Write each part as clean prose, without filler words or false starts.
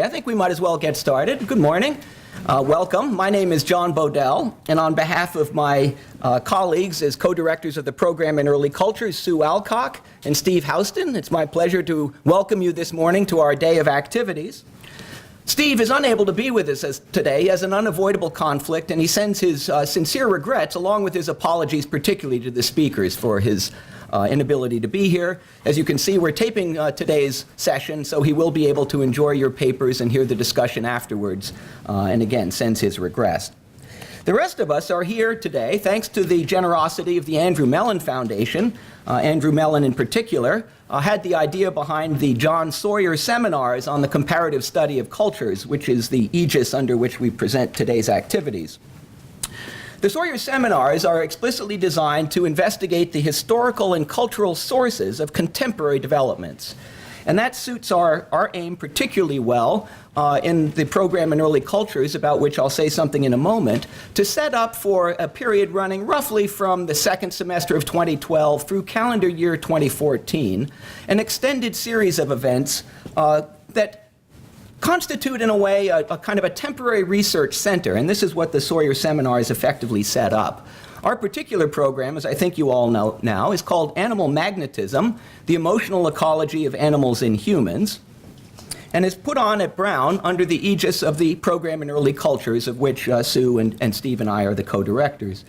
I think we might as well get started. Good morning. Welcome. My name is John Bodel, and on behalf of my colleagues as co-directors of the program in Early Cultures, Sue Alcock and Steve Houston, it's my pleasure to welcome you this morning to our day of activities. Steve is unable to be with us today. He has an unavoidable conflict, and he sends his sincere regrets along with his apologies, particularly to the speakers for his inability to be here. As you can see, we're taping today's session, so he will be able to enjoy your papers and hear the discussion afterwards, and again, sends his regrets. The rest of us are here today thanks to the generosity of the Andrew Mellon Foundation. Andrew Mellon, in particular, had the idea behind the John Sawyer seminars on the comparative study of cultures, which is the aegis under which we present today's activities. The Sawyer seminars are explicitly designed to investigate the historical and cultural sources of contemporary developments. And that suits our aim particularly well in the program in Early Cultures, about which I'll say something in a moment, to set up for a period running roughly from the second semester of 2012 through calendar year 2014, an extended series of events that constitute, in a way, a kind of a temporary research center, and this is what the Sawyer seminars effectively set up. Our particular program, as I think you all know now, is called Animal Magnetism, the Emotional Ecology of Animals in Humans, and is put on at Brown under the aegis of the program in Early Cultures, of which Sue and Steve and I are the co-directors.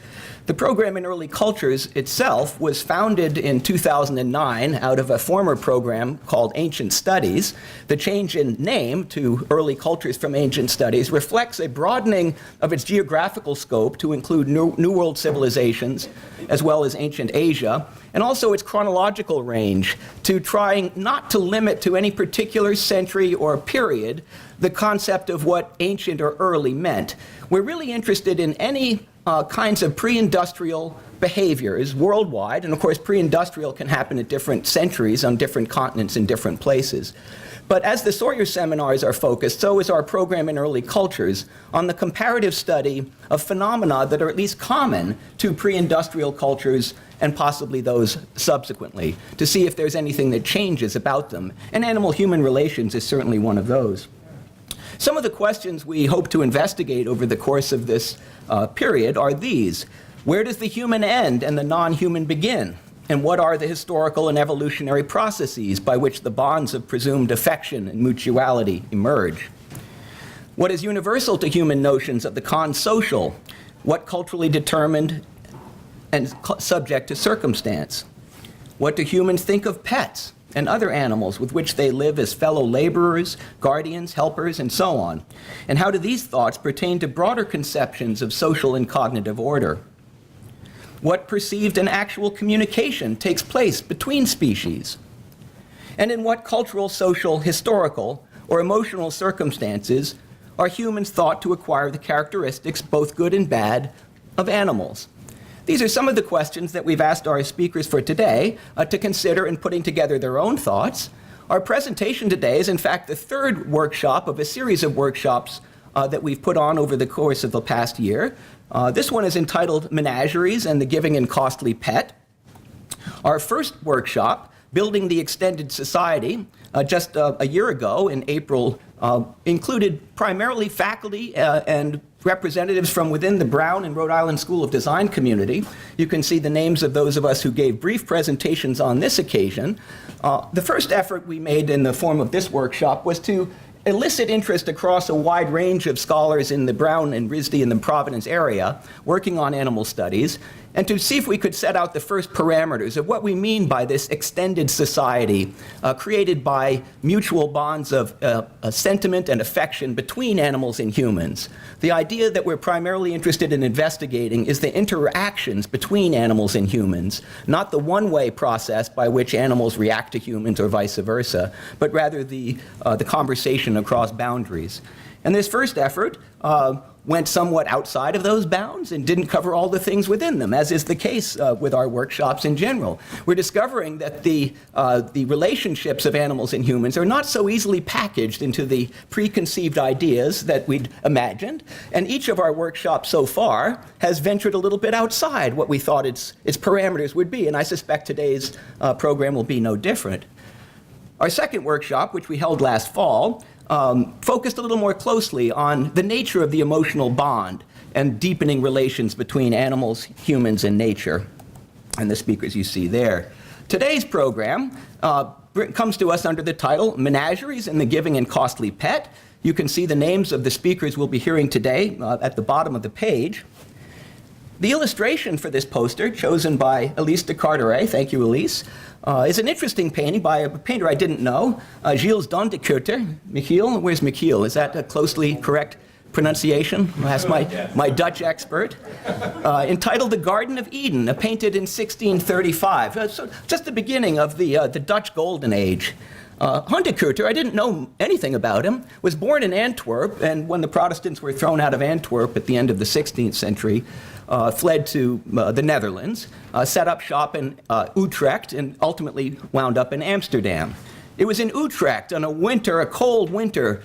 The program in Early Cultures itself was founded in 2009 out of a former program called Ancient Studies. The change in name to Early Cultures from Ancient Studies reflects a broadening of its geographical scope to include New World civilizations, as well as ancient Asia, and also its chronological range, to trying not to limit to any particular century or period the concept of what ancient or early meant. We're really interested in any kinds of pre-industrial behaviors worldwide, and of course pre-industrial can happen at different centuries on different continents in different places. But as the Sawyer seminars are focused, so is our program in Early Cultures on the comparative study of phenomena that are at least common to pre-industrial cultures and possibly those subsequently, to see if there's anything that changes about them. And animal-human relations is certainly one of those. Some of the questions we hope to investigate over the course of this period are these. Where does the human end and the non-human begin? And what are the historical and evolutionary processes by which the bonds of presumed affection and mutuality emerge? What is universal to human notions of the con-social? What culturally determined and subject to circumstance? What do humans think of pets and other animals with which they live as fellow laborers, guardians, helpers, and so on? And how do these thoughts pertain to broader conceptions of social and cognitive order? What perceived and actual communication takes place between species? And in what cultural, social, historical, or emotional circumstances are humans thought to acquire the characteristics, both good and bad, of animals? These are some of the questions that we've asked our speakers for today to consider in putting together their own thoughts. Our presentation today is, in fact, the third workshop of a series of workshops that we've put on over the course of the past year. This one is entitled Menageries and the Giving and Costly Pet. Our first workshop, Building the Extended Society, just a year ago in April, included primarily faculty and representatives from within the Brown and Rhode Island School of Design community. You can see the names of those of us who gave brief presentations on this occasion. The first effort we made in the form of this workshop was to elicit interest across a wide range of scholars in the Brown and RISD and the Providence area working on animal studies, and to see if we could set out the first parameters of what we mean by this extended society created by mutual bonds of sentiment and affection between animals and humans. The idea that we're primarily interested in investigating is the interactions between animals and humans, not the one-way process by which animals react to humans or vice versa, but rather the conversation across boundaries. And this first effort went somewhat outside of those bounds and didn't cover all the things within them, as is the case with our workshops in general. We're discovering that the relationships of animals and humans are not so easily packaged into the preconceived ideas that we'd imagined, and each of our workshops so far has ventured a little bit outside what we thought its parameters would be, and I suspect today's program will be no different. Our second workshop, which we held last fall, focused a little more closely on the nature of the emotional bond and deepening relations between animals, humans, and nature, and the speakers you see there. Today's program comes to us under the title Menageries and the Giving and Costly Pet. You can see the names of the speakers we'll be hearing today at the bottom of the page. The illustration for this poster, chosen by Elise de Carteret, thank you, Elise, is an interesting painting by a painter I didn't know, Gilles Dondecoeter. Michiel, where's Michiel? Is that a closely correct pronunciation? I'll ask my Dutch expert. Entitled The Garden of Eden, painted in 1635. So just the beginning of the Dutch Golden Age. Dondecoeter, I didn't know anything about him, was born in Antwerp, and when the Protestants were thrown out of Antwerp at the end of the 16th century, fled to the Netherlands, set up shop in Utrecht, and ultimately wound up in Amsterdam. It was in Utrecht on a cold winter,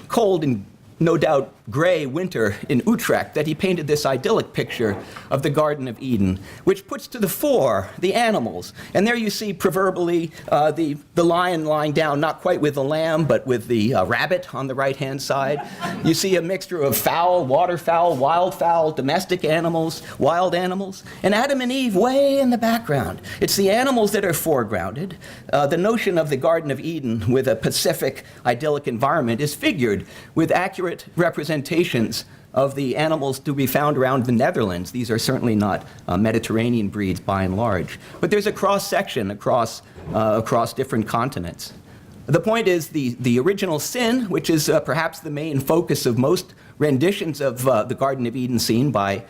cold and no doubt gray winter in Utrecht, that he painted this idyllic picture of the Garden of Eden, which puts to the fore the animals. And there you see proverbially the lion lying down, not quite with the lamb, but with the rabbit on the right-hand side. You see a mixture of fowl, waterfowl, wildfowl, domestic animals, wild animals, and Adam and Eve way in the background. It's the animals that are foregrounded. The notion of the Garden of Eden with a Pacific idyllic environment is figured with accurate representations of the animals to be found around the Netherlands. These are certainly not Mediterranean breeds by and large. But there's a cross-section across different continents. The point is the original sin, which is perhaps the main focus of most renditions of the Garden of Eden scene by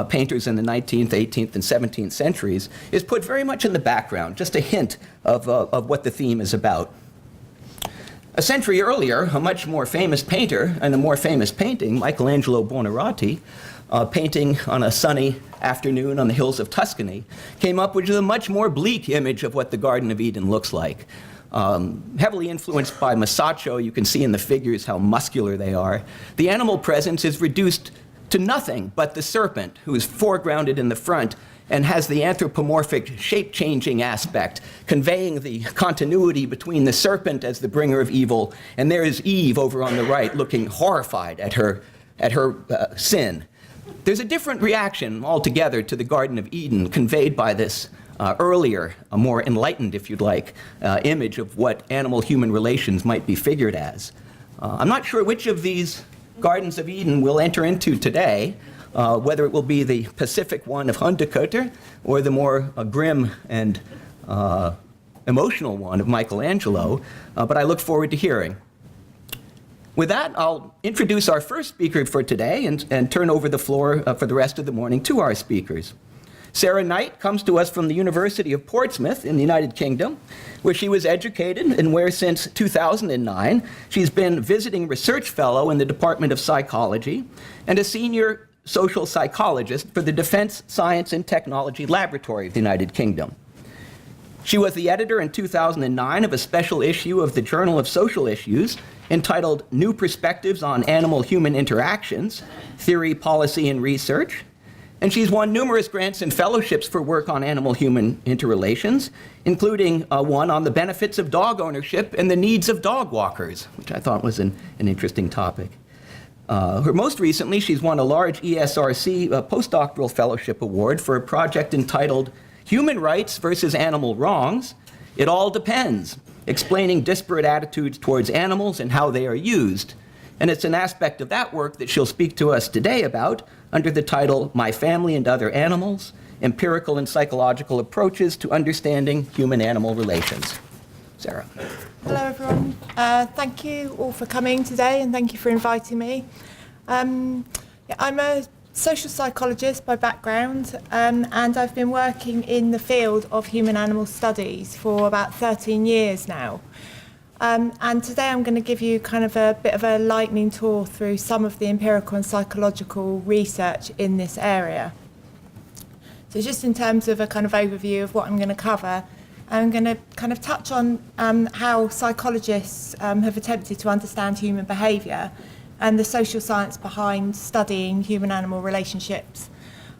painters in the 19th, 18th, and 17th centuries, is put very much in the background, just a hint of what the theme is about. A century earlier, a much more famous painter and a more famous painting, Michelangelo Buonarroti, painting on a sunny afternoon on the hills of Tuscany, came up with a much more bleak image of what the Garden of Eden looks like. Heavily influenced by Masaccio, you can see in the figures how muscular they are. The animal presence is reduced to nothing but the serpent, who is foregrounded in the front and has the anthropomorphic shape-changing aspect, conveying the continuity between the serpent as the bringer of evil, and there is Eve over on the right looking horrified at her sin. There's a different reaction altogether to the Garden of Eden conveyed by this earlier, a more enlightened, if you'd like, image of what animal-human relations might be figured as. I'm not sure which of these Gardens of Eden we'll enter into today, whether it will be the Pacific one of Dondecoeter or the more grim and emotional one of Michelangelo, but I look forward to hearing. With that, I'll introduce our first speaker for today and turn over the floor for the rest of the morning to our speakers. Sarah Knight comes to us from the University of Portsmouth in the United Kingdom, where she was educated and where since 2009 she's been visiting research fellow in the Department of Psychology and a senior social psychologist for the Defense Science and Technology Laboratory of the United Kingdom. She was the editor in 2009 of a special issue of the Journal of Social Issues entitled New Perspectives on Animal-Human Interactions, Theory, Policy, and Research. And she's won numerous grants and fellowships for work on animal-human interrelations, including one on the benefits of dog ownership and the needs of dog walkers, which I thought was an interesting topic. Most recently, she's won a large ESRC postdoctoral fellowship award for a project entitled Human Rights versus Animal Wrongs. It All Depends, explaining disparate attitudes towards animals and how they are used. And it's an aspect of that work that she'll speak to us today about under the title My Family and Other Animals, Empirical and Psychological Approaches to Understanding Human-Animal Relations. Sarah. Hello, everyone. Thank you all for coming today, and thank you for inviting me. I'm a social psychologist by background, and I've been working in the field of human-animal studies for about 13 years now. And today I'm going to give you kind of a bit of a lightning tour through some of the empirical and psychological research in this area. So just in terms of a kind of overview of what I'm going to cover, I'm going to kind of touch on how psychologists have attempted to understand human behaviour and the social science behind studying human-animal relationships.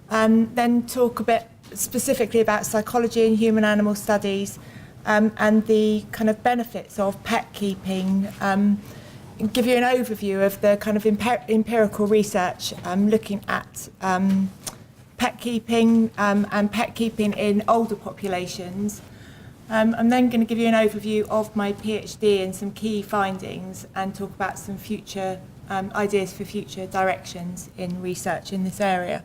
Then talk a bit specifically about psychology and human-animal studies and the kind of benefits of pet keeping give you an overview of the kind of empirical research looking at pet keeping and pet keeping in older populations. I'm then going to give you an overview of my PhD and some key findings and talk about some future ideas for future directions in research in this area.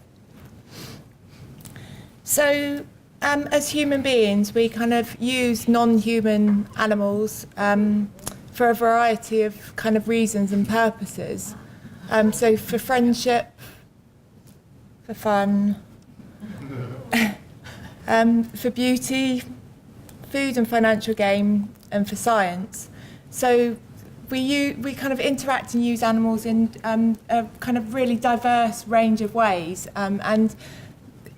So, as human beings, we kind of use non-human animals for a variety of kind of reasons and purposes. So for friendship, for fun, for beauty, food and financial gain, and for science. So we kind of interact and use animals in a kind of really diverse range of ways, and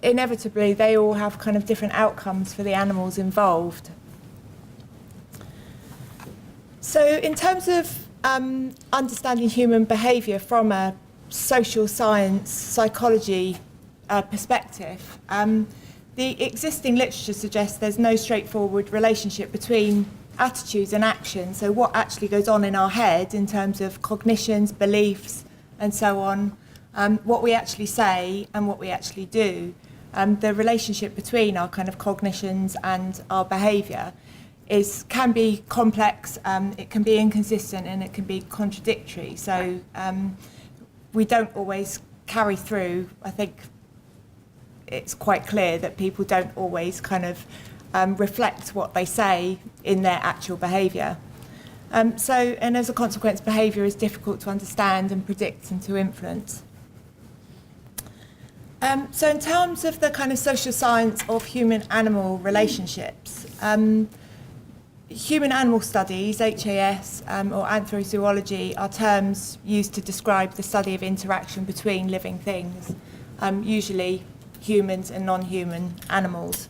inevitably they all have kind of different outcomes for the animals involved. So in terms of understanding human behaviour from a social science, psychology perspective, the existing literature suggests there's no straightforward relationship between attitudes and action, so what actually goes on in our head in terms of cognitions, beliefs, and so on, what we actually say and what we actually do. The relationship between our kind of cognitions and our behaviour can be complex, it can be inconsistent, and it can be contradictory. So we don't always carry through. I think it's quite clear that people don't always kind of reflect what they say in their actual behaviour. And as a consequence, behaviour is difficult to understand and predict and to influence. So in terms of the kind of social science of human-animal relationships, human-animal studies, HAS, or anthrozoology, are terms used to describe the study of interaction between living things, usually humans and non-human animals.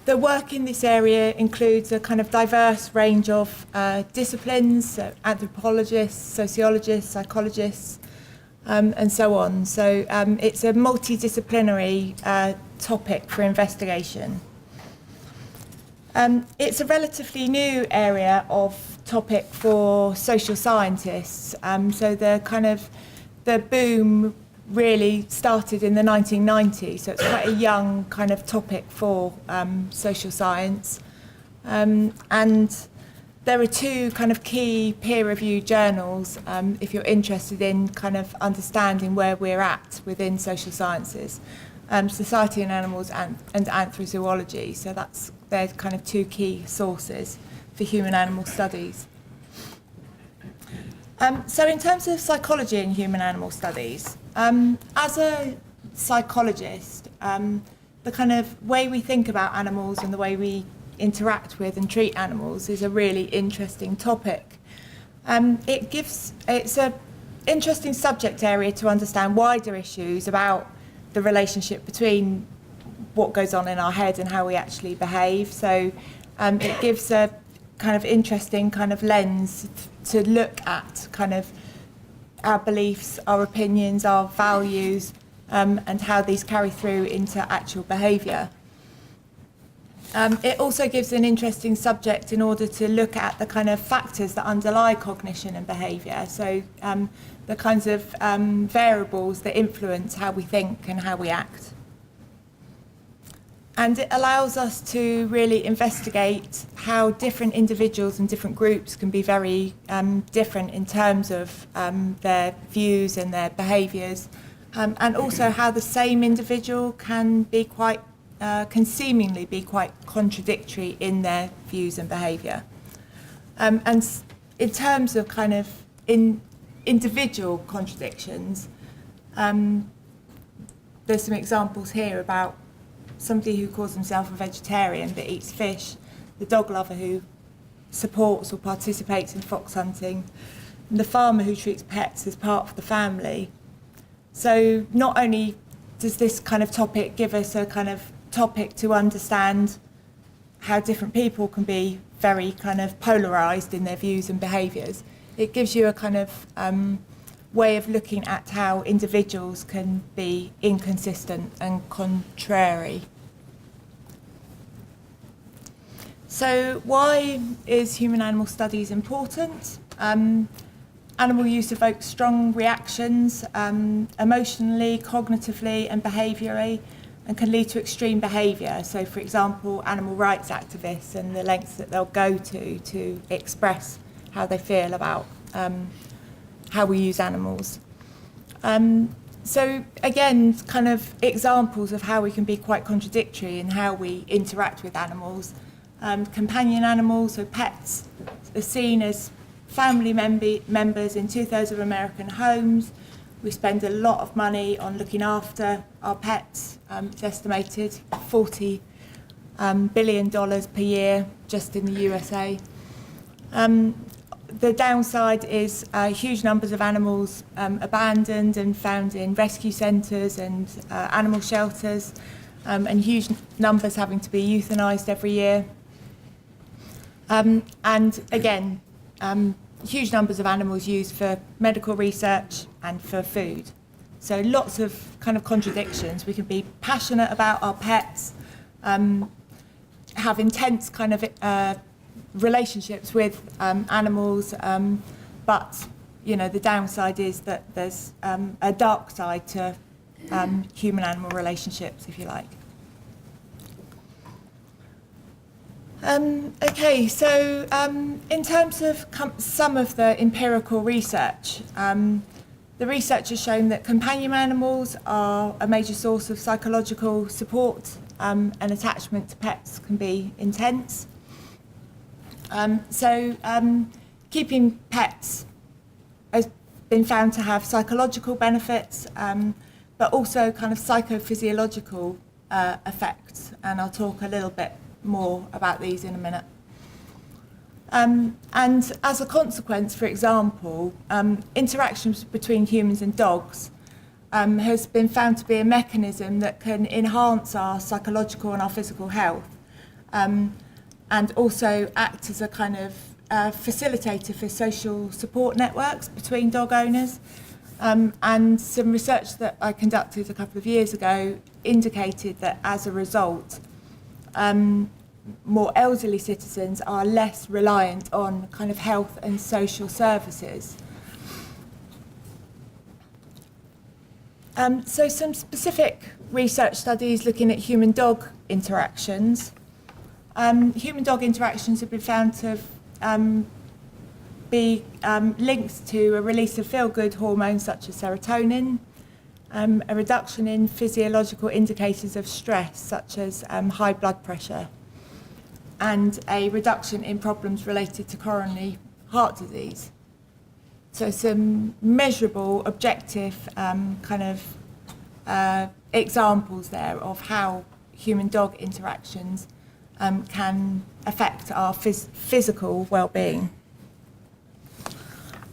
The work in this area includes a kind of diverse range of disciplines, so anthropologists, sociologists, psychologists, and so on. So it's a multidisciplinary topic for investigation. It's a relatively new area of topic for social scientists. So the boom really started in the 1990s, so it's quite a young kind of topic for social science. And there are two kind of key peer-reviewed journals if you're interested in kind of understanding where we're at within social sciences, Society and Animals and Anthrozoology. So they're kind of two key sources for human-animal studies. So in terms of psychology in human-animal studies, as a psychologist, the kind of way we think about animals and the way we interact with and treat animals is a really interesting topic. It's an interesting subject area to understand wider issues about the relationship between what goes on in our head and how we actually behave. So it gives a kind of interesting kind of lens to look at kind of our beliefs, our opinions, our values, and how these carry through into actual behaviour. It also gives an interesting subject in order to look at the kind of factors that underlie cognition and behaviour, so the kinds of variables that influence how we think and how we act. And it allows us to really investigate how different individuals and different groups can be very different in terms of their views and their behaviours, and also how the same individual can seemingly be quite contradictory in their views and behaviour. And in terms of kind of individual contradictions, there's some examples here about somebody who calls himself a vegetarian but eats fish, the dog lover who supports or participates in fox hunting, and the farmer who treats pets as part of the family. So not only does this kind of topic give us a kind of topic to understand how different people can be very kind of polarised in their views and behaviours, it gives you a kind of way of looking at how individuals can be inconsistent and contrary. So why is human-animal studies important? Animal use evokes strong reactions emotionally, cognitively and behaviourally, and can lead to extreme behaviour. So for example, animal rights activists and the lengths that they'll go to express how they feel about how we use animals. So again, kind of examples of how we can be quite contradictory in how we interact with animals. Companion animals, so pets, are seen as family members in 2/3 of American homes. We spend a lot of money on looking after our pets. It's estimated $40 billion per year just in the USA. The downside is huge numbers of animals abandoned and found in rescue centres and animal shelters, and huge numbers having to be euthanised every year. And again, huge numbers of animals used for medical research and for food. So lots of kind of contradictions. We can be passionate about our pets, have intense kind of relationships with animals, but you know the downside is that there's a dark side to human-animal relationships, if you like. Okay, so in terms of some of the empirical research, the research has shown that companion animals are a major source of psychological support, and attachment to pets can be intense. Keeping pets has been found to have psychological benefits, but also kind of psychophysiological effects, and I'll talk a little bit more about these in a minute. And as a consequence, for example, interactions between humans and dogs has been found to be a mechanism that can enhance our psychological and our physical health, and also act as a kind of facilitator for social support networks between dog owners. And some research that I conducted a couple of years ago indicated that as a result, more elderly citizens are less reliant on kind of health and social services. So some specific research studies looking at human-dog interactions. Human-dog interactions have been found to be linked to a release of feel-good hormones such as serotonin, a reduction in physiological indicators of stress such as high blood pressure, and a reduction in problems related to coronary heart disease. So some measurable, objective kind of examples there of how human-dog interactions can affect our physical well-being.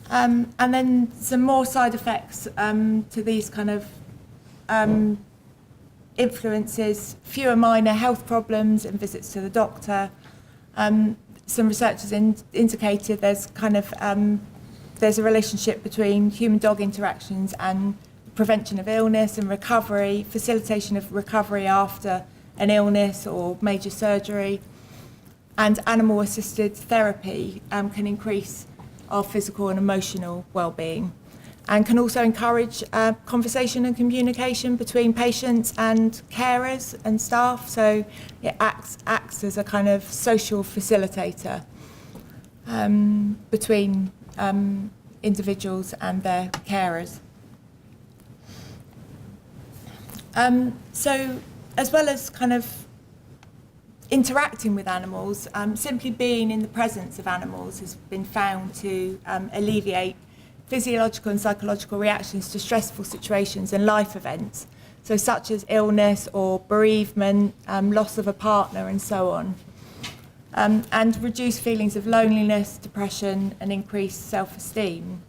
And then some more side effects to these kind of influences, fewer minor health problems and visits to the doctor. Some researchers indicated there's kind of there's a relationship between human-dog interactions and prevention of illness and recovery, facilitation of recovery after an illness or major surgery, and animal-assisted therapy can increase our physical and emotional well-being, and can also encourage conversation and communication between patients and carers and staff. So it acts as a kind of social facilitator between individuals and their carers. So as well as kind of interacting with animals, simply being in the presence of animals has been found to alleviate physiological and psychological reactions to stressful situations and life events, so such as illness or bereavement, loss of a partner and so on, and reduce feelings of loneliness, depression and increased self-esteem.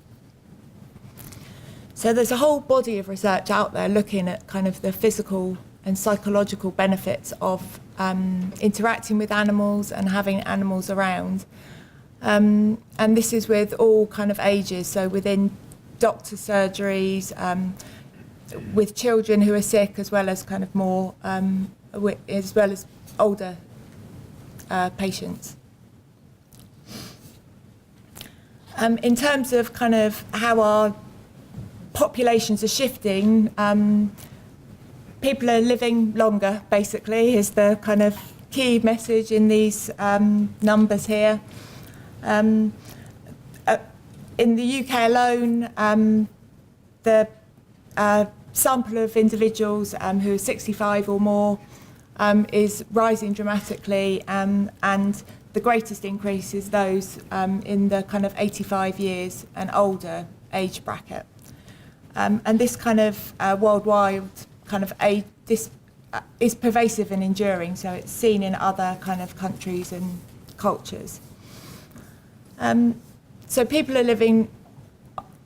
So there's a whole body of research out there looking at kind of the physical and psychological benefits of interacting with animals and having animals around. And this is with all kind of ages, so within doctor surgeries, with children who are sick, as well as kind of more, as well as older patients. In terms of kind of how our populations are shifting, people are living longer, basically, is the kind of key message in these numbers here. In the UK alone, the sample of individuals who are 65 or more is rising dramatically, and the greatest increase is those in the kind of 85 years and older age bracket. And this kind of worldwide kind of this is pervasive and enduring, so it's seen in other kind of countries and cultures. So people are living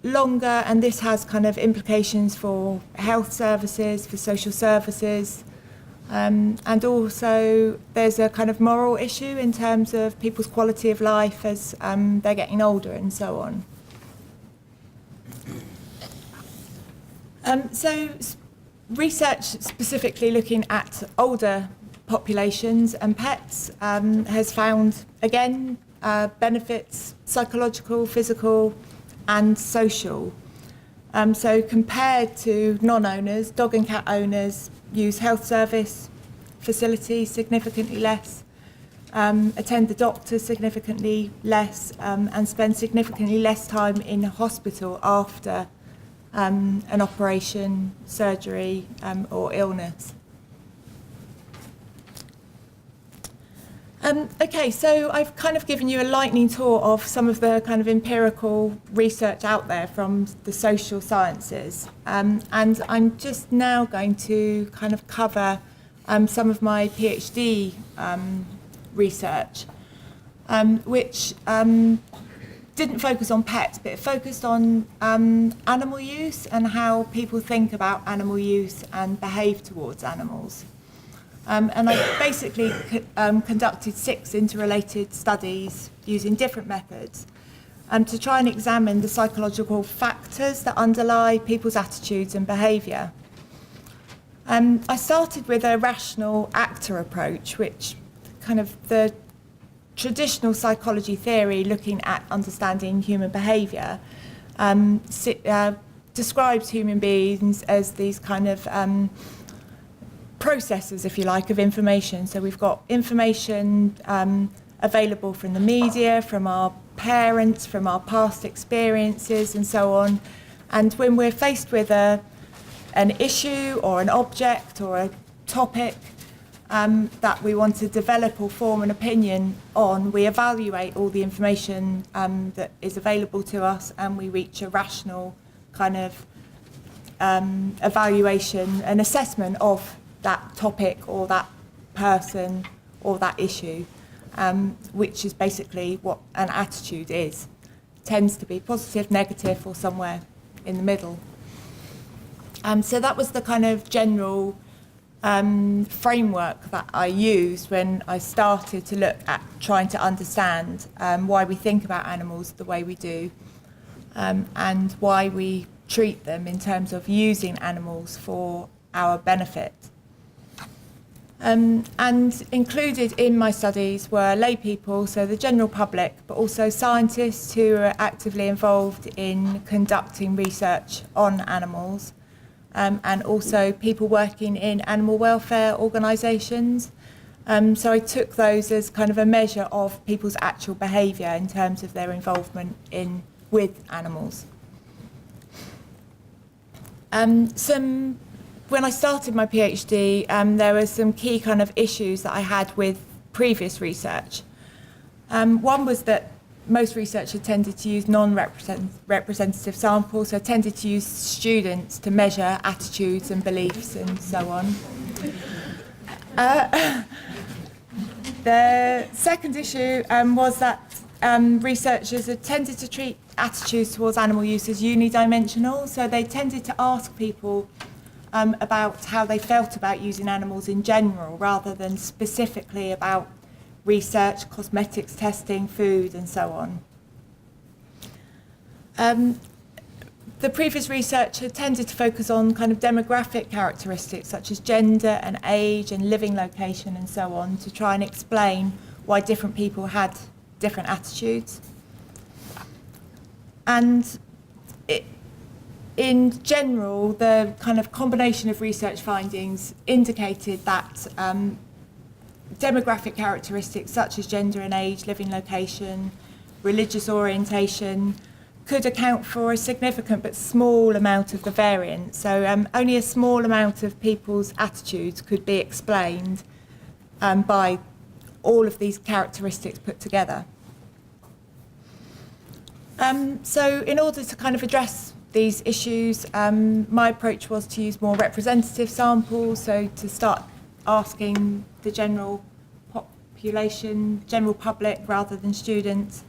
longer, and this has kind of implications for health services, for social services, and also there's a kind of moral issue in terms of people's quality of life as they're getting older and so on. So research specifically looking at older populations and pets has found, again, benefits, psychological, physical, and social. So compared to non-owners, dog and cat owners use health service facilities significantly less, attend the doctor significantly less, and spend significantly less time in hospital after an operation, surgery, or illness. Okay, so I've kind of given you a lightning tour of some of the kind of empirical research out there from the social sciences. And I'm just now going to kind of cover some of my PhD research, which didn't focus on pets, but it focused on animal use and how people think about animal use and behave towards animals. And I basically conducted 6 interrelated studies using different methods to try and examine the psychological factors that underlie people's attitudes and behaviour. I started with a rational actor approach, which kind of the traditional psychology theory looking at understanding human behaviour describes human beings as these kind of processes, if you like, of information. So we've got information available from the media, from our parents, from our past experiences, and so on. And when we're faced with an issue or an object or a topic that we want to develop or form an opinion on, we evaluate all the information that is available to us, and we reach a rational kind of evaluation, an assessment of that topic or that person or that issue, which is basically what an attitude is. It tends to be positive, negative, or somewhere in the middle. So that was the kind of general framework that I used when I started to look at trying to understand why we think about animals the way we do, and why we treat them in terms of using animals for our benefit. And included in my studies were lay people, so the general public, but also scientists who are actively involved in conducting research on animals, and also people working in animal welfare organisations. So I took those as kind of a measure of people's actual behaviour in terms of their involvement with animals. When I started my PhD, there were some key kind of issues that I had with previous research. One was that most researchers tended to use non-representative samples, so tended to use students to measure attitudes and beliefs and so on. The second issue was that researchers had tended to treat attitudes towards animal use as unidimensional, so they tended to ask people about how they felt about using animals in general, rather than specifically about research, cosmetics testing, food, and so on. The previous research had tended to focus on kind of demographic characteristics such as gender and age and living location and so on, to try and explain why different people had different attitudes. And in general, the kind of combination of research findings indicated that demographic characteristics such as gender and age, living location, religious orientation could account for a significant but small amount of the variance. So only a small amount of people's attitudes could be explained by all of these characteristics put together. So in order to kind of address these issues, my approach was to use more representative samples, so to start asking the general population, general public, rather than students.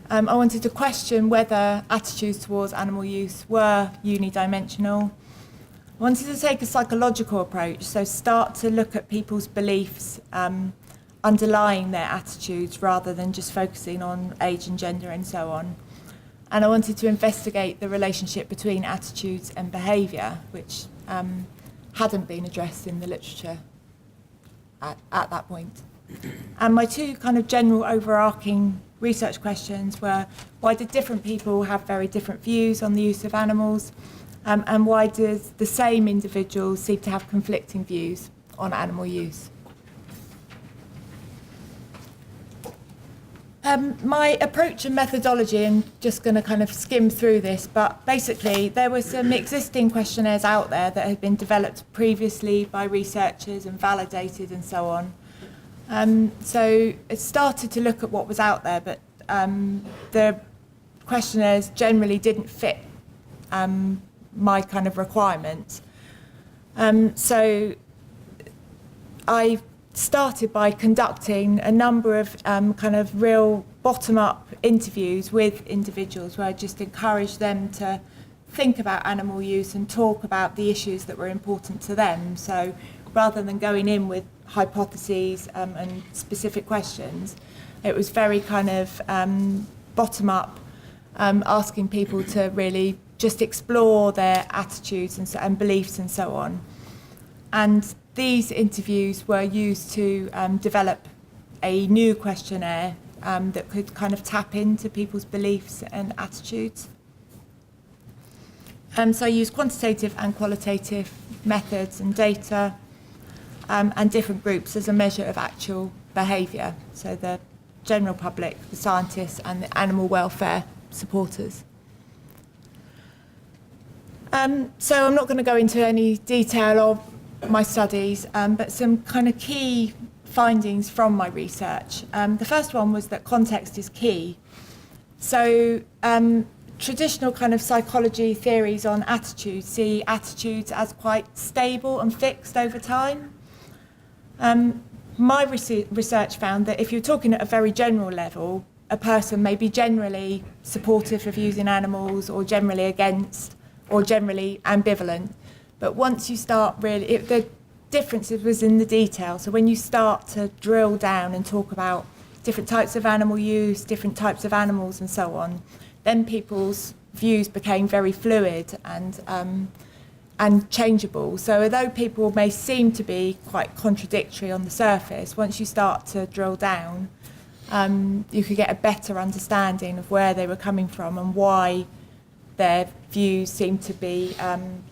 I wanted to question whether attitudes towards animal use were unidimensional. I wanted to take a psychological approach, so start to look at people's beliefs underlying their attitudes rather than just focusing on age and gender and so on. And I wanted to investigate the relationship between attitudes and behaviour, which hadn't been addressed in the literature at that point. And my two kind of general overarching research questions were, why did different people have very different views on the use of animals, and why does the same individuals seem to have conflicting views on animal use? My approach and methodology, I'm just going to kind of skim through this, but basically there were some existing questionnaires out there that had been developed previously by researchers and validated and so on. So it started to look at what was out there, but the questionnaires generally didn't fit my kind of requirements. So I started by conducting a number of kind of real bottom-up interviews with individuals where I just encouraged them to think about animal use and talk about the issues that were important to them. So rather than going in with hypotheses and specific questions, it was very kind of bottom-up, asking people to really just explore their attitudes and beliefs and so on. And these interviews were used to develop a new questionnaire that could kind of tap into people's beliefs and attitudes. So I used quantitative and qualitative methods and data and different groups as a measure of actual behaviour, so the general public, the scientists and the animal welfare supporters. So I'm not going to go into any detail of my studies, but some kind of key findings from my research. The first one was that context is key. So traditional kind of psychology theories on attitudes see attitudes as quite stable and fixed over time. My research found that if you're talking at a very general level, a person may be generally supportive of using animals or generally against or generally ambivalent. But once you start really, the differences was in the detail. So when you start to drill down and talk about different types of animal use, different types of animals and so on, then people's views became very fluid and changeable. So although people may seem to be quite contradictory on the surface, once you start to drill down, you could get a better understanding of where they were coming from and why their views seem to be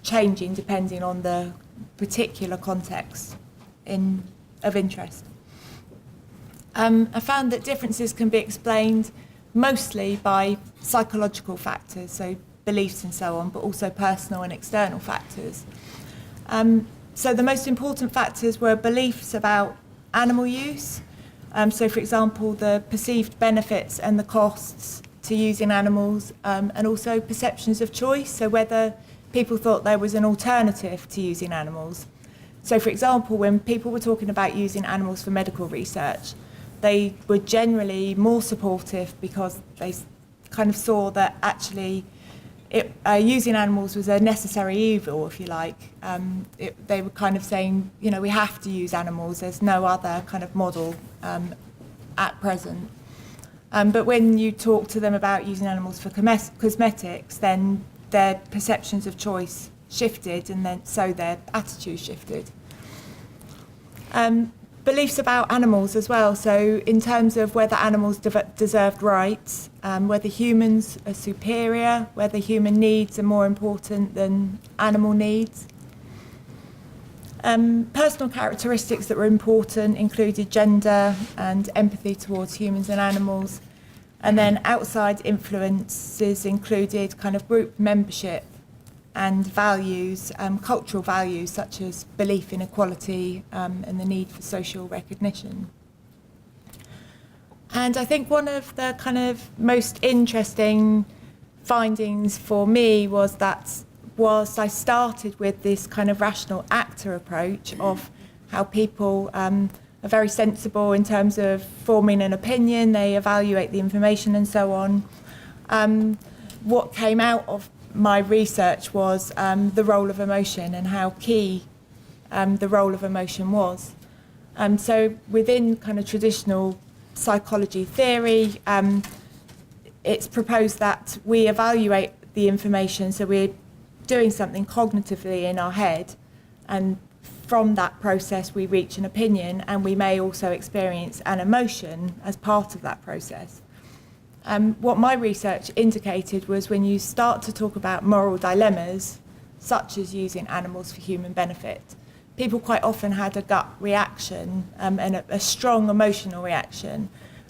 changing depending on the particular context of interest. I found that differences can be explained mostly by psychological factors, so beliefs and so on, but also personal and external factors. So the most important factors were beliefs about animal use. So for example, the perceived benefits and the costs to using animals, and also perceptions of choice, so whether people thought there was an alternative to using animals. So for example, when people were talking about using animals for medical research, they were generally more supportive because they kind of saw that actually using animals was a necessary evil, if you like. They were kind of saying, you know, we have to use animals, there's no other kind of model at present. But when you talk to them about using animals for cosmetics, then their perceptions of choice shifted, and then so their attitude shifted. beliefs about animals as well. So in terms of whether animals deserved rights, whether humans are superior, whether human needs are more important than animal needs. Personal characteristics that were important included gender and empathy towards humans and animals. And then outside influences included kind of group membership and values, cultural values such as belief in equality and the need for social recognition. And I think one of the kind of most interesting findings for me was that whilst I started with this kind of rational actor approach of how people are very sensible in terms of forming an opinion, they evaluate the information and so on, what came out of my research was the role of emotion and how key the role of emotion was. So within kind of traditional psychology theory, it's proposed that we evaluate the information, so we're doing something cognitively in our head, and from that process we reach an opinion, and we may also experience an emotion as part of that process. What my research indicated was when you start to talk about moral dilemmas, such as using animals for human benefit, people quite often had a gut reaction and a strong emotional reaction,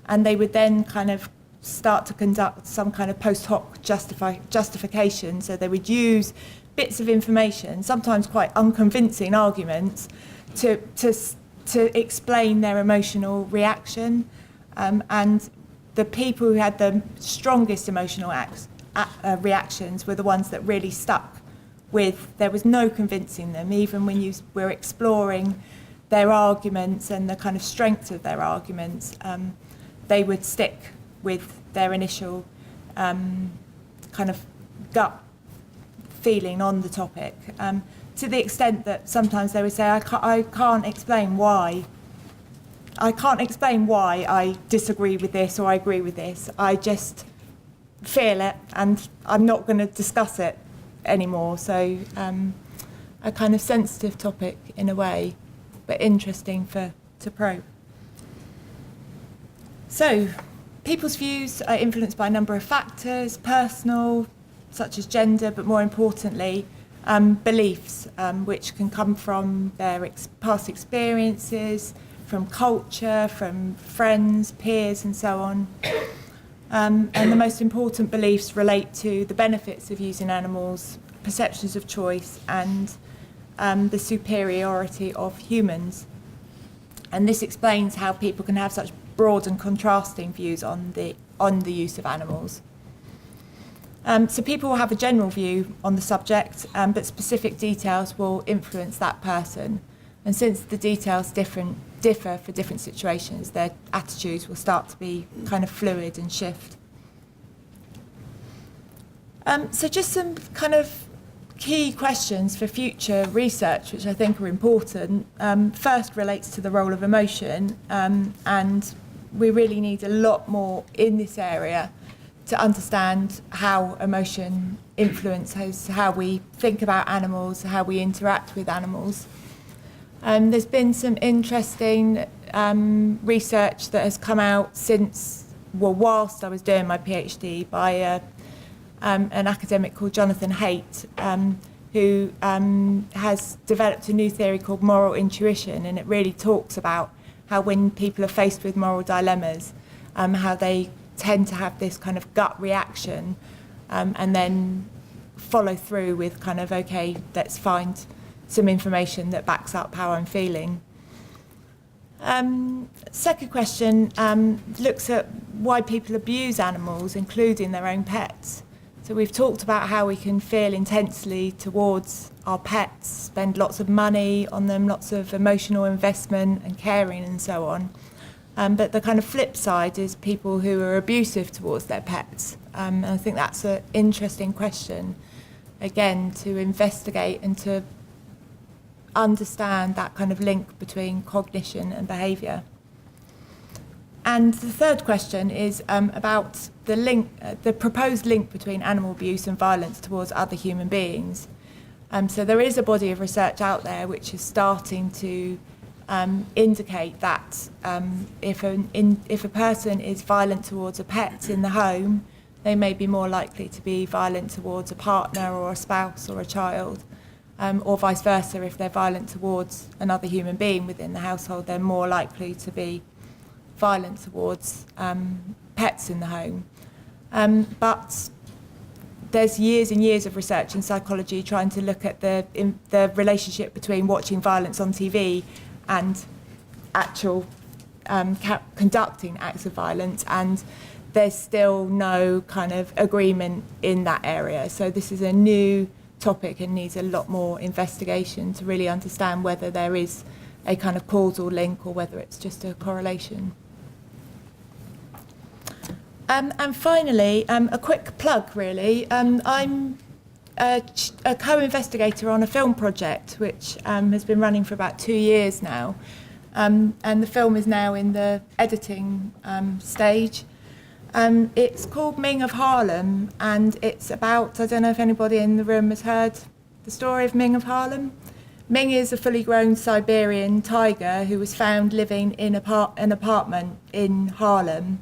and they would then kind of start to conduct some kind of post hoc justification. So they would use bits of information, sometimes quite unconvincing arguments, to explain their emotional reaction. And the people who had the strongest emotional reactions were the ones that really stuck with. There was no convincing them, even when you were exploring their arguments and the kind of strength of their arguments. They would stick with their initial kind of gut feeling on the topic, to the extent that sometimes they would say, I can't explain why I disagree with this or I agree with this. I just feel it and I'm not going to discuss it anymore. So a kind of sensitive topic in a way, but interesting to probe. So people's views are influenced by a number of factors, personal, such as gender, but more importantly, beliefs, which can come from their past experiences, from culture, from friends, peers, and so on. And the most important beliefs relate to the benefits of using animals, perceptions of choice, and the superiority of humans. And this explains how people can have such broad and contrasting views on the use of animals. So people will have a general view on the subject, but specific details will influence that person. And since the details differ for different situations, their attitudes will start to be kind of fluid and shift. So just some kind of key questions for future research, which I think are important. First relates to the role of emotion, and we really need a lot more in this area to understand how emotion influences how we think about animals, how we interact with animals. There's been some interesting research that has come out whilst I was doing my PhD by an academic called Jonathan Haidt, who has developed a new theory called moral intuition, and it really talks about how when people are faced with moral dilemmas, how they tend to have this kind of gut reaction and then follow through with kind of, okay, let's find some information that backs up how I'm feeling. Second question looks at why people abuse animals, including their own pets. So we've talked about how we can feel intensely towards our pets, spend lots of money on them, lots of emotional investment and caring and so on. But the kind of flip side is people who are abusive towards their pets. And I think that's an interesting question, again, to investigate and to understand that kind of link between cognition and behaviour. And the third question is about the proposed link between animal abuse and violence towards other human beings. So there is a body of research out there which is starting to indicate that if a person is violent towards a pet in the home, they may be more likely to be violent towards a partner or a spouse or a child, or vice versa. If they're violent towards another human being within the household, they're more likely to be violent towards pets in the home. But there's years and years of research in psychology trying to look at the relationship between watching violence on TV and actual conducting acts of violence, and there's still no kind of agreement in that area. So this is a new topic and needs a lot more investigation to really understand whether there is a kind of causal link or whether it's just a correlation. And finally, a quick plug really. I'm a co-investigator on a film project which has been running for about 2 years now. And the film is now in the editing stage. It's called Ming of Harlem, and it's about, I don't know if anybody in the room has heard the story of Ming of Harlem. Ming is a fully grown Siberian tiger who was found living in an apartment in Harlem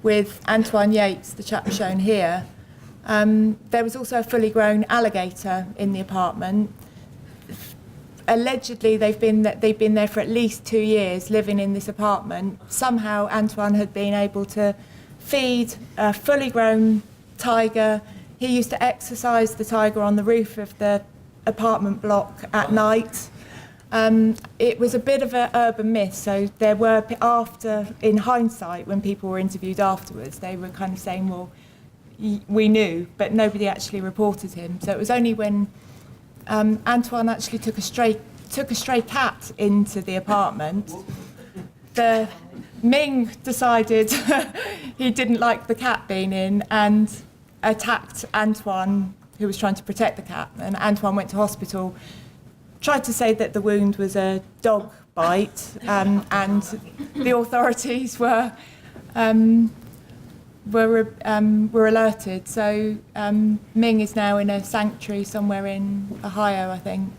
with Antoine Yates, the chap shown here. There was also a fully grown alligator in the apartment. Allegedly, they've been there for at least 2 years, living in this apartment. Somehow, Antoine had been able to feed a fully grown tiger. He used to exercise the tiger on the roof of the apartment block at night. It was a bit of an urban myth, so there were, after, in hindsight, when people were interviewed afterwards, they were kind of saying, well, we knew, but nobody actually reported him. So it was only when Antoine actually took a stray cat into the apartment, the Ming decided he didn't like the cat being in and attacked Antoine, who was trying to protect the cat. And Antoine went to hospital, tried to say that the wound was a dog bite, and the authorities were alerted. So Ming is now in a sanctuary somewhere in Ohio, I think,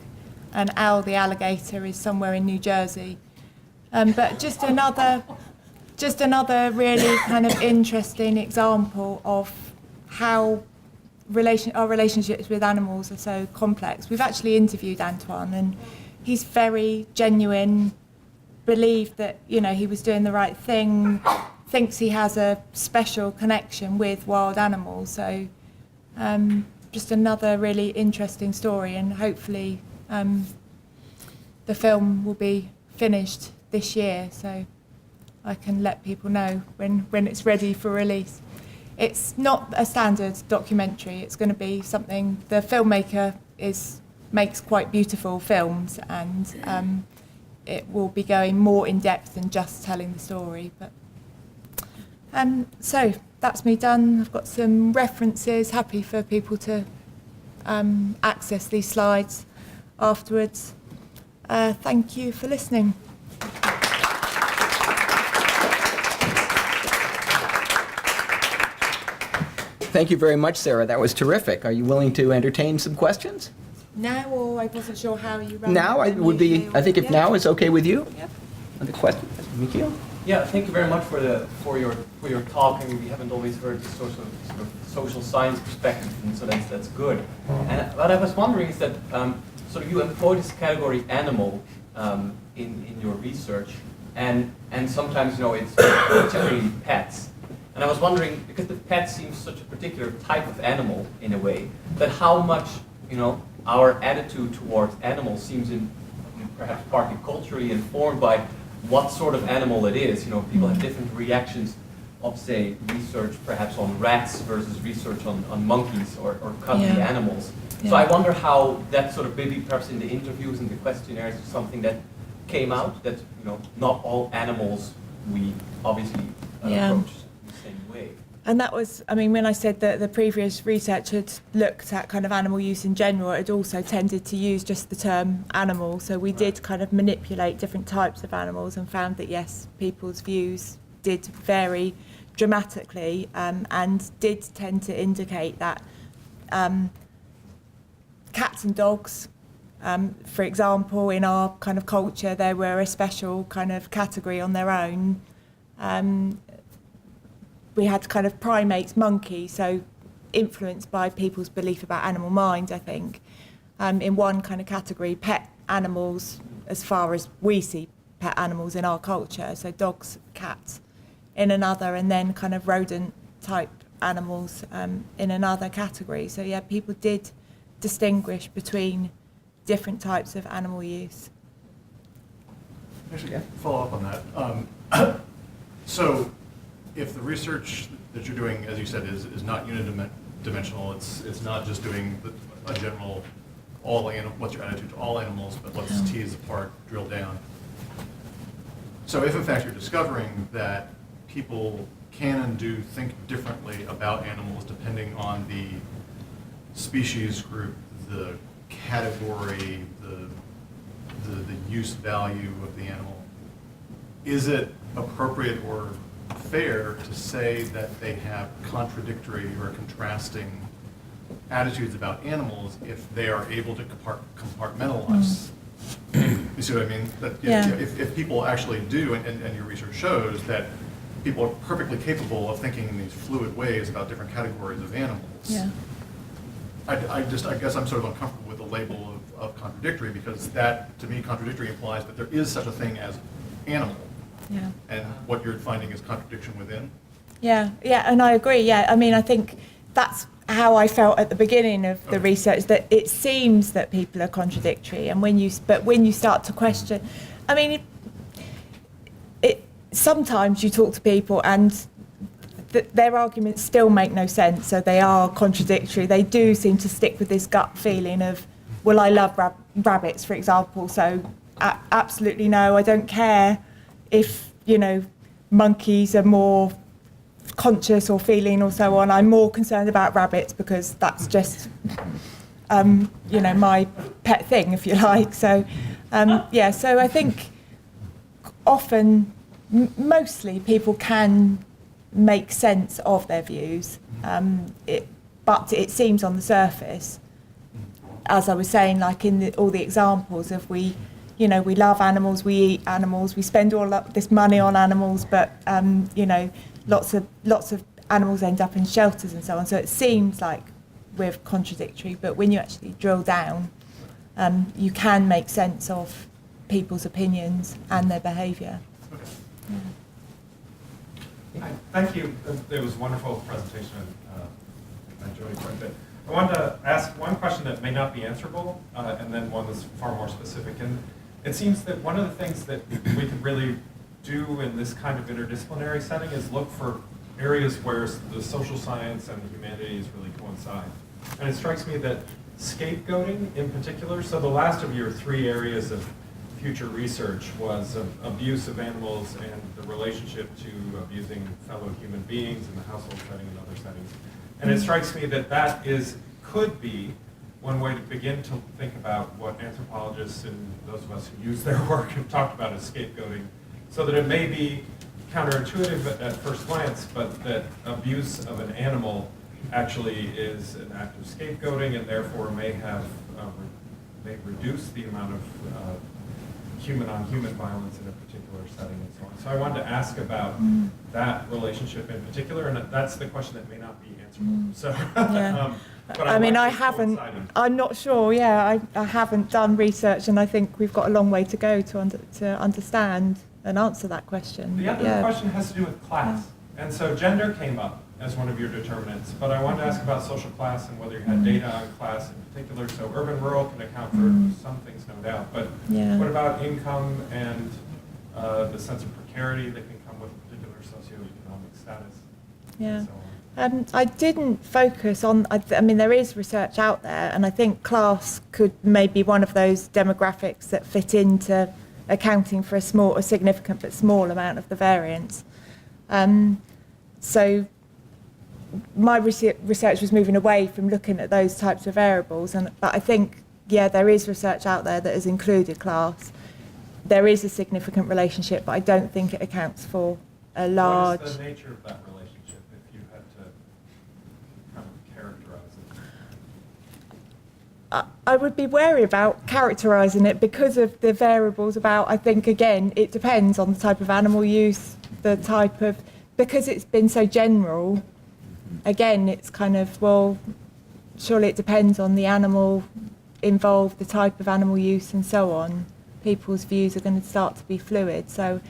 and Al the alligator is somewhere in New Jersey. But just another really kind of interesting example of how our relationships with animals are so complex. We've actually interviewed Antoine, and he's very genuine, believed that, you know, he was doing the right thing, thinks he has a special connection with wild animals. So just another really interesting story, and hopefully the film will be finished this year, so I can let people know when it's ready for release. It's not a standard documentary. It's going to be something, the filmmaker makes quite beautiful films, and it will be going more in depth than just telling the story. But so that's me done. I've got some references, happy for people to access these slides afterwards. Thank you for listening. Thank you very much, Sarah. That was terrific. Are you willing to entertain some questions? Now, or I wasn't sure how you run. Now, I would be. I think if now is okay with you. Yep. Other questions, Mikhail? Yeah, thank you very much for your talk. I mean, we haven't always heard this sort of social science perspective, and so that's good. And what I was wondering is that sort of you employ this category animal in your research, and sometimes, you know, it's particularly pets. And I was wondering, because the pet seems such a particular type of animal in a way, that how much, you know, our attitude towards animals seems perhaps partly culturally informed by what sort of animal it is. You know, people have different reactions of, say, research perhaps on rats versus research on monkeys or cuddly animals. Yeah. So I wonder how that sort of, maybe perhaps in the interviews and the questionnaires, is something that came out, that, you know, not all animals we obviously approach the same way. And that was, I mean, when I said that the previous research had looked at kind of animal use in general, it also tended to use just the term animal. So we did kind of manipulate different types of animals and found that, yes, people's views did vary dramatically, and did tend to indicate that cats and dogs For example, in our kind of culture, they were a special kind of category on their own. We had kind of primates, monkeys, so influenced by people's belief about animal mind, I think. In one kind of category, pet animals, as far as we see pet animals in our culture, so dogs, cats in another, and then kind of rodent type animals in another category. So yeah, people did distinguish between different types of animal use. Actually, follow up on that. So if the research that you're doing, as you said, is not unidimensional, it's not just doing a general what's your attitude to all animals, but let's tease apart, drill down. So if in fact you're discovering that people can and do think differently about animals depending on the species group, the category, the use value of the animal, is it appropriate or fair to say that they have contradictory or contrasting attitudes about animals if they are able to compartmentalize? You see what I mean? That if people actually do, and your research shows that people are perfectly capable of thinking in these fluid ways about different categories of animals. Yeah. I guess I'm sort of uncomfortable with the label of contradictory, because that, to me, contradictory implies that there is such a thing as animal. Yeah. And what you're finding is contradiction within. Yeah, and I agree. Yeah, I mean, I think that's how I felt at the beginning of the research, that it seems that people are contradictory, and when you start to question, I mean, it sometimes you talk to people and their arguments still make no sense, so they are contradictory. They do seem to stick with this gut feeling of, well, I love rabbits, for example, so absolutely no, I don't care if, monkeys are more conscious or feeling or so on. I'm more concerned about rabbits because that's just, my pet thing, if you like. So, so I think often, mostly people can make sense of their views, but it seems on the surface, as I was saying, like in all the examples of we love animals, we eat animals, we spend all this money on animals, but lots of animals end up in shelters and so on. So it seems like we're contradictory, but when you actually drill down, you can make sense of people's opinions and their behaviour. Yeah. Hi, thank you. It was a wonderful presentation. I enjoyed it quite a bit. I wanted to ask one question that may not be answerable, and then one that's far more specific. And it seems that one of the things that we could really do in this kind of interdisciplinary setting is look for areas where the social science and the humanities really coincide. And it strikes me that scapegoating in particular, so the last of your 3 areas of future research was abuse of animals and the relationship to abusing fellow human beings in the household setting and other settings. And it strikes me that could be one way to begin to think about what anthropologists and those of us who use their work have talked about as scapegoating, so that it may be counterintuitive at first glance, but that abuse of an animal actually is an act of scapegoating and therefore may reduce the amount of human-on-human violence in a particular setting and so on. So I wanted to ask about that relationship in particular, and that's the question that may not be answerable. So, but I'm not sure, I haven't done research, and I think we've got a long way to go to understand and answer that question. The other question has to do with class. And so gender came up as one of your determinants, but I wanted to ask about social class and whether you had data on class in particular. So urban-rural can account for some things, no doubt, but what about income and the sense of precarity that can come with a particular socioeconomic status? Yeah. And so on? I didn't focus on, I mean, there is research out there, and I think class could maybe one of those demographics that fit into accounting for a significant but small amount of the variance. So my research was moving away from looking at those types of variables, but I think, there is research out there that has included class. There is a significant relationship, but I don't think it accounts for a large... What is the nature of that relationship, if you had to kind of characterize it? I would be wary about characterising it because of the variables about, I think, again, it depends on the type of animal use, because it's been so general, again, it's kind of, well, surely it depends on the animal involved, the type of animal use and so on. People's views are going to start to be fluid. So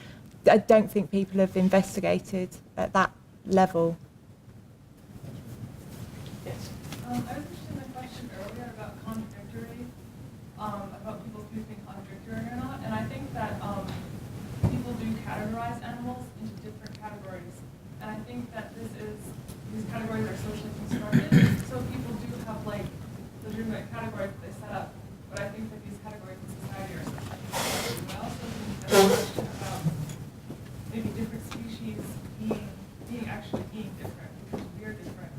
I don't think people have investigated at that level. Yes. I was interested in the question earlier about contradictory, about people who think contradictory or not, and I think that people do categorize animals into different categories, and I think that these categories are socially constructed, so people do have like legitimate categories that they set up, but I think that these categories in society are socially constructed as well, so there's a question about maybe different species being actually being different, because we're different.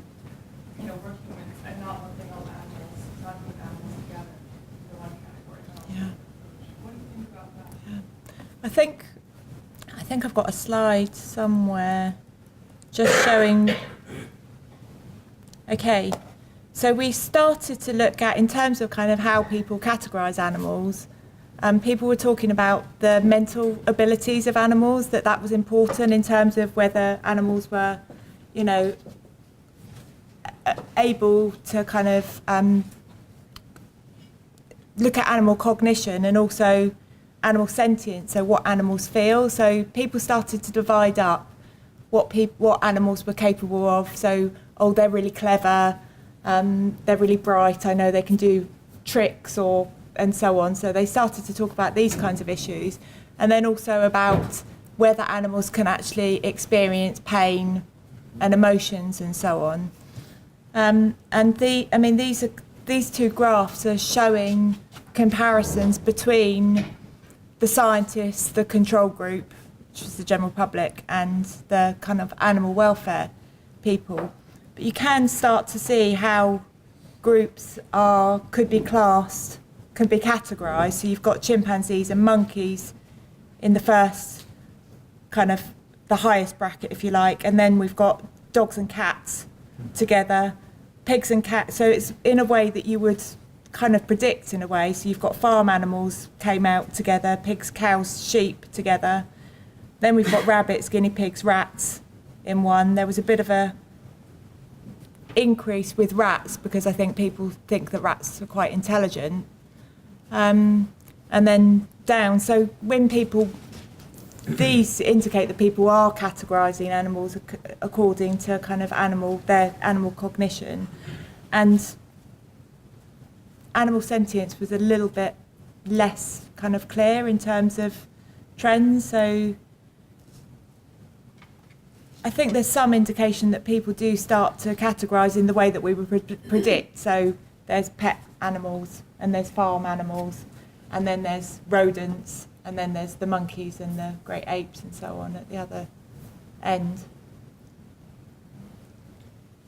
You know, we're humans and not lumping all animals, not putting animals together in one category. Yeah. What do you think about that? Yeah. I think I've got a slide somewhere just showing. Okay, so we started to look at, in terms of kind of how people categorise animals, people were talking about the mental abilities of animals, that was important in terms of whether animals were, you know, able to kind of look at animal cognition and also animal sentience, so what animals feel. So people started to divide up what animals were capable of. So, oh, they're really clever, they're really bright, I know they can do tricks and so on. So they started to talk about these kinds of issues. And then also about whether animals can actually experience pain and emotions and so on. These two graphs are showing comparisons between the scientists, the control group, which is the general public, and the kind of animal welfare people. But you can start to see how groups could be classed, could be categorised. So you've got chimpanzees and monkeys in the first kind of the highest bracket, if you like, and then we've got dogs and cats together, pigs and cats. So it's in a way that you would kind of predict in a way. So you've got farm animals came out together, pigs, cows, sheep together. Then we've got rabbits, guinea pigs, rats in one. There was a bit of a increase with rats because I think people think that rats are quite intelligent. And then down. So when these indicate that people are categorising animals according to kind of their animal cognition, and animal sentience was a little bit less kind of clear in terms of trends. So I think there's some indication that people do start to categorise in the way that we would predict. So there's pet animals and there's farm animals, and then there's rodents, and then there's the monkeys and the great apes and so on at the other end.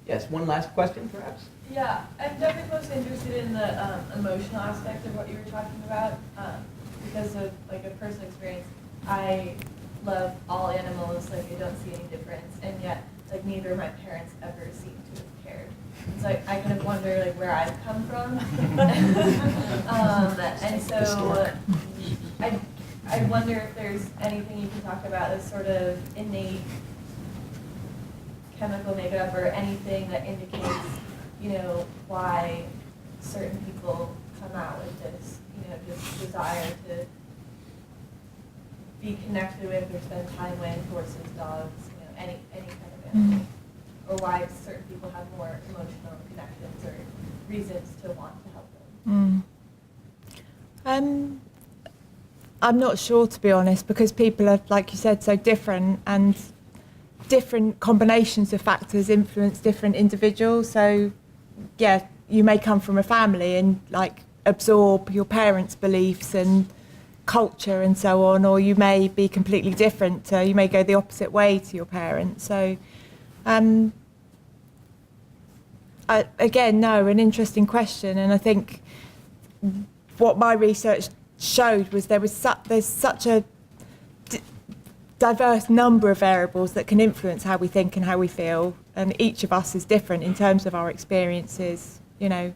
Yes, one last question, perhaps? Yeah, I'm definitely most interested in the emotional aspect of what you were talking about, because of like a personal experience. I love all animals, like I don't see any difference, and yet like neither of my parents ever seem to have cared. So I kind of wonder like where I've come from, and so I wonder if there's anything you can talk about as sort of innate chemical makeup or anything that indicates, you know, why certain people come out with this, you know, just desire to be connected with or spend time with horses, dogs, you know, any kind of animal, or why certain people have more emotional connections or reasons to want to help them. I'm not sure, to be honest, because people are, like you said, so different, and different combinations of factors influence different individuals. So, yeah, you may come from a family and like absorb your parents' beliefs and culture and so on, or you may be completely different. You may go the opposite way to your parents. So, an interesting question, and I think what my research showed was there's such a diverse number of variables that can influence how we think and how we feel, and each of us is different in terms of our experiences, you know.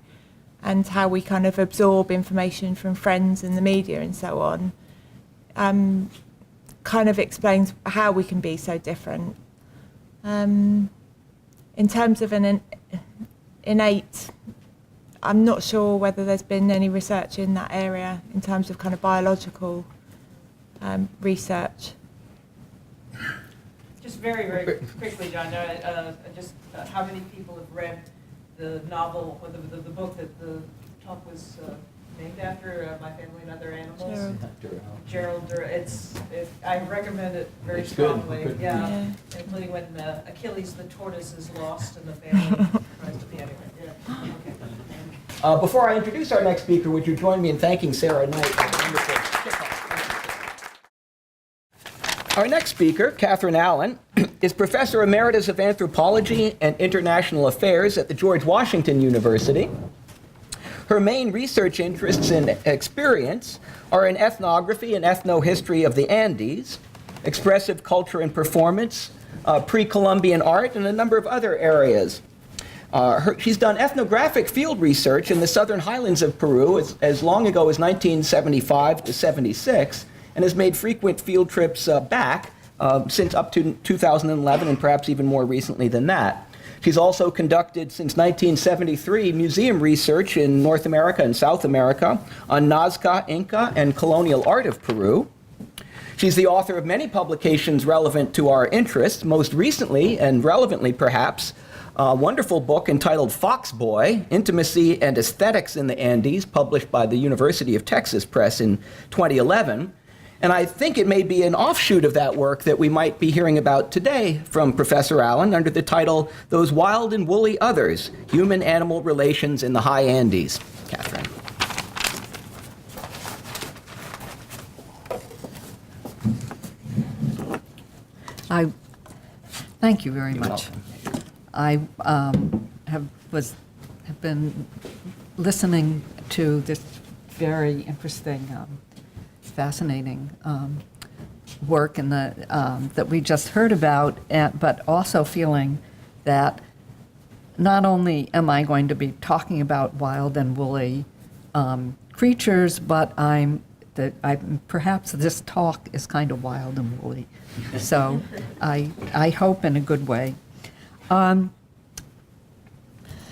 and how we kind of absorb information from friends and the media and so on, kind of explains how we can be so different. In terms of an innate, I'm not sure whether there's been any research in that area in terms of kind of biological research. Just very, very quickly, John, how many people have read the novel, or the book that the talk was named after, My Family and Other Animals? Gerald Durrell. I recommend it very strongly. Good. Yeah, including when Achilles the tortoise is lost and the family tries to be anyway. Yeah. Okay. Before I introduce our next speaker, would you join me in thanking Sarah Knight for the wonderful kickoff? Our next speaker, Catherine Allen, is Professor Emeritus of Anthropology and International Affairs at the George Washington University. Her main research interests and experience are in ethnography and ethnohistory of the Andes, expressive culture and performance, pre-Columbian art, and a number of other areas. She's done ethnographic field research in the southern highlands of Peru as long ago as 1975 to 76, and has made frequent field trips back since up to 2011 and perhaps even more recently than that. She's also conducted since 1973 museum research in North America and South America on Nazca, Inca, and colonial art of Peru. She's the author of many publications relevant to our interests, most recently, and relevantly perhaps, a wonderful book entitled Fox Boy, Intimacy and Aesthetics in the Andes, published by the University of Texas Press in 2011. And I think it may be an offshoot of that work that we might be hearing about today from Professor Allen under the title, Those Wild and Woolly Others, Human-Animal Relations in the High Andes. Catherine. Thank you very You're much. welcome. I have been listening to this very interesting, fascinating work in that we just heard about, but also feeling that not only am I going to be talking about wild and woolly creatures, but perhaps this talk is kind of wild and woolly. So I hope in a good way.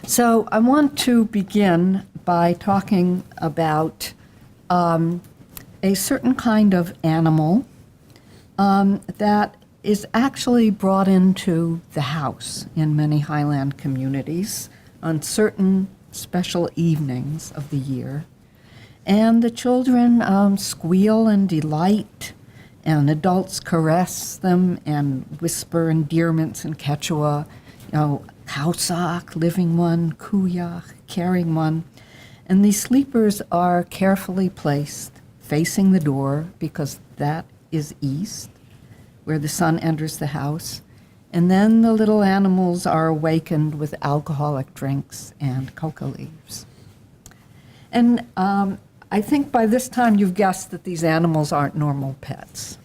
So I want to begin by talking about a certain kind of animal that is actually brought into the house in many highland communities on certain special evenings of the year. And the children squeal in delight, and adults caress them and whisper endearments in Quechua, kausak, living one, kuyak, carrying one. And these sleepers are carefully placed facing the door, because that is east, where the sun enters the house. And then the little animals are awakened with alcoholic drinks and coca leaves. And I think by this time you've guessed that these animals aren't normal pets.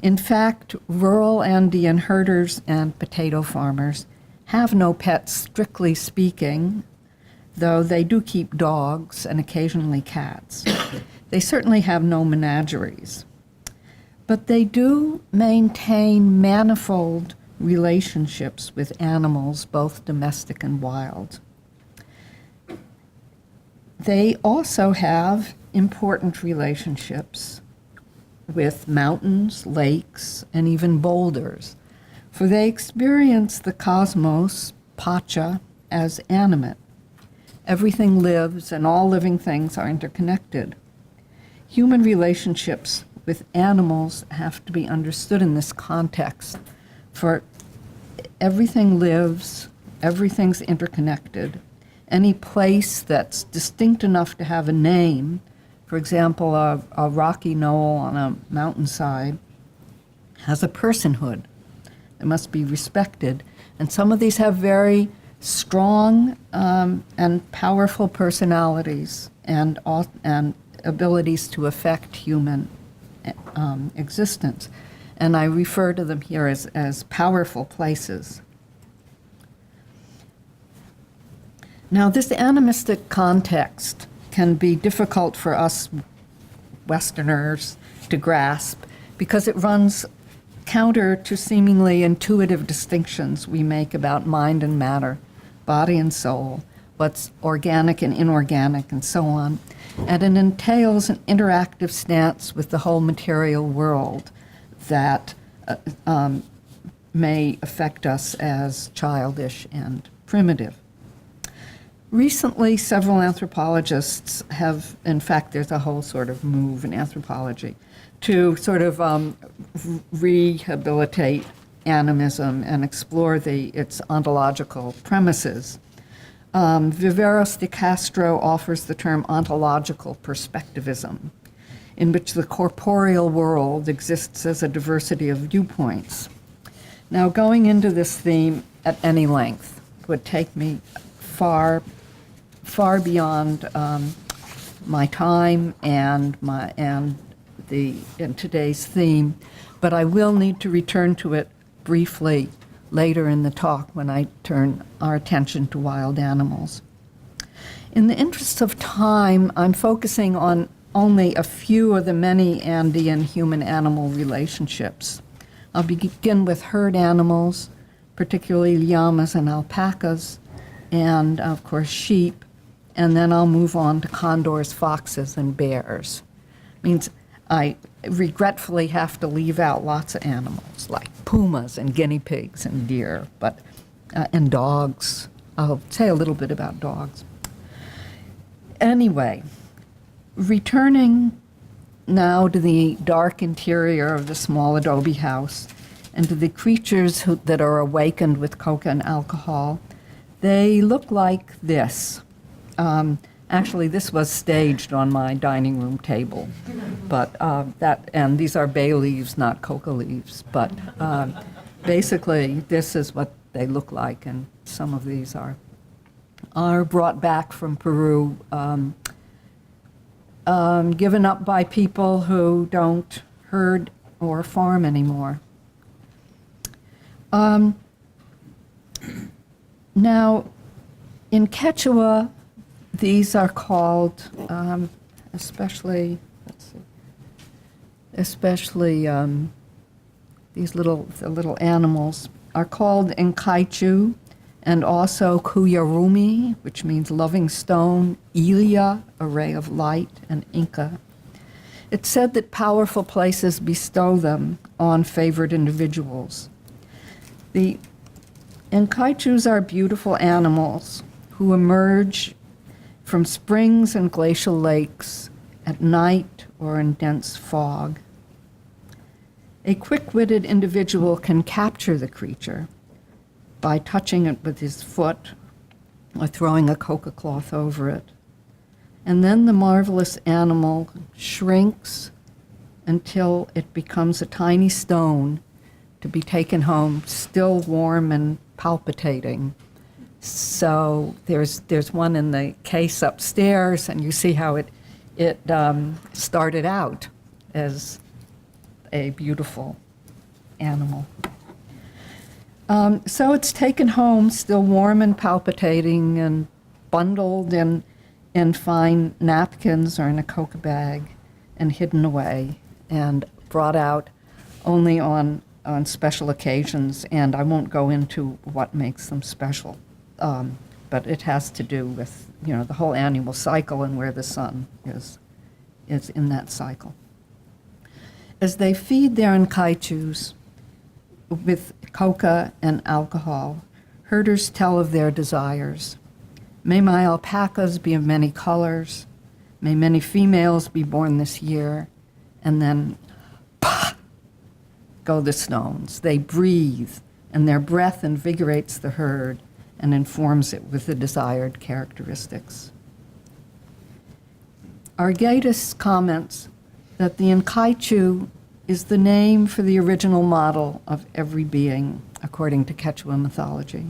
In fact, rural Andean herders and potato farmers have no pets, strictly speaking, though they do keep dogs and occasionally cats. They certainly have no menageries. But they do maintain manifold relationships with animals, both domestic and wild. They also have important relationships with mountains, lakes, and even boulders, for they experience the cosmos, Pacha, as animate. Everything lives, and all living things are interconnected. Human relationships with animals have to be understood in this context, for everything lives, everything's interconnected. Any place that's distinct enough to have a name, for example, a rocky knoll on a mountainside, has a personhood that must be respected. And some of these have very strong and powerful personalities and abilities to affect human existence. And I refer to them here as powerful places. Now, this animistic context can be difficult for us Westerners to grasp because it runs counter to seemingly intuitive distinctions we make about mind and matter, body and soul, what's organic and inorganic, and so on. And it entails an interactive stance with the whole material world that may affect us as childish and primitive. Recently, several anthropologists have, in fact, there's a whole sort of move in anthropology to sort of rehabilitate animism and explore its ontological premises. Viveros de Castro offers the term ontological perspectivism, in which the corporeal world exists as a diversity of viewpoints. Now, going into this theme at any length would take me far beyond my time and today's theme, but I will need to return to it briefly later in the talk when I turn our attention to wild animals. In the interest of time, I'm focusing on only a few of the many Andean human-animal relationships. I'll begin with herd animals, particularly llamas and alpacas, and of course sheep, and then I'll move on to condors, foxes, and bears. Means I regretfully have to leave out lots of animals like pumas and guinea pigs and deer, and dogs. I'll say a little bit about dogs. Anyway, returning now to the dark interior of the small adobe house and to the creatures that are awakened with coca and alcohol, they look like this. Actually, this was staged on my dining room table, but and these are bay leaves, not coca leaves. But basically, this is what they look like, and some of these are brought back from Peru, given up by people who don't herd or farm anymore. Now, in Quechua, these are called, especially these little animals are called Enkaichu, and also Kuyarumi, which means loving stone, Ilia, a ray of light, and Inca. It's said that powerful places bestow them on favored individuals. The Enkaichus are beautiful animals who emerge from springs and glacial lakes at night or in dense fog. A quick-witted individual can capture the creature by touching it with his foot or throwing a coca cloth over it. And then the marvelous animal shrinks until it becomes a tiny stone to be taken home, still warm and palpitating. So there's one in the case upstairs, and you see how it started out as a beautiful animal. So it's taken home, still warm and palpitating, and bundled in fine napkins or in a coca bag, and hidden away, and brought out only on special occasions. And I won't go into what makes them special. But it has to do with, the whole annual cycle and where the sun is in that cycle. As they feed their Enkaichus with coca and alcohol, herders tell of their desires. May my alpacas be of many colors. May many females be born this year. And then, pah, go the stones. They breathe, and their breath invigorates the herd and informs it with the desired characteristics. Argatis comments that the Enkaichu is the name for the original model of every being, according to Quechua mythology.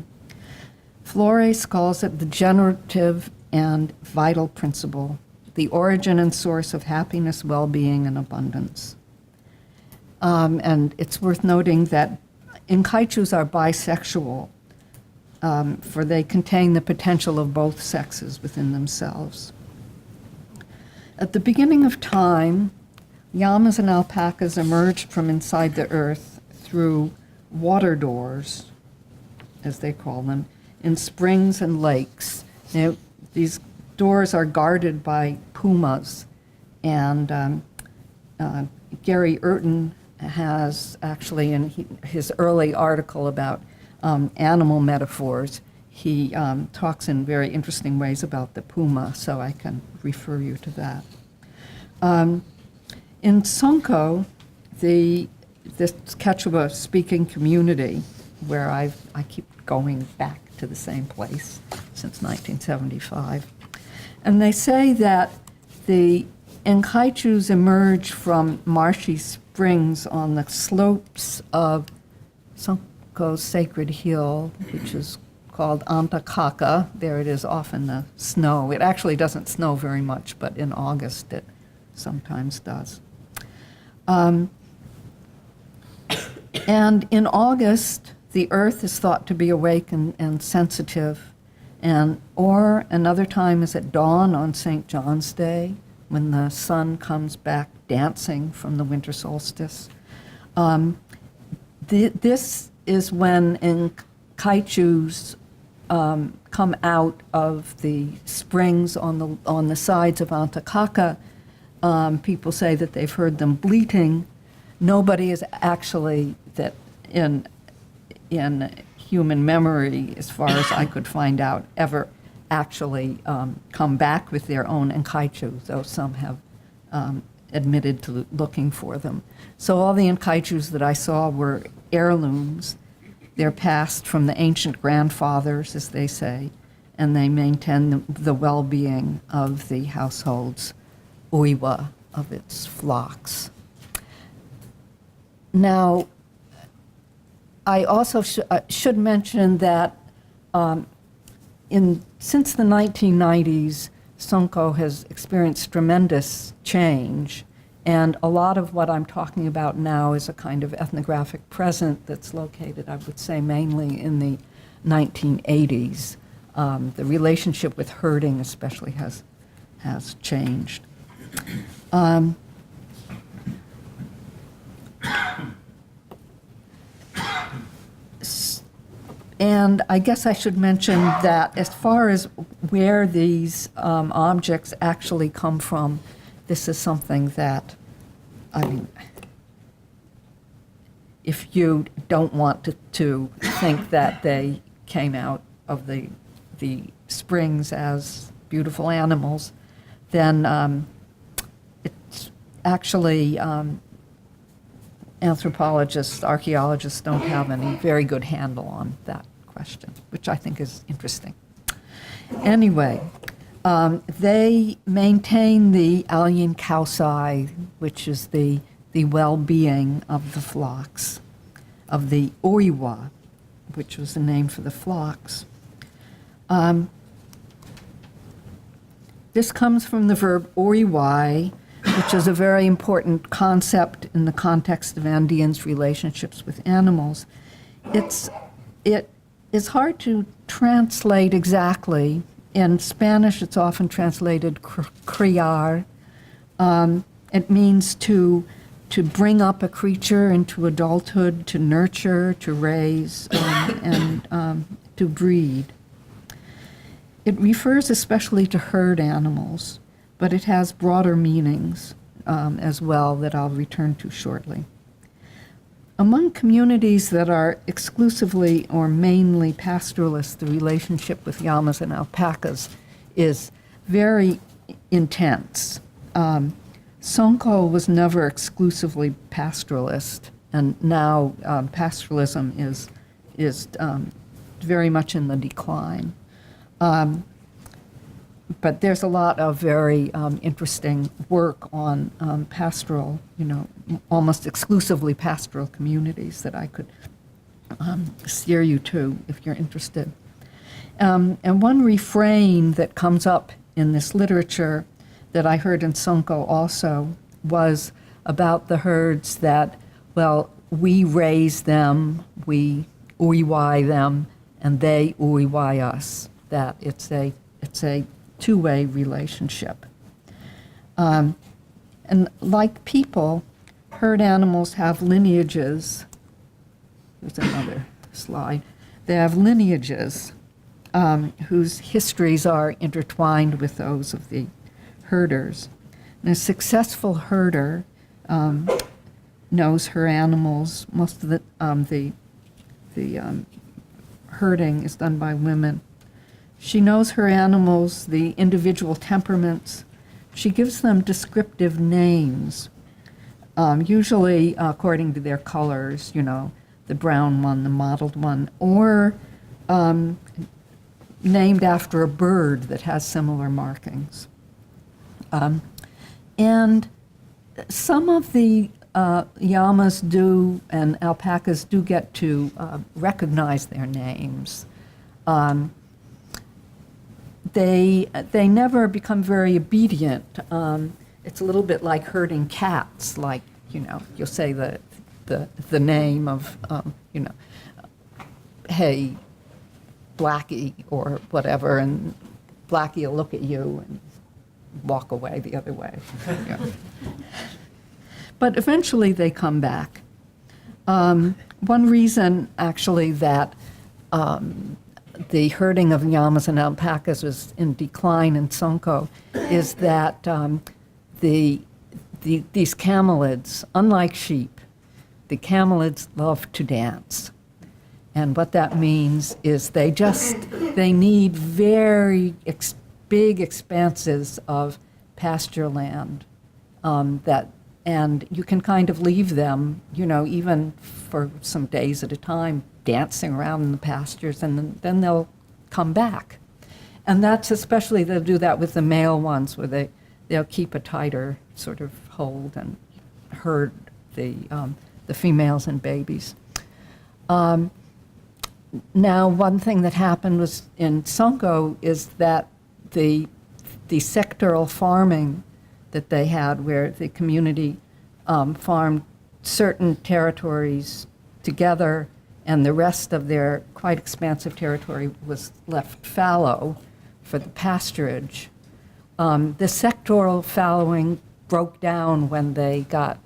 Flores calls it the generative and vital principle, the origin and source of happiness, well-being, and abundance. And it's worth noting that Enkaichus are bisexual. for they contain the potential of both sexes within themselves. At the beginning of time, llamas and alpacas emerged from inside the earth through water doors, as they call them, in springs and lakes. Now, these doors are guarded by pumas, and Gary Urton has actually, in his early article about animal metaphors, he talks in very interesting ways about the puma, so I can refer you to that. In Sonko, this Quechua-speaking community, where I keep going back to the same place since 1975, and they say that the Encaichus emerge from marshy springs on the slopes of Sonko's sacred hill, which is called Antacaca. There it is off in the snow. It actually doesn't snow very much, but in August it sometimes does. And in August, the earth is thought to be awake and sensitive, or another time is at dawn on St. John's Day, when the sun comes back dancing from the winter solstice. This is when Encaichus come out of the springs on the sides of Antacaca. People say that they've heard them bleating. Nobody is actually, that in human memory, as far as I could find out, ever actually come back with their own Encaichu, though some have admitted to looking for them. So all the Encaichus that I saw were heirlooms. They're passed from the ancient grandfathers, as they say, and they maintain the well-being of the household's uiwa, of its flocks. Now, I also should mention that since the 1990s, Sonko has experienced tremendous change, and a lot of what I'm talking about now is a kind of ethnographic present that's located, I would say, mainly in the 1980s. The relationship with herding especially has changed. And I guess I should mention that as far as where these objects actually come from, this is something that, I mean, if you don't want to think that they came out of the springs as beautiful animals, then it's actually anthropologists, archaeologists don't have any very good handle on that question, which I think is interesting. Anyway, they maintain the alien kausai, which is the well-being of the flocks, of the oiwa, which was the name for the flocks. This comes from the verb oiwai, which is a very important concept in the context of Andeans' relationships with animals. It is hard to translate exactly. In Spanish, it's often translated criar. It means to bring up a creature into adulthood, to nurture, to raise, and to breed. It refers especially to herd animals, but it has broader meanings as well that I'll return to shortly. Among communities that are exclusively or mainly pastoralist, the relationship with llamas and alpacas is very intense. Sonko was never exclusively pastoralist, and now pastoralism is very much in the decline. But there's a lot of very interesting work on pastoral, almost exclusively pastoral communities that I could steer you to if you're interested. And one refrain that comes up in this literature that I heard in Sonko also was about the herds that, well, we raise them, we uiwai them, and they we us, that it's a two-way relationship. And like people, herd animals have lineages. Here's another slide. They have lineages whose histories are intertwined with those of the herders. And a successful herder knows her animals. Most of the herding is done by women. She knows her animals, the individual temperaments. She gives them descriptive names, usually according to their colors, the brown one, the mottled one, or named after a bird that has similar markings. And some of the llamas do, and alpacas do get to recognize their names. They never become very obedient. It's a little bit like herding cats. Like you'll say the name of hey, Blackie or whatever, and Blackie will look at you and walk away the other way. But eventually they come back. One reason, actually, that the herding of llamas and alpacas was in decline in Sonco is that these camelids, unlike sheep, the camelids love to dance. And what that means is they need very big expanses of pasture land and you can kind of leave them, even for some days at a time, dancing around in the pastures, and then they'll come back. And that's especially, they'll do that with the male ones, where they'll keep a tighter sort of hold and herd the females and babies. Now, one thing that happened was in Sonco is that the sectoral farming that they had, where the community farmed certain territories together and the rest of their quite expansive territory was left fallow for the pasturage. The sectoral fallowing broke down when they got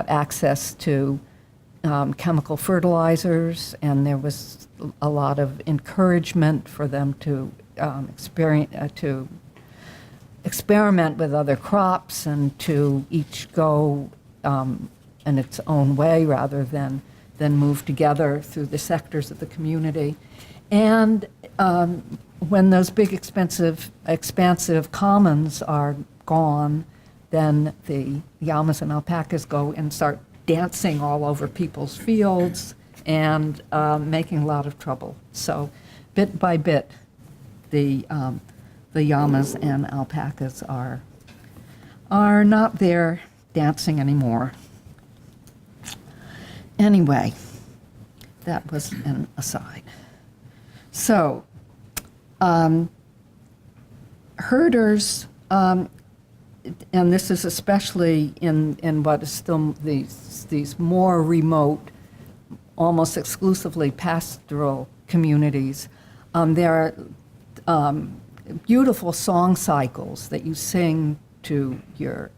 access to chemical fertilizers, and there was a lot of encouragement for them to experiment with other crops and to each go in its own way rather than move together through the sectors of the community. And when those big, expansive commons are gone, then the llamas and alpacas go and start dancing all over people's fields and making a lot of trouble. So bit by bit, the llamas and alpacas are not there dancing anymore. Anyway, that was an aside. So, herders, and this is especially in what is still these more remote, almost exclusively pastoral communities, there are beautiful song cycles that you sing to your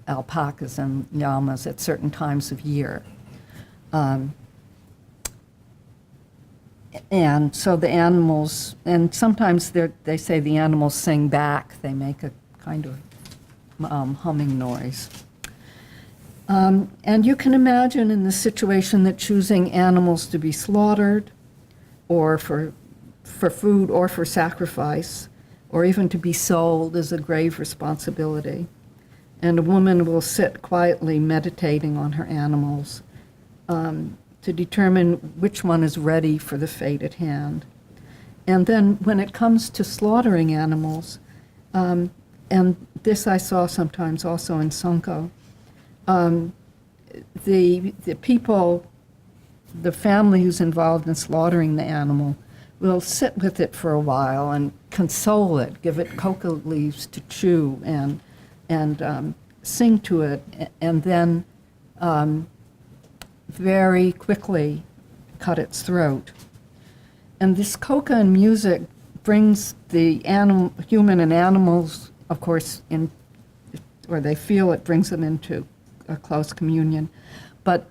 alpacas and llamas at certain times of year. And so the animals, and sometimes they say the animals sing back. They make a kind of humming noise. And you can imagine in the situation that choosing animals to be slaughtered or for food or for sacrifice or even to be sold is a grave responsibility. And a woman will sit quietly meditating on her animals to determine which one is ready for the fate at hand. And then when it comes to slaughtering animals, and this I saw sometimes also in Sonco, the people, the family who's involved in slaughtering the animal will sit with it for a while and console it, give it coca leaves to chew and sing to it, and then very quickly cut its throat. And this coca and music brings the human and animals, of course, or they feel it brings them into a close communion. But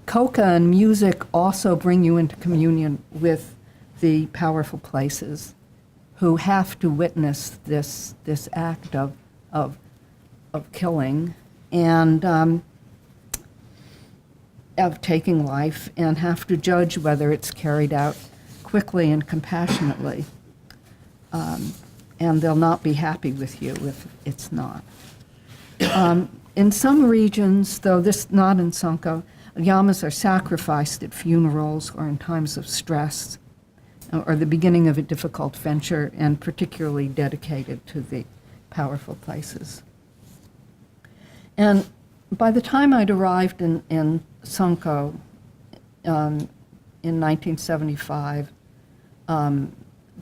coca and music also bring you into communion with the powerful places who have to witness this act of killing and of taking life, and have to judge whether it's carried out quickly and compassionately. And they'll not be happy with you if it's not. In some regions, though this not in Sanko, llamas are sacrificed at funerals or in times of stress or the beginning of a difficult venture, and particularly dedicated to the powerful places. And by the time I'd arrived in Sanko in 1975,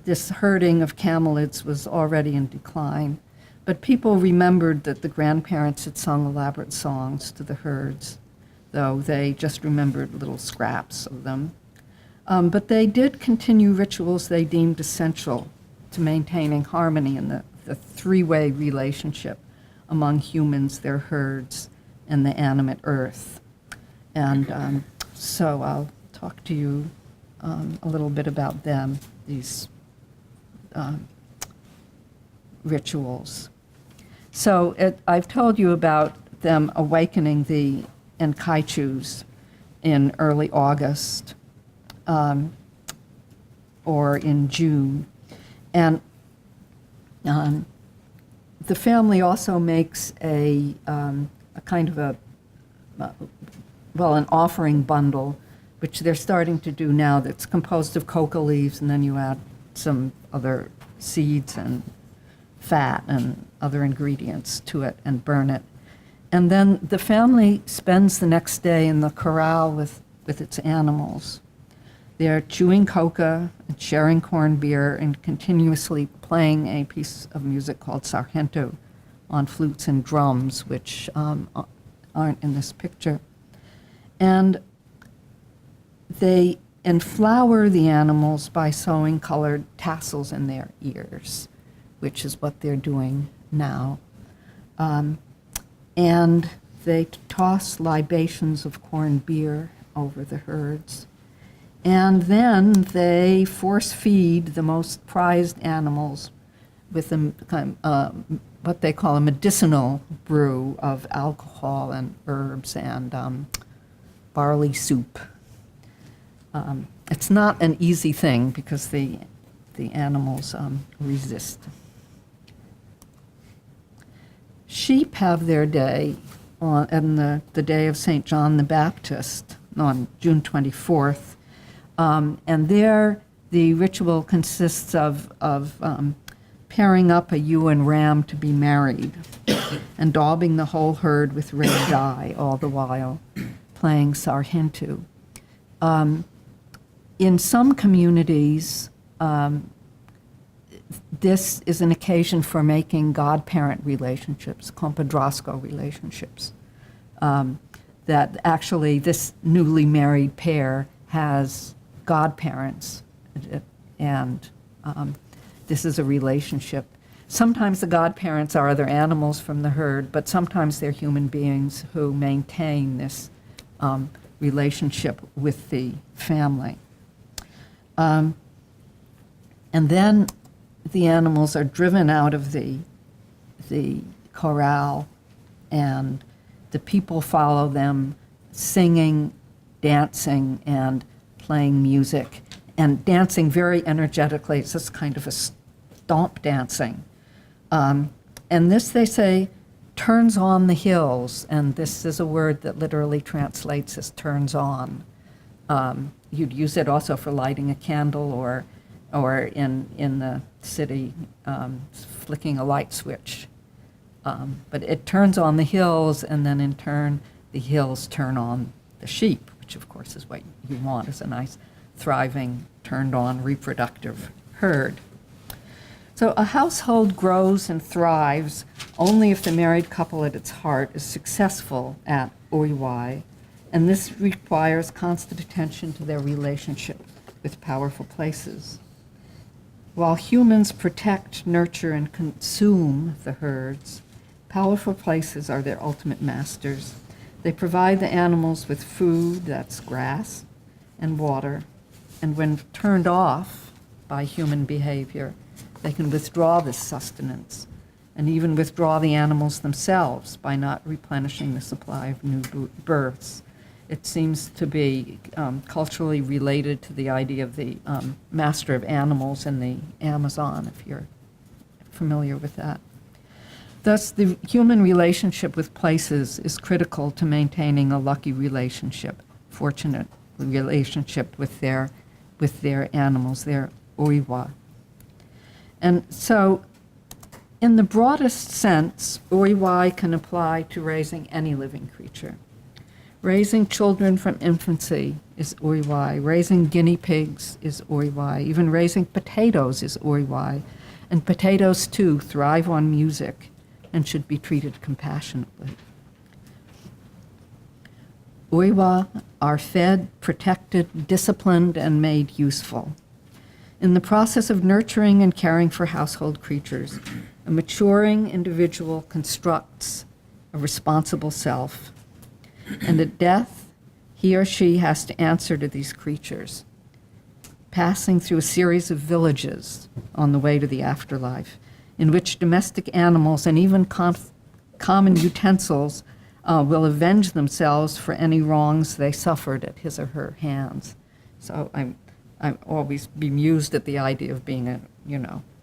this herding of camelids was already in decline, but people remembered that the grandparents had sung elaborate songs to the herds, though they just remembered little scraps of them. But they did continue rituals they deemed essential to maintaining harmony in the three-way relationship among humans, their herds, and the animate earth. And so I'll talk to you a little bit about them, these rituals. So I've told you about them awakening the Nkaichus in early August or in June. And the family also makes a kind of an offering bundle, which they're starting to do now, that's composed of coca leaves, and then you add some other seeds and fat and other ingredients to it and burn it. And then the family spends the next day in the corral with its animals. They're chewing coca and sharing corned beer and continuously playing a piece of music called sargento on flutes and drums, which aren't in this picture. And they enflower the animals by sewing colored tassels in their ears, which is what they're doing now. And they toss libations of corned beer over the herds. And then they force feed the most prized animals with what they call a medicinal brew of alcohol and herbs and barley soup. It's not an easy thing because the animals resist. Sheep have their day on the day of St. John the Baptist on June 24th. And there, the ritual consists of pairing up a ewe and ram to be married and daubing the whole herd with red dye, all the while playing sargento. In some communities, this is an occasion for making godparent relationships, compadrosco relationships, that actually this newly married pair has godparents, and this is a relationship. Sometimes the godparents are other animals from the herd, but sometimes they're human beings who maintain this relationship with the family. And then the animals are driven out of the corral, and the people follow them, singing, dancing, and playing music, and dancing very energetically. It's just kind of a stomp dancing. And this, they say, turns on the hills, and this is a word that literally translates as turns on. You'd use it also for lighting a candle or in the city, flicking a light switch. But it turns on the hills, and then in turn, the hills turn on the sheep, which of course is what you want, is a nice, thriving, turned-on, reproductive herd. So a household grows and thrives only if the married couple at its heart is successful at oiwai and this requires constant attention to their relationship with powerful places. While humans protect, nurture, and consume the herds, powerful places are their ultimate masters. They provide the animals with food, that's grass, and water, and when turned off by human behavior, they can withdraw this sustenance and even withdraw the animals themselves by not replenishing the supply of new births. It seems to be culturally related to the idea of the master of animals in the Amazon, if you're familiar with that. Thus, the human relationship with places is critical to maintaining a lucky relationship, fortunate relationship with their animals, their oiwa. And so, in the broadest sense, oiwa can apply to raising any living creature. Raising children from infancy is oiwa. Raising guinea pigs is oiwa. Even raising potatoes is oiwa. And potatoes, too, thrive on music and should be treated compassionately. Oiwa are fed, protected, disciplined, and made useful. In the process of nurturing and caring for household creatures, a maturing individual constructs a responsible self. And at death, he or she has to answer to these creatures, passing through a series of villages on the way to the afterlife, in which domestic animals and even common utensils will avenge themselves for any wrongs they suffered at his or her hands. So I'm always bemused at the idea of being,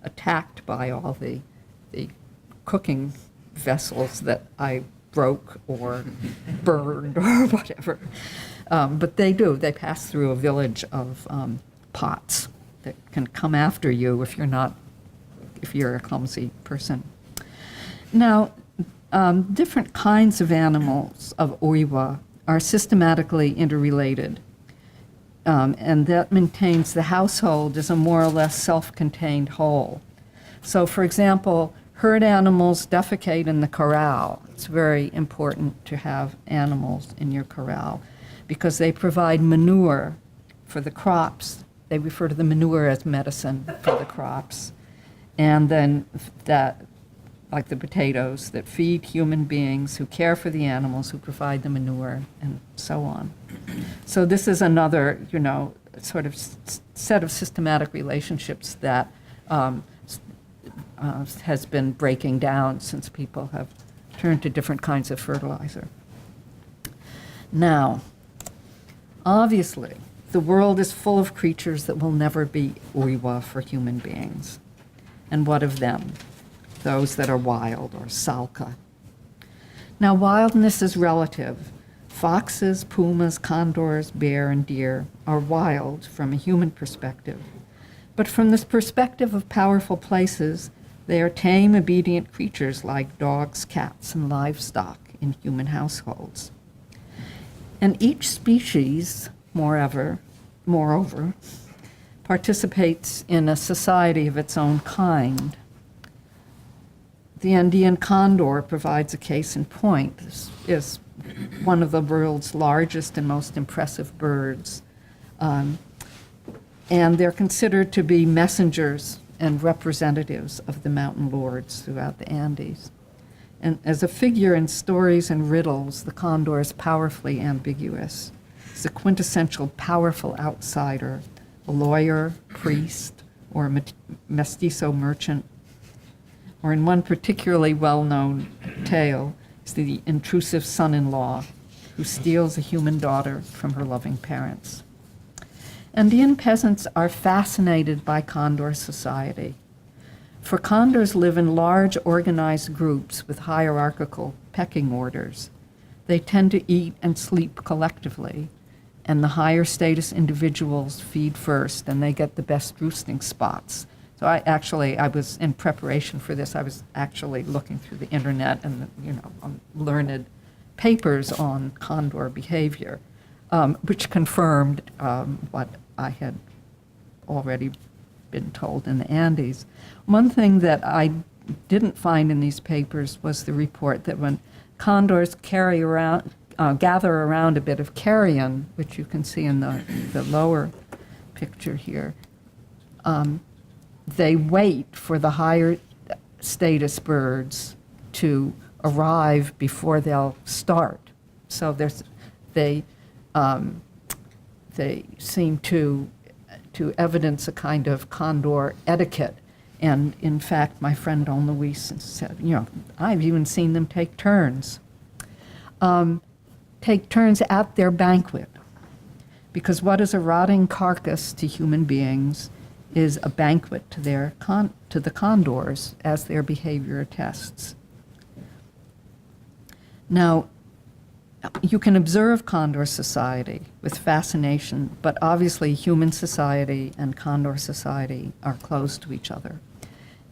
attacked by all the cooking vessels that I broke or burned or whatever. But they do. They pass through a village of pots that can come after you if you're a clumsy person. Now, different kinds of animals of oiwa are systematically interrelated, and that maintains the household as a more or less self-contained whole. So, for example, herd animals defecate in the corral. It's very important to have animals in your corral because they provide manure for the crops. They refer to the manure as medicine for the crops. And then that, like the potatoes, that feed human beings who care for the animals, who provide the manure, and so on. So this is another, sort of set of systematic relationships that has been breaking down since people have turned to different kinds of fertilizer. Now, obviously, the world is full of creatures that will never be oiwa for human beings. And what of them? Those that are wild, or salka. Now, wildness is relative. Foxes, pumas, condors, bear, and deer are wild from a human perspective. But from this perspective of powerful places, they are tame, obedient creatures like dogs, cats, and livestock in human households. And each species, moreover, participates in a society of its own kind. The Andean condor provides a case in point. This is one of the world's largest and most impressive birds. And they're considered to be messengers and representatives of the mountain lords throughout the Andes. And as a figure in stories and riddles, the condor is powerfully ambiguous. It's a quintessential powerful outsider, a lawyer, priest, or a mestizo merchant. Or in one particularly well-known tale, is the intrusive son-in-law who steals a human daughter from her loving parents. Andean peasants are fascinated by condor society. For condors live in large organized groups with hierarchical pecking orders. They tend to eat and sleep collectively, and the higher status individuals feed first, and they get the best roosting spots. So I was, in preparation for this, I was actually looking through the internet and, learned papers on condor behavior, which confirmed what I had already been told in the Andes. One thing that I didn't find in these papers was the report that when condors carry around gather around a bit of carrion, which you can see in the lower picture here, they wait for the higher status birds to arrive before they'll start. So they seem to evidence a kind of condor etiquette. And in fact, my friend Don Luis said, I've even seen them take turns at their banquet. Because what is a rotting carcass to human beings is a banquet to the condors, as their behavior attests. Now, you can observe condor society with fascination, but obviously human society and condor society are close to each other.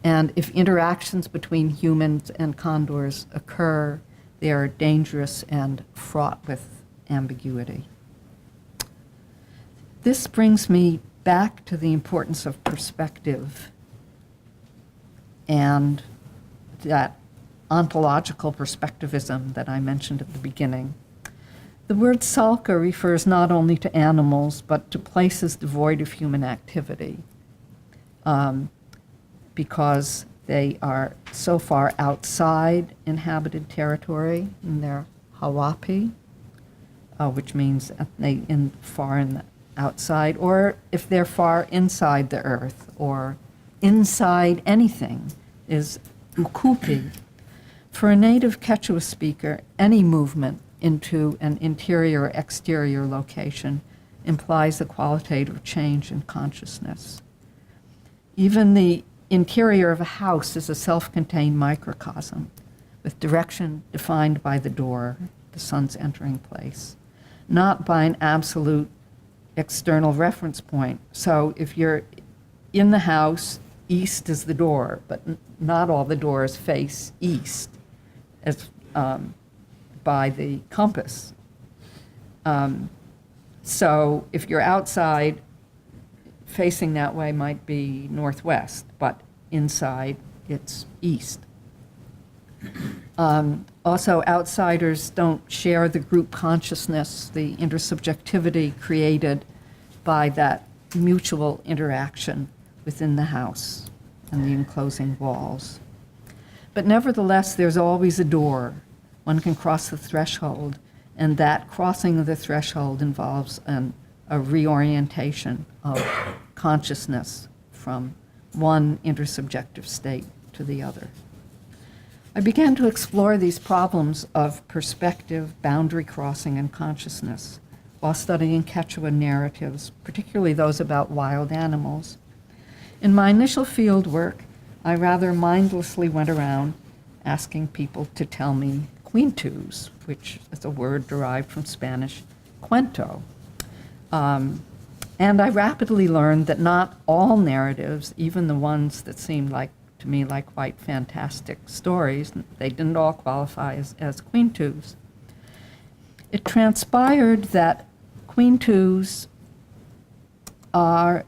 And if interactions between humans and condors occur, they are dangerous and fraught with ambiguity. This brings me back to the importance of perspective and that ontological perspectivism that I mentioned at the beginning. The word salka refers not only to animals, but to places devoid of human activity, because they are so far outside inhabited territory in their hawapi, which means far in the outside, or if they're far inside the earth or inside anything, is ukupi. For a native Quechua speaker, any movement into an interior or exterior location implies a qualitative change in consciousness. Even the interior of a house is a self-contained microcosm, with direction defined by the door, the sun's entering place, not by an absolute external reference point. So if you're in the house, east is the door, but not all the doors face east as by the compass. So if you're outside, facing that way might be northwest, but inside it's east. Also, outsiders don't share the group consciousness, the intersubjectivity created by that mutual interaction within the house and the enclosing walls. But nevertheless, there's always a door. One can cross the threshold, and that crossing of the threshold involves a reorientation of consciousness from one intersubjective state to the other. I began to explore these problems of perspective, boundary crossing, and consciousness while studying Quechua narratives, particularly those about wild animals. In my initial field work, I rather mindlessly went around asking people to tell me cuentos, which is a word derived from Spanish cuento. And I rapidly learned that not all narratives, even the ones that seemed to me like quite fantastic stories, they didn't all qualify as cuentos. It transpired that cuentos are,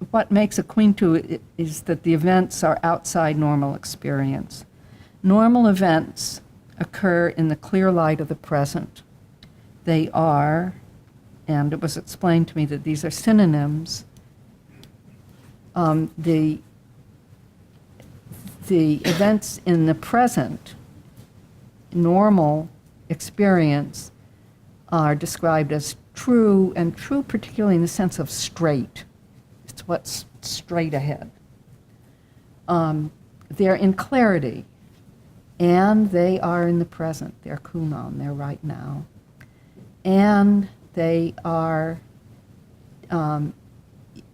what makes a cuento is that the events are outside normal experience. Normal events occur in the clear light of the present. They are, and it was explained to me that these are synonyms, the events in the present, normal experience, are described as true, and true particularly in the sense of straight. It's what's straight ahead. They're in clarity, and they are in the present. They're kunan, they're right now. And they are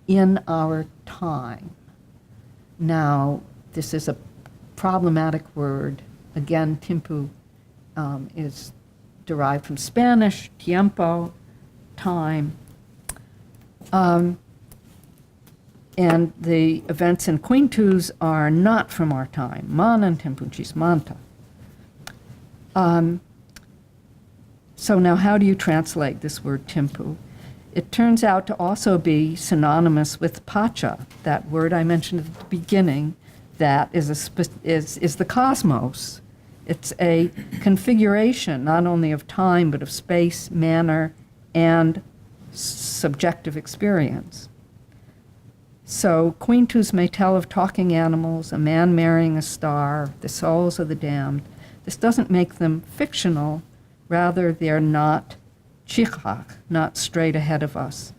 in our time. Now, this is a problematic word. Again, tiempo is derived from Spanish, tiempo, time. And the events in cuentos are not from our time. Manan tempunchis manta. So now how do you translate this word timpu? It turns out to also be synonymous with pacha, that word I mentioned at the beginning, that is the cosmos. It's a configuration not only of time, but of space, manner, and subjective experience. So Quintus may tell of talking animals, a man marrying a star, the souls of the damned. This doesn't make them fictional. Rather, they're not chichach, not straight ahead of us.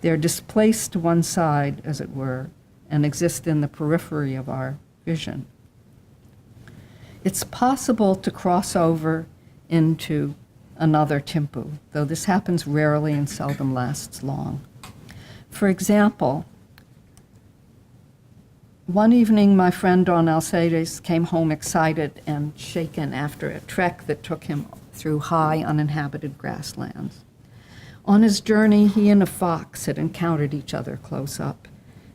They're displaced to one side, as it were, and exist in the periphery of our vision. It's possible to cross over into another timpu, though this happens rarely and seldom lasts long. For example, one evening my friend Don Alcedes came home excited and shaken after a trek that took him through high uninhabited grasslands. On his journey, he and a fox had encountered each other close up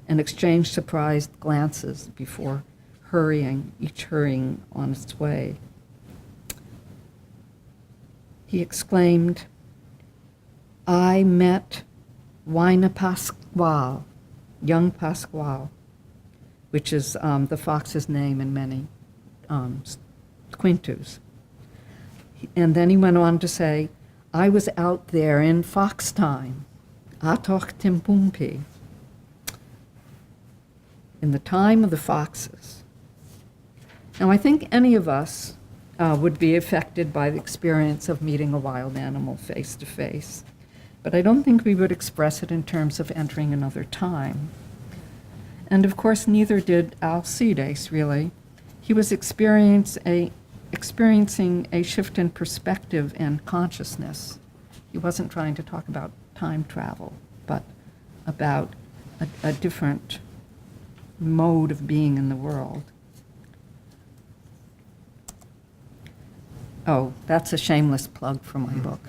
and exchanged surprised glances before each hurrying on its way. He exclaimed, "I met Huayna Pascual, young Pascual," which is the fox's name in many Quintus. And then he went on to say, "I was out there in fox time, atoch timpumpi, in the time of the foxes." Now, I think any of us would be affected by the experience of meeting a wild animal face to face, but I don't think we would express it in terms of entering another time. And of course, neither did Alcides, really. He was experiencing a shift in perspective and consciousness. He wasn't trying to talk about time travel, but about a different mode of being in the world. Oh, that's a shameless plug for my book.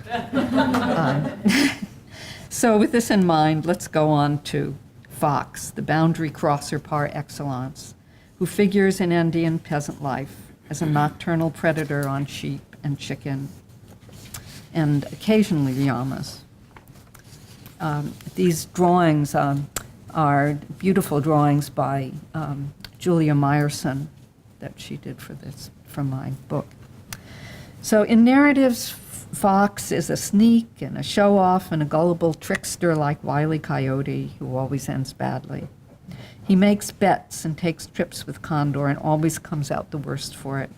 So with this in mind, let's go on to Fox, the boundary crosser par excellence, who figures in Andean peasant life as a nocturnal predator on sheep and chicken, and occasionally llamas. These drawings are beautiful drawings by Julia Meyerson that she did for my book. So in narratives, Fox is a sneak and a show-off and a gullible trickster like Wile E. Coyote, who always ends badly. He makes bets and takes trips with Condor and always comes out the worst for it.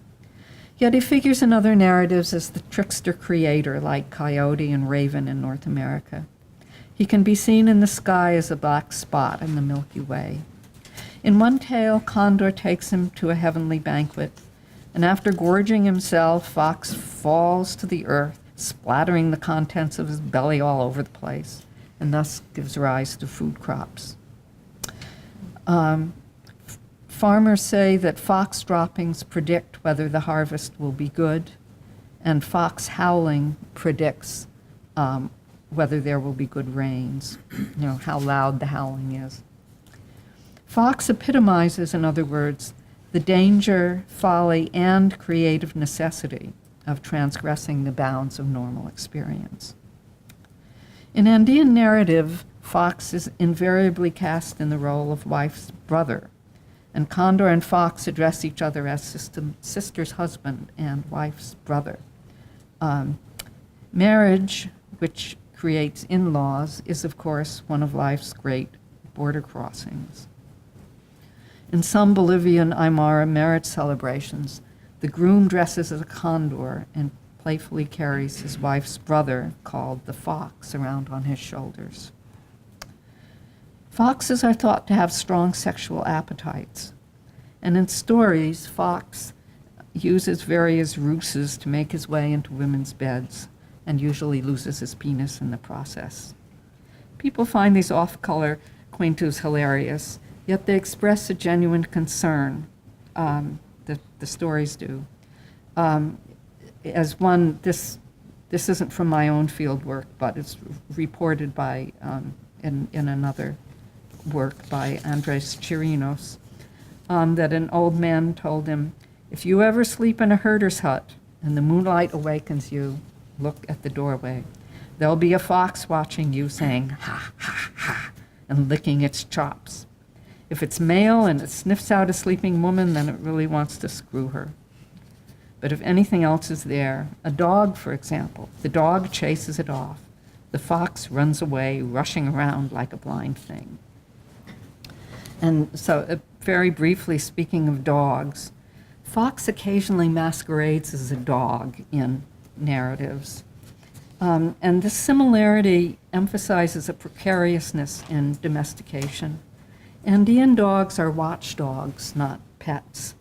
Yet he figures in other narratives as the trickster creator like Coyote and Raven in North America. He can be seen in the sky as a black spot in the Milky Way. In one tale, Condor takes him to a heavenly banquet, and after gorging himself, Fox falls to the earth, splattering the contents of his belly all over the place, and thus gives rise to food crops. Farmers say that fox droppings predict whether the harvest will be good, and fox howling predicts whether there will be good rains, how loud the howling is. Fox epitomizes, in other words, the danger, folly, and creative necessity of transgressing the bounds of normal experience. In Andean narrative, Fox is invariably cast in the role of wife's brother, and Condor and Fox address each other as sister's husband and wife's brother. Marriage, which creates in-laws, is of course one of life's great border crossings. In some Bolivian Aymara marriage celebrations, the groom dresses as a condor and playfully carries his wife's brother, called the fox, around on his shoulders. Foxes are thought to have strong sexual appetites, and in stories, Fox uses various ruses to make his way into women's beds and usually loses his penis in the process. People find these off-color quintus hilarious, yet they express a genuine concern, the stories do. As one, this isn't from my own field work, but it's reported by, in another work by Andres Chirinos, that an old man told him, "If you ever sleep in a herder's hut and the moonlight awakens you, look at the doorway. There'll be a fox watching you saying, 'Ha, ha, ha,' and licking its chops. If it's male and it sniffs out a sleeping woman, then it really wants to screw her." But if anything else is there, a dog, for example, the dog chases it off. The fox runs away, rushing around like a blind thing. And so, very briefly, speaking of dogs, fox occasionally masquerades as a dog in narratives. And this similarity emphasizes a precariousness in domestication. Andean dogs are watchdogs, not pets.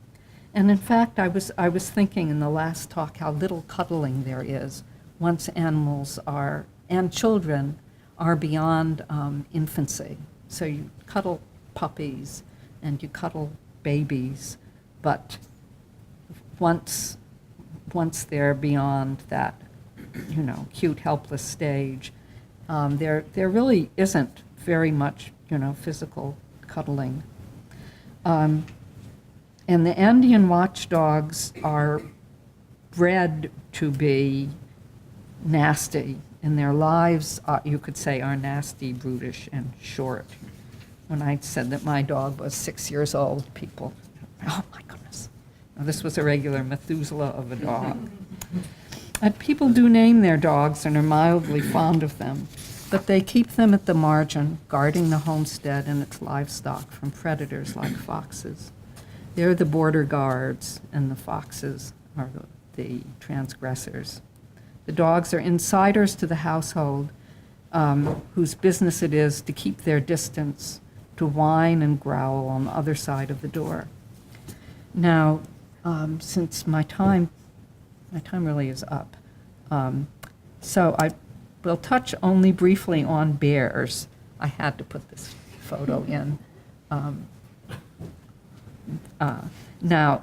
And in fact, I was thinking in the last talk how little cuddling there is once animals are, and children are beyond infancy. So you cuddle puppies and you cuddle babies, but once they're beyond that, cute, helpless stage, there really isn't very much, physical cuddling. And the Andean watchdogs are bred to be nasty, and their lives, you could say, are nasty, brutish, and short. When I said that my dog was 6 years old, people, oh my goodness. Now, this was a regular Methuselah of a dog. And people do name their dogs and are mildly fond of them, but they keep them at the margin, guarding the homestead and its livestock from predators like foxes. They're the border guards, and the foxes are the transgressors. The dogs are insiders to the household, whose business it is to keep their distance, to whine and growl on the other side of the door. Now, since my time really is up, so I will touch only briefly on bears. I had to put this photo in. Now,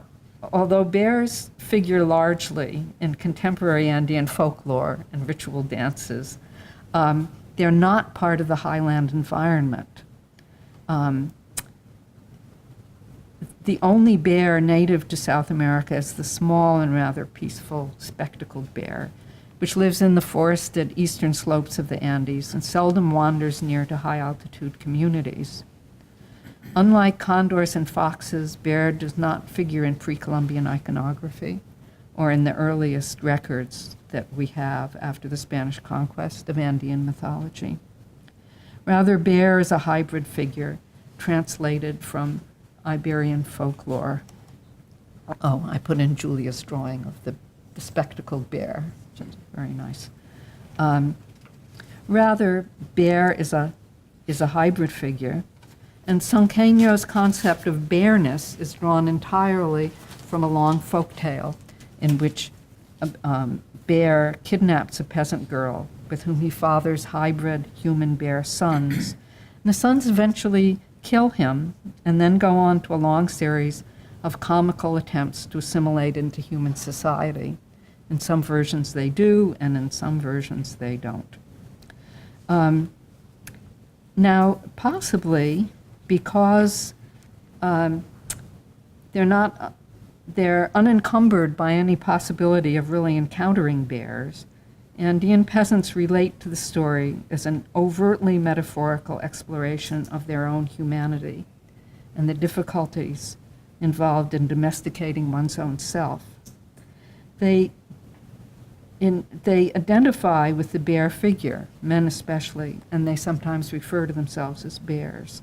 although bears figure largely in contemporary Andean folklore and ritual dances, they're not part of the highland environment. The only bear native to South America is the small and rather peaceful spectacled bear, which lives in the forested eastern slopes of the Andes and seldom wanders near to high-altitude communities. Unlike condors and foxes, bear does not figure in pre-Columbian iconography or in the earliest records that we have after the Spanish conquest of Andean mythology. Rather, bear is a hybrid figure translated from Iberian folklore. Oh, I put in Julia's drawing of the spectacled bear, which is very nice. Rather, bear is a hybrid figure, and Sanqueño's concept of bareness is drawn entirely from a long folk tale in which a bear kidnaps a peasant girl with whom he fathers hybrid human bear sons. And the sons eventually kill him and then go on to a long series of comical attempts to assimilate into human society. In some versions they do, and in some versions they don't. Now, possibly because they're unencumbered by any possibility of really encountering bears, Andean peasants relate to the story as an overtly metaphorical exploration of their own humanity and the difficulties involved in domesticating one's own self. They identify with the bear figure, men especially, and they sometimes refer to themselves as bears.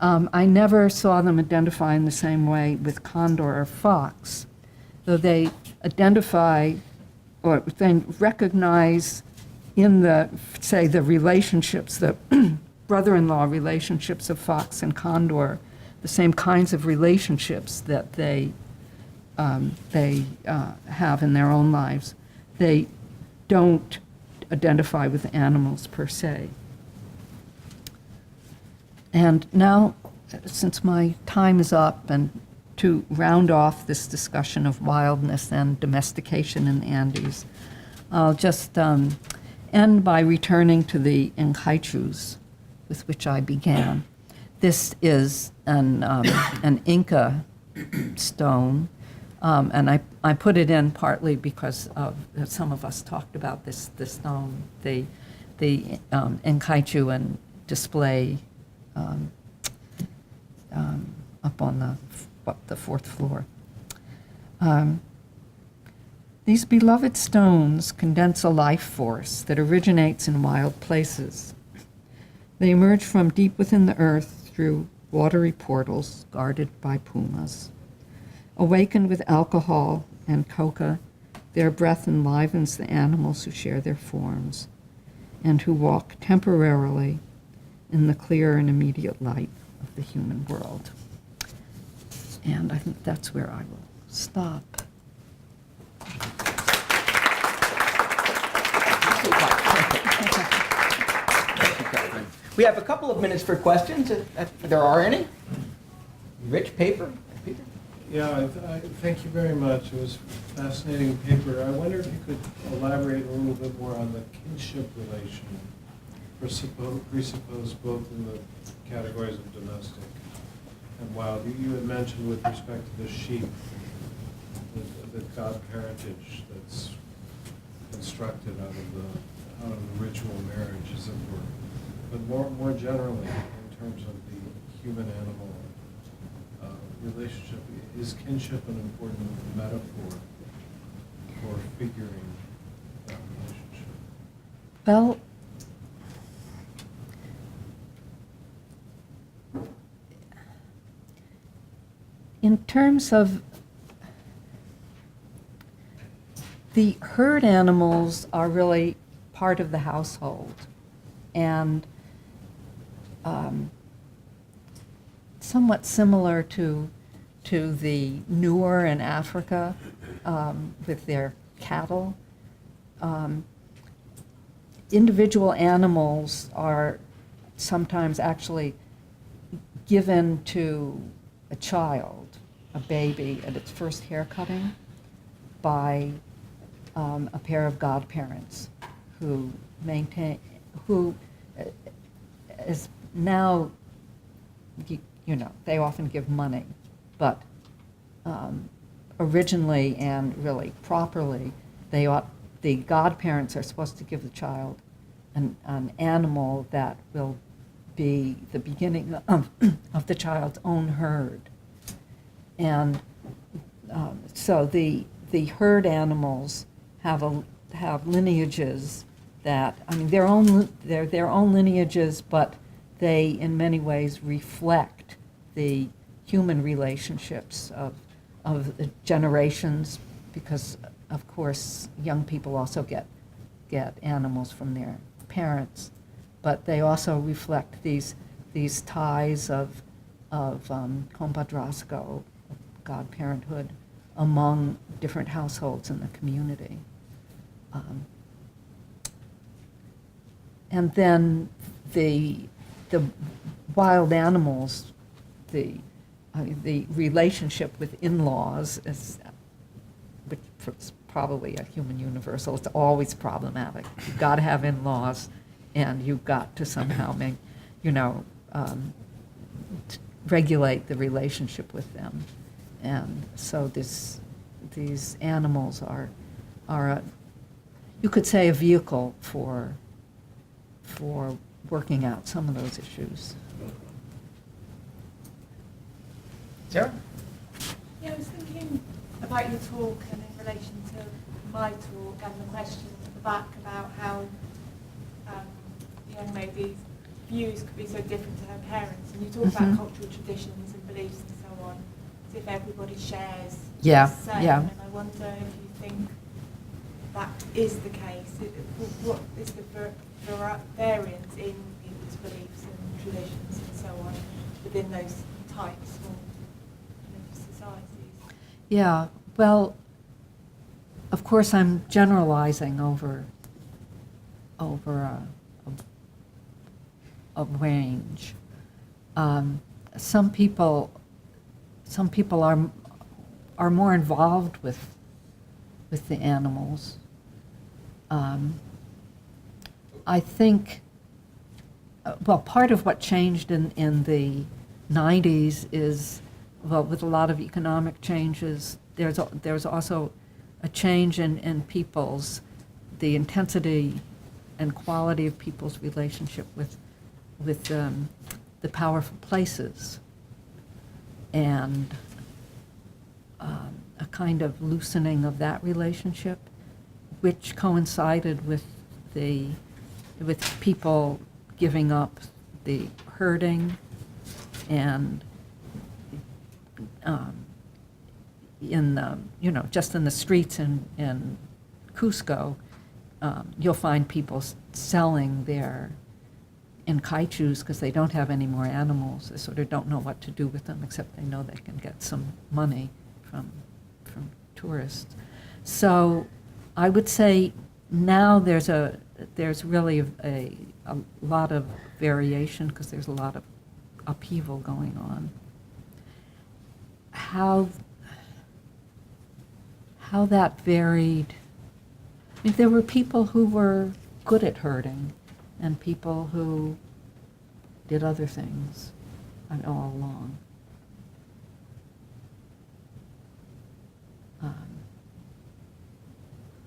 I never saw them identify in the same way with condor or fox, though they identify or then recognize in the relationships, the brother-in-law relationships of fox and condor, the same kinds of relationships that they have in their own lives. They don't identify with animals per se. And now, since my time is up, and to round off this discussion of wildness and domestication in the Andes, I'll just end by returning to the Incaichus with which I began. This is an Inca stone, and I put it in partly because of some of us talked about this stone, the Incaichu and display up on the fourth floor. These beloved stones condense a life force that originates in wild places. They emerge from deep within the earth through watery portals guarded by pumas. Awakened with alcohol and coca, their breath enlivens the animals who share their forms and who walk temporarily in the clear and immediate light of the human world. And I think that's where I will stop. We have a couple of minutes for questions, if there are any. Rich paper? Peter? Yeah, I thank you very much. It was a fascinating paper. I wonder if you could elaborate a little bit more on the kinship relation, presupposed both in the categories of domestic and wild. You had mentioned with respect to the sheep, the godparentage that's constructed out of the ritual marriage, as it were. But more generally, in terms of the human-animal relationship, is kinship an important metaphor for figuring that relationship? Well, in terms of the herd animals are really part of the household, and somewhat similar to the Nuer in Africa with their cattle. Individual animals are sometimes actually given to a child, a baby, at its first haircutting by a pair of godparents who is now, you know, they often give money, but originally and really properly, the godparents are supposed to give the child an animal that will be the beginning of the child's own herd. And so the herd animals have lineages that, I mean, they're their own lineages, but they in many ways reflect the human relationships of the generations, because of course young people also get animals from their parents, but they also reflect these ties of compadrazgo, godparenthood, among different households in the community. And then the wild animals, the relationship with in-laws which is probably a human universal. It's always problematic. You've got to have in-laws, and you've got to somehow make, regulate the relationship with them. And so these animals are you could say a vehicle for working out some of those issues. Sarah? Yeah, I was thinking about your talk and in relation to my talk and the question at the back about how the young lady's views could be so different to her parents. And you talk about cultural traditions and beliefs and so on, as if everybody shares Yeah, the same. yeah. And I wonder if you think that is the case. What is the variance in people's beliefs and traditions and so on within those types or societies? Yeah, well, of course, I'm generalizing over a range. Some people are more involved with the animals. I think, well, part of what changed in the 90s is, well, with a lot of economic changes, there's also a change in the intensity and quality of people's relationship with the powerful places, and a kind of loosening of that relationship, which coincided with people giving up the herding and just in the streets in Cusco, you'll find people selling their encaichus because they don't have any more animals. They sort of don't know what to do with them, except they know they can get some money from tourists. So I would say now there's really a lot of variation because there's a lot of upheaval going on. How that varied. I mean, there were people who were good at herding and people who did other things all along.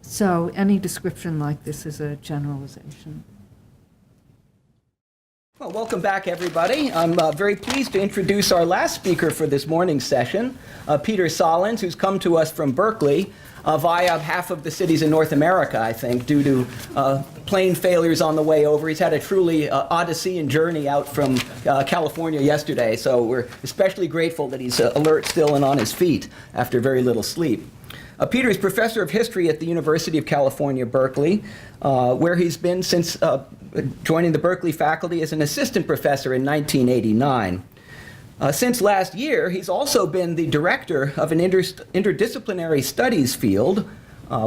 So any description like this is a generalization. Well, welcome back, everybody. I'm very pleased to introduce our last speaker for this morning's session, Peter Sahlins, who's come to us from Berkeley via half of the cities in North America, I think, due to plane failures on the way over. He's had a truly Odyssean journey out from California yesterday, so we're especially grateful that he's alert still and on his feet after very little sleep. Peter is professor of history at the University of California-Berkeley, where he's been since joining the Berkeley faculty as an assistant professor in 1989. Since last year, he's also been the director of an interdisciplinary studies field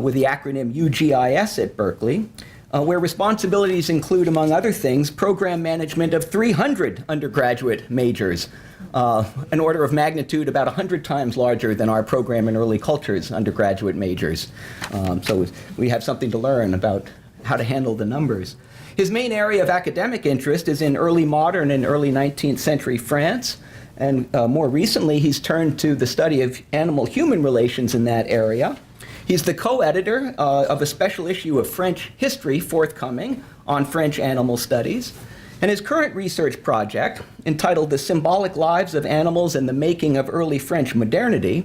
with the acronym UGIS at Berkeley, where responsibilities include, among other things, program management of 300 undergraduate majors, an order of magnitude about 100 times larger than our program in early cultures undergraduate majors. So we have something to learn about how to handle the numbers. His main area of academic interest is in early modern and early 19th century France, and more recently he's turned to the study of animal-human relations in that area. He's the co-editor of a special issue of French history forthcoming on French animal studies. And his current research project, entitled The Symbolic Lives of Animals and the Making of Early French Modernity,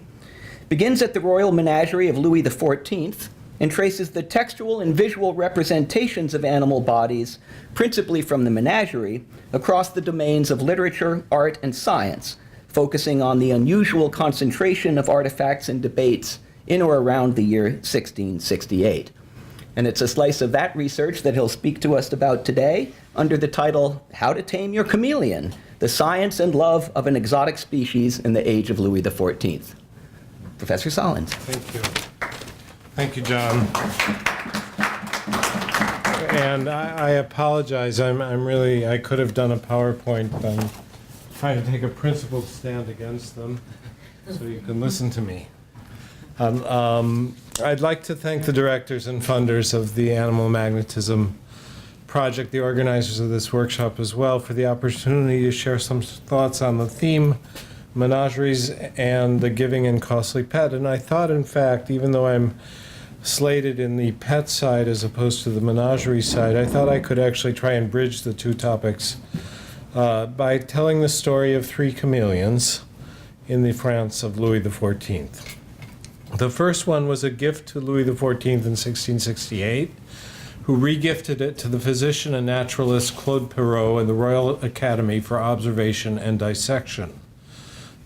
begins at the Royal Menagerie of Louis XIV and traces the textual and visual representations of animal bodies, principally from the menagerie, across the domains of literature, art, and science, focusing on the unusual concentration of artifacts and debates in or around the year 1668. And it's a slice of that research that he'll speak to us about today under the title, How to Tame Your Chameleon, The Science and Love of an Exotic Species in the Age of Louis XIV. Professor Sahlins. Thank you. Thank you, John. And I apologize. I could have done a PowerPoint. I'm trying to take a principled stand against them so you can listen to me. I'd like to thank the directors and funders of the Animal Magnetism Project, the organizers of this workshop as well, for the opportunity to share some thoughts on the theme, menageries, and the giving and costly pet. And I thought, in fact, even though I'm slated in the pet side as opposed to the menagerie side, I thought I could actually try and bridge the two topics by telling the story of three chameleons in the France of Louis XIV. The first one was a gift to Louis XIV in 1668, who regifted it to the physician and naturalist Claude Perrault in the Royal Academy for observation and dissection.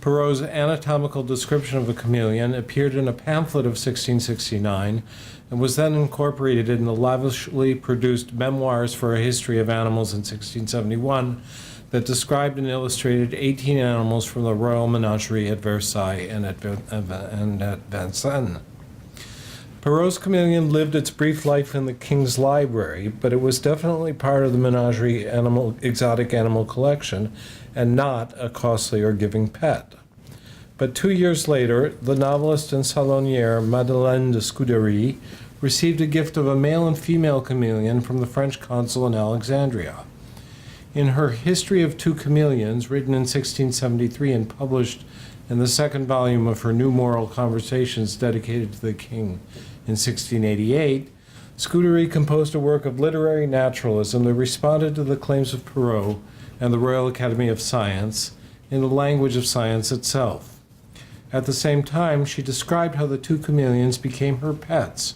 Perrault's anatomical description of a chameleon appeared in a pamphlet of 1669 and was then incorporated in the lavishly produced Memoirs for a History of Animals in 1671 that described and illustrated 18 animals from the Royal Menagerie at Versailles and at Vincennes. Perrault's chameleon lived its brief life in the King's Library, but it was definitely part of the menagerie exotic animal collection and not a costly or giving pet. But 2 years later, the novelist and salonière Madeleine de Scudéry received a gift of a male and female chameleon from the French consul in Alexandria. In her History of Two Chameleons, written in 1673 and published in the second volume of her New Moral Conversations dedicated to the king in 1688, Scudéry composed a work of literary naturalism that responded to the claims of Perrault and the Royal Academy of Science in the language of science itself. At the same time, she described how the two chameleons became her pets,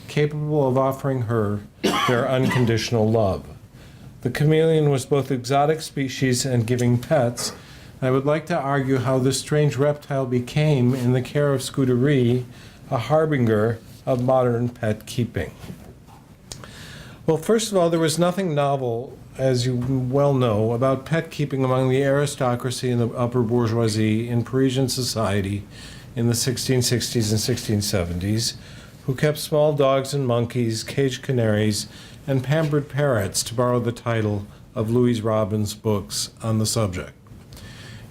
capable of offering her their unconditional love. The chameleon was both exotic species and giving pets. I would like to argue how this strange reptile became, in the care of Scuderie, a harbinger of modern pet keeping. Well, first of all, there was nothing novel, as you well know, about pet keeping among the aristocracy and the upper bourgeoisie in Parisian society in the 1660s and 1670s, who kept small dogs and monkeys, caged canaries, and pampered parrots, to borrow the title of Louise Robin's books on the subject.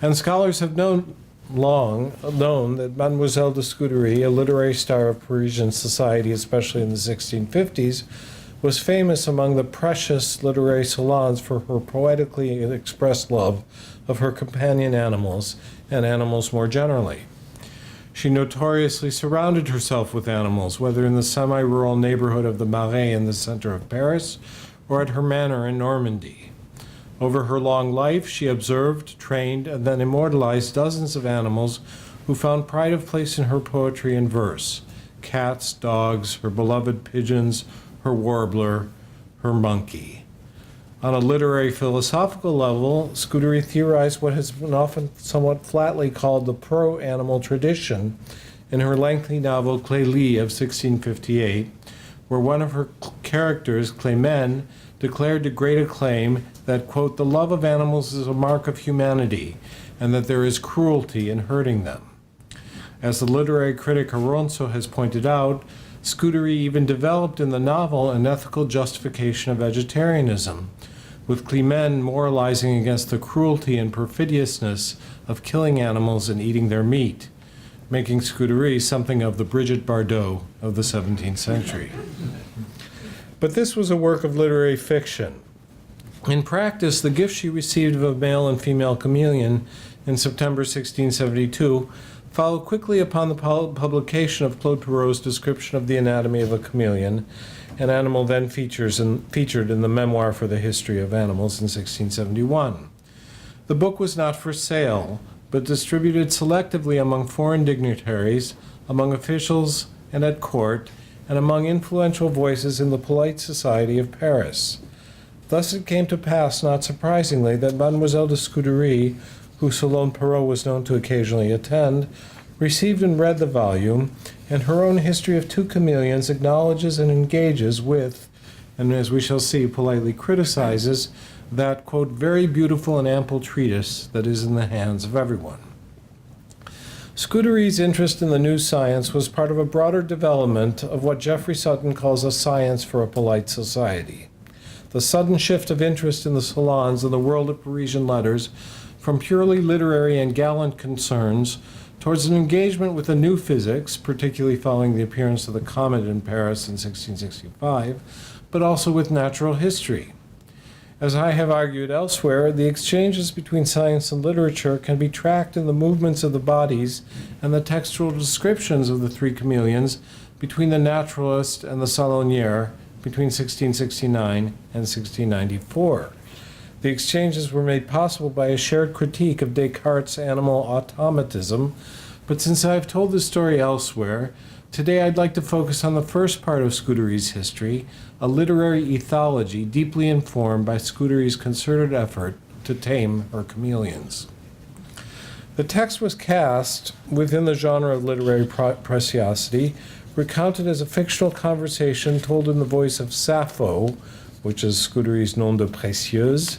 And scholars have long known that Mademoiselle de Scuderie, a literary star of Parisian society, especially in the 1650s, was famous among the precious literary salons for her poetically expressed love of her companion animals and animals more generally. She notoriously surrounded herself with animals, whether in the semi-rural neighborhood of the Marais in the center of Paris or at her manor in Normandy. Over her long life, she observed, trained, and then immortalized dozens of animals who found pride of place in her poetry and verse: cats, dogs, her beloved pigeons, her warbler, her monkey. On a literary philosophical level, Scuderie theorized what has been often somewhat flatly called the pro-animal tradition in her lengthy novel Clélie of 1658, where one of her characters, Clément, declared to great acclaim that, quote, the love of animals is a mark of humanity, and that there is cruelty in hurting them. As the literary critic Aronso has pointed out, Scuderie even developed in the novel an ethical justification of vegetarianism, with Clément moralizing against the cruelty and perfidiousness of killing animals and eating their meat, making Scuderie something of the Brigitte Bardot of the 17th century. But this was a work of literary fiction. In practice, the gift she received of a male and female chameleon in September 1672 followed quickly upon the publication of Claude Perrault's description of the anatomy of a chameleon, an animal then featured in the Memoir for the History of Animals in 1671. The book was not for sale, but distributed selectively among foreign dignitaries, among officials and at court, and among influential voices in the polite society of Paris. Thus it came to pass, not surprisingly, that Mademoiselle de Scuderie, who Salon Perrault was known to occasionally attend, received and read the volume, and her own history of two chameleons acknowledges and engages with, and as we shall see, politely criticizes, that, quote, very beautiful and ample treatise that is in the hands of everyone. Scuderie's interest in the new science was part of a broader development of what Geoffrey Sutton calls a science for a polite society. The sudden shift of interest in the salons and the world of Parisian letters from purely literary and gallant concerns towards an engagement with the new physics, particularly following the appearance of the comet in Paris in 1665, but also with natural history. As I have argued elsewhere, the exchanges between science and literature can be tracked in the movements of the bodies and the textual descriptions of the three chameleons between the naturalist and the salonière between 1669 and 1694. The exchanges were made possible by a shared critique of Descartes' animal automatism, but since I've told this story elsewhere, today I'd like to focus on the first part of Scuderie's history, a literary ethology deeply informed by Scuderie's concerted effort to tame her chameleons. The text was cast within the genre of literary preciosity, recounted as a fictional conversation told in the voice of Sappho, which is Scuderie's nom de précieuse.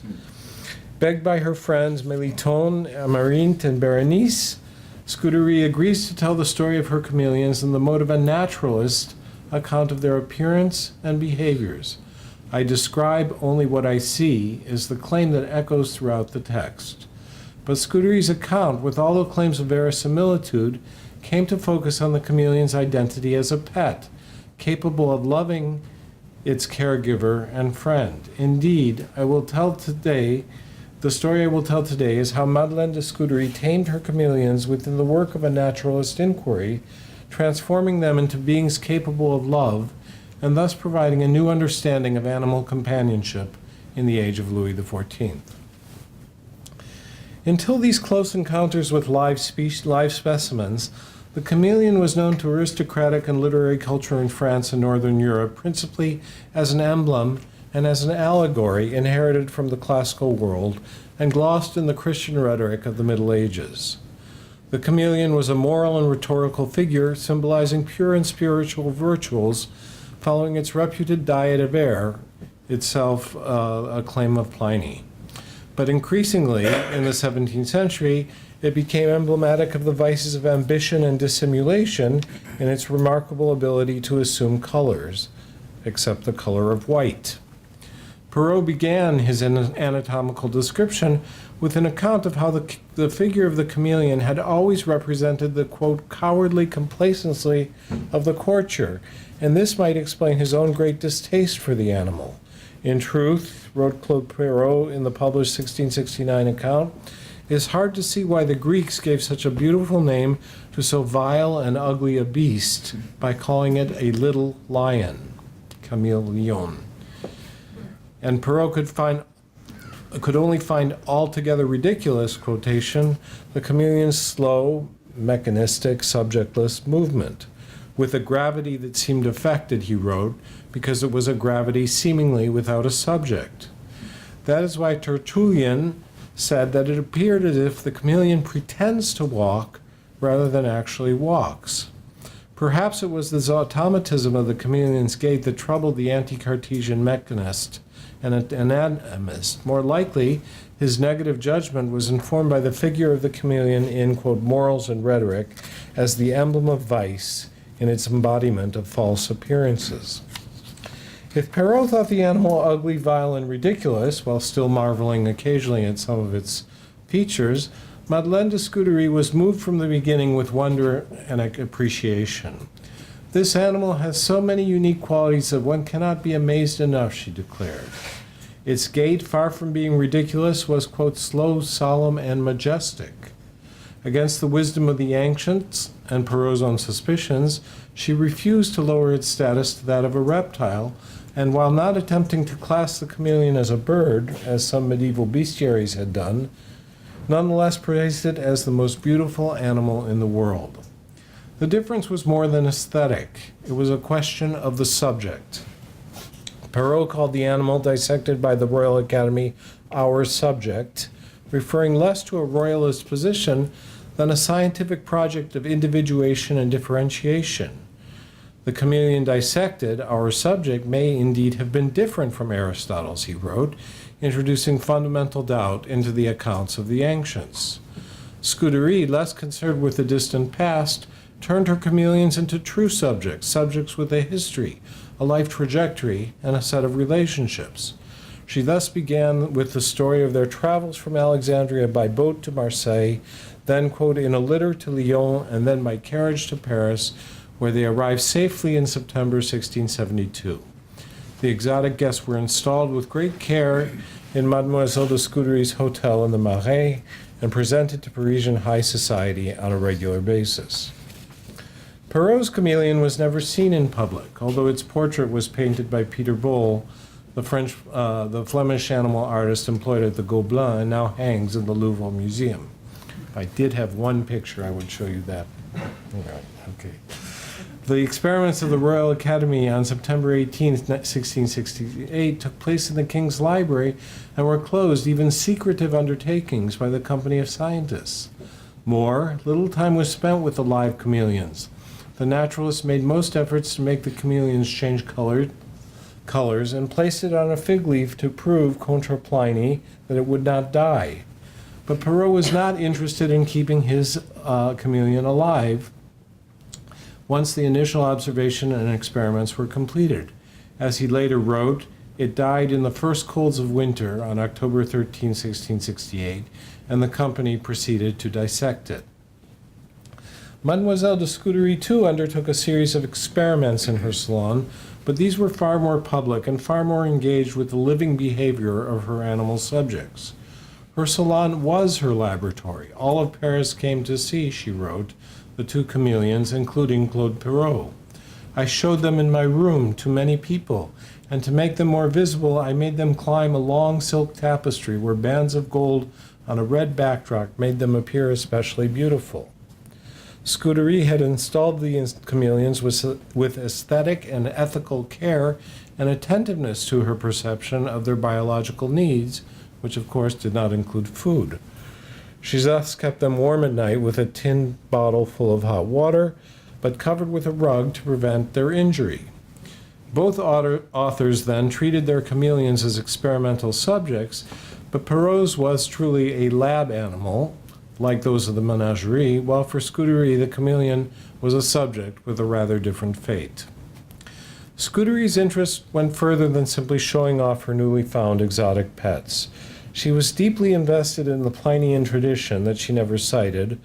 Begged by her friends Meliton, Amarinte, and Berenice, Scuderie agrees to tell the story of her chameleons in the mode of a naturalist account of their appearance and behaviors. I describe only what I see is the claim that echoes throughout the text. But Scuderie's account, with all the claims of verisimilitude, came to focus on the chameleon's identity as a pet, capable of loving its caregiver and friend. Indeed, the story I will tell today is how Madeleine de Scuderie tamed her chameleons within the work of a naturalist inquiry, transforming them into beings capable of love, and thus providing a new understanding of animal companionship in the age of Louis XIV. Until these close encounters with live specimens, the chameleon was known to aristocratic and literary culture in France and Northern Europe, principally as an emblem and as an allegory inherited from the classical world and glossed in the Christian rhetoric of the Middle Ages. The chameleon was a moral and rhetorical figure symbolizing pure and spiritual virtues, following its reputed diet of air, itself a claim of Pliny. But increasingly, in the 17th century, it became emblematic of the vices of ambition and dissimulation in its remarkable ability to assume colors, except the color of white. Perrault began his anatomical description with an account of how the figure of the chameleon had always represented the, quote, cowardly complacency of the courtier, and this might explain his own great distaste for the animal. In truth, wrote Claude Perrault in the published 1669 account, it is hard to see why the Greeks gave such a beautiful name to so vile and ugly a beast by calling it a little lion, Chameleon. And Perrault could only find altogether ridiculous, quotation, the chameleon's slow, mechanistic, subjectless movement, with a gravity that seemed affected, he wrote, because it was a gravity seemingly without a subject. That is why Tertullian said that it appeared as if the chameleon pretends to walk rather than actually walks. Perhaps it was the automatism of the chameleon's gait that troubled the anti-Cartesian mechanist and anatomist. More likely, his negative judgment was informed by the figure of the chameleon in, quote, Morals and Rhetoric as the emblem of vice in its embodiment of false appearances. If Perrault thought the animal ugly, vile, and ridiculous, while still marveling occasionally at some of its features, Madeleine de Scudéry was moved from the beginning with wonder and appreciation. This animal has so many unique qualities that one cannot be amazed enough, she declared. Its gait, far from being ridiculous, was, quote, slow, solemn, and majestic. Against the wisdom of the ancients and Perrault's own suspicions, she refused to lower its status to that of a reptile, and while not attempting to class the chameleon as a bird, as some medieval bestiaries had done, nonetheless praised it as the most beautiful animal in the world. The difference was more than aesthetic. It was a question of the subject. Perrault called the animal dissected by the Royal Academy our subject, referring less to a royalist position than a scientific project of individuation and differentiation. The chameleon dissected, our subject, may indeed have been different from Aristotle's, he wrote, introducing fundamental doubt into the accounts of the ancients. Scudéry, less concerned with the distant past, turned her chameleons into true subjects, subjects with a history, a life trajectory, and a set of relationships. She thus began with the story of their travels from Alexandria by boat to Marseille, then, quote, in a litter to Lyon, and then by carriage to Paris, where they arrived safely in September 1672. The exotic guests were installed with great care in Mademoiselle de Scudéry's hotel in the Marais and presented to Parisian high society on a regular basis. Perrault's chameleon was never seen in public, although its portrait was painted by Peter Bodel, the Flemish animal artist employed at the Gobelin, and now hangs in the Louvre Museum. If I did have one picture, I would show you that. Okay. The experiments of the Royal Academy on September 18, 1668, took place in the King's Library and were closed, even secretive undertakings, by the Company of Scientists. More, little time was spent with the live chameleons. The naturalists made most efforts to make the chameleons change colors and placed it on a fig leaf to prove, contra Pliny, that it would not die. But Perrault was not interested in keeping his chameleon alive once the initial observation and experiments were completed. As he later wrote, it died in the first colds of winter on October 13, 1668, and the company proceeded to dissect it. Mademoiselle de Scudéry, too, undertook a series of experiments in her salon, but these were far more public and far more engaged with the living behavior of her animal subjects. Her salon was her laboratory. All of Paris came to see, she wrote, the two chameleons, including Claude Perrault. I showed them in my room to many people, and to make them more visible, I made them climb a long silk tapestry where bands of gold on a red backdrop made them appear especially beautiful. Scudery had installed the chameleons with aesthetic and ethical care and attentiveness to her perception of their biological needs, which of course did not include food. She thus kept them warm at night with a tin bottle full of hot water, but covered with a rug to prevent their injury. Both authors then treated their chameleons as experimental subjects, but Perrault's was truly a lab animal, like those of the menagerie, while for Scudery the chameleon was a subject with a rather different fate. Scudery's interest went further than simply showing off her newly found exotic pets. She was deeply invested in the Plinian tradition that she never cited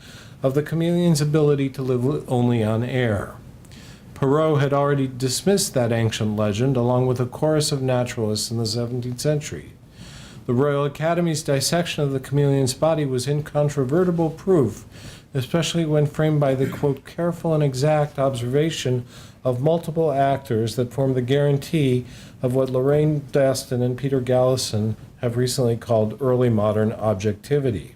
of the chameleon's ability to live only on air. Perrault had already dismissed that ancient legend along with a chorus of naturalists in the 17th century. The Royal Academy's dissection of the chameleon's body was incontrovertible proof, especially when framed by the, quote, careful and exact observation of multiple actors that form the guarantee of what Lorraine Daston and Peter Gallison have recently called early modern objectivity.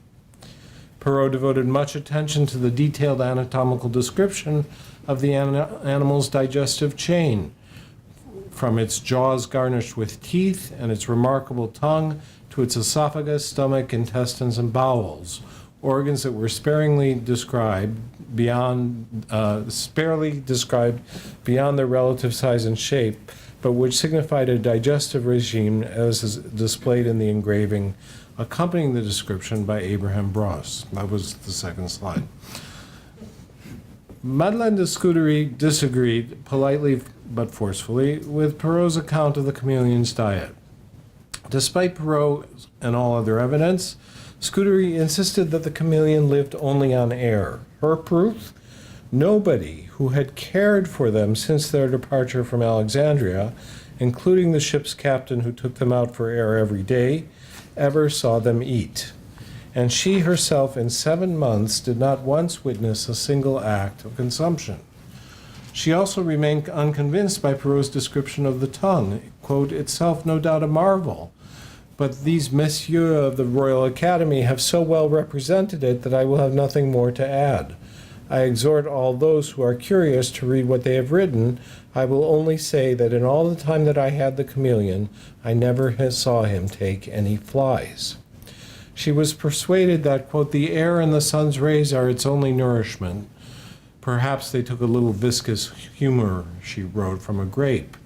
Perrault devoted much attention to the detailed anatomical description of the animal's digestive chain, from its jaws garnished with teeth and its remarkable tongue to its esophagus, stomach, intestines, and bowels, organs that were sparely described beyond their relative size and shape, but which signified a digestive regime as is displayed in the engraving accompanying the description by Abraham Bross. That was the second slide. Madeleine de Scudery disagreed, politely but forcefully, with Perrault's account of the chameleon's diet. Despite Perrault and all other evidence, Scudery insisted that the chameleon lived only on air. Her proof? Nobody who had cared for them since their departure from Alexandria, including the ship's captain who took them out for air every day, ever saw them eat. And she herself in 7 months did not once witness a single act of consumption. She also remained unconvinced by Perrault's description of the tongue, quote, itself no doubt a marvel, but these messieurs of the Royal Academy have so well represented it that I will have nothing more to add. I exhort all those who are curious to read what they have written. I will only say that in all the time that I had the chameleon, I never saw him take any flies. She was persuaded that, quote, the air and the sun's rays are its only nourishment. Perhaps they took a little viscous humor, she wrote, from a grape.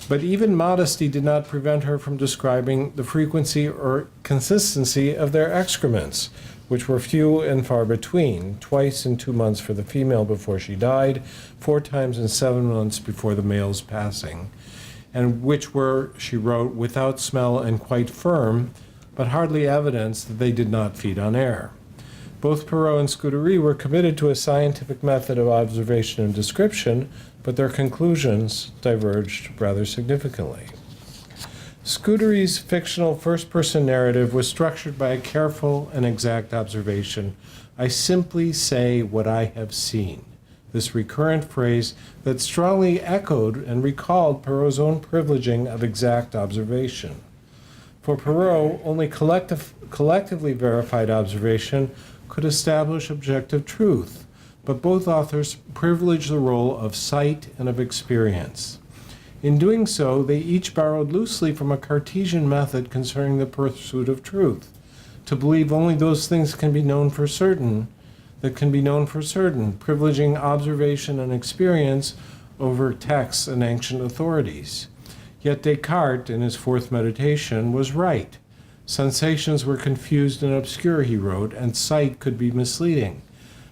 But even modesty did not prevent her from describing the frequency or consistency of their excrements, which were few and far between, twice in 2 months for the female before she died, 4 times in 7 months before the male's passing, and which were, she wrote, without smell and quite firm, but hardly evidence that they did not feed on air. Both Perrault and Scudery were committed to a scientific method of observation and description, but their conclusions diverged rather significantly. Scudery's fictional first-person narrative was structured by a careful and exact observation. I simply say what I have seen. This recurrent phrase that strongly echoed and recalled Perrault's own privileging of exact observation. For Perrault, only collectively verified observation could establish objective truth, but both authors privileged the role of sight and of experience. In doing so, they each borrowed loosely from a Cartesian method concerning the pursuit of truth, to believe only those things that can be known for certain, privileging observation and experience over texts and ancient authorities. Yet Descartes, in his fourth meditation, was right. Sensations were confused and obscure, he wrote, and sight could be misleading.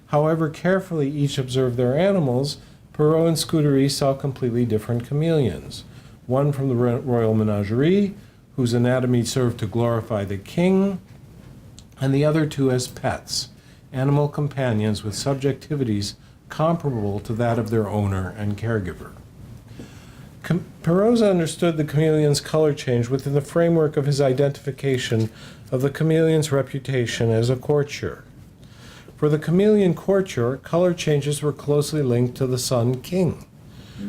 However carefully each observed their animals, Perrault and Scudery saw completely different chameleons. One from the Royal Menagerie, whose anatomy served to glorify the king, and the other two as pets, animal companions with subjectivities comparable to that of their owner and caregiver. Perrault understood the chameleon's color change within the framework of his identification of the chameleon's reputation as a courtier. For the chameleon courtier, color changes were closely linked to the sun king.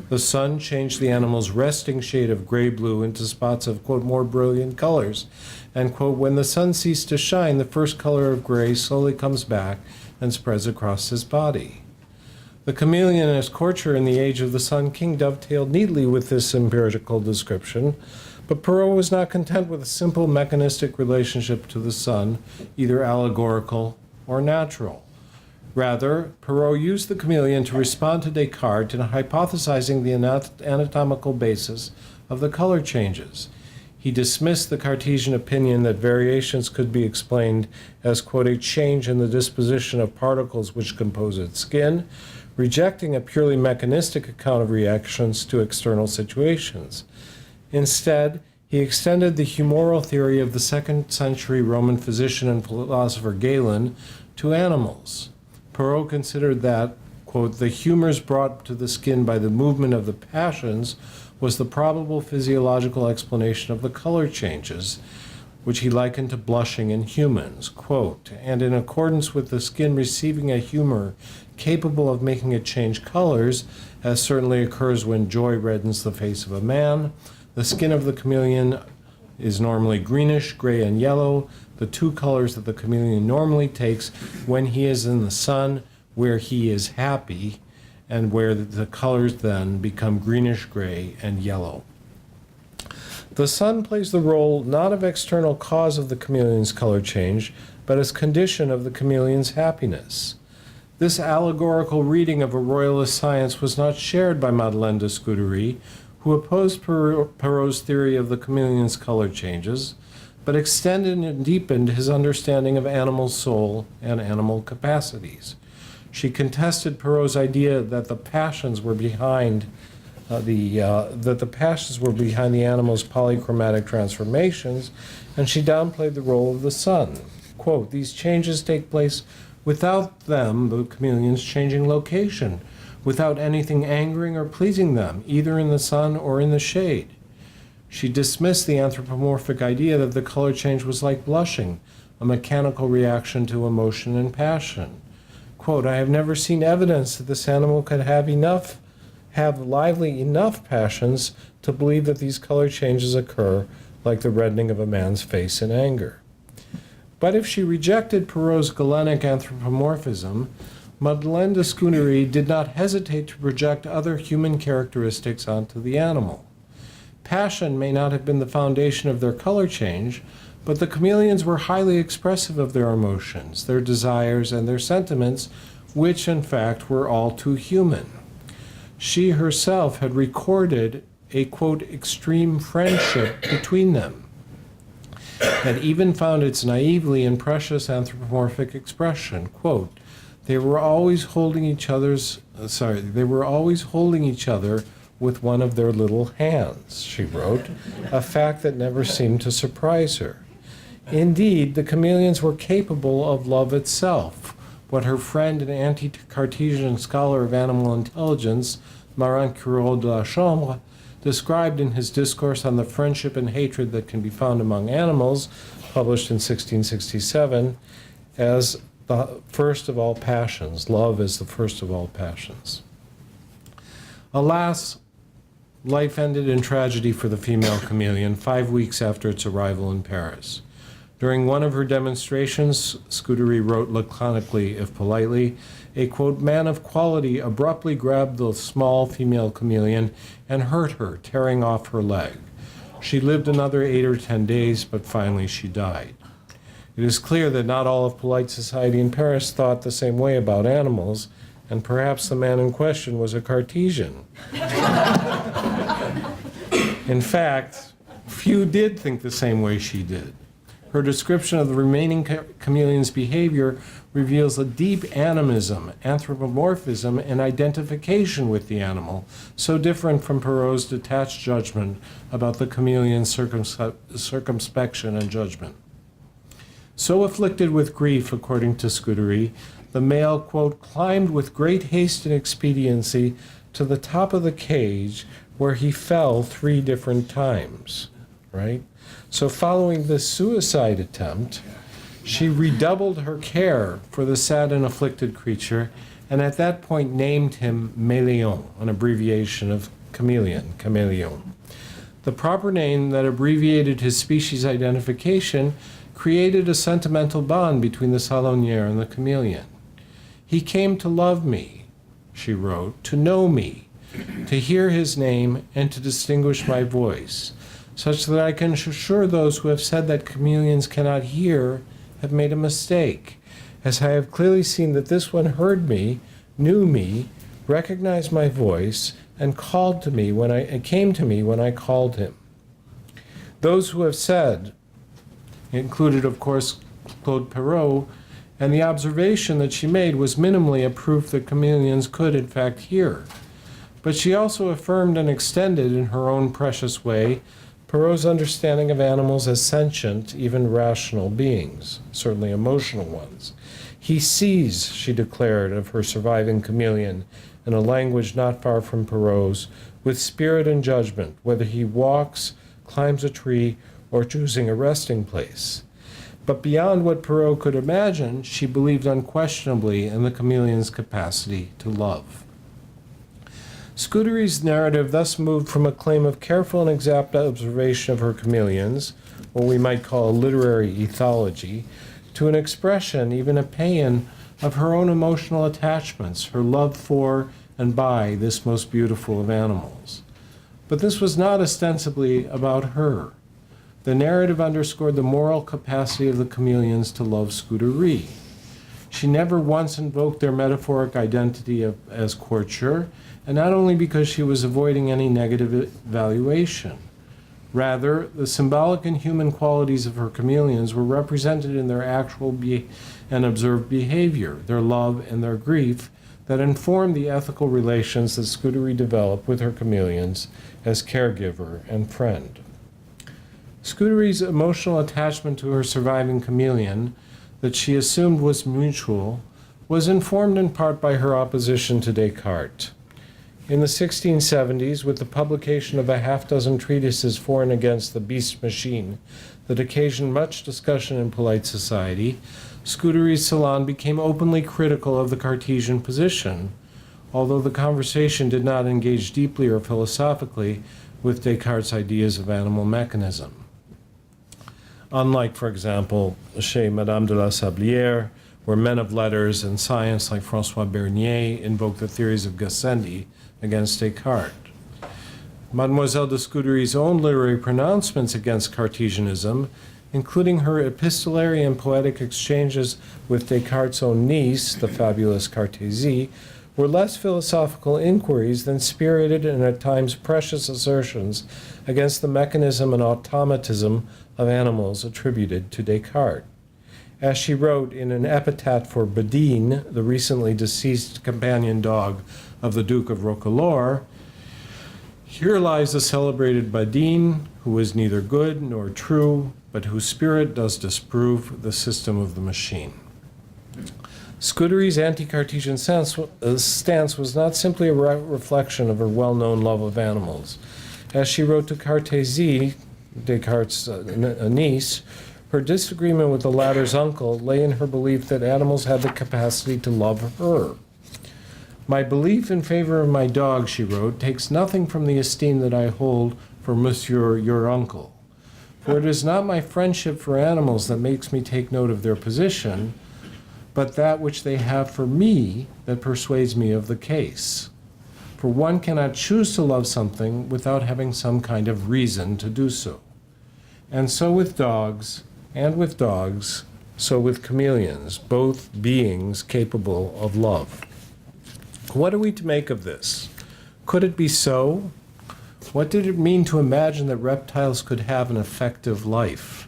The sun changed the animal's resting shade of gray-blue into spots of, quote, more brilliant colors. And, quote, when the sun ceased to shine, the first color of gray slowly comes back and spreads across his body. The chameleon as courtier in the age of the Sun King dovetailed neatly with this empirical description, but Perrault was not content with a simple mechanistic relationship to the sun, either allegorical or natural. Rather, Perrault used the chameleon to respond to Descartes in hypothesizing the anatomical basis of the color changes. He dismissed the Cartesian opinion that variations could be explained as, quote, a change in the disposition of particles which compose its skin, rejecting a purely mechanistic account of reactions to external situations. Instead, he extended the humoral theory of the 2nd century Roman physician and philosopher Galen to animals. Perrault considered that, quote, the humors brought to the skin by the movement of the passions was the probable physiological explanation of the color changes, which he likened to blushing in humans, quote, and in accordance with the skin receiving a humor capable of making it change colors, as certainly occurs when joy reddens the face of a man, the skin of the chameleon is normally greenish, gray, and yellow, the two colors that the chameleon normally takes when he is in the sun, where he is happy, and where the colors then become greenish, gray, and yellow. The sun plays the role not of external cause of the chameleon's color change, but as condition of the chameleon's happiness. This allegorical reading of a royalist science was not shared by Madeleine de Scudéry, who opposed Perrault's theory of the chameleon's color changes, but extended and deepened his understanding of animal soul and animal capacities. She contested Perrault's idea that the passions were behind the animal's polychromatic transformations, and she downplayed the role of the sun. Quote, these changes take place without them, the chameleons, changing location, without anything angering or pleasing them, either in the sun or in the shade. She dismissed the anthropomorphic idea that the color change was like blushing, a mechanical reaction to emotion and passion. Quote, I have never seen evidence that this animal could have lively enough passions to believe that these color changes occur like the reddening of a man's face in anger. But if she rejected Perrault's Galenic anthropomorphism, Madeleine de Scudéry did not hesitate to project other human characteristics onto the animal. Passion may not have been the foundation of their color change, but the chameleons were highly expressive of their emotions, their desires, and their sentiments, which in fact were all too human. She herself had recorded a, quote, extreme friendship between them, and even found its naively and precious anthropomorphic expression, quote, they were always holding each other with one of their little hands, she wrote, a fact that never seemed to surprise her. Indeed, the chameleons were capable of love itself, what her friend and anti-Cartesian scholar of animal intelligence, Marin Curot de la Chambre, described in his discourse on the friendship and hatred that can be found among animals, published in 1667, as the first of all passions. Love is the first of all passions. Alas, life ended in tragedy for the female chameleon 5 weeks after its arrival in Paris. During one of her demonstrations, Scudéry wrote laconically, if politely, a, quote, man of quality abruptly grabbed the small female chameleon and hurt her, tearing off her leg. She lived another 8 or 10 days, but finally she died. It is clear that not all of polite society in Paris thought the same way about animals, and perhaps the man in question was a Cartesian. In fact, few did think the same way she did. Her description of the remaining chameleon's behavior reveals a deep animism, anthropomorphism, and identification with the animal, so different from Perrault's detached judgment about the chameleon's circumspection and judgment. So afflicted with grief, according to Scudéry, the male, quote, climbed with great haste and expediency to the top of the cage, where he fell 3 different times, right? So following this suicide attempt, she redoubled her care for the sad and afflicted creature, and at that point named him Chameleon, an abbreviation of Chameleon. The proper name that abbreviated his species identification created a sentimental bond between the Sahlonier and the chameleon. He came to love me, she wrote, to know me, to hear his name, and to distinguish my voice, such that I can assure those who have said that chameleons cannot hear have made a mistake, as I have clearly seen that this one heard me, knew me, recognized my voice, and came to me when I called him. Those who have said, included of course Claude Perrault, and the observation that she made was minimally a proof that chameleons could in fact hear. But she also affirmed and extended in her own precious way Perrault's understanding of animals as sentient, even rational beings, certainly emotional ones. He sees, she declared of her surviving chameleon, in a language not far from Perrault's, with spirit and judgment, whether he walks, climbs a tree, or choosing a resting place. But beyond what Perrault could imagine, she believed unquestionably in the chameleon's capacity to love. Scudery's narrative thus moved from a claim of careful and exact observation of her chameleons, what we might call a literary ethology, to an expression, even a paean, of her own emotional attachments, her love for and by this most beautiful of animals. But this was not ostensibly about her. The narrative underscored the moral capacity of the chameleons to love Scudery. She never once invoked their metaphoric identity as courtier, and not only because she was avoiding any negative evaluation. Rather, the symbolic and human qualities of her chameleons were represented in their actual and observed behavior, their love and their grief, that informed the ethical relations that Scudery developed with her chameleons as caregiver and friend. Scudery's emotional attachment to her surviving chameleon, that she assumed was mutual, was informed in part by her opposition to Descartes. In the 1670s, with the publication of a half-dozen treatises for and against the beast machine that occasioned much discussion in polite society, Scudery's salon became openly critical of the Cartesian position, although the conversation did not engage deeply or philosophically with Descartes' ideas of animal mechanism. Unlike, for example, chez Madame de la Sablière, where men of letters and science like François Bernier invoked the theories of Gassendi against Descartes. Mademoiselle de Scudery's own literary pronouncements against Cartesianism, including her epistolary and poetic exchanges with Descartes' own niece, the fabulous Cartésie, were less philosophical inquiries than spirited and at times precious assertions against the mechanism and automatism of animals attributed to Descartes. As she wrote in an epitaph for Bodel, the recently deceased companion dog of the Duke of Roquelaure, here lies the celebrated Bodel, who is neither good nor true, but whose spirit does disprove the system of the machine. Scudery's anti-Cartesian stance was not simply a reflection of her well-known love of animals. As she wrote to Cartésie, Descartes' niece, her disagreement with the latter's uncle lay in her belief that animals had the capacity to love her. My belief in favor of my dog, she wrote, takes nothing from the esteem that I hold for Monsieur, your uncle. For it is not my friendship for animals that makes me take note of their position, but that which they have for me that persuades me of the case. For one cannot choose to love something without having some kind of reason to do so. And so with dogs, so with chameleons, both beings capable of love. What are we to make of this? Could it be so? What did it mean to imagine that reptiles could have an effective life?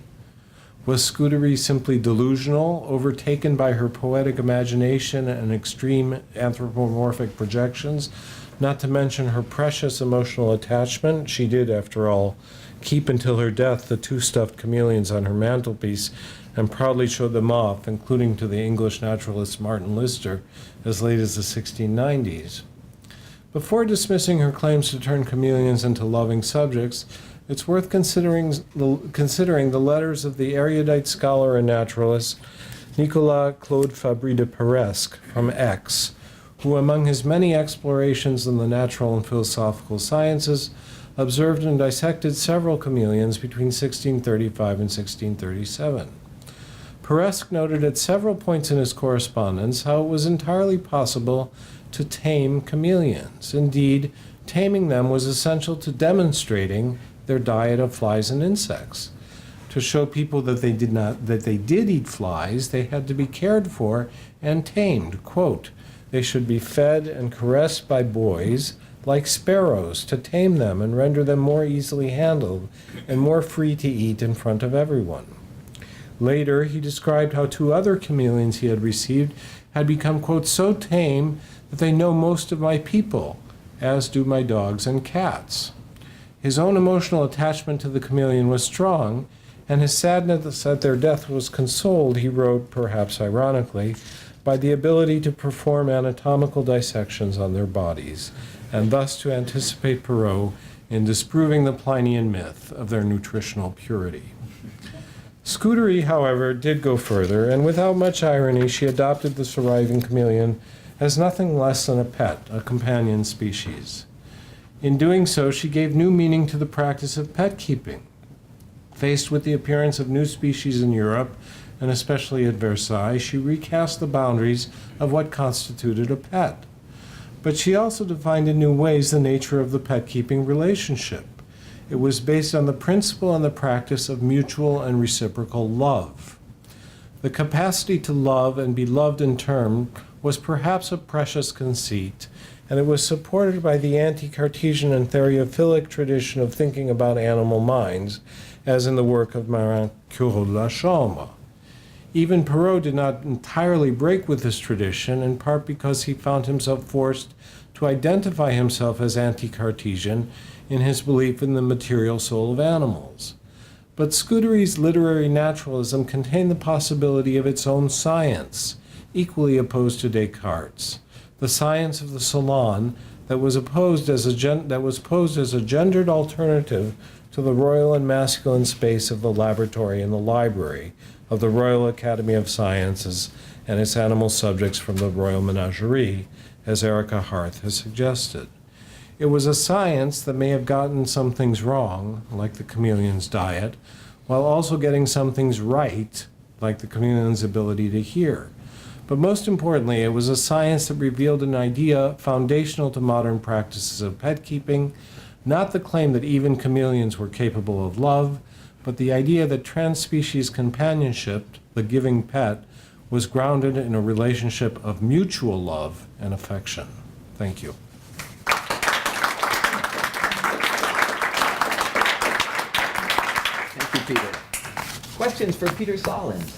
Was Scudery simply delusional, overtaken by her poetic imagination and extreme anthropomorphic projections, not to mention her precious emotional attachment? She did, after all, keep until her death the two stuffed chameleons on her mantelpiece and proudly showed them off, including to the English naturalist Martin Lister, as late as the 1690s. Before dismissing her claims to turn chameleons into loving subjects, it's worth considering the letters of the erudite scholar and naturalist Nicolas Claude Fabry de Peiresc from Aix, who among his many explorations in the natural and philosophical sciences observed and dissected several chameleons between 1635 and 1637. Peiresc noted at several points in his correspondence how it was entirely possible to tame chameleons. Indeed, taming them was essential to demonstrating their diet of flies and insects. To show people that they did eat flies, they had to be cared for and tamed. Quote, "They should be fed and caressed by boys like sparrows to tame them and render them more easily handled and more free to eat in front of everyone." Later, he described how 2 other chameleons he had received had become, quote, "so tame that they know most of my people, as do my dogs and cats." His own emotional attachment to the chameleon was strong, and his sadness at their death was consoled, he wrote, perhaps ironically, by the ability to perform anatomical dissections on their bodies, and thus to anticipate Perrault in disproving the Plinian myth of their nutritional purity. Scudery, however, did go further, and without much irony, she adopted the surviving chameleon as nothing less than a pet, a companion species. In doing so, she gave new meaning to the practice of pet keeping. Faced with the appearance of new species in Europe, and especially at Versailles, she recast the boundaries of what constituted a pet. But she also defined in new ways the nature of the pet-keeping relationship. It was based on the principle and the practice of mutual and reciprocal love. The capacity to love and be loved in turn was perhaps a precious conceit, and it was supported by the anti-Cartesian and theriophilic tradition of thinking about animal minds, as in the work of Marin Cureau de la Chambre. Even Perrault did not entirely break with this tradition, in part because he found himself forced to identify himself as anti-Cartesian in his belief in the material soul of animals. But Scudery's literary naturalism contained the possibility of its own science, equally opposed to Descartes, the science of the salon that was posed as a gendered alternative to the royal and masculine space of the laboratory and the library of the Royal Academy of Sciences and its animal subjects from the Royal Menagerie, as Erica Harth has suggested. It was a science that may have gotten some things wrong, like the chameleon's diet, while also getting some things right, like the chameleon's ability to hear. But most importantly, it was a science that revealed an idea foundational to modern practices of pet keeping, not the claim that even chameleons were capable of love, but the idea that transspecies companionship, the giving pet, was grounded in a relationship of mutual love and affection. Thank you. Thank you, Peter. Questions for Peter Sahlins?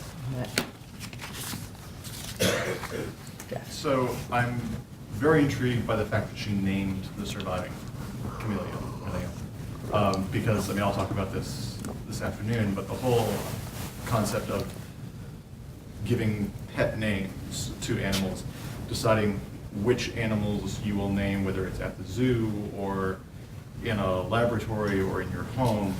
So I'm very intrigued by the fact that she named the surviving chameleon. Because, I mean, I'll talk about this afternoon, but the whole concept of giving pet names to animals, deciding which animals you will name, whether it's at the zoo or in a laboratory or in your home,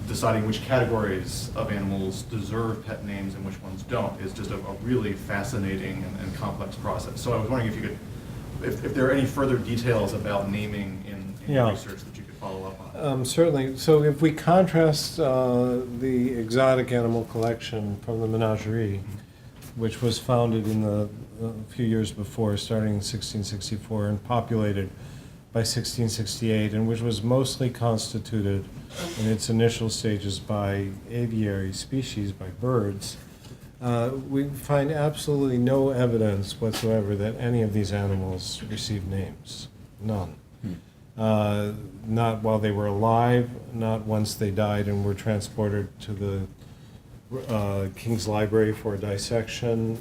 deciding which categories of animals deserve pet names and which ones don't, is just a really fascinating and complex process. So I was wondering if you could, if there are any further details about naming in Yeah. research that you could follow up on. Certainly. So if we contrast the exotic animal collection from the Menagerie, which was founded in a few years before, starting in 1664, and populated by 1668, and which was mostly constituted in its initial stages by aviary species, by birds, we find absolutely no evidence whatsoever that any of these animals received names. None. Not while they were alive, not once they died and were transported to the King's Library for dissection.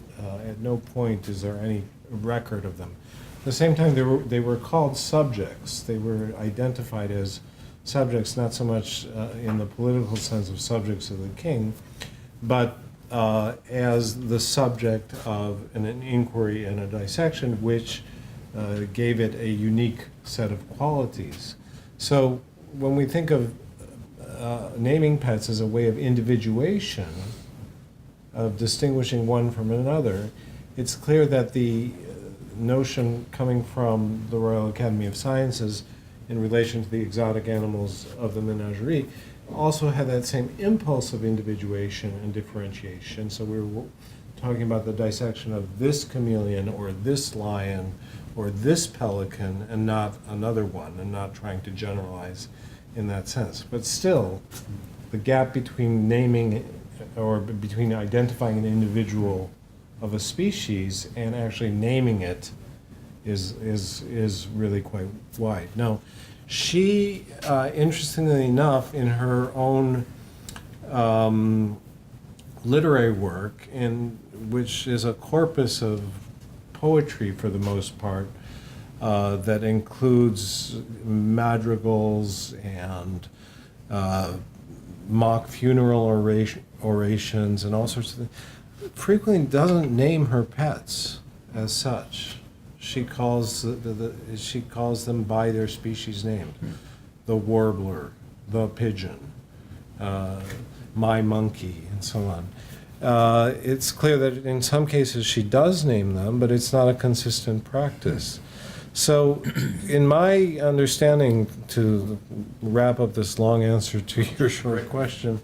At no point is there any record of them. At the same time, they were called subjects. They were identified as subjects, not so much in the political sense of subjects of the king, but as the subject of an inquiry and a dissection, which gave it a unique set of qualities. So when we think of naming pets as a way of individuation, of distinguishing one from another, it's clear that the notion coming from the Royal Academy of Sciences in relation to the exotic animals of the menagerie also had that same impulse of individuation and differentiation. So we were talking about the dissection of this chameleon or this lion or this pelican and not another one, and not trying to generalize in that sense. But still, the gap between naming or between identifying an individual of a species and actually naming it is really quite wide. Now, she, interestingly enough, in her own literary work, which is a corpus of poetry for the most part, that includes madrigals and mock funeral orations and all sorts of things, frequently doesn't name her pets as such. She calls she calls them by their species name: the warbler, the pigeon, my monkey, and so on. It's clear that in some cases she does name them, but it's not a consistent practice. So, in my understanding, to wrap up this long answer to your short question,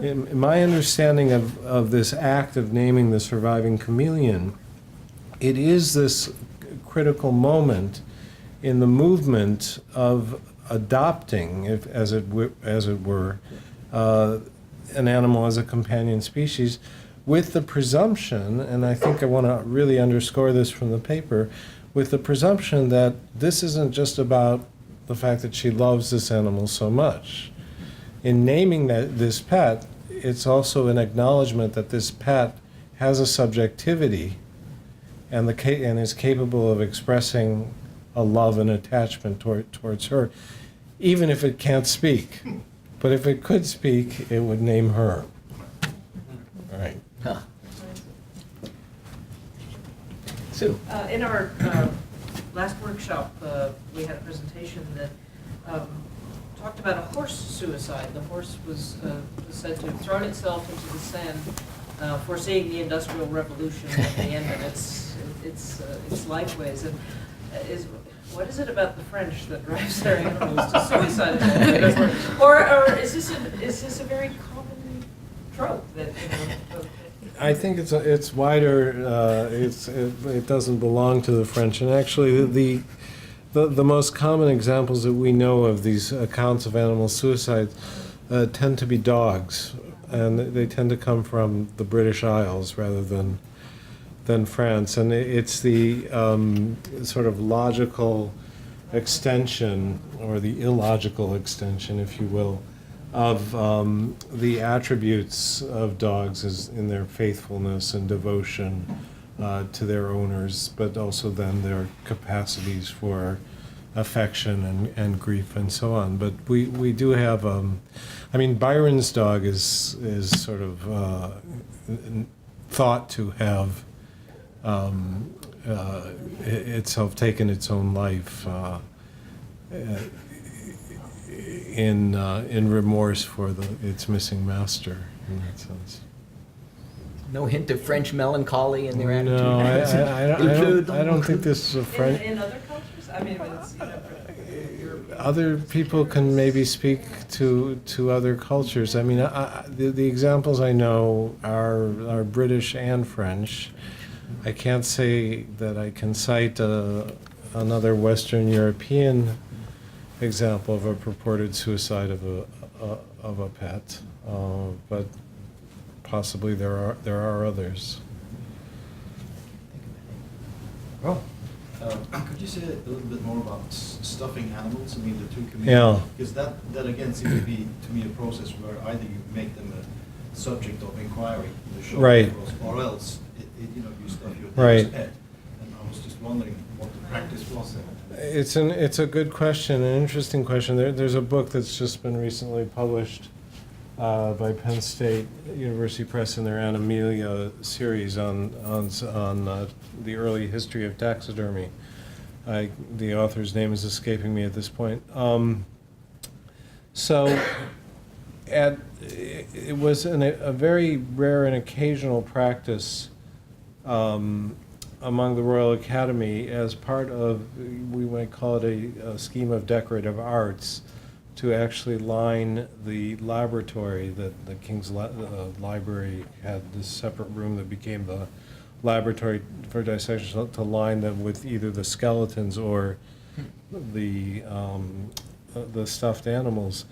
in my understanding of this act of naming the surviving chameleon, it is this critical moment in the movement of adopting, as it were, an animal as a companion species, with the presumption, and I think I want to really underscore this from the paper, with the presumption that this isn't just about the fact that she loves this animal so much. In naming this pet, it's also an acknowledgement that this pet has a subjectivity and is capable of expressing a love and attachment towards her, even if it can't speak. But if it could speak, it would name her. All right. Huh. Sue. In our last workshop, we had a presentation that talked about a horse suicide. The horse was said to have thrown itself into the Seine, foreseeing the Industrial Revolution at the end of its lifeways. And what is it about the French that drives their animals to suicide? Or is this a very common trope that, I think it's wider. It doesn't belong to the French, and actually the most common examples that we know of these accounts of animal suicide tend to be dogs, and they tend to come from the British Isles rather than France, and it's the sort of logical extension, or the illogical extension, if you will, of the attributes of dogs is in their faithfulness and devotion to their owners, but also then their capacities for affection and grief and so on. But we do have, I mean, Byron's dog is sort of thought to have itself taken its own life in remorse for its missing master, in that sense. No hint of French melancholy in their attitude. No, I don't think this is a French. in other cultures? I mean, it's, Other people can maybe speak to other cultures. I mean, the examples I know are British and French. I can't say that I can cite another Western European example of a purported suicide of a pet, but possibly there are others. Well, could you say a little bit more about stuffing animals? I mean, the two communities. Yeah. Because that again seems to be, to me, a process where either you make them a subject of inquiry in the show, Right. or else you stuff your Right. pet. And I was just wondering what the practice was. It's a good question, an interesting question. There's a book that's just been recently published by Penn State University Press in their Animalia series on the early history of taxidermy. The author's name is escaping me at this point. It was a very rare and occasional practice among the Royal Academy as part of, we might call it a scheme of decorative arts, to actually line the laboratory that the King's Library had this separate room that became the laboratory for dissection, to line them with either the skeletons or the stuffed animals.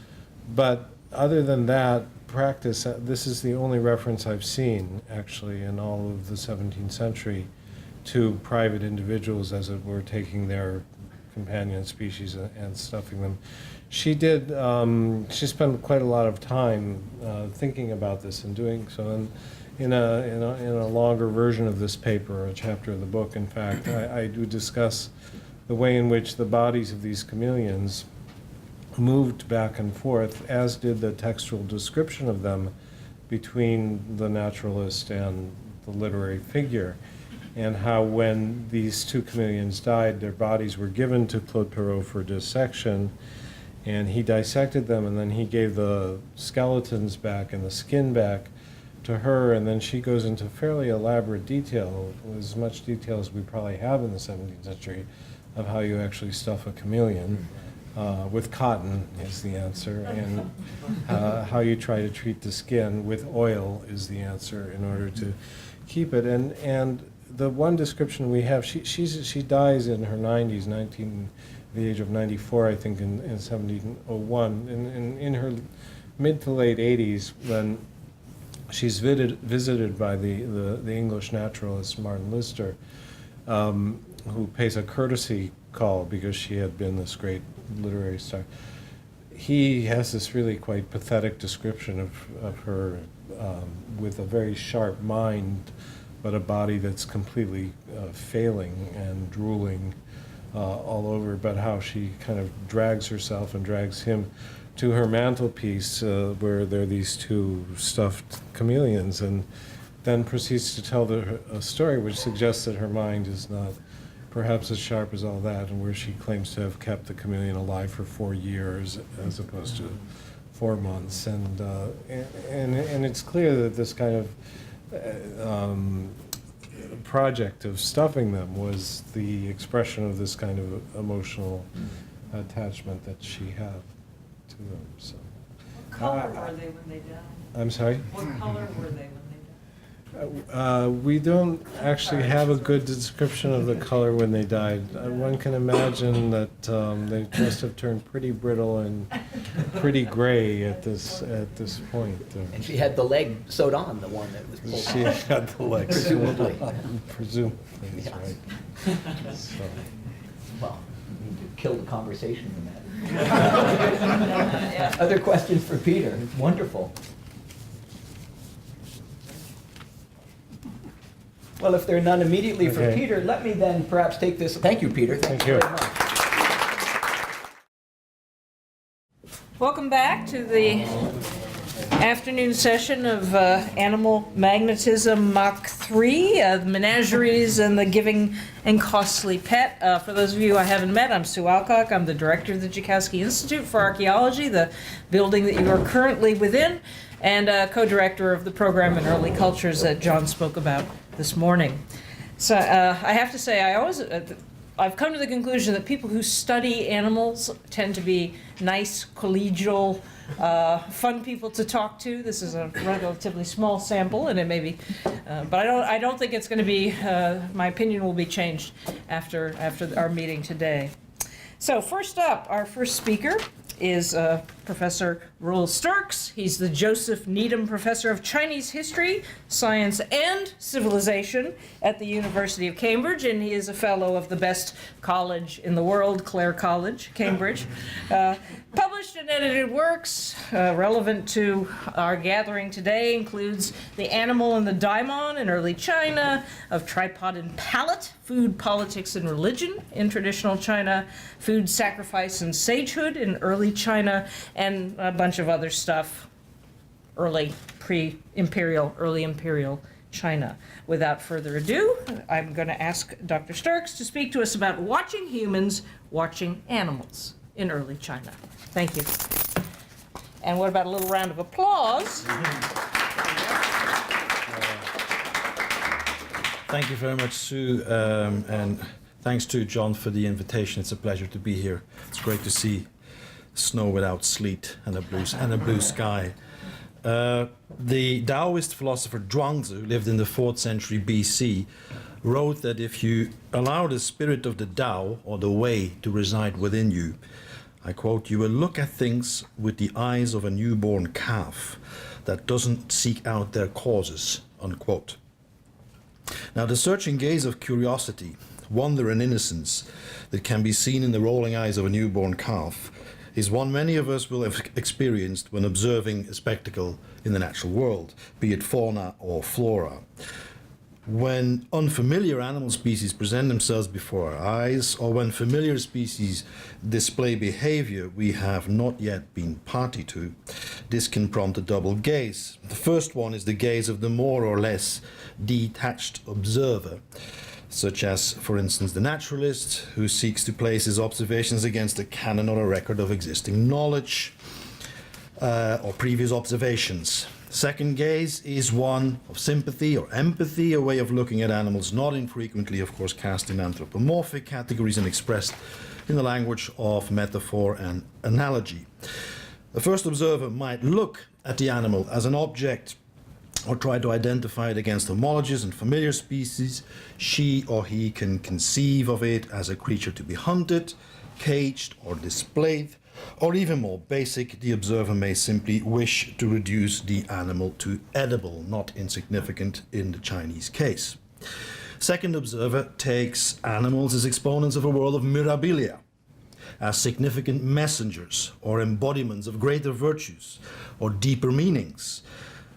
But other than that practice, this is the only reference I've seen, actually, in all of the 17th century to private individuals, as it were, taking their companion species and stuffing them. She did, she spent quite a lot of time thinking about this and doing so. And in a longer version of this paper, a chapter of the book, in fact, I do discuss the way in which the bodies of these chameleons moved back and forth, as did the textual description of them between the naturalist and the literary figure, and how when these two chameleons died, their bodies were given to Claude Perrault for dissection, and he dissected them, and then he gave the skeletons back and the skin back to her, and then she goes into fairly elaborate detail, as much detail as we probably have in the 17th century, of how you actually stuff a chameleon. With cotton is the answer, and how you try to treat the skin with oil is the answer in order to keep it. And the one description we have, she dies in her 90s, the age of 94, I think, in 1701. In her mid to late 80s, when she's visited by the English naturalist Martin Lister, who pays a courtesy call because she had been this great literary star. He has this really quite pathetic description of her with a very sharp mind, but a body that's completely failing and drooling all over, but how she kind of drags herself and drags him to her mantelpiece where there are these two stuffed chameleons, and then proceeds to tell a story which suggests that her mind is not perhaps as sharp as all that, and where she claims to have kept the chameleon alive for 4 years as opposed to 4 months. And it's clear that this kind of project of stuffing them was the expression of this kind of emotional attachment that she had to them. So, What color were they when they died? I'm sorry? What color were they when they died? We don't actually have a good description of the color when they died. One can imagine that they must have turned pretty brittle and pretty gray at this point. And she had the leg sewed on, the one that was pulled She off. had the legs. Presumably. Presumably, that's Yeah. right. So, Well, we need to kill the conversation from that. Other questions for Peter? Wonderful. Well, if there are none immediately for Okay. Peter, let me then perhaps take this. Thank you, Peter. Thank you you. very much. Welcome back to the afternoon session of Animal Magnetism Mach 3, the Menageries and the Giving and Costly Pet. For those of you I haven't met, I'm Sue Alcock. I'm the director of the Joukowsky Institute for Archaeology, the building that you are currently within, and co-director of the program in Early Cultures that John spoke about this morning. So I have to say, I've come to the conclusion that people who study animals tend to be nice, collegial, fun people to talk to. This is a relatively small sample, and it may be, but I don't think it's going to be. My opinion will be changed after our meeting today. So first up, our first speaker is Professor Roel Sterckx. He's the Joseph Needham Professor of Chinese History, Science, and Civilization at the University of Cambridge, and he is a fellow of the best college in the world, Clare College, Cambridge. Published and edited works relevant to our gathering today includes The Animal and the Daimon in Early China, Of Tripod and Palate, Food, Politics, and Religion in Traditional China, Food, Sacrifice, and Sagehood in Early China, and a bunch of other stuff, early pre-imperial, early imperial China. Without further ado, I'm going to ask Dr. Sterckx to speak to us about watching humans, watching animals in early China. Thank you. And what about a little round of applause? Thank you very much, Sue, and thanks to John for the invitation. It's a pleasure to be here. It's great to see snow without sleet and a blue sky. The Taoist philosopher Zhuangzi, who lived in the 4th century BC, wrote that if you allow the spirit of the Tao, or the way, to reside within you, I quote, you will look at things with the eyes of a newborn calf that doesn't seek out their causes, unquote. Now, the searching gaze of curiosity, wonder and innocence that can be seen in the rolling eyes of a newborn calf is one many of us will have experienced when observing a spectacle in the natural world, be it fauna or flora. When unfamiliar animal species present themselves before our eyes, or when familiar species display behavior we have not yet been party to, this can prompt a double gaze. The first one is the gaze of the more or less detached observer, such as, for instance, the naturalist, who seeks to place his observations against a canon or a record of existing knowledge or previous observations. Second gaze is one of sympathy or empathy, a way of looking at animals not infrequently, of course, cast in anthropomorphic categories and expressed in the language of metaphor and analogy. The first observer might look at the animal as an object or try to identify it against homologies and familiar species. She or he can conceive of it as a creature to be hunted, caged, or displayed. Or even more basic, the observer may simply wish to reduce the animal to edible, not insignificant in the Chinese case. Second observer takes animals as exponents of a world of mirabilia, as significant messengers or embodiments of greater virtues or deeper meanings,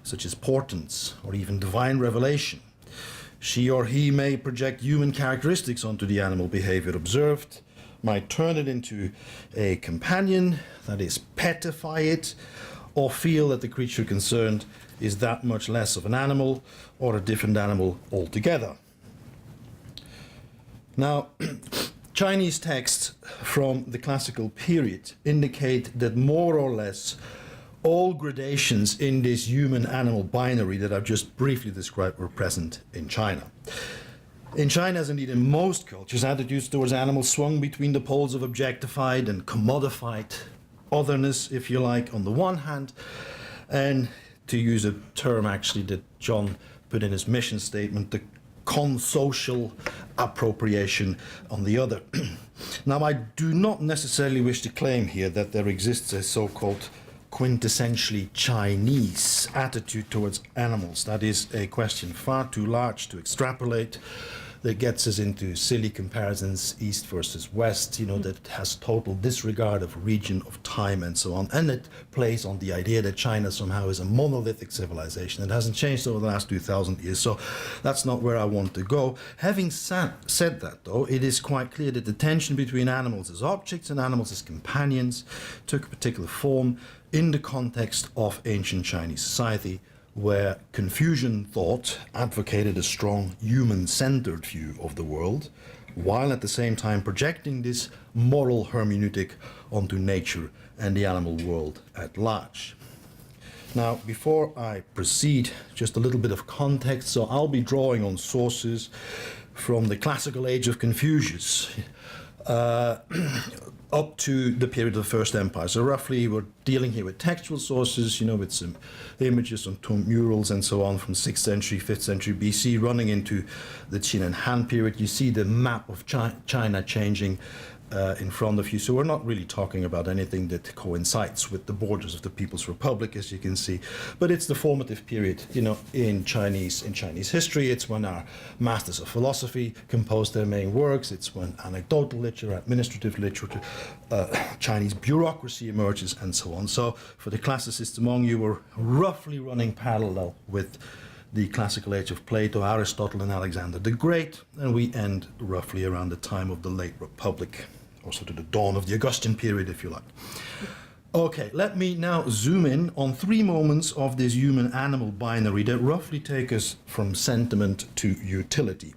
such as portents or even divine revelation. She or he may project human characteristics onto the animal behavior observed, might turn it into a companion, that is, petify it, or feel that the creature concerned is that much less of an animal or a different animal altogether. Now, Chinese texts from the classical period indicate that more or less all gradations in this human-animal binary that I've just briefly described were present in China. In China, as indeed in most cultures, attitudes towards animals swung between the poles of objectified and commodified otherness, if you like, on the one hand, and, to use a term actually that John put in his mission statement, the consocial appropriation on the other. Now, I do not necessarily wish to claim here that there exists a so-called quintessentially Chinese attitude towards animals. That is a question far too large to extrapolate, that gets us into silly comparisons, East versus West, that has total disregard of region, of time, and so on. And it plays on the idea that China somehow is a monolithic civilization. It hasn't changed over the last 2,000 years, so that's not where I want to go. Having said that, though, it is quite clear that the tension between animals as objects and animals as companions took a particular form in the context of ancient Chinese society, where Confucian thought advocated a strong human-centered view of the world, while at the same time projecting this moral hermeneutic onto nature and the animal world at large. Now, before I proceed, just a little bit of context. So I'll be drawing on sources from the classical age of Confucius, up to the period of the First Empire. So roughly we're dealing here with textual sources, with some images on tomb murals and so on from 6th century, 5th century BC, running into the Qin and Han period. You see the map of China changing in front of you. So we're not really talking about anything that coincides with the borders of the People's Republic, as you can see. But it's the formative period, in Chinese history. It's when our masters of philosophy composed their main works. It's when anecdotal literature, administrative literature, Chinese bureaucracy emerges, and so on. So for the classicists among you, we're roughly running parallel with the classical age of Plato, Aristotle, and Alexander the Great, and we end roughly around the time of the late Republic, also to the dawn of the Augustan period, if you like. Okay, let me now zoom in on 3 moments of this human-animal binary that roughly take us from sentiment to utility.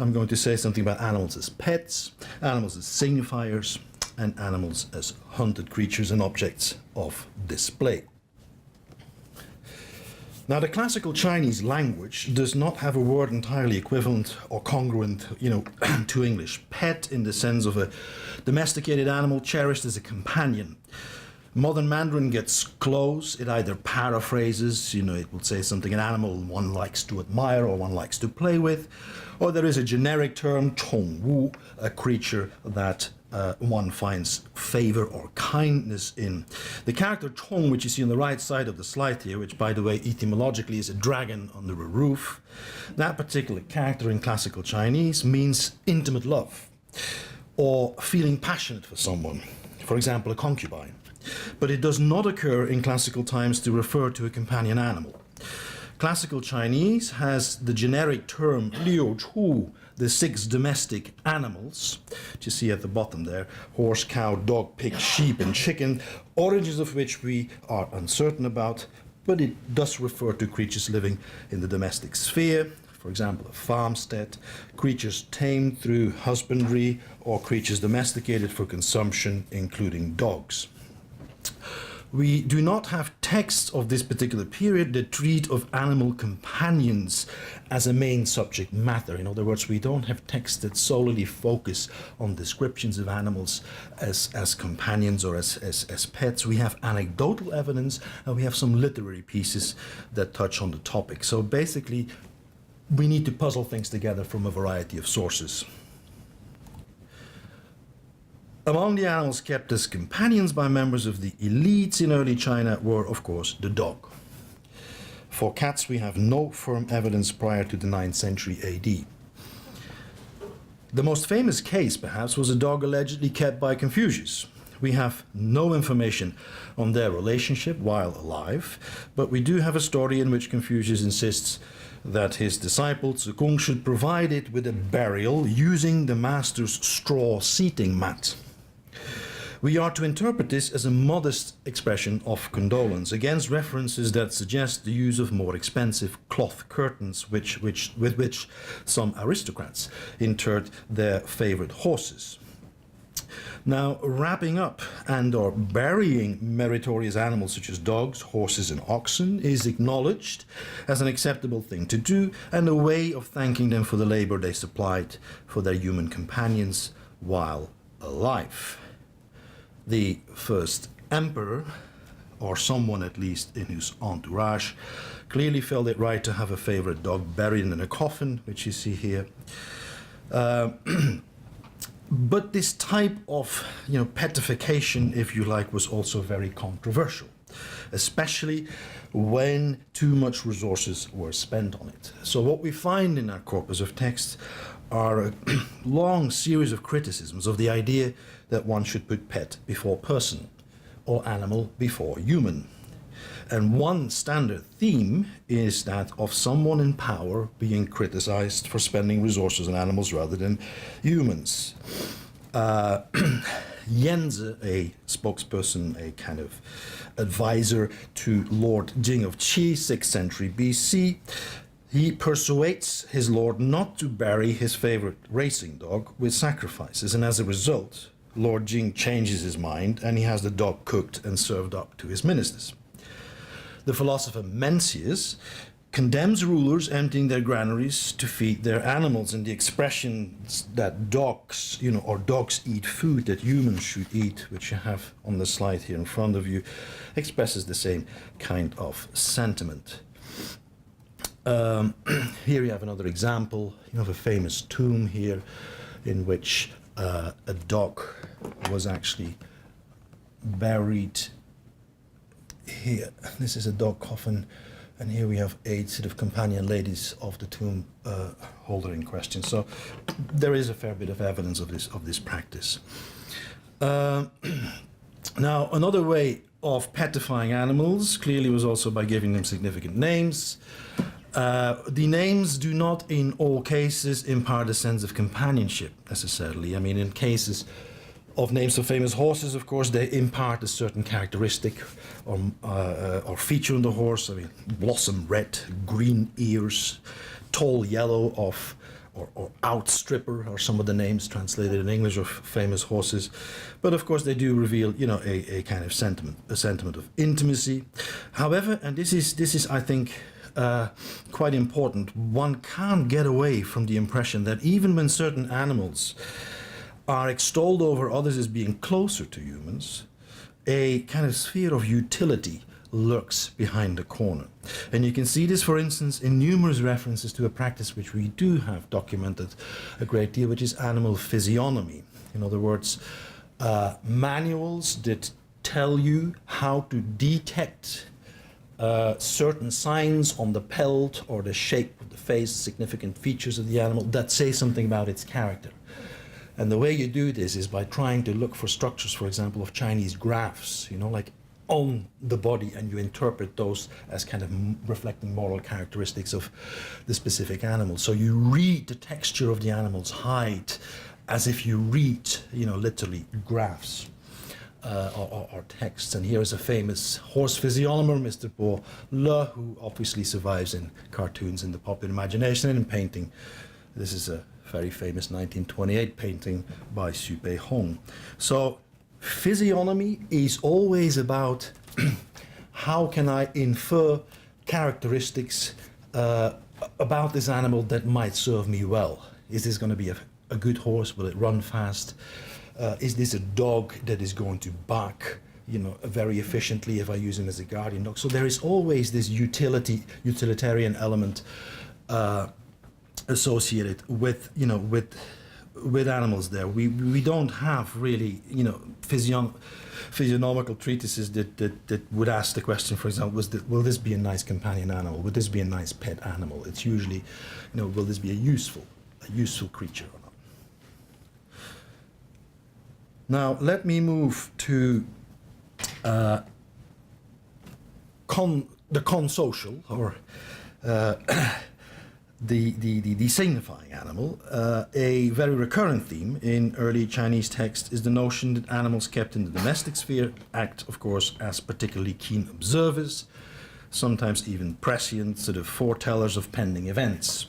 I'm going to say something about animals as pets, animals as signifiers, and animals as hunted creatures and objects of display. Now, the classical Chinese language does not have a word entirely equivalent or congruent, to English. Pet, in the sense of a domesticated animal cherished as a companion. Modern Mandarin gets close. It either paraphrases, it will say something, an animal one likes to admire or one likes to play with, or there is a generic term, 宠物, a creature that one finds favor or kindness in. The character 宠, which you see on the right side of the slide here, which by the way etymologically is a dragon under a roof, that particular character in classical Chinese means intimate love or feeling passionate for someone, for example, a concubine. But it does not occur in classical times to refer to a companion animal. Classical Chinese has the generic term liu chu, the 6 domestic animals, which you see at the bottom there, horse, cow, dog, pig, sheep, and chicken, origins of which we are uncertain about, but it does refer to creatures living in the domestic sphere, for example, a farmstead, creatures tamed through husbandry, or creatures domesticated for consumption, including dogs. We do not have texts of this particular period that treat of animal companions as a main subject matter. In other words, we don't have texts that solely focus on descriptions of animals as companions or as pets. We have anecdotal evidence, and we have some literary pieces that touch on the topic. So basically, we need to puzzle things together from a variety of sources. Among the animals kept as companions by members of the elites in early China were, of course, the dog. For cats, we have no firm evidence prior to the 9th century AD. The most famous case, perhaps, was a dog allegedly kept by Confucius. We have no information on their relationship while alive, but we do have a story in which Confucius insists that his disciple Tzu Kung should provide it with a burial using the master's straw seating mat. We are to interpret this as a modest expression of condolence against references that suggest the use of more expensive cloth curtains with which some aristocrats interred their favorite horses. Now, wrapping up and or burying meritorious animals such as dogs, horses, and oxen is acknowledged as an acceptable thing to do and a way of thanking them for the labor they supplied for their human companions while alive. The first emperor, or someone at least in his entourage, clearly felt it right to have a favorite dog buried in a coffin, which you see here. But this type of petification, if you like, was also very controversial, especially when too much resources were spent on it. So what we find in our corpus of texts are a long series of criticisms of the idea that one should put pet before person or animal before human. And one standard theme is that of someone in power being criticized for spending resources on animals rather than humans. Yenze, a spokesperson, a kind of advisor to Lord Jing of Qi, 6th century BC, he persuades his lord not to bury his favorite racing dog with sacrifices, and as a result, Lord Jing changes his mind and he has the dog cooked and served up to his ministers. The philosopher Mencius condemns rulers emptying their granaries to feed their animals, and the expressions that dogs, or dogs eat food that humans should eat, which you have on the slide here in front of you, expresses the same kind of sentiment. Here you have another example. You have a famous tomb here in which a dog was actually buried here. This is a dog coffin, and here we have 8 sort of companion ladies of the tomb holder in question. So there is a fair bit of evidence of this practice. Now, another way of petrifying animals clearly was also by giving them significant names. The names do not in all cases impart a sense of companionship necessarily. I mean, in cases of names of famous horses, of course, they impart a certain characteristic or feature on the horse. I mean, blossom red, green ears, tall yellow or outstripper are some of the names translated in English of famous horses. But of course, they do reveal, a kind of sentiment of intimacy. However, and this is, I think, quite important. One can't get away from the impression that even when certain animals are extolled over others as being closer to humans, a kind of sphere of utility lurks behind the corner. And you can see this, for instance, in numerous references to a practice which we do have documented a great deal, which is animal physiognomy. In other words, manuals that tell you how to detect certain signs on the pelt or the shape of the face, significant features of the animal that say something about its character. And the way you do this is by trying to look for structures, for example, of Chinese graphs, like on the body, and you interpret those as kind of reflecting moral characteristics of the specific animal. So you read the texture of the animal's hide as if you read, literally graphs or texts. And here is a famous horse physiognomer, Mr. Bodel, who obviously survives in cartoons in the popular imagination and in painting. This is a very famous 1928 painting by Xu Beihong. So physiognomy is always about how can I infer characteristics about this animal that might serve me well. Is this going to be a good horse? Will it run fast? Is this a dog that is going to bark very efficiently if I use him as a guardian dog? So there is always this utilitarian element associated with animals there. We don't have really physiognomical treatises that would ask the question, for example, will this be a nice companion animal? Would this be a nice pet animal? It's usually, will this be a useful creature or not? Now let me move to the consocial, or the signifying animal. A very recurrent theme in early Chinese texts is the notion that animals kept in the domestic sphere act, of course, as particularly keen observers, sometimes even prescient sort of foretellers of pending events.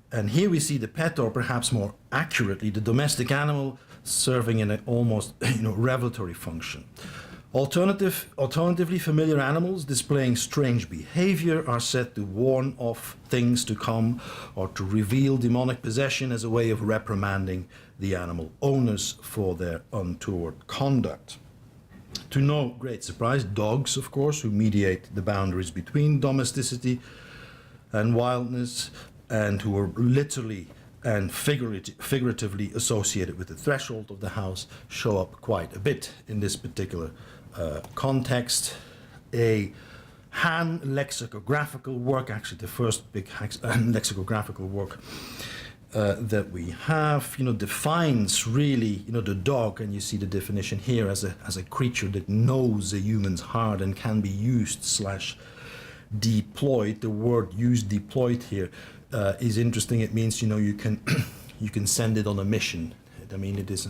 And here we see the pet, or perhaps more accurately, the domestic animal, serving in an almost revelatory function. Alternatively, familiar animals displaying strange behavior are said to warn of things to come, or to reveal demonic possession as a way of reprimanding the animal owners for their untoward conduct. To no great surprise, dogs, of course, who mediate the boundaries between domesticity and wildness, and who are literally and figuratively associated with the threshold of the house, show up quite a bit in this particular context. A Han lexicographical work, actually the first big lexicographical work that we have, defines really, the dog, and you see the definition here as a creature that knows a human's heart and can be used / deployed. The word used, deployed here, is interesting. It means you can send it on a mission. I mean, it is a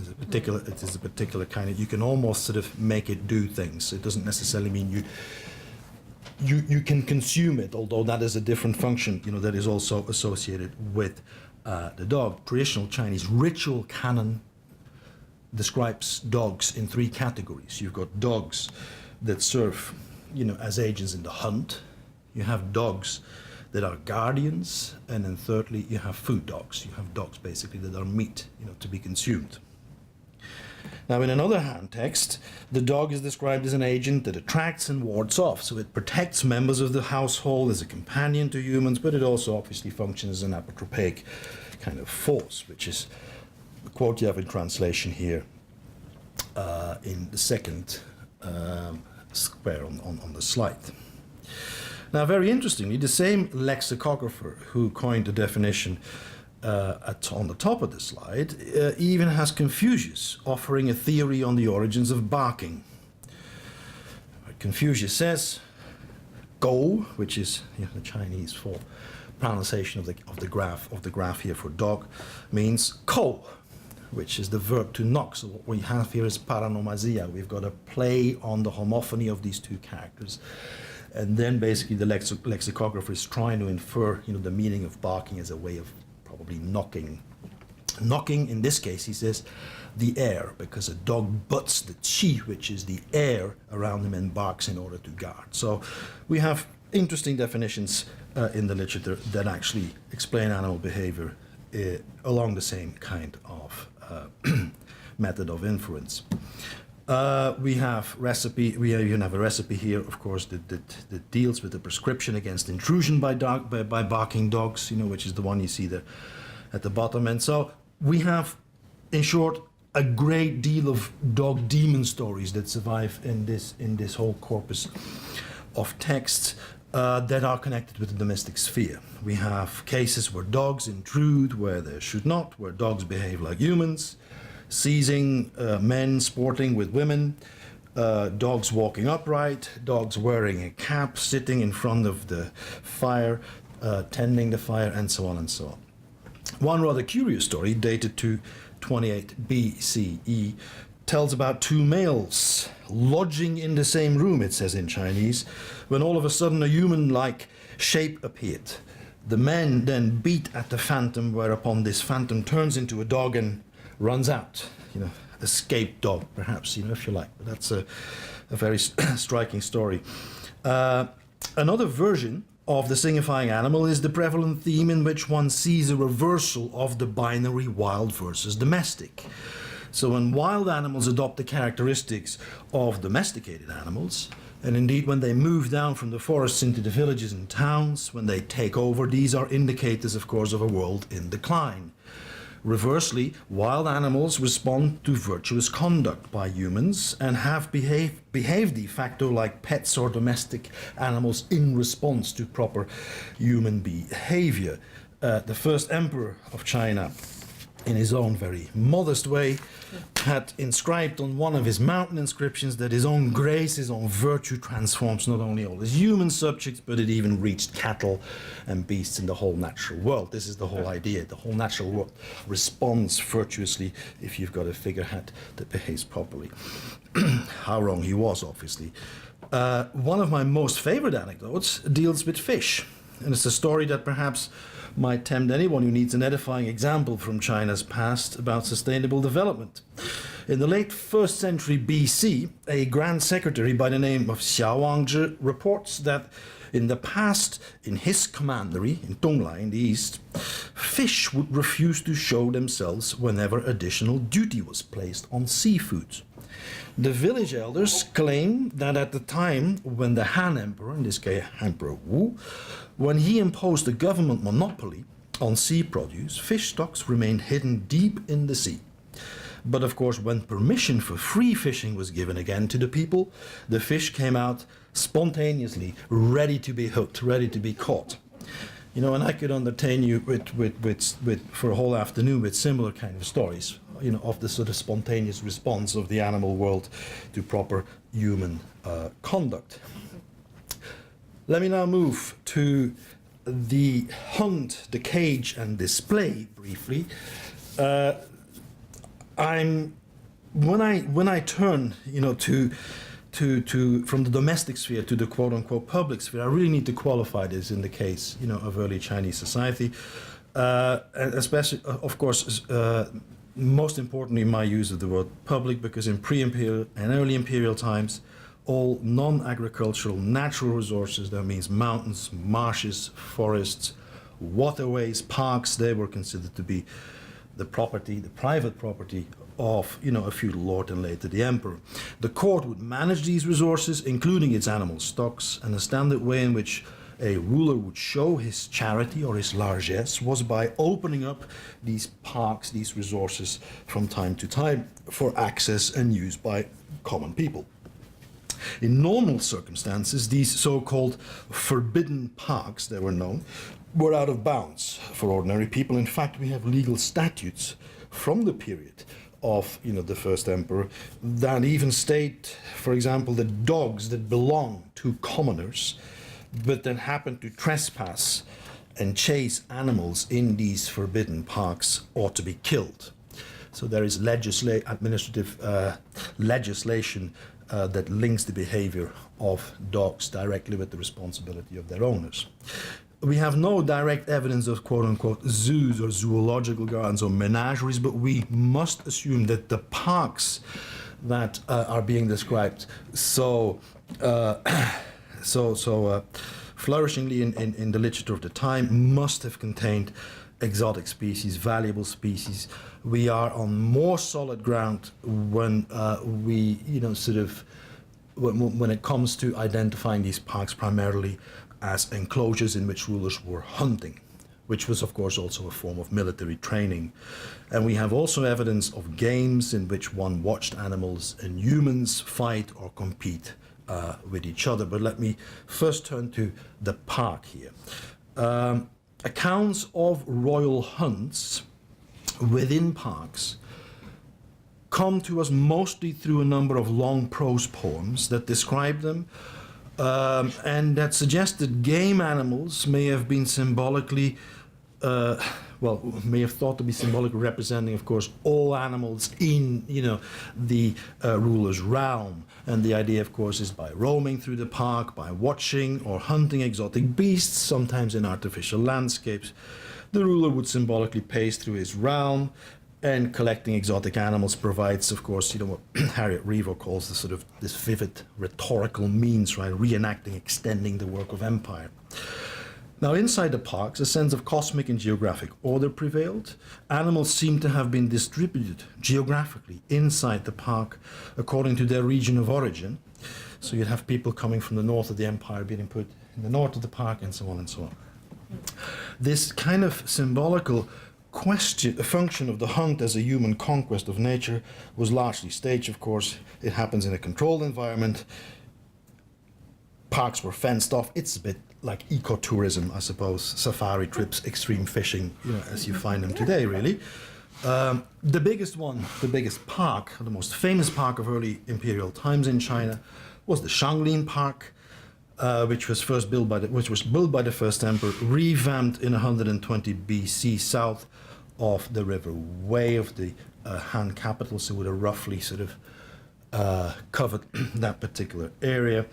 particular kind of, you can almost sort of make it do things. It doesn't necessarily mean you can consume it, although that is a different function, that is also associated with the dog. Traditional Chinese ritual canon describes dogs in 3 categories. You've got dogs that serve, as agents in the hunt. You have dogs that are guardians, and then thirdly, you have food dogs. You have dogs basically that are meat, to be consumed. Now, in another Han text, the dog is described as an agent that attracts and wards off. So it protects members of the household as a companion to humans, but it also obviously functions as an apotropaic kind of force, which is the quote you have in translation here in the second square on the slide. Now, very interestingly, the same lexicographer who coined the definition on the top of the slide even has Confucius offering a theory on the origins of barking. Confucius says, "Go," which is the Chinese for pronunciation of the graph here for dog, means "ko," which is the verb to knock. So what we have here is paranomazia. We've got a play on the homophony of these 2 characters. And then basically the lexicographer is trying to infer, the meaning of barking as a way of probably knocking. Knocking, in this case, he says, the air, because a dog butts the qi, which is the air around him, and barks in order to guard. So we have interesting definitions in the literature that actually explain animal behavior along the same kind of method of inference. We have even have a recipe here, of course, that deals with the prescription against intrusion by barking dogs, which is the one you see there at the bottom. And so we have, in short, a great deal of dog demon stories that survive in this whole corpus of texts that are connected with the domestic sphere. We have cases where dogs intrude where they should not, where dogs behave like humans, seizing men sporting with women, dogs walking upright, dogs wearing a cap, sitting in front of the fire, tending the fire, and so on and so on. One rather curious story, dated to 28 BCE, tells about two males lodging in the same room, it says in Chinese, when all of a sudden a human-like shape appeared. The men then beat at the phantom, whereupon this phantom turns into a dog and runs out. Escaped dog, perhaps, if you like. But that's a very striking story. Another version of the signifying animal is the prevalent theme in which one sees a reversal of the binary wild versus domestic. So when wild animals adopt the characteristics of domesticated animals, and indeed when they move down from the forests into the villages and towns, when they take over, these are indicators, of course, of a world in decline. Reversely, wild animals respond to virtuous conduct by humans and have behaved de facto like pets or domestic animals in response to proper human behavior. The first emperor of China, in his own very modest way, had inscribed on one of his mountain inscriptions that his own grace, his own virtue transforms not only all his human subjects, but it even reached cattle and beasts in the whole natural world. This is the whole idea. The whole natural world responds virtuously if you've got a figurehead that behaves properly. How wrong he was, obviously. One of my most favorite anecdotes deals with fish. And it's a story that perhaps might tempt anyone who needs an edifying example from China's past about sustainable development. In the late 1st century BC, a grand secretary by the name of Xiao Wangzhi reports that in the past, in his commandery, in Donglai in the east, fish would refuse to show themselves whenever additional duty was placed on seafood. The village elders claim that at the time when the Han Emperor, in this case Emperor Wu, when he imposed a government monopoly on sea produce, fish stocks remained hidden deep in the sea. But of course, when permission for free fishing was given again to the people, the fish came out spontaneously, ready to be hooked, ready to be caught. And I could entertain you with for a whole afternoon with similar kind of stories, of the sort of spontaneous response of the animal world to proper human conduct. Let me now move to the hunt, the cage, and display briefly. When I turn, to from the domestic sphere to the quote-unquote public sphere, I really need to qualify this in the case, of early Chinese society, and especially, of course, most importantly, my use of the word public, because in pre-imperial and early imperial times, all non-agricultural natural resources, that means mountains, marshes, forests, waterways, parks, they were considered to be the private property of, a feudal lord and later the emperor. The court would manage these resources, including its animal stocks, and the standard way in which a ruler would show his charity or his largesse was by opening up these parks, these resources from time to time for access and use by common people. In normal circumstances, these so-called forbidden parks, they were known, were out of bounds for ordinary people. In fact, we have legal statutes from the period of the first emperor that even state, for example, that dogs that belong to commoners but then happen to trespass and chase animals in these forbidden parks ought to be killed. So there is administrative legislation that links the behavior of dogs directly with the responsibility of their owners. We have no direct evidence of quote-unquote zoos or zoological gardens or menageries, but we must assume that the parks that flourishingly in the literature of the time, must have contained exotic species, valuable species. We are on more solid ground when we, sort of, when it comes to identifying these parks primarily as enclosures in which rulers were hunting, which was of course also a form of military training. And we have also evidence of games in which one watched animals and humans fight or compete with each other. But let me first turn to the park here. Accounts of royal hunts within parks come to us mostly through a number of long prose poems that describe them, and that suggest that game animals may have been symbolically, may have thought to be symbolically representing, of course, all animals in, the ruler's realm. And the idea, of course, is by roaming through the park, by watching or hunting exotic beasts, sometimes in artificial landscapes, the ruler would symbolically pace through his realm, and collecting exotic animals provides, of course, what Harriet Reaver calls the sort of this vivid rhetorical means, right? Reenacting, extending the work of empire. Now, inside the parks, a sense of cosmic and geographic order prevailed. Animals seem to have been distributed geographically inside the park according to their region of origin. So you'd have people coming from the north of the empire being put in the north of the park, and so on and so on. This kind of symbolical function of the hunt as a human conquest of nature was largely staged, of course. It happens in a controlled environment. Parks were fenced off. It's a bit like ecotourism, I suppose, safari trips, extreme fishing, as you find them today, really. The biggest park, the most famous park of early imperial times in China, was the Chameleon Park, which was built by the first emperor, revamped in 120 BC south of the river Wei of the Han capital, so would have roughly sort of covered that particular area.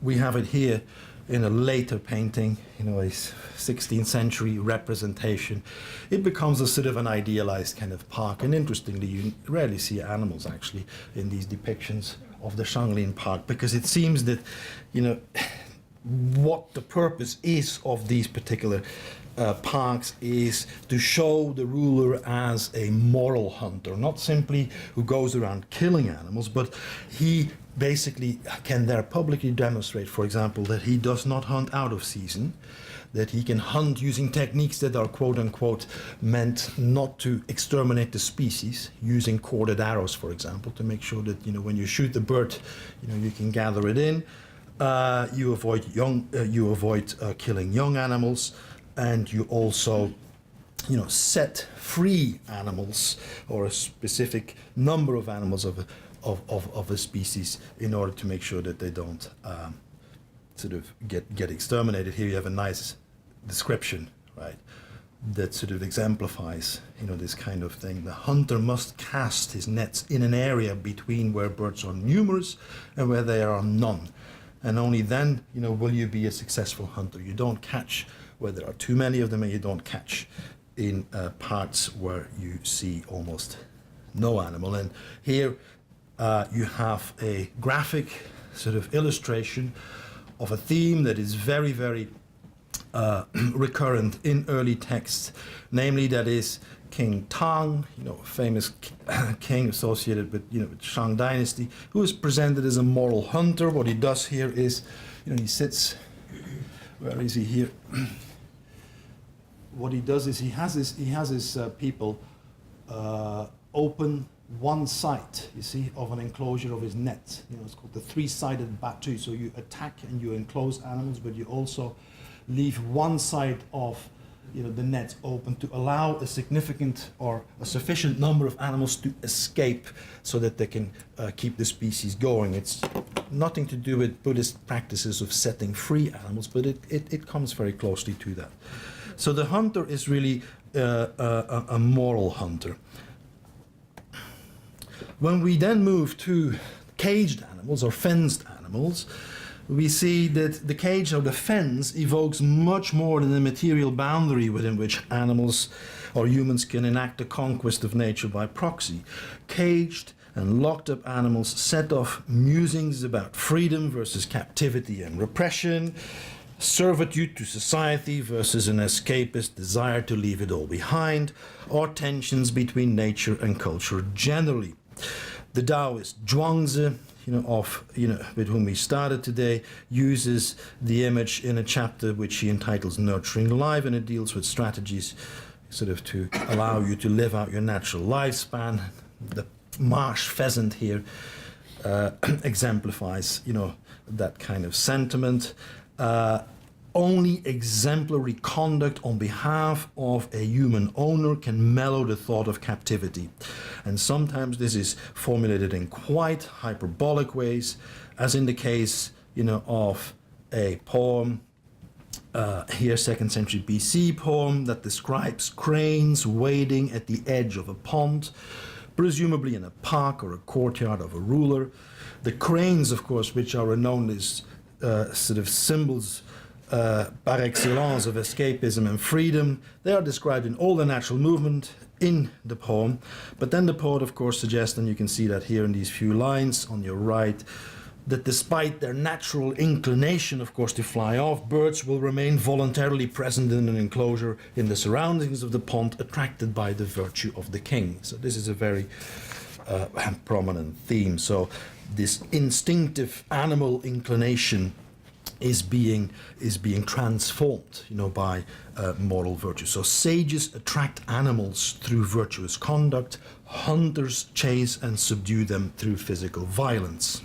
We have it here in a later painting, a 16th century representation. It becomes a sort of an idealized kind of park, and interestingly, you rarely see animals actually in these depictions of the Chameleon Park, because it seems that, what the purpose is of these particular parks is to show the ruler as a moral hunter, not simply who goes around killing animals, but he basically can there publicly demonstrate, for example, that he does not hunt out of season, that he can hunt using techniques that are quote-unquote meant not to exterminate the species, using corded arrows, for example, to make sure that, when you shoot the bird, you can gather it in. You avoid killing young animals, and you also set free animals, or a specific number of animals of a species, in order to make sure that they don't sort of get exterminated. Here you have a nice description, right, that sort of exemplifies this kind of thing. The hunter must cast his nets in an area between where birds are numerous and where there are none, and only then will you be a successful hunter. You don't catch where there are too many of them, and you don't catch in parts where you see almost no animal. And here you have a graphic sort of illustration of a theme that is very, very recurrent in early texts, namely that is King Tang, famous king associated with with Shang dynasty, who is presented as a moral hunter. What he does here is, he sits. Where is he here? What he does is he has his people open one side, you see, of an enclosure of his net. It's called the three-sided battue. So you attack and you enclose animals, but you also leave one side of the net open to allow a significant or a sufficient number of animals to escape, so that they can keep the species going. It's nothing to do with Buddhist practices of setting free animals, but it comes very closely to that. So the hunter is really a moral hunter. When we then move to caged animals or fenced animals, we see that the cage or the fence evokes much more than the material boundary within which animals or humans can enact the conquest of nature by proxy. Caged and locked up animals set off musings about freedom versus captivity and repression, servitude to society versus an escapist desire to leave it all behind, or tensions between nature and culture generally. The Taoist Zhuangzi, with whom we started today, uses the image in a chapter which he entitles Nurturing Life, and it deals with strategies sort of to allow you to live out your natural lifespan. The marsh pheasant here exemplifies, that kind of sentiment. Only exemplary conduct on behalf of a human owner can mellow the thought of captivity. And sometimes this is formulated in quite hyperbolic ways, as in the case, of a poem, here 2nd century BC poem that describes cranes wading at the edge of a pond, presumably in a park or a courtyard of a ruler. The cranes, of course, which are renowned as sort of symbols par excellence of escapism and freedom, they are described in all the natural movement in the poem. But then the poet, of course, suggests, and you can see that here in these few lines on your right, that despite their natural inclination, of course, to fly off, birds will remain voluntarily present in an enclosure in the surroundings of the pond, attracted by the virtue of the king. So this is a very prominent theme. So this instinctive animal inclination is being transformed, by moral virtue. So sages attract animals through virtuous conduct. Hunters chase and subdue them through physical violence.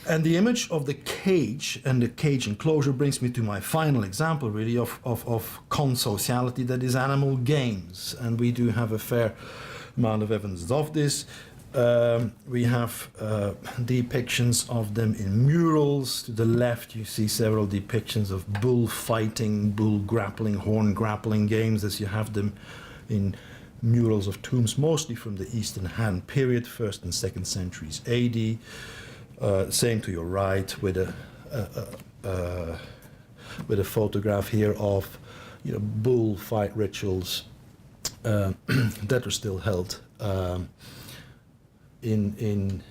And the image of the cage and the cage enclosure brings me to my final example, really, of consociality, that is animal games. And we do have a fair amount of evidence of this. We have depictions of them in murals. To the left, you see several depictions of bull fighting, bull grappling, horn grappling games, as you have them in murals of tombs, mostly from the Eastern Han period, 1st and 2nd centuries AD. Same to your right, with a photograph here of bull fight rituals that are still held in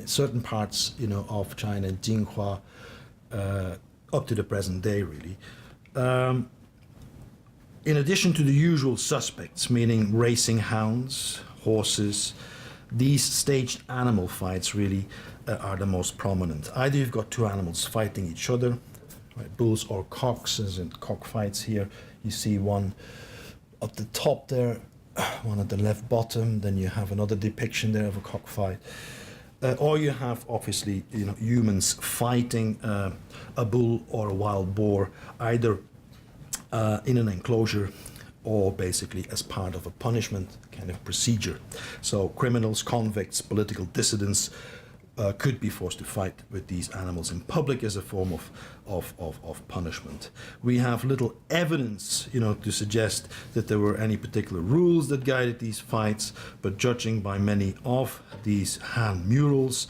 certain parts of China, Jinhua, up to the present day, really. In addition to the usual suspects, meaning racing hounds, horses, these staged animal fights really are the most prominent. Either you've got two animals fighting each other, right, bulls or cocks, as in cockfights here. You see one at the top there, one at the left bottom, then you have another depiction there of a cockfight. Or you have, obviously, humans fighting a bull or a wild boar, either in an enclosure or basically as part of a punishment kind of procedure. So criminals, convicts, political dissidents could be forced to fight with these animals in public as a form of punishment. We have little evidence, to suggest that there were any particular rules that guided these fights, but judging by many of these Han murals,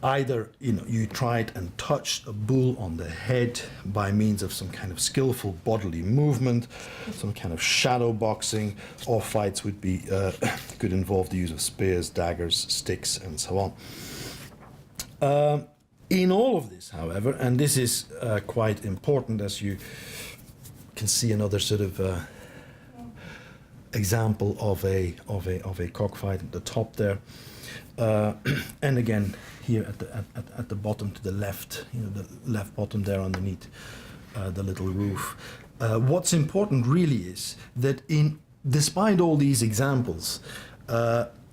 either you tried and touched a bull on the head by means of some kind of skillful bodily movement, some kind of shadow boxing, or fights would be could involve the use of spears, daggers, sticks, and so on. In all of this, however, and this is quite important, as you can see another sort of example of a cockfight at the top there, and again here at the bottom to the left, the left bottom there underneath the little roof. What's important really is that despite all these examples,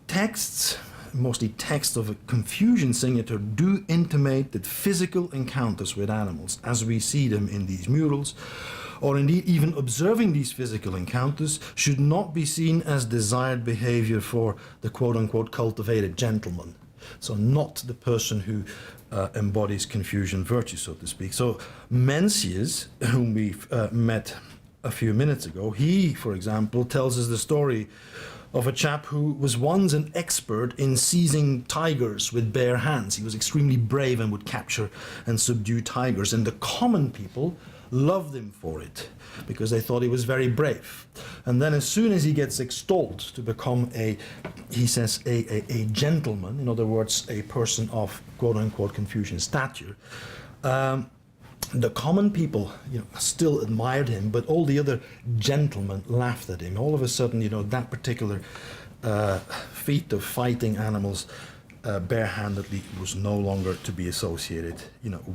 texts, mostly texts of a Confucian signature, do intimate that physical encounters with animals, as we see them in these murals, or indeed even observing these physical encounters, should not be seen as desired behavior for the quote-unquote cultivated gentleman. So not the person who embodies Confucian virtue, so to speak. So Mencius, whom we've met a few minutes ago, he, for example, tells us the story of a chap who was once an expert in seizing tigers with bare hands. He was extremely brave and would capture and subdue tigers. And the common people loved him for it because they thought he was very brave. And then as soon as he gets extolled to become he says, a gentleman, in other words, a person of quote-unquote Confucian stature, the common people, still admired him, but all the other gentlemen laughed at him. All of a sudden, that particular feat of fighting animals barehandedly was no longer to be associated,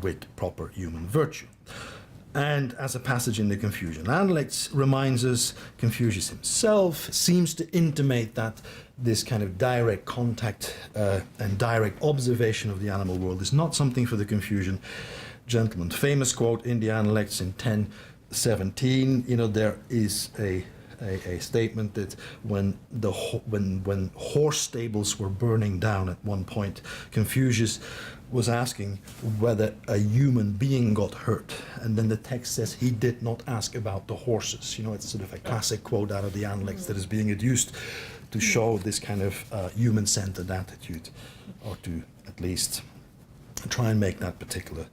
with proper human virtue. And as a passage in the Confucian Analects reminds us, Confucius himself seems to intimate that this kind of direct contact and direct observation of the animal world is not something for the Confucian gentleman. Famous quote in the Analects in 1017, there is a statement that when horse stables were burning down at one point, Confucius was asking whether a human being got hurt, and then the text says he did not ask about the horses. It's sort of a classic quote out of the Analects that is being adduced to show this kind of human-centered attitude, or to at least try and make that particular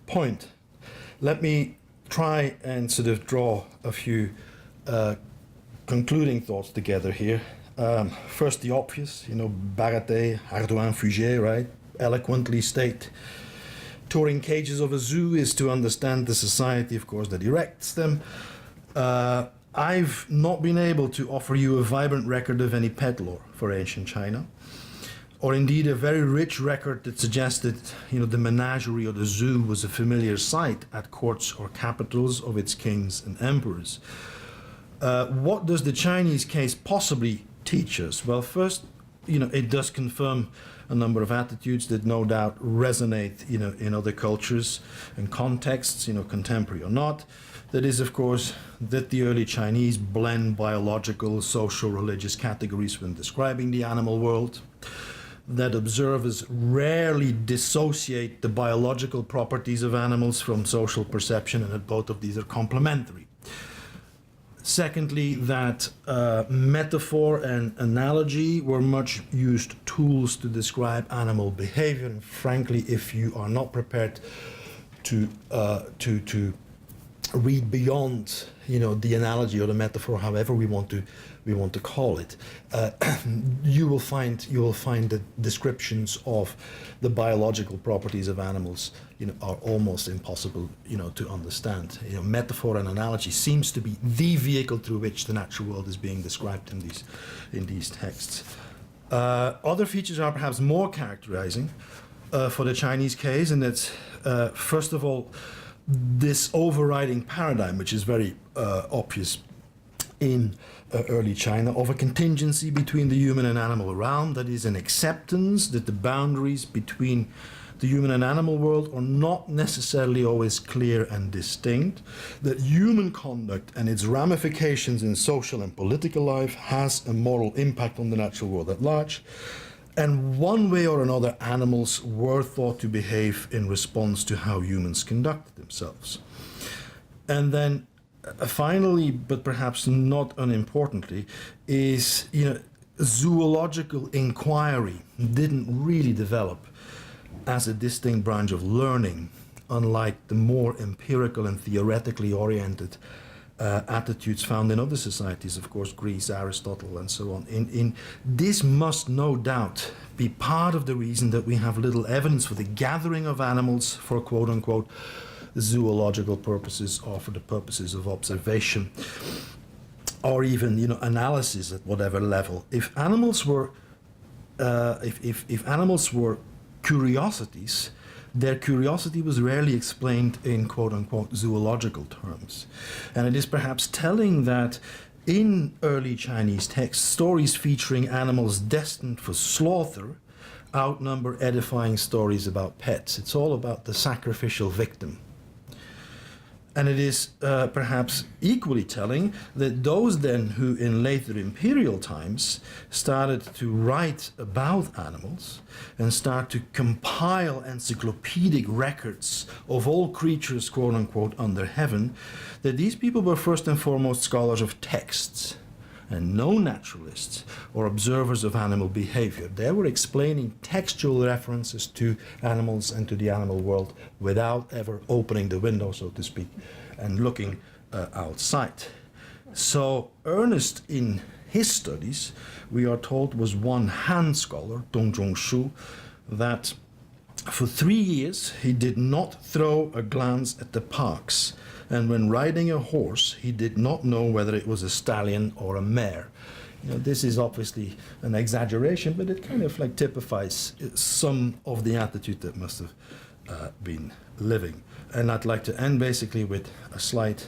point. Let me try and sort of draw a few concluding thoughts together here. First, the obvious, Baraté, Hardouin, Fugé, right? Eloquently state. Touring cages of a zoo is to understand the society, of course, that erects them. I've not been able to offer you a vibrant record of any pet lore for ancient China, or indeed a very rich record that suggested, the menagerie or the zoo was a familiar sight at courts or capitals of its kings and emperors. What does the Chinese case possibly teach us? Well, first, it does confirm a number of attitudes that no doubt resonate, in other cultures and contexts, contemporary or not. That is, of course, that the early Chinese blend biological, social, religious categories when describing the animal world. That observers rarely dissociate the biological properties of animals from social perception, and that both of these are complementary. Secondly, that metaphor and analogy were much used tools to describe animal behavior. And frankly, if you are not prepared to read beyond, the analogy or the metaphor, however we want to call it, you will find the descriptions of the biological properties of animals, are almost impossible, to understand. Metaphor and analogy seems to be the vehicle through which the natural world is being described in these texts. Other features are perhaps more characterizing for the Chinese case, and that's first of all this overriding paradigm, which is very obvious in early China, of a contingency between the human and animal realm, that is an acceptance that the boundaries between the human and animal world are not necessarily always clear and distinct, that human conduct and its ramifications in social and political life has a moral impact on the natural world at large, and one way or another animals were thought to behave in response to how humans conducted themselves. And then finally, but perhaps not unimportantly, is zoological inquiry didn't really develop as a distinct branch of learning, unlike the more empirical and theoretically oriented attitudes found in other societies, of course, Greece, Aristotle, and so on. This must no doubt be part of the reason that we have little evidence for the gathering of animals for quote-unquote zoological purposes or for the purposes of observation or even analysis at whatever level. If animals were if animals were curiosities, their curiosity was rarely explained in quote-unquote zoological terms. And it is perhaps telling that in early Chinese texts, stories featuring animals destined for slaughter outnumber edifying stories about pets. It's all about the sacrificial victim. And it is perhaps equally telling that those then who in later imperial times started to write about animals and start to compile encyclopedic records of all creatures, quote unquote, under heaven, that these people were first and foremost scholars of texts and no naturalists or observers of animal behavior. They were explaining textual references to animals and to the animal world without ever opening the window, so to speak, and looking outside. So Ernest, in his studies, we are told, was one hand scholar, Dong Zhongshu, that for 3 years he did not throw a glance at the parks, and when riding a horse he did not know whether it was a stallion or a mare. You know, this is obviously an exaggeration, but it kind of like typifies some of the attitude that must have been living. And I'd like to end basically with a slide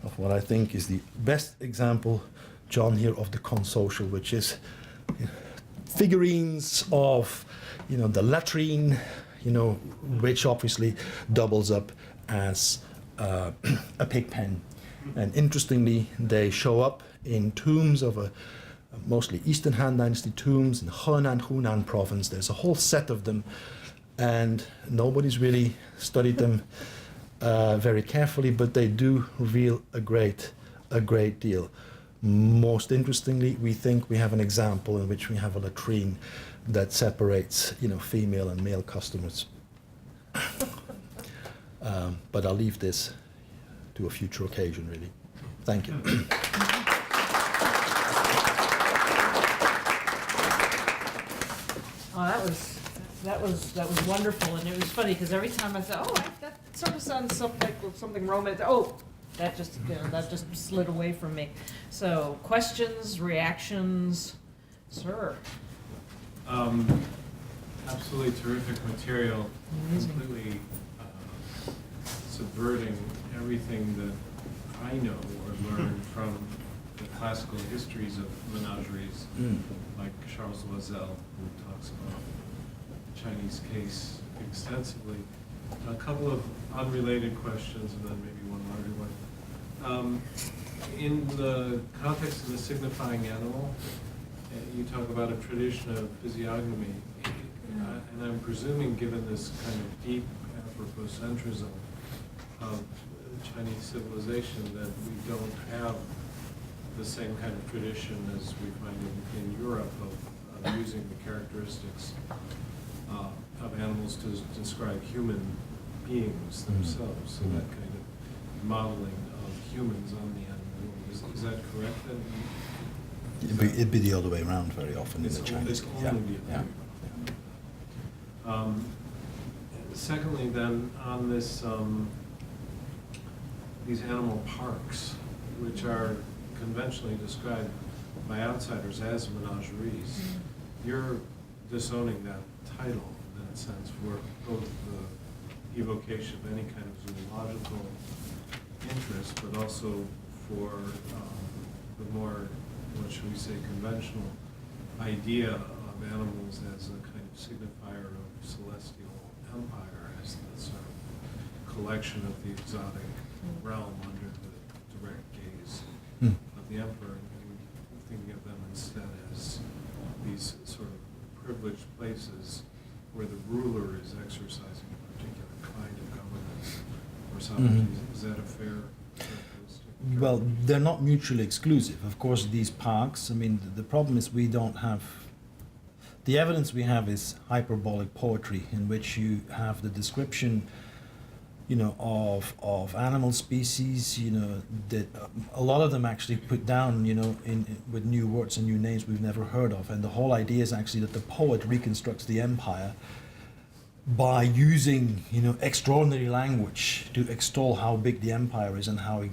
of what I think is the best example, John, here of the consocial, which is figurines of, the latrine, which obviously doubles up as a pig pen. And interestingly, they show up in tombs of mostly Eastern Han Dynasty tombs in Henan, Hunan province. There's a whole set of them, and nobody's really studied them very carefully, but they do reveal a great deal. Most interestingly, we think we have an example in which we have a latrine that separates, female and male customers. But I'll leave this to a future occasion, really. Thank you. Oh, that was wonderful, and it was funny because every time I said, "Oh, that sort of sounds something Roman," that just slid away from me. So, questions, reactions, sir. Absolutely terrific material. Amazing. Completely subverting everything that I know or learned from the classical histories of menageries, like Charles Loisel, who talks about the Chinese case extensively. A couple of unrelated questions, and then maybe one larger one. In the context of the signifying animal, you talk about a tradition of physiognomy, and I'm presuming, given this kind of deep anthropocentrism of Chinese civilization, that we don't have the same kind of tradition as we find in Europe of using the characteristics of animals to describe human beings themselves. So that kind of modeling of humans on the animal world. Is that correct? It'd be the other way around very often in the Chinese. It's only the other way around. Secondly, then, on this, these animal parks, which are conventionally described by outsiders as menageries, you're disowning that title in that sense for both the evocation of any kind of zoological interest, but also for the more, what should we say, conventional idea of animals as a kind of signifier of celestial empire, as the sort of collection of the exotic realm under the direct gaze of the emperor, and thinking of them instead as these sort of privileged places where the ruler is exercising a particular kind of governance or something. Is that a fair characteristic? Well, they're not mutually exclusive. Of course, these parks, the problem is we don't have... The evidence we have is hyperbolic poetry, in which you have the description, of animal species, that a lot of them actually put down, with new words and new names we've never heard of. And the whole idea is actually that the poet reconstructs the empire by using, extraordinary language to extol how big the empire is and how,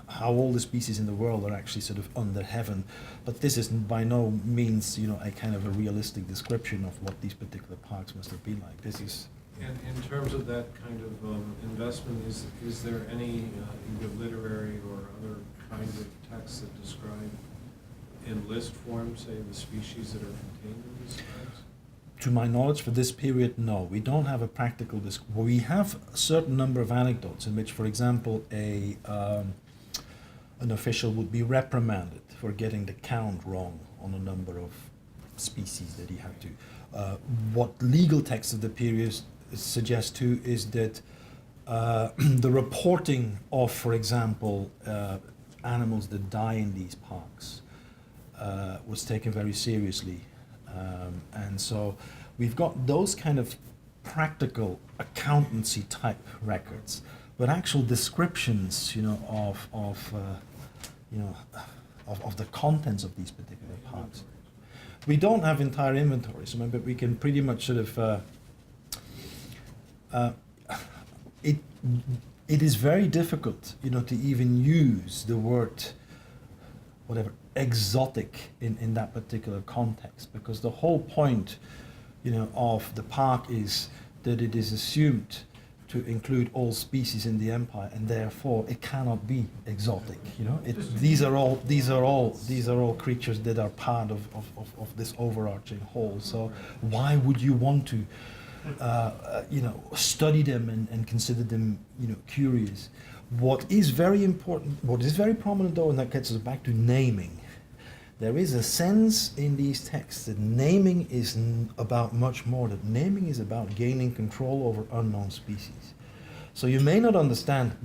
how all the species in the world are actually sort of under heaven. But this is by no means, a kind of a realistic description of what these particular parks must have been like. This is... And in terms of that kind of investment, is there any either literary or other kinds of texts that describe in list form, say, the species that are contained in these parks? To my knowledge, for this period, no. We don't have a practical... We have a certain number of anecdotes in which, for example, an official would be reprimanded for getting the count wrong on a number of species that he had to. What legal texts of the period suggest too is that the reporting of, for example, animals that die in these parks was taken very seriously. And so we've got those kind of practical accountancy type records, but actual descriptions, of the contents of these particular parts. We don't have entire inventories, but we can pretty much sort of. It is very difficult, to even use the word, whatever, exotic in that particular context, because the whole point, of the park is that it is assumed to include all species in the empire, and therefore it cannot be exotic. These are all creatures that are part of this overarching whole. So why would you want to, study them and consider them, curious? What is very important, what is very prominent though, and that gets us back to naming. There is a sense in these texts that naming is about much more, that naming is about gaining control over unknown species. So you may not understand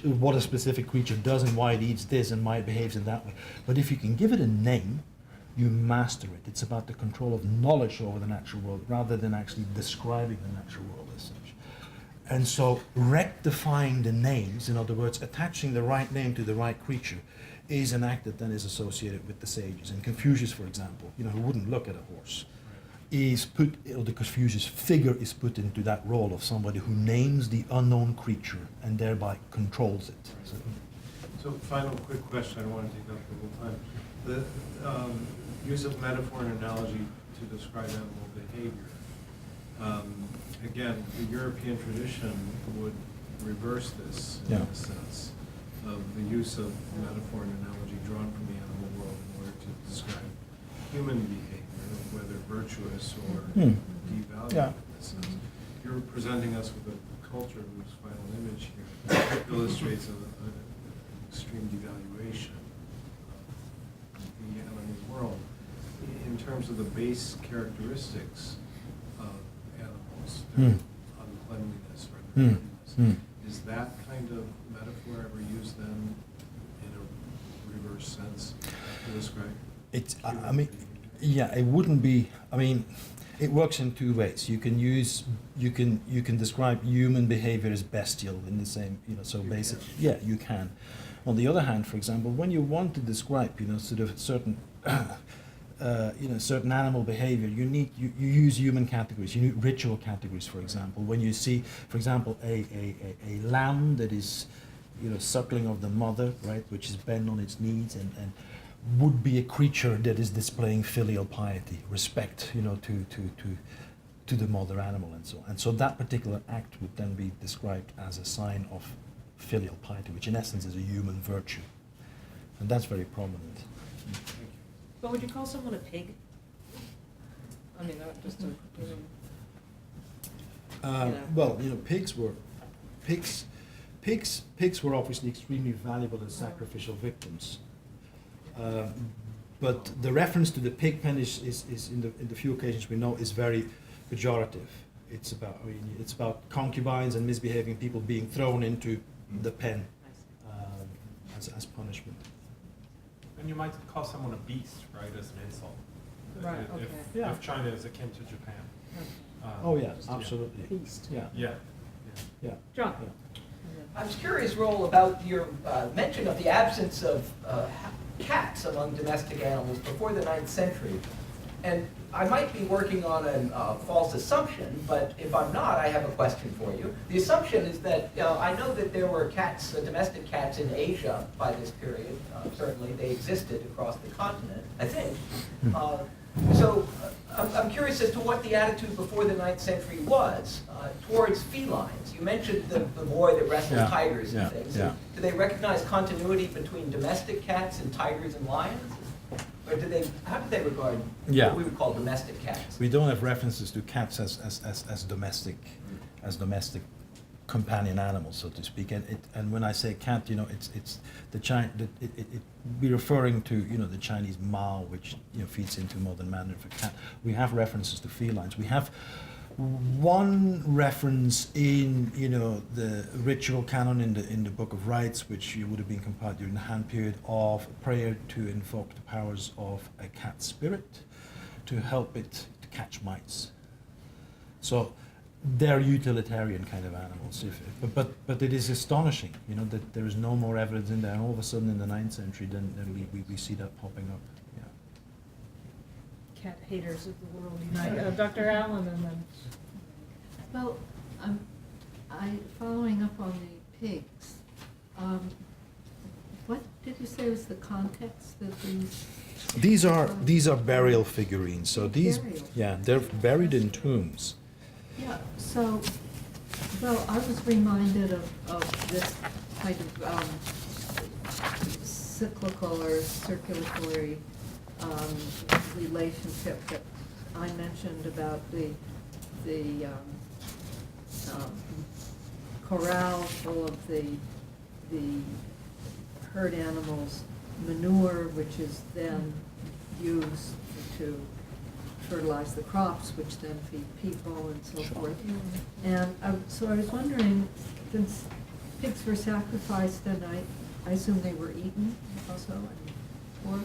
what a specific creature does and why it eats this and why it behaves in that way, but if you can give it a name, you master it. It's about the control of knowledge over the natural world rather than actually describing the natural world as such. And so rectifying the names, in other words, attaching the right name to the right creature, is an act that then is associated with the sages. And Confucius, for example, who wouldn't look at a horse, is put, or the Confucius figure is put into that role of somebody who names the unknown creature and thereby controls it. So final quick question, I don't want to take up the whole time. The use of metaphor and analogy to describe animal behavior. Again, the European tradition would reverse this in a sense of the use of metaphor and analogy drawn from the animal world in order to describe human behavior, whether virtuous or devalued in this sense. You're presenting us with a culture whose final image here illustrates an extreme devaluation of the animal world. In terms of the base characteristics of animals, their uncleanliness or their dirtiness, is that kind of metaphor ever used then in a reverse sense to describe? It wouldn't be. It works in two ways. You can describe human behavior as bestial in the same, so basic. Yeah, you can. On the other hand, for example, when you want to describe, sort of certain, certain animal behavior, you use human categories. You need ritual categories, for example. When you see, for example, a lamb that is, suckling of the mother, right, which is bent on its knees and would be a creature that is displaying filial piety, respect, to the mother animal and so on. And so that particular act would then be described as a sign of filial piety, which in essence is a human virtue. And that's very prominent. But would you call someone a pig? Just to, Well, pigs were obviously extremely valuable as sacrificial victims. But the reference to the pig pen is in the few occasions we know is very pejorative. It's about concubines and misbehaving people being thrown into the pen as punishment. And you might call someone a beast, right, as an insult. Right, If China is akin to Japan. Absolutely. Beast. Yeah. John? I was curious, Roel, about your mention of the absence of cats among domestic animals before the 9th century. And I might be working on a false assumption, but if I'm not, I have a question for you. The assumption is that I know that there were cats, domestic cats in Asia by this period. Certainly they existed across the continent, I think. I'm curious as to what the attitude before the 9th century was towards felines. You mentioned the boy that wrestled tigers and things. Yeah. Do they recognize continuity between domestic cats and tigers and lions? Or how do they regard what we would call domestic cats? We don't have references to cats as domestic companion animals, so to speak. And when I say cat, it's we're referring to the Chinese Mao, which feeds into modern manner for cat. We have references to felines. We have one reference in, the ritual canon in the Book of Rites, which would have been compiled during the Han period, of prayer to invoke the powers of a cat spirit to help it to catch mice. So they're utilitarian kind of animals. But it is astonishing, that there is no more evidence in there. And all of a sudden, in the 9th century, then we see that popping up. Yeah. Cat haters of the world unite. Dr. Allen, and then. Well, following up on the pigs, what did you say was the context that these? These are burial figurines. So these, Burial. they're buried in tombs. Yeah, so, well, I was reminded of this kind of cyclical or circulatory relationship that I mentioned about the corral full of the herd animals' manure, which is then used to fertilize the crops, which then feed people and so forth. And so I was wondering, since pigs were sacrificed, and I assume they were eaten also, or?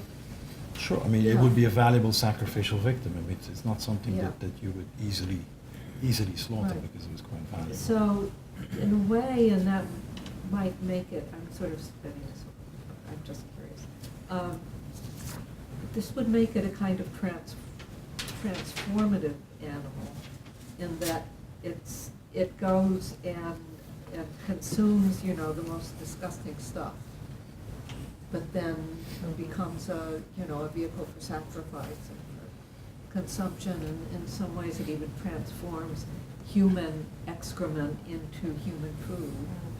Sure, I mean, it would be a valuable sacrificial victim. I mean, it's not something Yeah. that you would easily slaughter Right. because it was quite valuable. So, in a way, and that might make it, I'm sort of spinning this, I'm just curious. This would make it a kind of transformative animal in that it goes and consumes, the most disgusting stuff, but then becomes a vehicle for sacrifice and for consumption, and in some ways it even transforms human excrement into human food.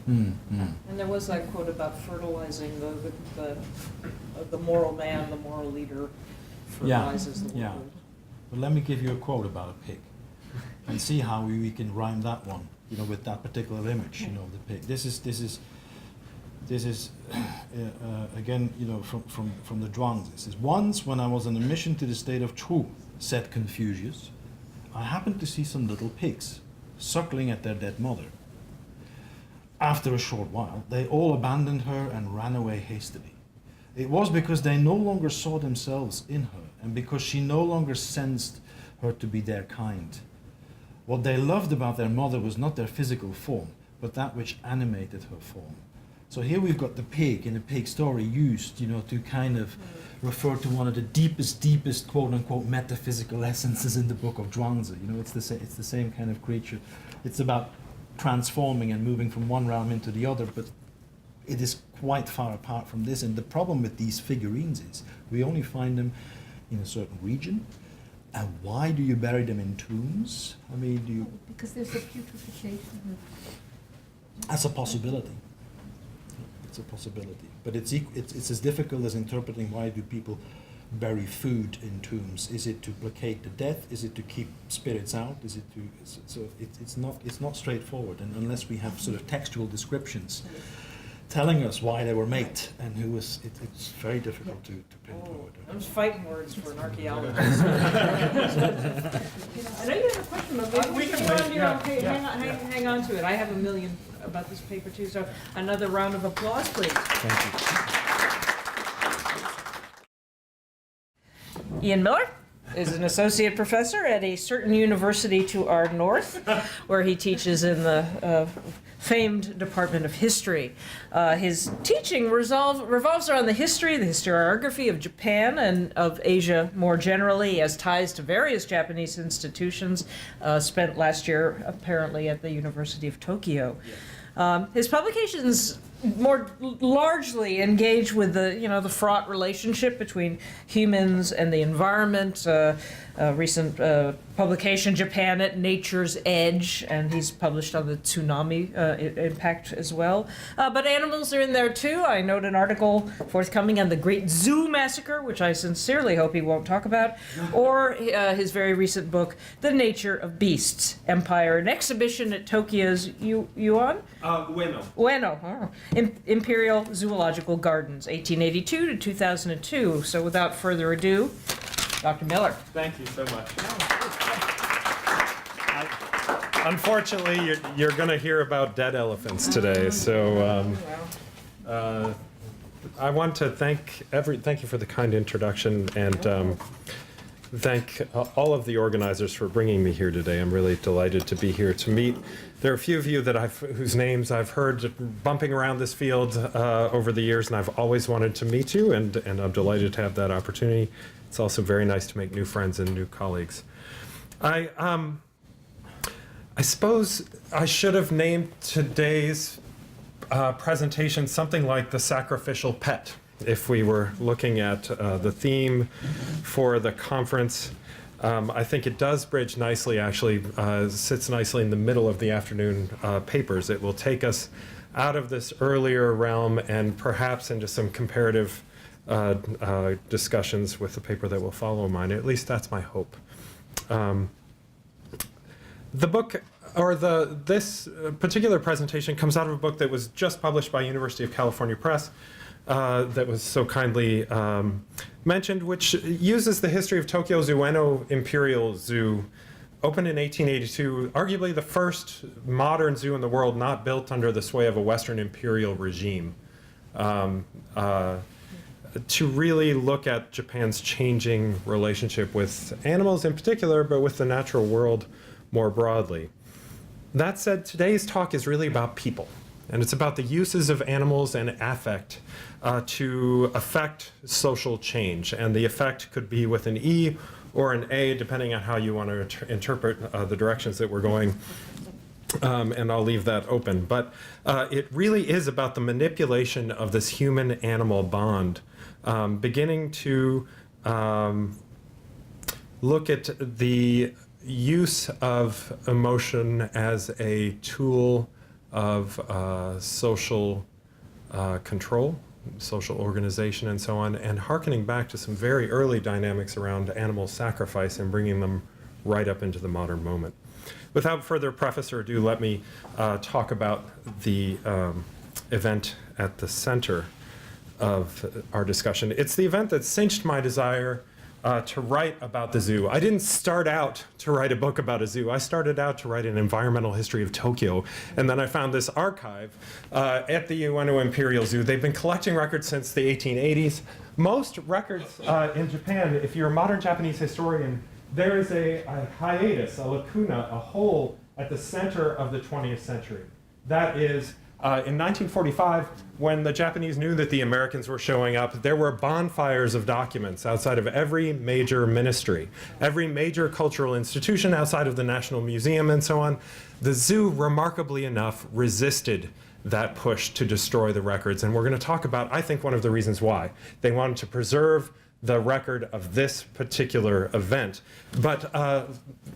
And there was that quote about fertilizing the moral man, the moral leader fertilizes the Yeah. world. But let me give you a quote about a pig and see how we can rhyme that one, with that particular image, the pig. This is again, from the Zhuangzi. It says, "Once when I was on a mission to the state of Chu, said Confucius, I happened to see some little pigs suckling at their dead mother. After a short while, they all abandoned her and ran away hastily. It was because they no longer saw themselves in her, and because she no longer sensed her to be their kind. What they loved about their mother was not their physical form, but that which animated her form." So here we've got the pig in a pig story used, to kind of refer to one of the deepest quote-unquote metaphysical essences in the book of Zhuangzi. It's the same kind of creature. It's about transforming and moving from one realm into the other, but it is quite far apart from this. And the problem with these figurines is we only find them in a certain region. And why do you bury them in tombs? I mean, Because there's a putrefaction. that's a possibility. It's a possibility, but it's as difficult as interpreting why do people bury food in tombs. Is it to placate the death? Is it to keep spirits out? Is it to it's not straightforward, and unless we have sort of textual descriptions telling us why they were made and who was, it's very difficult to pinpoint. Those fighting words for an archaeologist. I know you have a question, but maybe we can run your own page. Hang on to it. I have a million about this paper too, so another round of applause, please. Thank you. Ian Miller is an associate professor at a certain university to our north, where he teaches in the famed Department of History. His teaching revolves around the history, the historiography of Japan and of Asia more generally. He has ties to various Japanese institutions, spent last year apparently at the University of Tokyo. His publications more largely engage with the fraught relationship between humans and the environment. Recent publication, Japan at Nature's Edge, and he's published on the tsunami impact as well. But animals are in there too. I note an article forthcoming on the Great Zoo Massacre, which I sincerely hope he won't talk about, or his very recent book, The Nature of Beasts, Empire, an exhibition at Tokyo's Ueno? Imperial Zoological Gardens, 1882 to 2002. So without further ado, Dr. Miller. Thank you so much. I Unfortunately, you're going to hear about dead elephants today. So I want to thank you for the kind introduction, and thank all of the organizers for bringing me here today. I'm really delighted to be here to meet. There are a few of you that whose names I've heard bumping around this field over the years, and I've always wanted to meet you, and I'm delighted to have that opportunity. It's also very nice to make new friends and new colleagues. I suppose I should have named today's presentation something like The Sacrificial Pet, if we were looking at the theme for the conference. I think it does bridge nicely, actually, sits nicely in the middle of the afternoon papers. It will take us out of this earlier realm and perhaps into some comparative discussions with the paper that will follow mine. At least that's my hope. The book, or this particular presentation, comes out of a book that was just published by University of California Press that was so kindly mentioned, which uses the history of Tokyo's Ueno Imperial Zoo, opened in 1882, arguably the first modern zoo in the world not built under the sway of a Western imperial regime, to really look at Japan's changing relationship with animals in particular, but with the natural world more broadly. That said, today's talk is really about people, and it's about the uses of animals and affect to affect social change. And the effect could be with an E or an A, depending on how you want to interpret the directions that we're going. And I'll leave that open. But it really is about the manipulation of this human-animal bond, beginning to look at the use of emotion as a tool of social control, social organization, and so on, and hearkening back to some very early dynamics around animal sacrifice and bringing them right up into the modern moment. Without further preface or ado, let me talk about the event at the center of our discussion. It's the event that cinched my desire to write about the zoo. I didn't start out to write a book about a zoo. I started out to write an environmental history of Tokyo, and then I found this archive at the Ueno Imperial Zoo. They've been collecting records since the 1880s. Most records in Japan, if you're a modern Japanese historian, there is a hiatus, a lacuna, a hole at the center of the 20th century. That is, in 1945, when the Japanese knew that the Americans were showing up, there were bonfires of documents outside of every major ministry, every major cultural institution outside of the National Museum and so on. The zoo, remarkably enough, resisted that push to destroy the records. And we're going to talk about, I think, one of the reasons why. They wanted to preserve the record of this particular event. But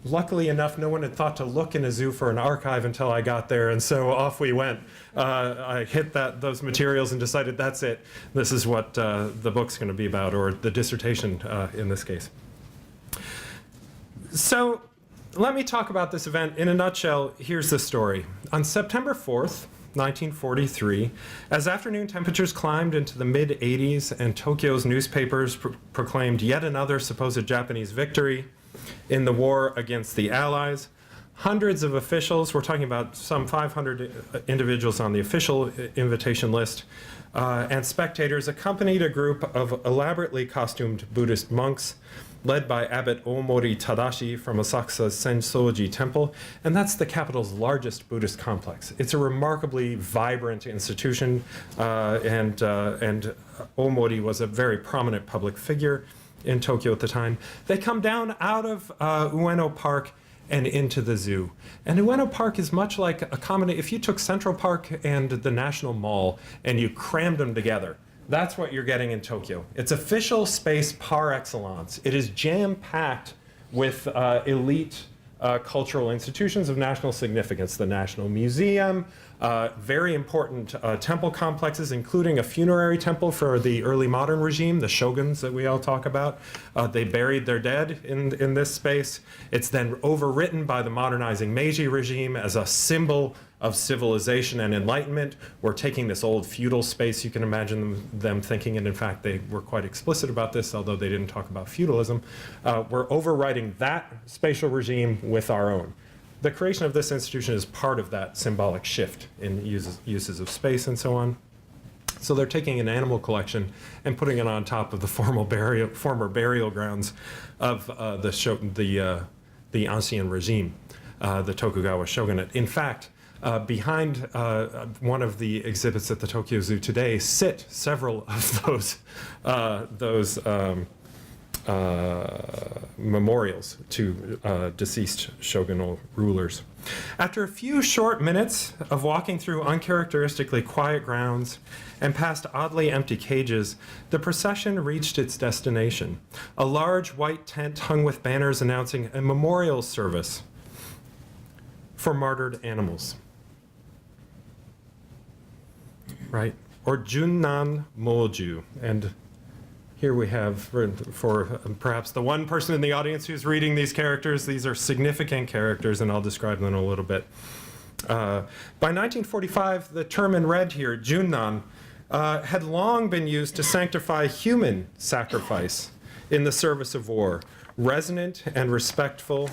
luckily enough, no one had thought to look in a zoo for an archive until I got there, and so off we went. I hit those materials and decided that's it. This is what the book's going to be about, or the dissertation in this case. So let me talk about this event. In a nutshell, here's the story. On September 4th, 1943, as afternoon temperatures climbed into the mid-80s and Tokyo's newspapers proclaimed yet another supposed Japanese victory in the war against the Allies, hundreds of officials, we're talking about some 500 individuals on the official invitation list, and spectators accompanied a group of elaborately costumed Buddhist monks led by Abbot Omori Tadashi from Asakusa's Sensoji Temple, and that's the capital's largest Buddhist complex. It's a remarkably vibrant institution, and Omori was a very prominent public figure in Tokyo at the time. They come down out of Ueno Park and into the zoo. And Ueno Park is much like a combination. If you took Central Park and the National Mall and you crammed them together, that's what you're getting in Tokyo. It's official space par excellence. It is jam-packed with elite cultural institutions of national significance. The National Museum, very important temple complexes, including a funerary temple for the early modern regime, the shoguns that we all talk about. They buried their dead in this space. It's then overwritten by the modernizing Meiji regime as a symbol of civilization and enlightenment. We're taking this old feudal space, you can imagine them thinking, and in fact they were quite explicit about this, although they didn't talk about feudalism. We're overriding that spatial regime with our own. the creation of this institution is part of that symbolic shift in uses of space and so on. So they're taking an animal collection and putting it on top of the former burial grounds of the Ancien regime, the Tokugawa shogunate. In fact, behind one of the exhibits at the Tokyo Zoo today sit several of those memorials to deceased shogunal rulers. After a few short minutes of walking through uncharacteristically quiet grounds and past oddly empty cages, the procession reached its destination, a large white tent hung with banners announcing a memorial service for martyred animals. Right? Or Junnan Moju. And here we have, for perhaps the one person in the audience who's reading these characters, these are significant characters, and I'll describe them in a little bit. By 1945, the term in red here, Junnan, had long been used to sanctify human sacrifice in the service of war. Resonant and respectful,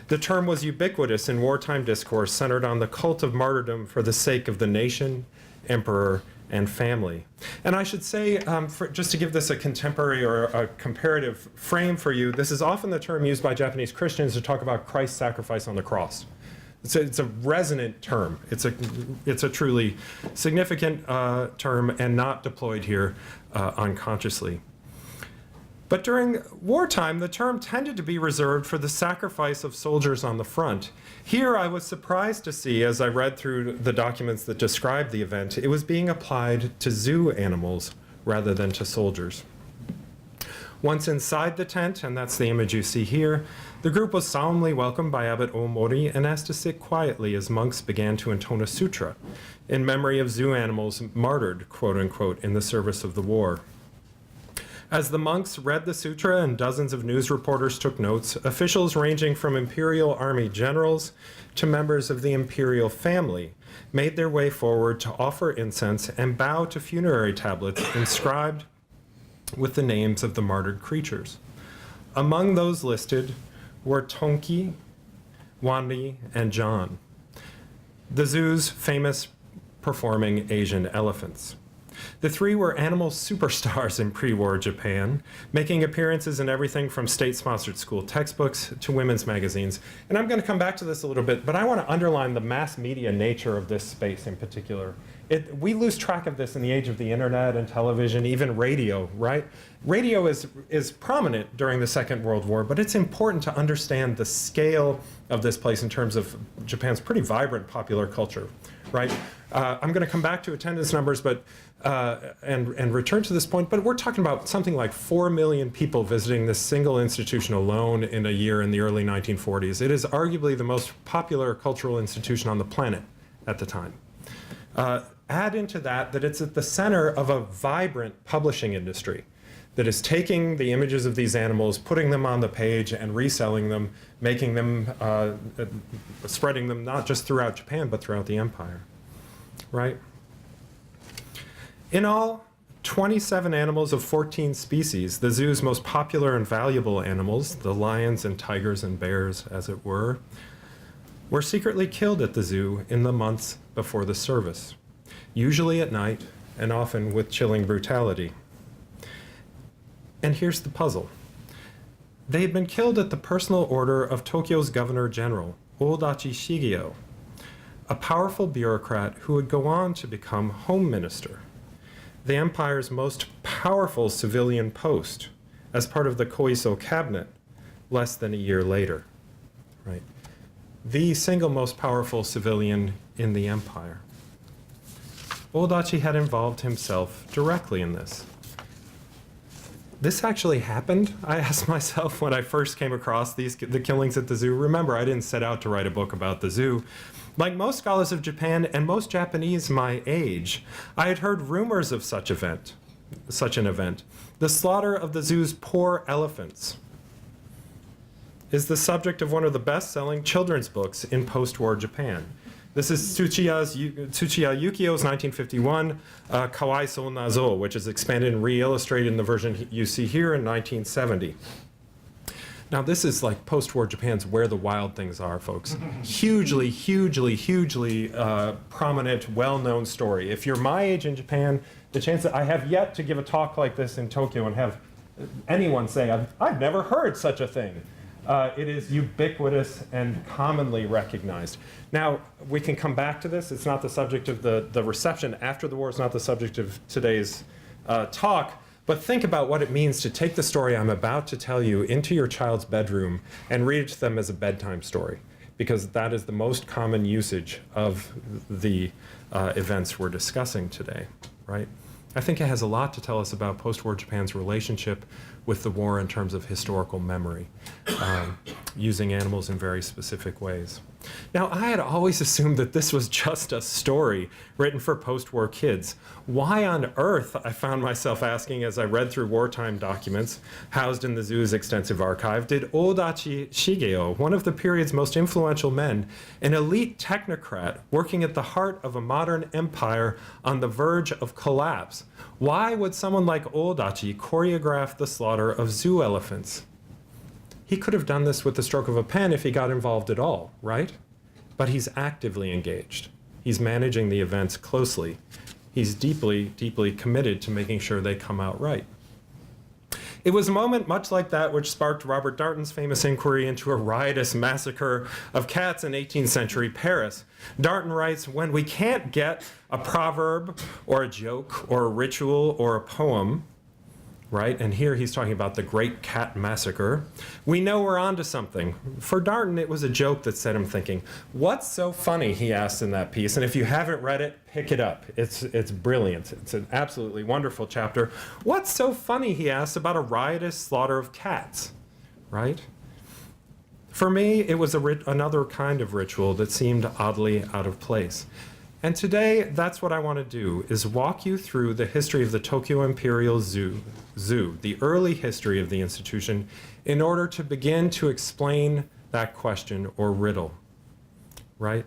the term was ubiquitous in wartime discourse centered on the cult of martyrdom for the sake of the nation, emperor, and family. And I should say, just to give this a contemporary or a comparative frame for you, this is often the term used by Japanese Christians to talk about Christ's sacrifice on the cross. It's a resonant term. It's a truly significant term and not deployed here unconsciously. But during wartime, the term tended to be reserved for the sacrifice of soldiers on the front. Here, I was surprised to see, as I read through the documents that describe the event, it was being applied to zoo animals rather than to soldiers. Once inside the tent, and that's the image you see here, the group was solemnly welcomed by Abbot Omori and asked to sit quietly as monks began to intone a sutra in memory of zoo animals martyred, quote unquote, in the service of the war. As the monks read the sutra and dozens of news reporters took notes, officials ranging from Imperial Army generals to members of the imperial family made their way forward to offer incense and bow to funerary tablets inscribed with the names of the martyred creatures. Among those listed were Tonki, Wandi, and John, the zoo's famous performing Asian elephants. The three were animal superstars in pre-war Japan, making appearances in everything from state-sponsored school textbooks to women's magazines. And I'm going to come back to this a little bit, but I want to underline the mass media nature of this space in particular. We lose track of this in the age of the internet and television, even radio, right? Radio is prominent during the Second World War, but it's important to understand the scale of this place in terms of Japan's pretty vibrant popular culture, right? I'm going to come back to attendance numbers, but and return to this point, but we're talking about something like 4 million people visiting this single institution alone in a year in the early 1940s. It is arguably the most popular cultural institution on the planet at the time. Add into that it's at the center of a vibrant publishing industry that is taking the images of these animals, putting them on the page and reselling them, making them, spreading them not just throughout Japan, but throughout the empire, right? In all, 27 animals of 14 species, the zoo's most popular and valuable animals, the lions and tigers and bears, as it were secretly killed at the zoo in the months before the service, usually at night and often with chilling brutality. And here's the puzzle. They had been killed at the personal order of Tokyo's Governor General, Odachi Shigeo, a powerful bureaucrat who would go on to become Home Minister, the empire's most powerful civilian post, as part of the Koiso cabinet less than a year later, right? The single most powerful civilian in the empire. Odachi had involved himself directly in this. This actually happened, I asked myself when I first came across the killings at the zoo. Remember, I didn't set out to write a book about the zoo. Like most scholars of Japan and most Japanese my age, I had heard rumors of such an event. The slaughter of the zoo's poor elephants is the subject of one of the best-selling children's books in post-war Japan. This is Tsuchiya Yukio's 1951 Kawaiso Nazo, which is expanded and re-illustrated in the version you see here in 1970. Now this is like post-war Japan's where the wild things are, folks. Hugely, hugely, hugely prominent, well-known story. If you're my age in Japan, the chance that I have yet to give a talk like this in Tokyo and have anyone say, I've never heard such a thing. It is ubiquitous and commonly recognized. Now, we can come back to this. It's not the subject of the reception after the war. It's not the subject of today's talk. But think about what it means to take the story I'm about to tell you into your child's bedroom and read it to them as a bedtime story, because that is the most common usage of the events we're discussing today, right? I think it has a lot to tell us about post-war Japan's relationship with the war in terms of historical memory, using animals in very specific ways. Now, I had always assumed that this was just a story written for post-war kids. Why on earth, I found myself asking as I read through wartime documents housed in the zoo's extensive archive, did Odachi Shigeo, one of the period's most influential men, an elite technocrat working at the heart of a modern empire on the verge of collapse, why would someone like Odachi choreograph the slaughter of zoo elephants? He could have done this with the stroke of a pen if he got involved at all, right? But he's actively engaged. He's managing the events closely. He's deeply, deeply committed to making sure they come out right. It was a moment much like that which sparked Robert Darnton's famous inquiry into a riotous massacre of cats in 18th century Paris. Darnton writes, when we can't get a proverb or a joke or a ritual or a poem, right? And here he's talking about the Great Cat Massacre. We know we're onto something. For Darnton, it was a joke that set him thinking. What's so funny, he asked in that piece, and if you haven't read it, pick it up. It's brilliant. It's an absolutely wonderful chapter. What's so funny, he asked, about a riotous slaughter of cats, right? For me, it was another kind of ritual that seemed oddly out of place. And today, that's what I want to do, is walk you through the history of the Tokyo Imperial Zoo, the early history of the institution, in order to begin to explain that question or riddle, right?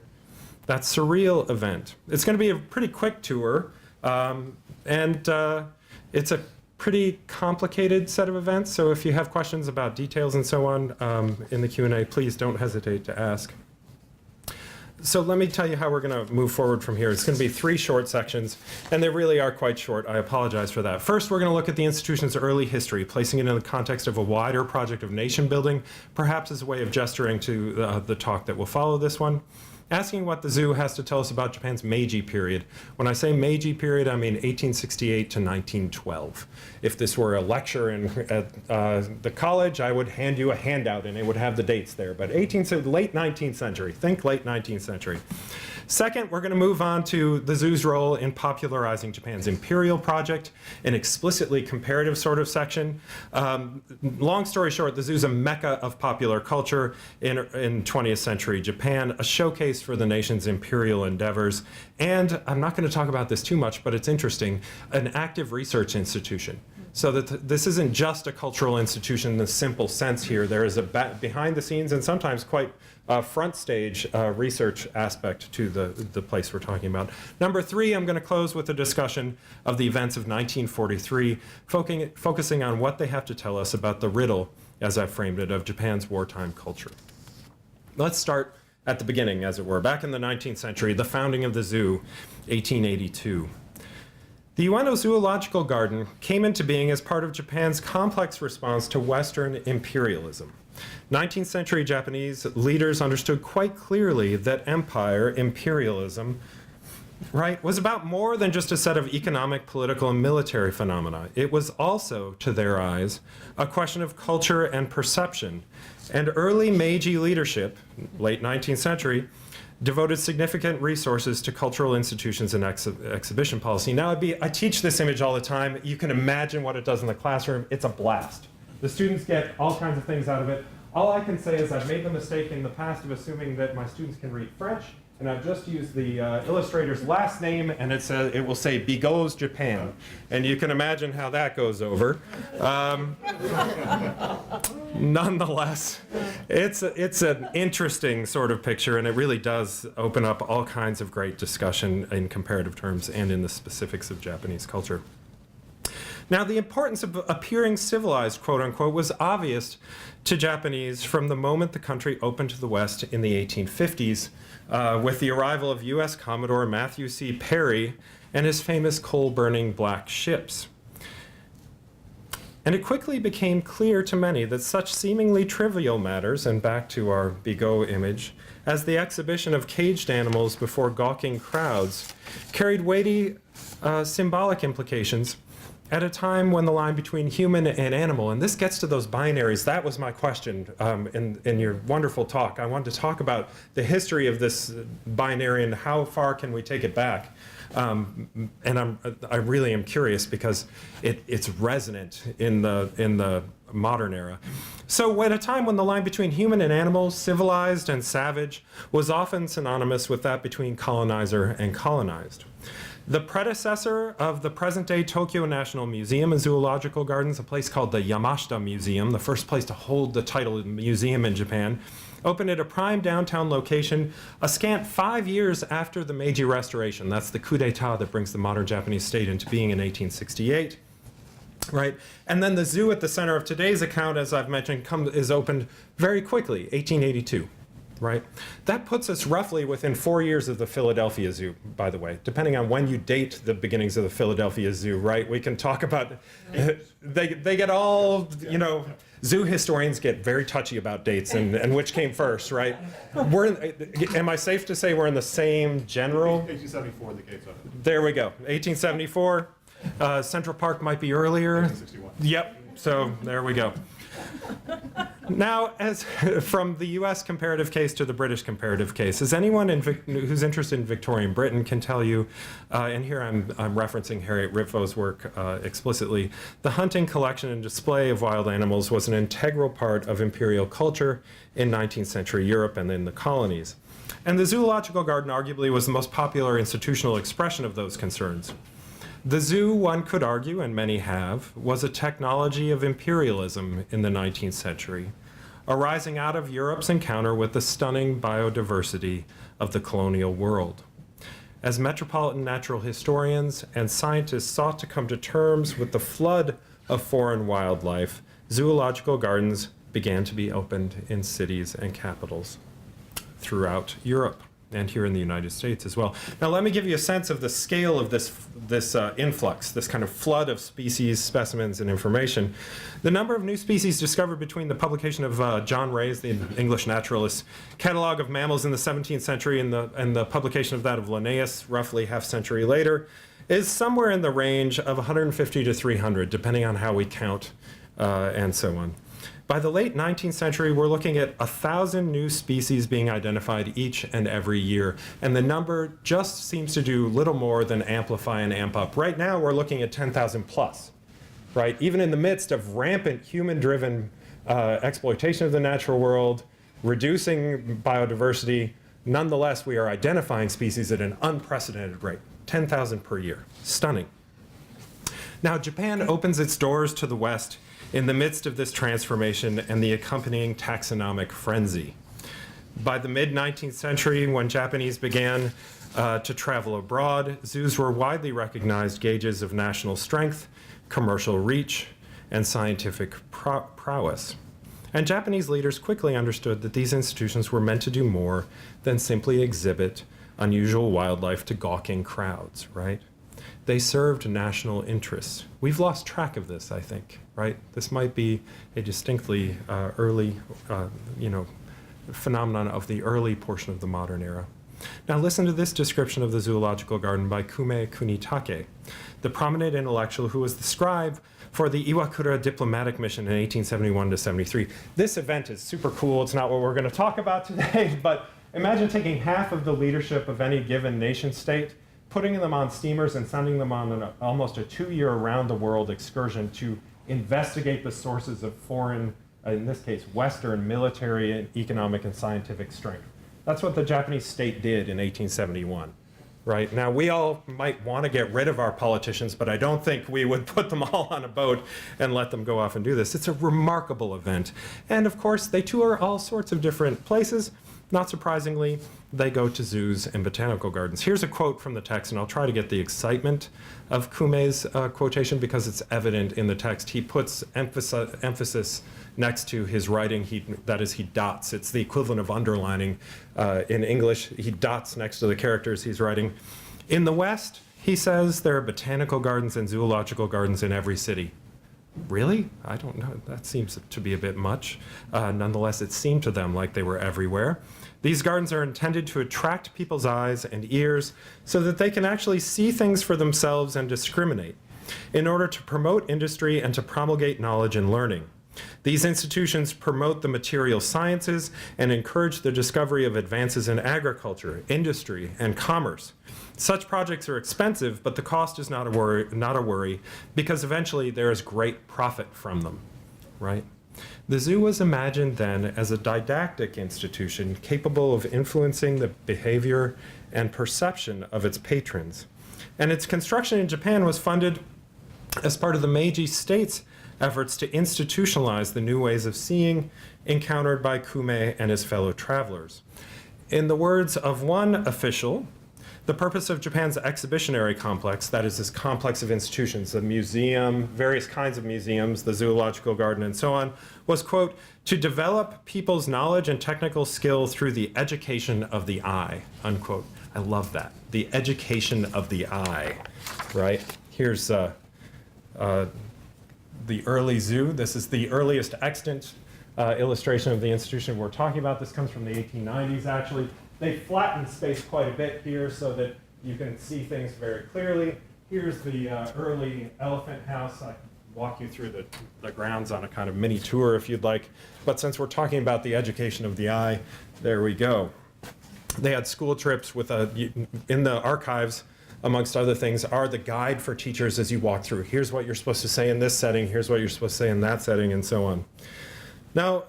That surreal event. It's going to be a pretty quick tour, and it's a pretty complicated set of events, so if you have questions about details and so on in the Q&A, please don't hesitate to ask. So let me tell you how we're going to move forward from here. It's going to be 3 short sections, and they really are quite short. I apologize for that. First, we're going to look at the institution's early history, placing it in the context of a wider project of nation building, perhaps as a way of gesturing to the talk that will follow this one. Asking what the zoo has to tell us about Japan's Meiji period. When I say Meiji period, I mean 1868 to 1912. If this were a lecture at the college, I would hand you a handout and it would have the dates there. But late 19th century, think late 19th century. Second, we're going to move on to the zoo's role in popularizing Japan's imperial project, an explicitly comparative sort of section. Long story short, the zoo's a mecca of popular culture in 20th century Japan, a showcase for the nation's imperial endeavors, and I'm not going to talk about this too much, but it's interesting, an active research institution. So that this isn't just a cultural institution in the simple sense here. There is a behind the scenes and sometimes quite front stage research aspect to the place we're talking about. Number 3, I'm going to close with a discussion of the events of 1943, focusing on what they have to tell us about the riddle, as I framed it, of Japan's wartime culture. Let's start at the beginning, as it were. Back in the 19th century, the founding of the zoo, 1882. The Ueno Zoological Garden came into being as part of Japan's complex response to Western imperialism. 19th century Japanese leaders understood quite clearly that empire, imperialism, right, was about more than just a set of economic, political, and military phenomena. It was also, to their eyes, a question of culture and perception. And early Meiji leadership, late 19th century, devoted significant resources to cultural institutions and exhibition policy. Now, I teach this image all the time. You can imagine what it does in the classroom. It's a blast. The students get all kinds of things out of it. All I can say is I've made the mistake in the past of assuming that my students can read French, and I've just used the illustrator's last name, and it will say Bigot's Japan. And you can imagine how that goes over. Nonetheless, it's an interesting sort of picture, and it really does open up all kinds of great discussion in comparative terms and in the specifics of Japanese culture. Now, the importance of appearing civilized, quote unquote, was obvious to Japanese from the moment the country opened to the West in the 1850s with the arrival of U.S. Commodore Matthew C. Perry and his famous coal-burning black ships. And it quickly became clear to many that such seemingly trivial matters, and back to our Bigot image, as the exhibition of caged animals before gawking crowds, carried weighty symbolic implications at a time when the line between human and animal, and this gets to those binaries. That was my question in your wonderful talk. I wanted to talk about the history of this binary and how far can we take it back. And I really am curious because it's resonant in the modern era. So at a time when the line between human and animal, civilized and savage, was often synonymous with that between colonizer and colonized. The predecessor of the present-day Tokyo National Museum and Zoological Gardens, a place called the Yamashita Museum, the first place to hold the title of museum in Japan, opened at a prime downtown location a scant 5 years after the Meiji Restoration. That's the coup d'etat that brings the modern Japanese state into being in 1868. Right? And then the zoo at the center of today's account, as I've mentioned, is opened very quickly, 1882. Right? That puts us roughly within 4 years of the Philadelphia Zoo, by the way, depending on when you date the beginnings of the Philadelphia Zoo, right? We can talk about, they get all, zoo historians get very touchy about dates and which came first, right? Am I safe to say we're in the same general? 1874, the gates opened. There we go, 1874. Central Park might be earlier. 1861. Yep, so there we go. Now, as from the U.S. comparative case to the British comparative case, as anyone who's interested in Victorian Britain can tell you, and here I'm referencing Harriet Ripfo's work explicitly, the hunting, collection, and display of wild animals was an integral part of imperial culture in 19th century Europe and in the colonies. And the zoological garden arguably was the most popular institutional expression of those concerns. The zoo, one could argue, and many have, was a technology of imperialism in the 19th century, arising out of Europe's encounter with the stunning biodiversity of the colonial world. As metropolitan natural historians and scientists sought to come to terms with the flood of foreign wildlife, zoological gardens began to be opened in cities and capitals throughout Europe, and here in the United States as well. Now let me give you a sense of the scale of this influx, this kind of flood of species, specimens, and information. The number of new species discovered between the publication of John Ray's, the English naturalist, catalog of mammals in the 17th century and the publication of that of Linnaeus roughly half century later is somewhere in the range of 150 to 300, depending on how we count and so on. By the late 19th century, we're looking at 1,000 new species being identified each and every year, and the number just seems to do little more than amplify and amp up. Right now, we're looking at 10,000 plus, right? Even in the midst of rampant human-driven exploitation of the natural world, reducing biodiversity, nonetheless, we are identifying species at an unprecedented rate, 10,000 per year. Stunning. Now, Japan opens its doors to the West in the midst of this transformation and the accompanying taxonomic frenzy. By the mid-19th century, when Japanese began to travel abroad, zoos were widely recognized gauges of national strength, commercial reach, and scientific prowess. And Japanese leaders quickly understood that these institutions were meant to do more than simply exhibit unusual wildlife to gawking crowds, right? They served national interests. We've lost track of this, I think, right? This might be a distinctly early, phenomenon of the early portion of the modern era. Now listen to this description of the zoological garden by Kume Kunitake, the prominent intellectual who was the scribe for the Iwakura diplomatic mission in 1871 to 73. This event is super cool. It's not what we're going to talk about today, but imagine taking half of the leadership of any given nation state, putting them on steamers and sending them on almost a 2-year around-the-world excursion to investigate the sources of foreign, in this case, Western military, and economic, and scientific strength. That's what the Japanese state did in 1871, right? Now, we all might want to get rid of our politicians, but I don't think we would put them all on a boat and let them go off and do this. It's a remarkable event. And, of course, they tour all sorts of different places. not surprisingly, they go to zoos and botanical gardens. Here's a quote from the text, and I'll try to get the excitement of Kume's quotation because it's evident in the text. He puts emphasis next to his writing, that is, he dots. It's the equivalent of underlining in English. He dots next to the characters he's writing. In the West, he says there are botanical gardens and zoological gardens in every city. Really? I don't know. That seems to be a bit much. Nonetheless, it seemed to them like they were everywhere. These gardens are intended to attract people's eyes and ears so that they can actually see things for themselves and discriminate, in order to promote industry and to promulgate knowledge and learning. These institutions promote the material sciences and encourage the discovery of advances in agriculture, industry, and commerce. Such projects are expensive, but the cost is not a worry because eventually there is great profit from them, right? The zoo was imagined then as a didactic institution capable of influencing the behavior and perception of its patrons. And its construction in Japan was funded as part of the Meiji state's efforts to institutionalize the new ways of seeing encountered by Kume and his fellow travelers. In the words of one official, the purpose of Japan's exhibitionary complex, that is this complex of institutions, the museum, various kinds of museums, the zoological garden, and so on, was, quote, to develop people's knowledge and technical skill through the education of the eye, unquote. I love that. The education of the eye, right? Here's the early zoo. This is the earliest extant illustration of the institution we're talking about. This comes from the 1890s, actually. They flattened space quite a bit here so that you can see things very clearly. Here's the early elephant house. I can walk you through the grounds on a kind of mini tour if you'd like. But since we're talking about the education of the eye, there we go. They had school trips with in the archives, amongst other things, are the guide for teachers as you walk through. Here's what you're supposed to say in this setting, here's what you're supposed to say in that setting, and so on. Now,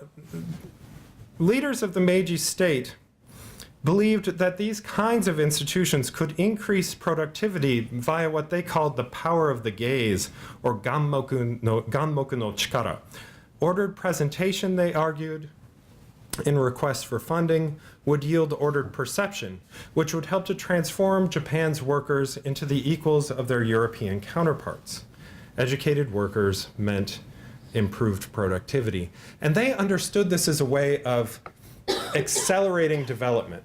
leaders of the Meiji state believed that these kinds of institutions could increase productivity via what they called the power of the gaze, or ganmoku no chikara. Ordered presentation, they argued, in requests for funding, would yield ordered perception, which would help to transform Japan's workers into the equals of their European counterparts. Educated workers meant improved productivity. And they understood this as a way of accelerating development.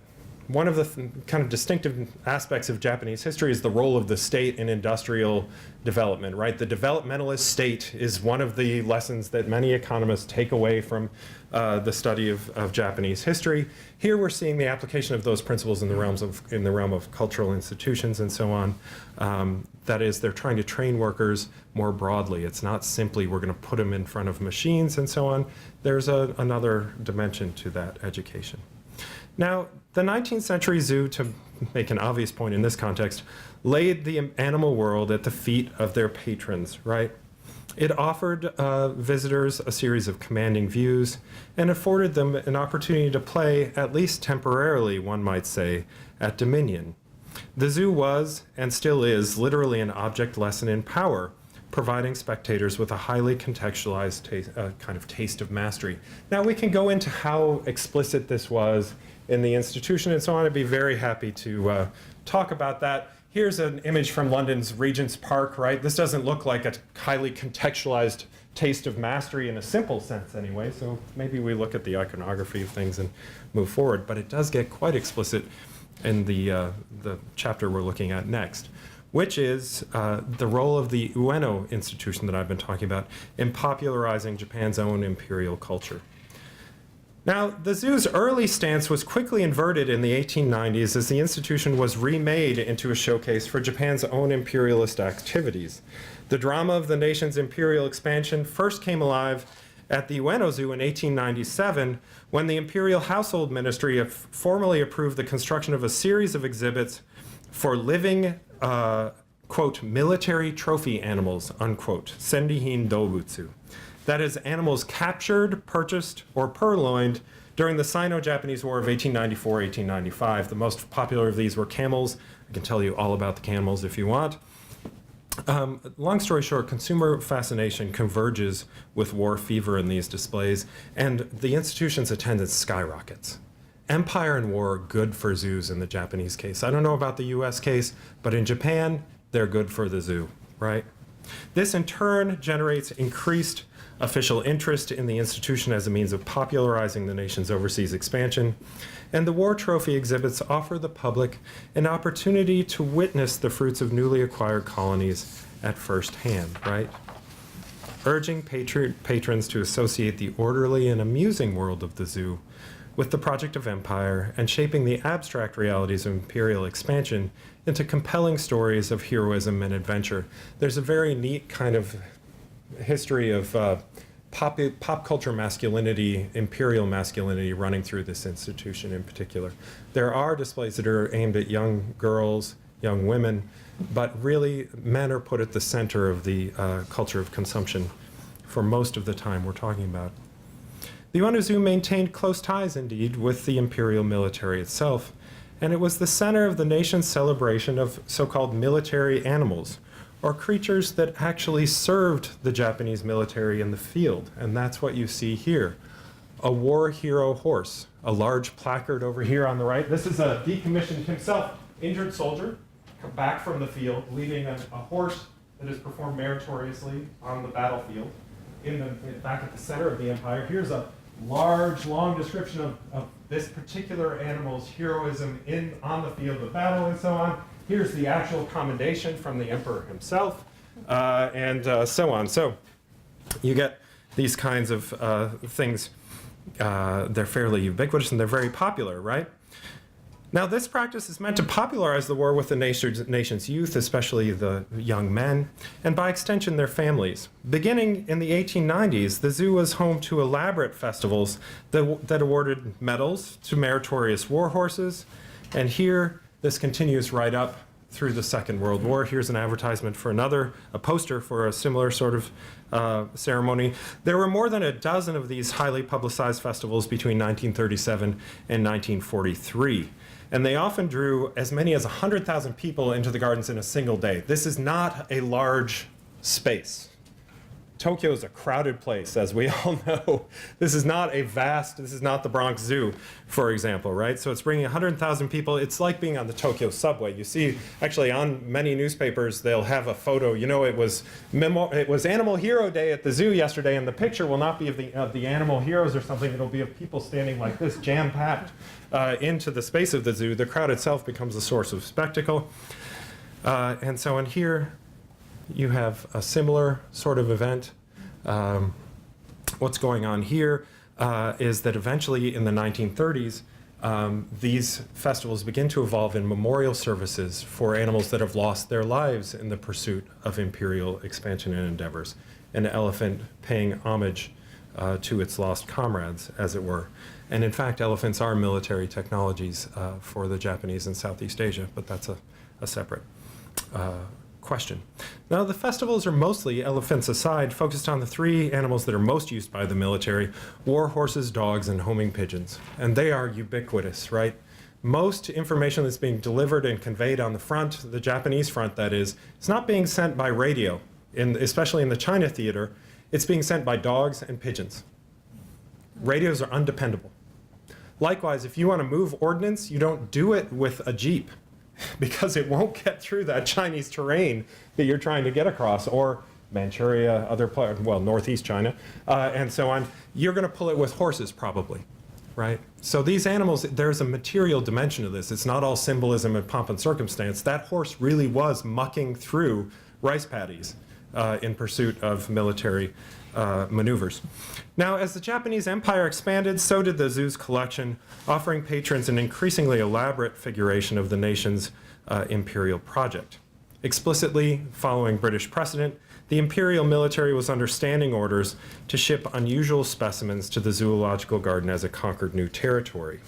One of the kind of distinctive aspects of Japanese history is the role of the state in industrial development, right? The developmentalist state is one of the lessons that many economists take away from the study of Japanese history. Here we're seeing the application of those principles in the realm of cultural institutions and so on. That is, they're trying to train workers more broadly. It's not simply we're going to put them in front of machines and so on. There's another dimension to that education. Now, the 19th century zoo, to make an obvious point in this context, laid the animal world at the feet of their patrons, right? It offered visitors a series of commanding views and afforded them an opportunity to play, at least temporarily, one might say, at dominion. The zoo was, and still is, literally an object lesson in power, providing spectators with a highly contextualized kind of taste of mastery. Now, we can go into how explicit this was in the institution and so on. I'd be very happy to talk about that. Here's an image from London's Regent's Park, right? This doesn't look like a highly contextualized taste of mastery in a simple sense anyway, so maybe we look at the iconography of things and move forward, but it does get quite explicit in the chapter we're looking at next, which is the role of the Ueno institution that I've been talking about in popularizing Japan's own imperial culture. Now, the zoo's early stance was quickly inverted in the 1890s as the institution was remade into a showcase for Japan's own imperialist activities. The drama of the nation's imperial expansion first came alive at the Ueno Zoo in 1897 when the Imperial Household Ministry formally approved the construction of a series of exhibits for living, quote, military trophy animals, unquote, senrihin dobutsu. That is, animals captured, purchased, or purloined during the Sino-Japanese War of 1894-1895. The most popular of these were camels. I can tell you all about the camels if you want. Long story short, consumer fascination converges with war fever in these displays, and the institution's attendance skyrockets. empire and war are good for zoos in the Japanese case. I don't know about the US case, but in Japan, they're good for the zoo, right? This in turn generates increased official interest in the institution as a means of popularizing the nation's overseas expansion. And the war trophy exhibits offer the public an opportunity to witness the fruits of newly acquired colonies at first hand, right? Urging patrons to associate the orderly and amusing world of the zoo with the project of empire and shaping the abstract realities of imperial expansion into compelling stories of heroism and adventure. There's a very neat kind of history of pop culture masculinity, imperial masculinity running through this institution in particular. There are displays that are aimed at young girls, young women, but really men are put at the center of the culture of consumption for most of the time we're talking about. The Ueno Zoo maintained close ties, indeed, with the imperial military itself, and it was the center of the nation's celebration of so-called military animals, or creatures that actually served the Japanese military in the field, and that's what you see here. A war hero horse, a large placard over here on the right. This is a decommissioned himself, injured soldier, back from the field, leading a horse that has performed meritoriously on the battlefield, back at the center of the empire. Here's a large, long description of this particular animal's heroism on the field of battle and so on. Here's the actual commendation from the emperor himself, and so on. So you get these kinds of things. They're fairly ubiquitous and they're very popular, right? Now, this practice is meant to popularize the war with the nation's youth, especially the young men, and by extension, their families. Beginning in the 1890s, the zoo was home to elaborate festivals that awarded medals to meritorious war horses, and here, this continues right up through the Second World War. Here's an advertisement for a poster for a similar sort of ceremony. There were more than a dozen of these highly publicized festivals between 1937 and 1943. And they often drew as many as 100,000 people into the gardens in a single day. This is not a large space. Tokyo is a crowded place, as we all know. This is not the Bronx Zoo, for example, right? So it's bringing 100,000 people. It's like being on the Tokyo subway. You see, actually, on many newspapers, they'll have a photo. You know, it was Animal Hero Day at the zoo yesterday, and the picture will not be of the animal heroes or something. It'll be of people standing like this, jam-packed into the space of the zoo. The crowd itself becomes a source of spectacle. And so in here, you have a similar sort of event. What's going on here is that eventually in the 1930s, these festivals begin to evolve in memorial services for animals that have lost their lives in the pursuit of imperial expansion and endeavors. An elephant paying homage to its lost comrades, as it were. And in fact, elephants are military technologies for the Japanese in Southeast Asia, but that's a separate question. Now, the festivals are mostly, elephants aside, focused on the three animals that are most used by the military: war horses, dogs, and homing pigeons. And they are ubiquitous, right? Most information that's being delivered and conveyed on the front, the Japanese front that is, it's not being sent by radio, especially in the China theater. It's being sent by dogs and pigeons. Radios are undependable. Likewise, if you want to move ordnance, you don't do it with a Jeep, because it won't get through that Chinese terrain that you're trying to get across, or Manchuria, northeast China, and so on. You're going to pull it with horses, probably, right? So these animals, there's a material dimension to this. It's not all symbolism and pomp and circumstance. That horse really was mucking through rice paddies in pursuit of military maneuvers. Now, as the Japanese Empire expanded, so did the zoo's collection, offering patrons an increasingly elaborate figuration of the nation's imperial project. Explicitly following British precedent, the imperial military was under standing orders to ship unusual specimens to the zoological garden as it conquered new territory,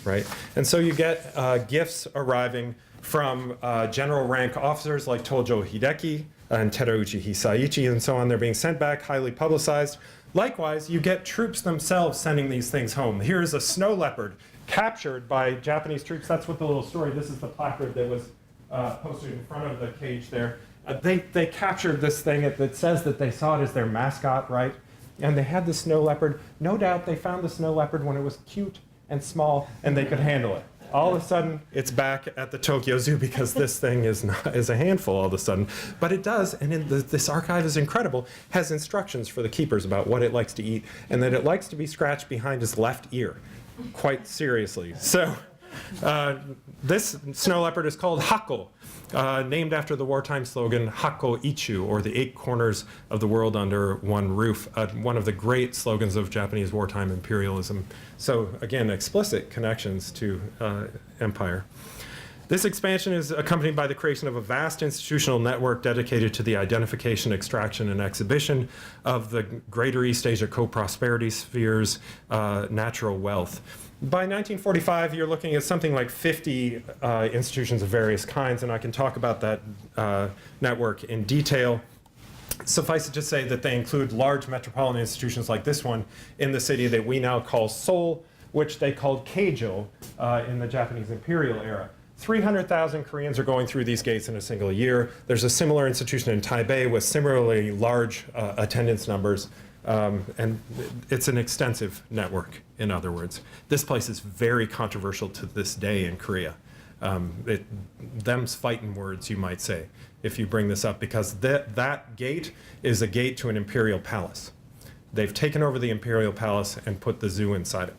right? And so you get gifts arriving from general rank officers like Tojo Hideki and Terauchi Hisaichi and so on. They're being sent back, highly publicized. Likewise, you get troops themselves sending these things home. Here's a snow leopard captured by Japanese troops. That's what the little story, this is the placard that was posted in front of the cage there. They captured this thing that says that they saw it as their mascot, right? And they had the snow leopard. No doubt they found the snow leopard when it was cute and small, and they could handle it. All of a sudden, it's back at the Tokyo Zoo because this thing is a handful all of a sudden. But it does, and this archive is incredible, has instructions for the keepers about what it likes to eat, and that it likes to be scratched behind its left ear, quite seriously. So this snow leopard is called Hakko, named after the wartime slogan Hakko Ichu, or the 8 corners of the world under one roof, one of the great slogans of Japanese wartime imperialism. So again, explicit connections to empire. This expansion is accompanied by the creation of a vast institutional network dedicated to the identification, extraction, and exhibition of the Greater East Asia co-prosperity sphere's natural wealth. By 1945, you're looking at something like 50 institutions of various kinds, and I can talk about that network in detail. Suffice it to say that they include large metropolitan institutions like this one in the city that we now call Seoul, which they called Keijo in the Japanese imperial era. 300,000 Koreans are going through these gates in a single year. There's a similar institution in Taipei with similarly large attendance numbers. And it's an extensive network, in other words. This place is very controversial to this day in Korea. Them's fighting words, you might say, if you bring this up, because that gate is a gate to an imperial palace. They've taken over the imperial palace and put the zoo inside it.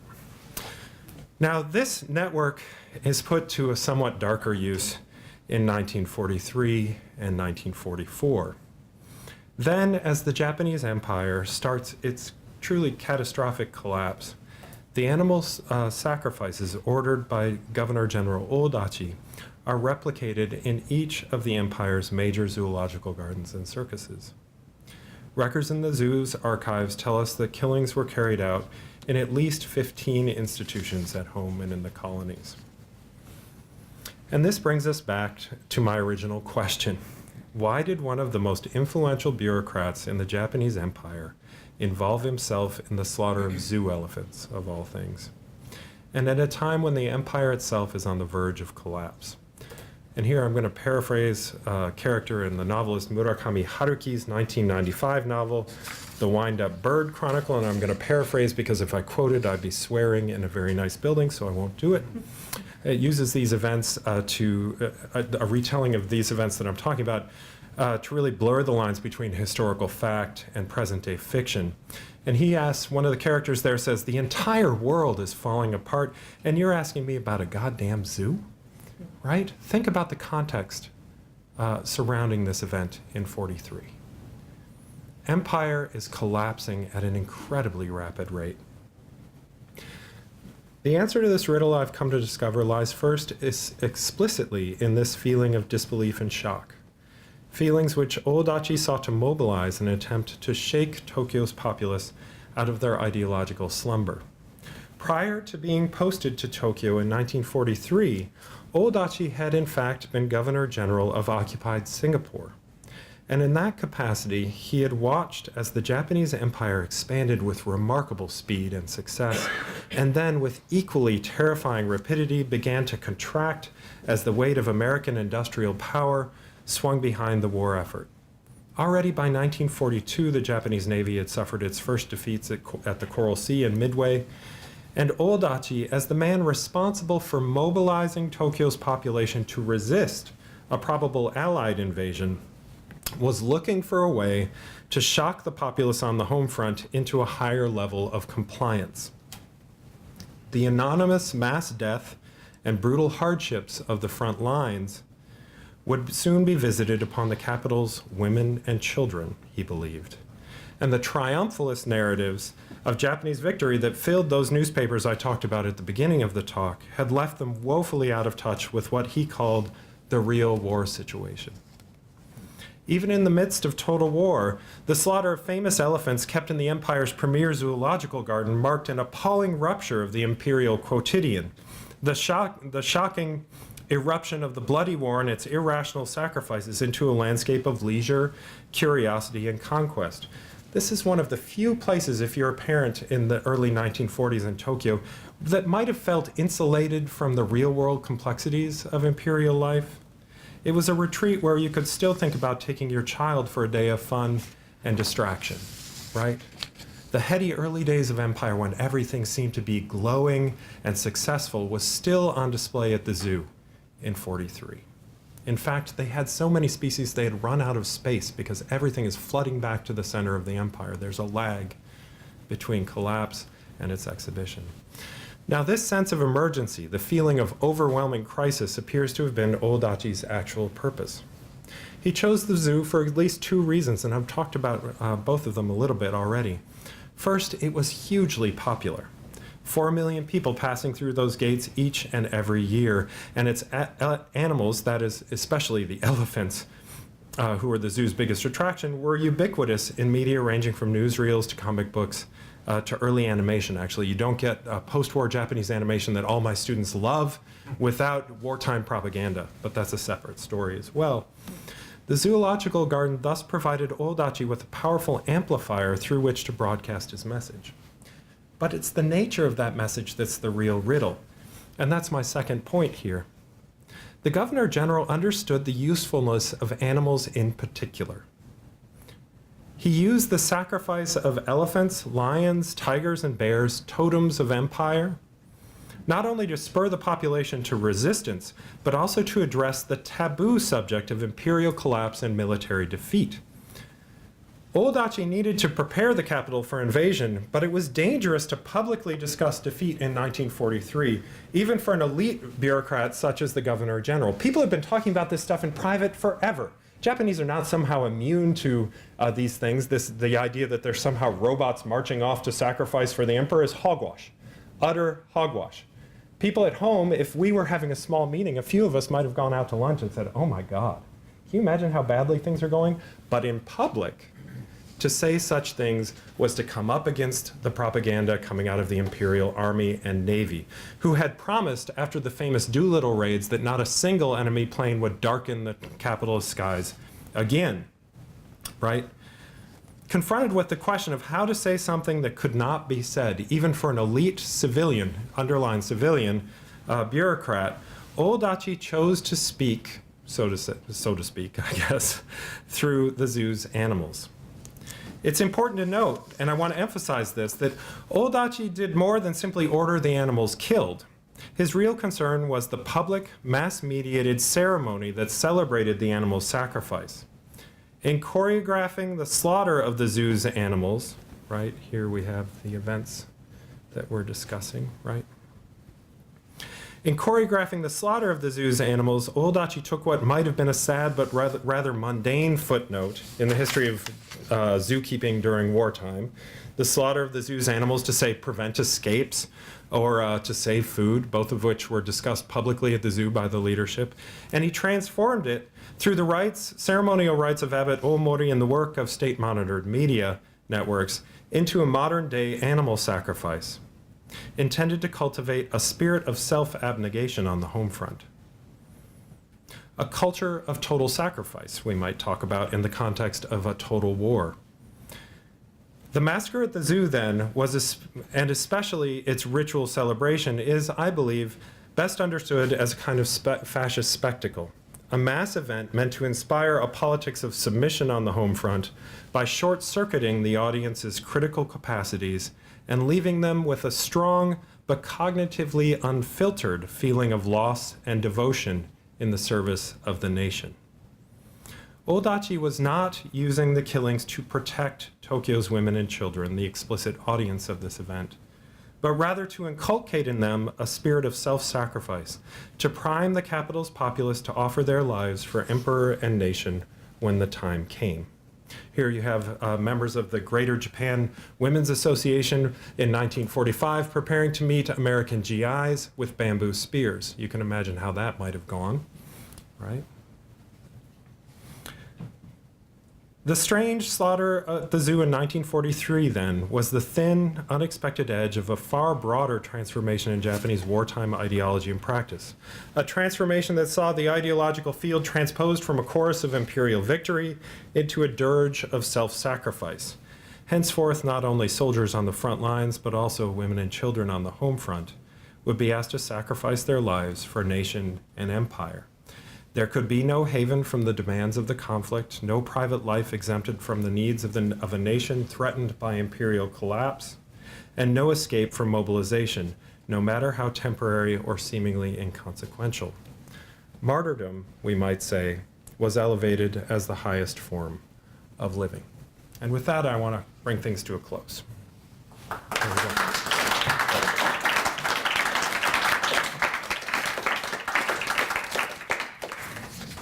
Now, this network is put to a somewhat darker use in 1943 and 1944. Then, as the Japanese Empire starts its truly catastrophic collapse, the animal sacrifices ordered by Governor General Odachi are replicated in each of the empire's major zoological gardens and circuses. Records in the zoo's archives tell us that killings were carried out in at least 15 institutions at home and in the colonies. And this brings us back to my original question. Why did one of the most influential bureaucrats in the Japanese Empire involve himself in the slaughter of zoo elephants, of all things? And at a time when the empire itself is on the verge of collapse. And here I'm going to paraphrase a character in the novelist Murakami Haruki's 1995 novel, The Wind-Up Bird Chronicle, and I'm going to paraphrase because if I quoted, I'd be swearing in a very nice building, so I won't do it. It uses these events a retelling of these events that I'm talking about to really blur the lines between historical fact and present-day fiction. And he asks, one of the characters there says, the entire world is falling apart, and you're asking me about a goddamn zoo? Right? Think about the context surrounding this event in 43. Empire is collapsing at an incredibly rapid rate. The answer to this riddle I've come to discover lies first explicitly in this feeling of disbelief and shock. Feelings which Odachi sought to mobilize in an attempt to shake Tokyo's populace out of their ideological slumber. Prior to being posted to Tokyo in 1943, Odachi had in fact been Governor General of occupied Singapore. And in that capacity, he had watched as the Japanese Empire expanded with remarkable speed and success, and then with equally terrifying rapidity began to contract as the weight of American industrial power swung behind the war effort. Already by 1942, the Japanese Navy had suffered its first defeats at the Coral Sea and Midway, and Odachi, as the man responsible for mobilizing Tokyo's population to resist a probable Allied invasion, was looking for a way to shock the populace on the home front into a higher level of compliance. The anonymous mass death and brutal hardships of the front lines would soon be visited upon the capital's women and children, he believed. And the triumphalist narratives of Japanese victory that filled those newspapers I talked about at the beginning of the talk had left them woefully out of touch with what he called the real war situation. Even in the midst of total war, the slaughter of famous elephants kept in the empire's premier zoological garden marked an appalling rupture of the imperial quotidian. The shocking eruption of the bloody war and its irrational sacrifices into a landscape of leisure, curiosity, and conquest. This is one of the few places, if you're a parent in the early 1940s in Tokyo, that might have felt insulated from the real-world complexities of imperial life. It was a retreat where you could still think about taking your child for a day of fun and distraction, right? The heady early days of empire, when everything seemed to be glowing and successful, was still on display at the zoo in 43. In fact, they had so many species they had run out of space because everything is flooding back to the center of the empire. There's a lag between collapse and its exhibition. Now, this sense of emergency, the feeling of overwhelming crisis, appears to have been Odachi's actual purpose. He chose the zoo for at least two reasons, and I've talked about both of them a little bit already. First, it was hugely popular. 4 million people passing through those gates each and every year, and its animals, that is, especially the elephants, who were the zoo's biggest attraction, were ubiquitous in media ranging from newsreels to comic books to early animation. Actually, you don't get post-war Japanese animation that all my students love without wartime propaganda, but that's a separate story as well. The zoological garden thus provided Odachi with a powerful amplifier through which to broadcast his message. But it's the nature of that message that's the real riddle, and that's my second point here. The Governor General understood the usefulness of animals in particular. He used the sacrifice of elephants, lions, tigers, and bears, totems of empire, not only to spur the population to resistance, but also to address the taboo subject of imperial collapse and military defeat. Odachi needed to prepare the capital for invasion, but it was dangerous to publicly discuss defeat in 1943, even for an elite bureaucrat such as the Governor General. People have been talking about this stuff in private forever. Japanese are not somehow immune to these things. The idea that they're somehow robots marching off to sacrifice for the emperor is hogwash, utter hogwash. People at home, if we were having a small meeting, a few of us might have gone out to lunch and said, oh my God, can you imagine how badly things are going? But in public, to say such things was to come up against the propaganda coming out of the Imperial Army and Navy, who had promised after the famous Doolittle raids that not a single enemy plane would darken the capital's skies again, right? Confronted with the question of how to say something that could not be said, even for an elite civilian, underline civilian, bureaucrat, Odachi chose to speak, so to speak, I guess, through the zoo's animals. It's important to note, and I want to emphasize this, that Odachi did more than simply order the animals killed. His real concern was the public, mass-mediated ceremony that celebrated the animal's sacrifice. In choreographing the slaughter of the zoo's animals, right, here we have the events that we're discussing, right? In choreographing the slaughter of the zoo's animals, Odachi took what might have been a sad but rather mundane footnote in the history of zookeeping during wartime, the slaughter of the zoo's animals to, say, prevent escapes or to save food, both of which were discussed publicly at the zoo by the leadership, and he transformed it through the ceremonial rites of Abbot Omori and the work of state-monitored media networks into a modern-day animal sacrifice, intended to cultivate a spirit of self-abnegation on the home front. A culture of total sacrifice, we might talk about in the context of a total war. The massacre at the zoo, then, and especially its ritual celebration, is, I believe, best understood as a kind of fascist spectacle, a mass event meant to inspire a politics of submission on the home front by short-circuiting the audience's critical capacities and leaving them with a strong but cognitively unfiltered feeling of loss and devotion in the service of the nation. Odachi was not using the killings to protect Tokyo's women and children, the explicit audience of this event, but rather to inculcate in them a spirit of self-sacrifice, to prime the capital's populace to offer their lives for emperor and nation when the time came. Here you have members of the Greater Japan Women's Association in 1945 preparing to meet American GIs with bamboo spears. You can imagine how that might have gone, right? The strange slaughter at the zoo in 1943, then, was the thin, unexpected edge of a far broader transformation in Japanese wartime ideology and practice. A transformation that saw the ideological field transposed from a chorus of imperial victory into a dirge of self-sacrifice. Henceforth, not only soldiers on the front lines, but also women and children on the home front would be asked to sacrifice their lives for nation and empire. There could be no haven from the demands of the conflict, no private life exempted from the needs of a nation threatened by imperial collapse, and no escape from mobilization, no matter how temporary or seemingly inconsequential. Martyrdom, we might say, was elevated as the highest form of living. And with that, I want to bring things to a close. There we go.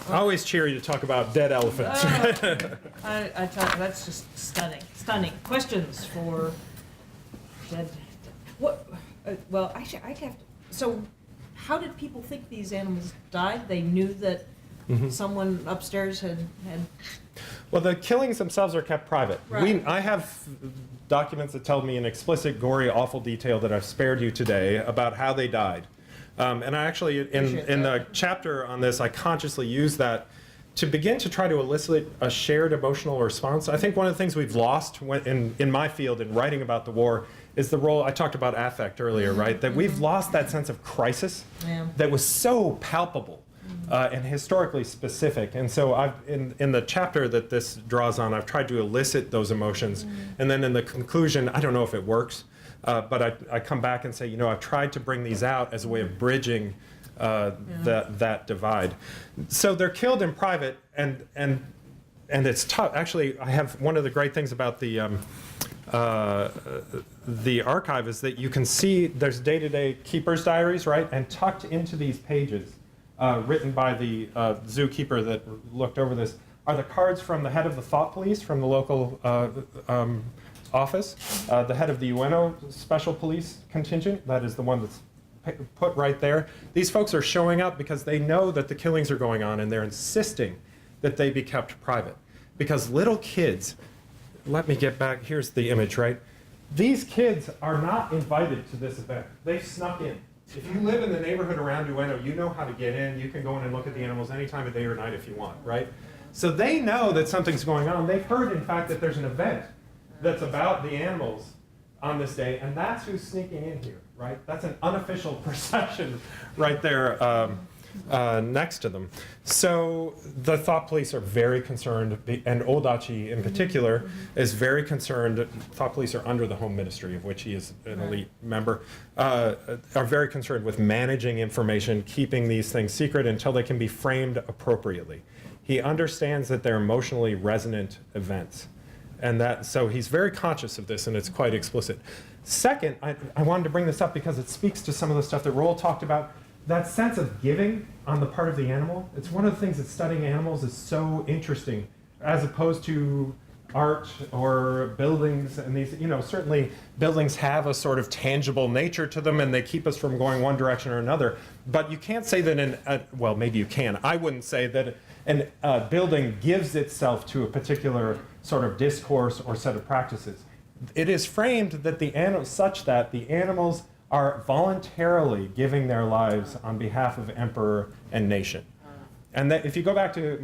I always cheer you to talk about dead elephants. I tell you, that's just stunning, stunning. Questions for dead, what, well, actually, I have to, so how did people think these animals died? They knew that someone upstairs had. Well, the killings themselves are kept private. Right. I have documents that tell me in explicit, gory, awful detail that I've spared you today about how they died. And I actually, in the chapter on this, I consciously use that to begin to try to elicit a shared emotional response. I think one of the things we've lost in my field in writing about the war is the role, I talked about affect earlier, right? That we've lost that sense of crisis that was so palpable and historically specific. And so in the chapter that this draws on, I've tried to elicit those emotions. And then in the conclusion, I don't know if it works, but I come back and say, you know, I've tried to bring these out as a way of bridging that divide. So they're killed in private, and it's tough. Actually, I have one of the great things about the archive is that you can see there's day-to-day keeper's diaries, right? And tucked into these pages, written by the zookeeper that looked over this, are the cards from the head of the thought police from the local office, the head of the UNO special police contingent, that is the one that's put right there. These folks are showing up because they know that the killings are going on, and they're insisting that they be kept private. Because little kids, let me get back, here's the image, right? These kids are not invited to this event. They snuck in. If you live in the neighborhood around UNO, you know how to get in. You can go in and look at the animals any time of day or night if you want, right? So they know that something's going on. They've heard, in fact, that there's an event that's about the animals on this day, and that's who's sneaking in here, right? That's an unofficial procession right there next to them. So the thought police are very concerned, and Oldachi in particular is very concerned. Thought police are under the Home Ministry, of which he is an elite member, are very concerned with managing information, keeping these things secret until they can be framed appropriately. He understands that they're emotionally resonant events. And so he's very conscious of this, and it's quite explicit. Second, I wanted to bring this up because it speaks to some of the stuff that Roel talked about. That sense of giving on the part of the animal, it's one of the things that studying animals is so interesting, as opposed to art or buildings. And these, you know, certainly buildings have a sort of tangible nature to them, and they keep us from going one direction or another. But you can't say that well, maybe you can. I wouldn't say that a building gives itself to a particular sort of discourse or set of practices. It is framed that such that the animals are voluntarily giving their lives on behalf of emperor and nation. And that if you go back to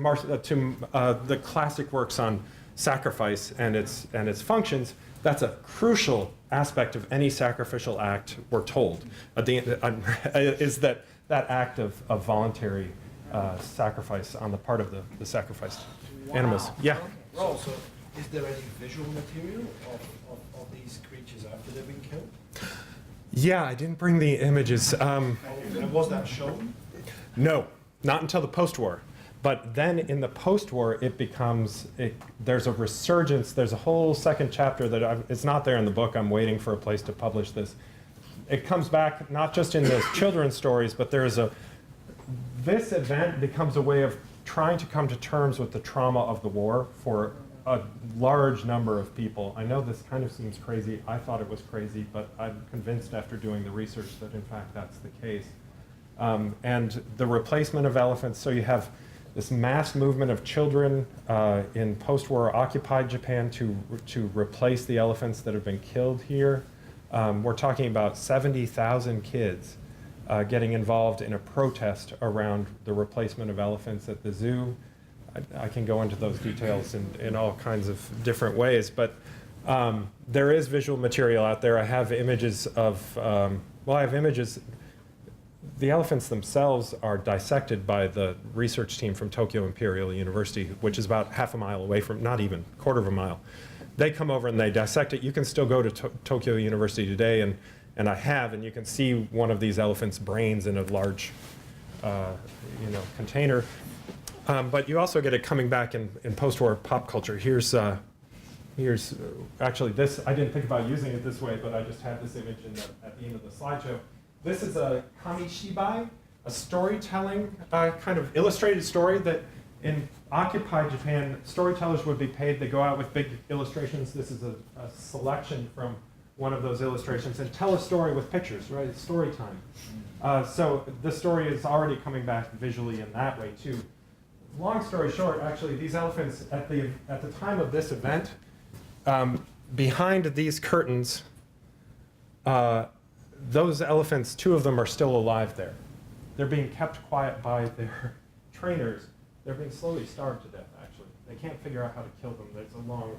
the classic works on sacrifice and its functions, that's a crucial aspect of any sacrificial act, we're told, is that act of voluntary sacrifice on the part of the sacrificed animals. Yeah. Roel, so is there any visual material of these creatures after they've been killed? Yeah, I didn't bring the images. And was that shown? No, not until the post-war. But then in the post-war, there's a resurgence. There's a whole second chapter that it's not there in the book. I'm waiting for a place to publish this. It comes back not just in those children's stories, but this event becomes a way of trying to come to terms with the trauma of the war for a large number of people. I know this kind of seems crazy. I thought it was crazy, but I'm convinced after doing the research that in fact that's the case. And the replacement of elephants, so you have this mass movement of children in post-war occupied Japan to replace the elephants that have been killed here. We're talking about 70,000 kids getting involved in a protest around the replacement of elephants at the zoo. I can go into those details in all kinds of different ways, but there is visual material out there. I have images of, I have images. the elephants themselves are dissected by the research team from Tokyo Imperial University, which is about half a mile away from, not even, quarter of a mile. They come over and they dissect it. You can still go to Tokyo University today, and I have, and you can see one of these elephants' brains in a large container. But you also get it coming back in post-war pop culture. Here's actually this, I didn't think about using it this way, but I just had this image at the end of the slideshow. This is a kamishibai, a storytelling, kind of illustrated story that in occupied Japan, storytellers would be paid. They go out with big illustrations. This is a selection from one of those illustrations, and tell a story with pictures, right? It's story time. So the story is already coming back visually in that way too. Long story short, actually, these elephants at the time of this event, behind these curtains, those elephants, 2 of them are still alive there. They're being kept quiet by their trainers. They're being slowly starved to death, actually. They can't figure out how to kill them. There's a long,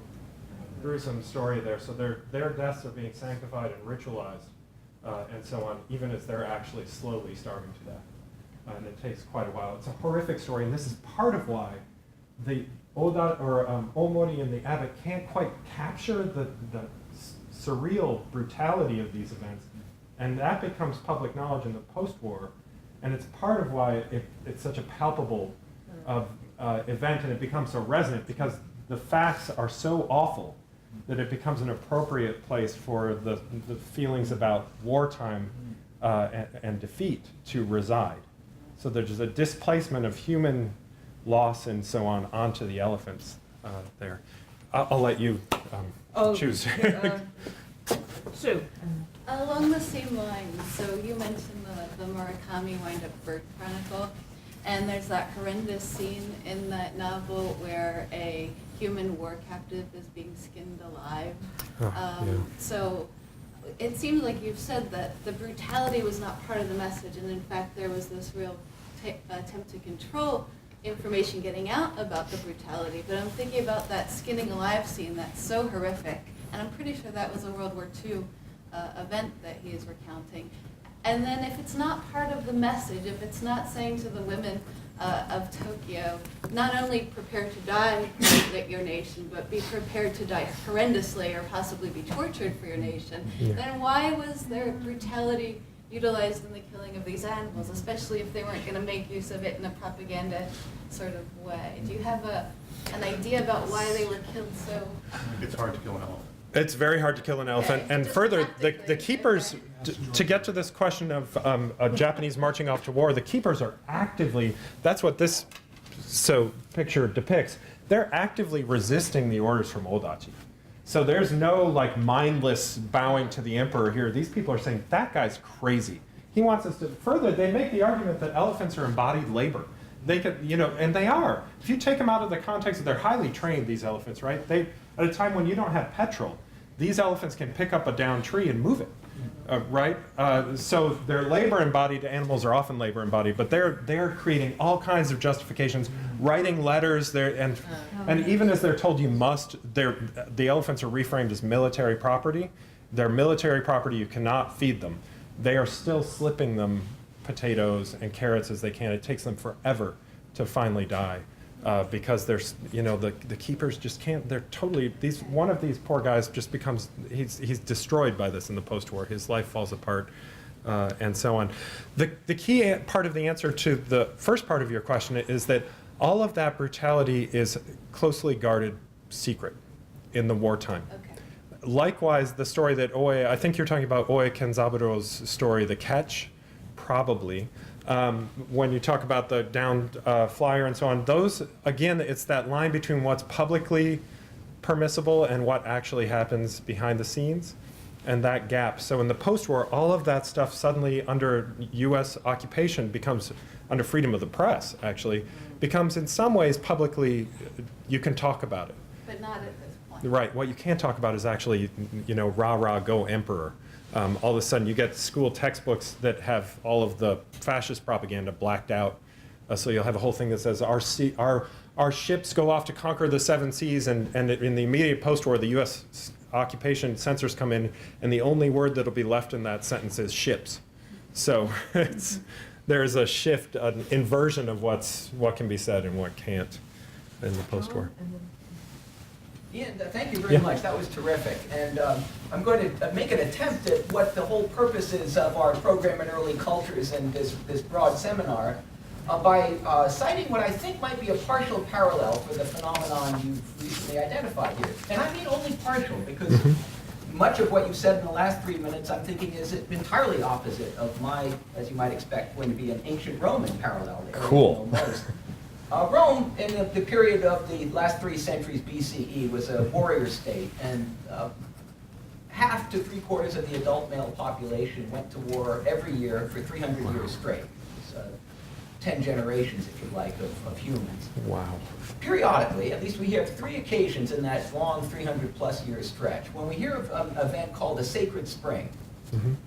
gruesome story there. So their deaths are being sanctified and ritualized, and so on, even as they're actually slowly starving to death. And it takes quite a while. It's a horrific story, and this is part of why the Oda or Omori and the abbot can't quite capture the surreal brutality of these events, and that becomes public knowledge in the post-war, and it's part of why it's such a palpable event, and it becomes so resonant because the facts are so awful that it becomes an appropriate place for the feelings about wartime and defeat to reside. So there's a displacement of human loss and so on onto the elephants there. I'll let you choose. Sue. Along the same lines, so you mentioned the Murakami Wind-Up Bird Chronicle, and there's that horrendous scene in that novel where a human war captive is being skinned alive. So it seems like you've said that the brutality was not part of the message, and in fact there was this real attempt to control information getting out about the brutality. But I'm thinking about that skinning alive scene that's so horrific, and I'm pretty sure that was a World War II event that he is recounting. And then if it's not part of the message, if it's not saying to the women of Tokyo, not only prepare to die for your nation, but be prepared to die horrendously or possibly be tortured for your nation, then why was there brutality utilized in the killing of these animals, especially if they weren't going to make use of it in a propaganda sort of way? Do you have an idea about why they were killed so? It's hard to kill an elephant. It's very hard to kill an elephant. And further, the keepers, to get to this question of a Japanese marching off to war, the keepers are actively, that's what this picture depicts, they're actively resisting the orders from Odachi. So there's no like mindless bowing to the emperor here. These people are saying, that guy's crazy. He wants us to, further, they make the argument that elephants are embodied labor. They could, and they are. If you take them out of the context, they're highly trained, these elephants, right? At a time when you don't have petrol, these elephants can pick up a downed tree and move it, right? So they're labor-embodied animals are often labor-embodied, but they're creating all kinds of justifications, writing letters, and even as they're told you must, the elephants are reframed as military property. They're military property, you cannot feed them. They are still slipping them potatoes and carrots as they can. It takes them forever to finally die. Because there's, the keepers just can't, they're totally, one of these poor guys just becomes, he's destroyed by this in the post-war. His life falls apart and so on. The key part of the answer to the first part of your question is that all of that brutality is closely guarded secret in the wartime. Okay. Likewise, the story that I think you're talking about Oe Kenzaburo's story, The Catch, probably. When you talk about the downed flyer and so on, those, again, it's that line between what's publicly permissible and what actually happens behind the scenes, and that gap. So in the post-war, all of that stuff suddenly under U.S. occupation becomes, under freedom of the press, actually, becomes in some ways publicly, you can talk about it. But not at this point. Right. What you can't talk about is actually, rah, rah, go emperor. All of a sudden, you get school textbooks that have all of the fascist propaganda blacked out. So you'll have a whole thing that says, our ships go off to conquer the 7 seas, and in the immediate post-war, the U.S. occupation censors come in, and the only word that'll be left in that sentence is ships. So there's a shift, an inversion of what can be said and what can't in the post-war. Ian, thank you very much. That was terrific. And I'm going to make an attempt at what the whole purpose is of our program in early cultures and this broad seminar by citing what I think might be a partial parallel for the phenomenon you've recently identified here. And I mean only partial, because much of what you've said in the last 3 minutes, I'm thinking, is entirely opposite of my, as you might expect, going to be an ancient Roman parallel. Cool. Rome, in the period of the last 3 centuries BCE, was a warrior state, and half to 3/4 of the adult male population went to war every year for 300 years straight. So, 10 generations, if you like, of humans. Wow. Periodically, at least we have 3 occasions in that long 300-plus year stretch when we hear of an event called a sacred spring.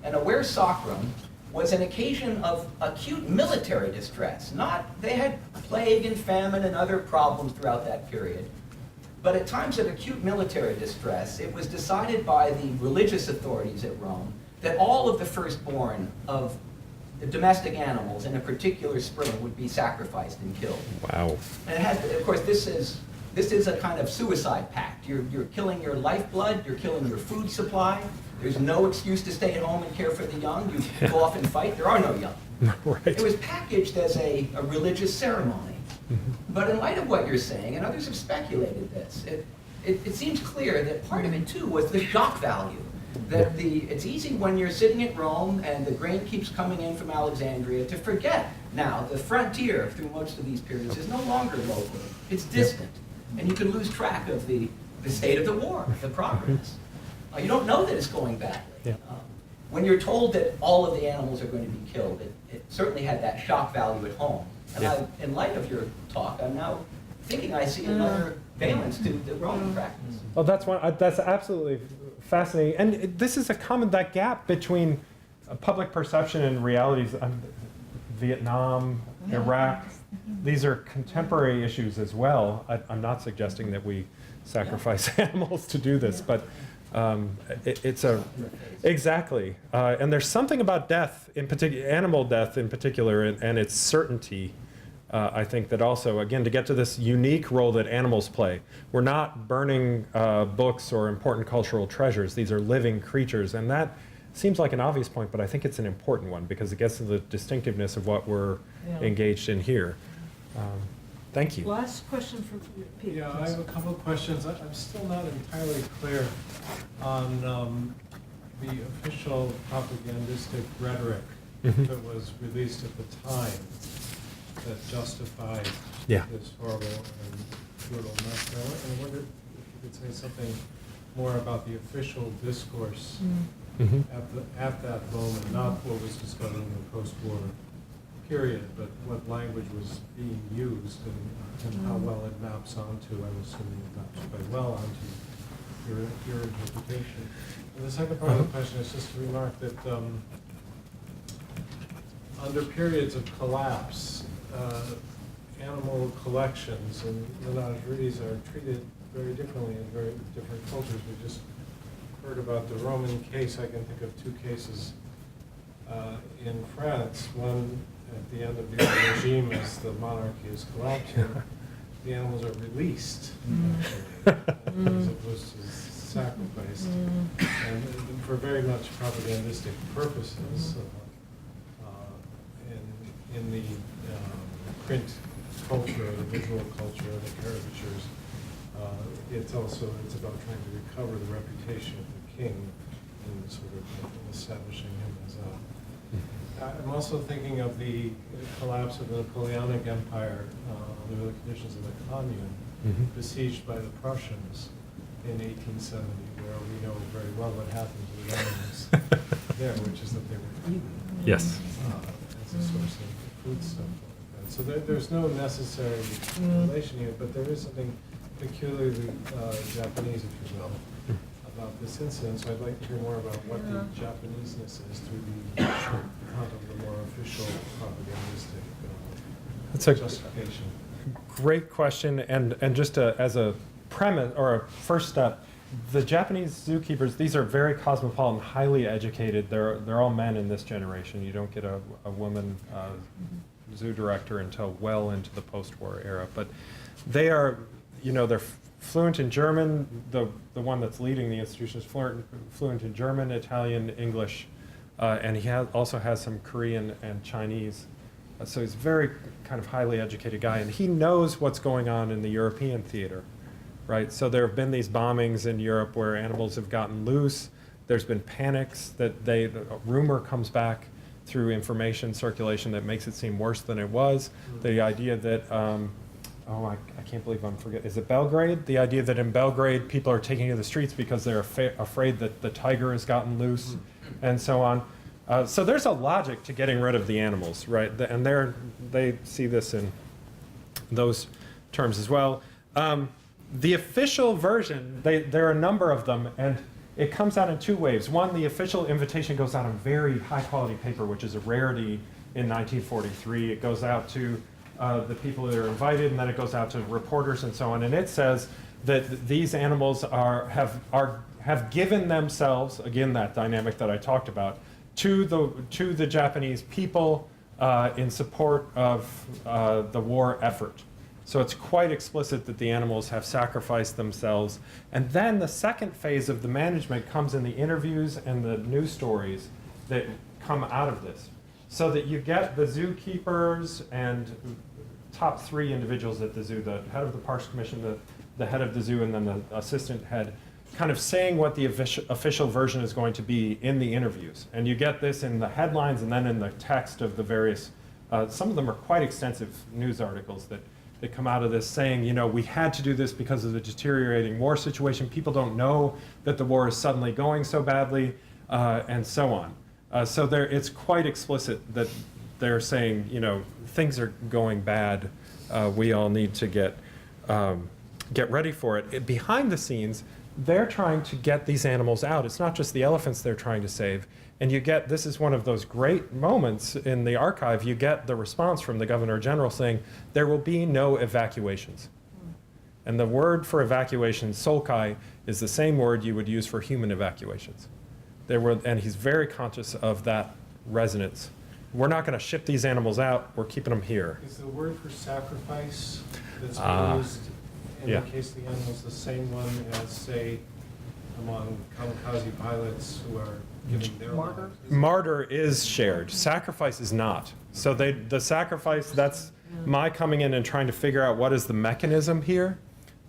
And a ware sacrum was an occasion of acute military distress. They had plague and famine and other problems throughout that period. But at times of acute military distress, it was decided by the religious authorities at Rome that all of the firstborn of the domestic animals in a particular spring would be sacrificed and killed. Wow. And it had, of course, this is a kind of suicide pact. You're killing your lifeblood, you're killing your food supply. There's no excuse to stay at home and care for the young. You go off and fight, there are no young. Right. It was packaged as a religious ceremony. But in light of what you're saying, and others have speculated this, it seems clear that part of it too was the shock value. That it's easy when you're sitting at Rome and the grain keeps coming in from Alexandria to forget now the frontier through most of these periods is no longer local. It's distant. And you can lose track of the state of the war, the progress. You don't know that it's going badly. Yeah. When you're told that all of the animals are going to be killed, it certainly had that shock value at home. And in light of your talk, I'm now thinking I see another valence to the Roman practice. Well, that's absolutely fascinating. And this is that gap between public perception and realities. Vietnam, Iraq, these are contemporary issues as well. I'm not suggesting that we sacrifice animals to do this, but exactly. And there's something about death, in particular, animal death in particular, and its certainty. I think that also, again, to get to this unique role that animals play, we're not burning books or important cultural treasures. These are living creatures, and that seems like an obvious point, but I think it's an important one because it gets to the distinctiveness of what we're engaged in here. Thank you. Last question for Peter. Yeah, I have a couple of questions. I'm still not entirely clear on the official propagandistic rhetoric that was released at the time that justified this horrible and brutal massacre. I wonder if you could say something more about the official discourse at that moment, not what was discovered in the post-war period, but what language was being used and how well it maps onto, I'm assuming it maps quite well onto your interpretation. And the second part of the question is just to remark that under periods of collapse, animal collections and menageries are treated very differently in very different cultures. We just heard about the Roman case. I can think of 2 cases in France. One at the end of the old regime, as the monarchy is collapsing, the animals are released as opposed to sacrificed, and for very much propagandistic purposes. In the print culture, the visual culture, the caricatures, it's about trying to recover the reputation of the king and sort of establishing him as a. I'm also thinking of the collapse of the Napoleonic Empire under the conditions of the Commune, besieged by the Prussians in 1870, where we know very well what happened to the Romans there, which is that they were eaten. Yes. As a source of food stuff like that. So there's no necessary relation here, but there is something peculiarly Japanese, if you will, about this incident. So I'd like to hear more about what the Japaneseness is through the account of the more official propagandistic justification. Great question, and just as a premise or a first step, the Japanese zookeepers, these are very cosmopolitan, highly educated. They're all men in this generation. You don't get a woman zoo director until well into the post-war era. But they are, they're fluent in German. The one that's leading the institution is fluent in German, Italian, English, and he also has some Korean and Chinese. So he's a very kind of highly educated guy, and he knows what's going on in the European theater. Right, so there have been these bombings in Europe where animals have gotten loose. There's been panics that a rumor comes back through information circulation that makes it seem worse than it was. The idea that, I can't believe I'm forgetting, is it Belgrade? The idea that in Belgrade people are taking to the streets because they're afraid that the tiger has gotten loose and so on. So there's a logic to getting rid of the animals, right? And they see this in those terms as well. The official version, there are a number of them, and it comes out in two waves. One, the official invitation goes out on very high-quality paper, which is a rarity in 1943. It goes out to the people that are invited, and then it goes out to reporters and so on. And it says that these animals have given themselves, again, that dynamic that I talked about, to the Japanese people in support of the war effort. So it's quite explicit that the animals have sacrificed themselves. And then the second phase of the management comes in the interviews and the news stories that come out of this. So that you get the zookeepers and top three individuals at the zoo, the head of the Parks Commission, the head of the zoo, and then the assistant head, kind of saying what the official version is going to be in the interviews. And you get this in the headlines and then in the text of the various, some of them are quite extensive news articles that come out of this saying, we had to do this because of the deteriorating war situation. People don't know that the war is suddenly going so badly, and so on. So it's quite explicit that they're saying, things are going bad. We all need to get ready for it. Behind the scenes, they're trying to get these animals out. It's not just the elephants they're trying to save. And this is one of those great moments in the archive, you get the response from the Governor General saying, there will be no evacuations. And the word for evacuation, Sterckx, is the same word you would use for human evacuations. And he's very conscious of that resonance. We're not going to ship these animals out, we're keeping them here. Is the word for sacrifice that's used in yeah. the case of the animals the same one as, say, among kamikaze pilots who are giving their lives? Martyr is shared. Sacrifice is not. So the sacrifice, that's my coming in and trying to figure out what is the mechanism here.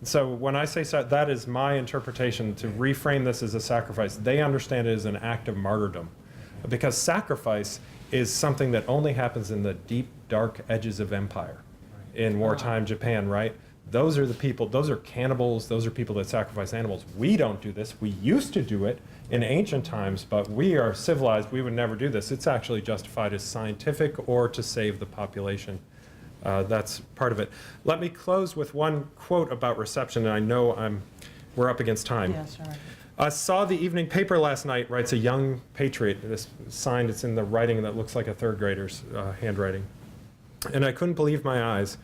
So when I say that is my interpretation to reframe this as a sacrifice. They understand it as an act of martyrdom. Because sacrifice is something that only happens in the deep, dark edges of empire in wartime Japan, right? Those are the people, those are cannibals, those are people that sacrifice animals. We don't do this. We used to do it in ancient times, but we are civilized. We would never do this. It's actually justified as scientific or to save the population. That's part of it. Let me close with one quote about reception, and I know we're up against time. Yeah, sorry. I saw the evening paper last night, writes a young patriot. This sign, it's in the writing that looks like a third grader's handwriting. And I couldn't believe my eyes.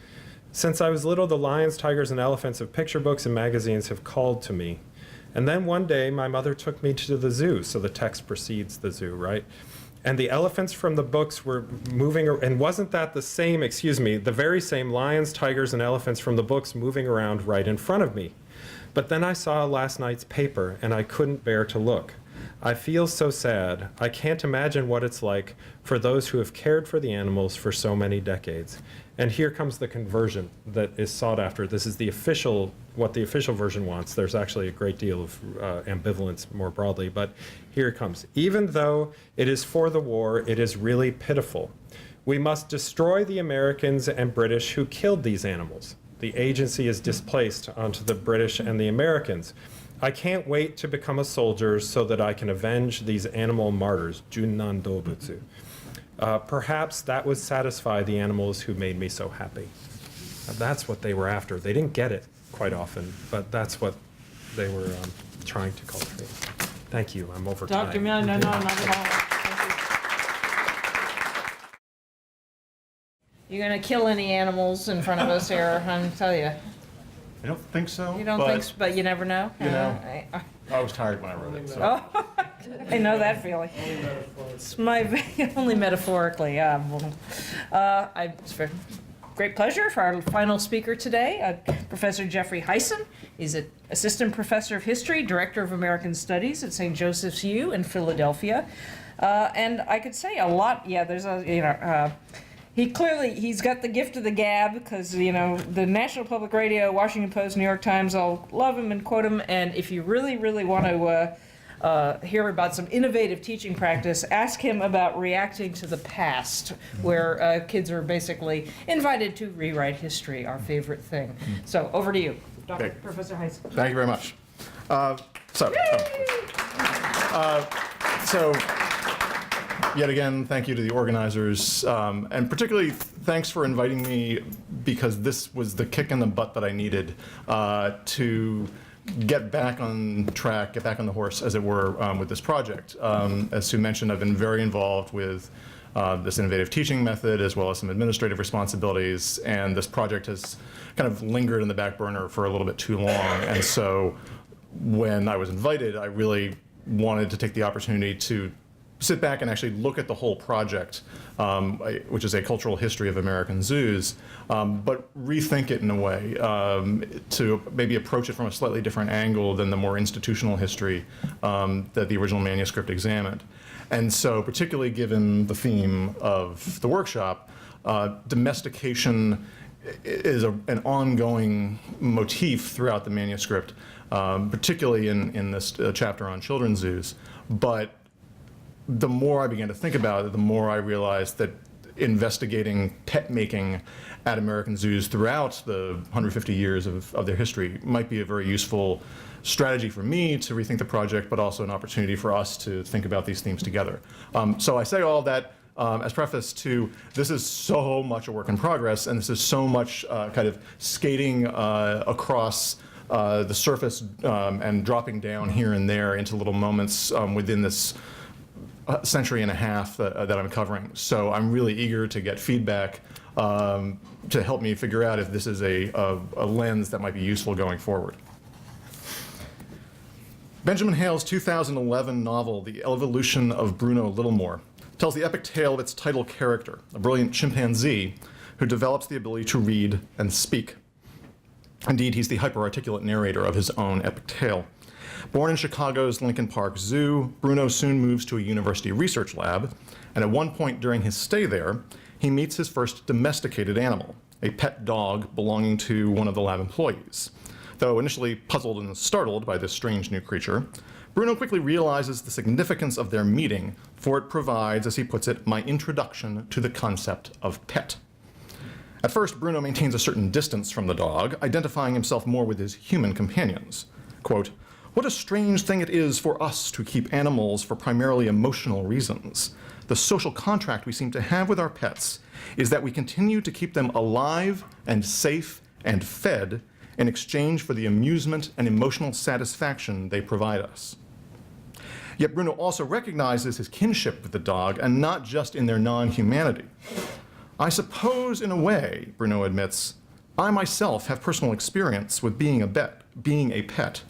Since I was little, the lions, tigers, and elephants of picture books and magazines have called to me. And then one day, my mother took me to the zoo. So the text precedes the zoo, right? And the elephants from the books were moving, and wasn't that the very same lions, tigers, and elephants from the books moving around right in front of me. But then I saw last night's paper, and I couldn't bear to look. I feel so sad. I can't imagine what it's like for those who have cared for the animals for so many decades. And here comes the conversion that is sought after. This is what the official version wants. There's actually a great deal of ambivalence more broadly, but here it comes. Even though it is for the war, it is really pitiful. We must destroy the Americans and British who killed these animals. The agency is displaced onto the British and the Americans. I can't wait to become a soldier so that I can avenge these animal martyrs, Junnan Dobutsu. Perhaps that would satisfy the animals who made me so happy. That's what they were after. They didn't get it quite often, but that's what they were trying to cultivate. Thank you. I'm over time. Dr. Menagerie, no, not at all. You're going to kill any animals in front of us here, I'll tell you. I don't think so. You don't think so, but you never know? You know. I I was tired when I wrote it. So. Oh, I know that feeling. It's my only metaphorically. It's a great pleasure for our final speaker today, Professor Jeffrey Hyson. He's an assistant professor of history, director of American Studies at St. Joseph's U in Philadelphia, and I could say a lot. Yeah, there's a he's got the gift of the gab because the National Public Radio, Washington Post, New York Times all love him and quote him. And if you really want to hear about some innovative teaching practice, ask him about reacting to the past, where kids are basically invited to rewrite history, our favorite thing. So over to you, Dr. Professor Hyson. Thank you very much. So, yet again, thank you to the organizers, and particularly thanks for inviting me, because this was the kick in the butt that I needed to get back on track, get back on the horse, as it were, with this project. As Sue mentioned, I've been very involved with this innovative teaching method, as well as some administrative responsibilities, and this project has kind of lingered in the back burner for a little bit too long. And so when I was invited, I really wanted to take the opportunity to sit back and actually look at the whole project, which is a cultural history of American zoos, but rethink it in a way to maybe approach it from a slightly different angle than the more institutional history that the original manuscript examined. And so, particularly given the theme of the workshop, domestication is an ongoing motif throughout the manuscript, particularly in this chapter on children's zoos. But the more I began to think about it, the more I realized that investigating pet making at American zoos throughout the 150 years of their history might be a very useful strategy for me to rethink the project, but also an opportunity for us to think about these themes together. So I say all that as preface to, this is so much a work in progress, and this is so much kind of skating across the surface and dropping down here and there into little moments within this century and a half that I'm covering. So I'm really eager to get feedback to help me figure out if this is a lens that might be useful going forward. Benjamin Hale's 2011 novel, The Evolution of Bruno Littlemore, tells the epic tale of its title character, a brilliant chimpanzee who develops the ability to read and speak. Indeed, he's the hyperarticulate narrator of his own epic tale. Born in Chicago's Lincoln Park Zoo, Bruno soon moves to a university research lab, and at one point during his stay there, he meets his first domesticated animal, a pet dog belonging to one of the lab employees. Though initially puzzled and startled by this strange new creature, Bruno quickly realizes the significance of their meeting, for it provides, as he puts it, my introduction to the concept of pet. At first, Bruno maintains a certain distance from the dog, identifying himself more with his human companions. Quote, "What a strange thing it is for us to keep animals for primarily emotional reasons. The social contract we seem to have with our pets is that we continue to keep them alive and safe and fed in exchange for the amusement and emotional satisfaction they provide us." Yet Bruno also recognizes his kinship with the dog, and not just in their non-humanity. "I suppose, in a way," Bruno admits, "I myself have personal experience with being a pet.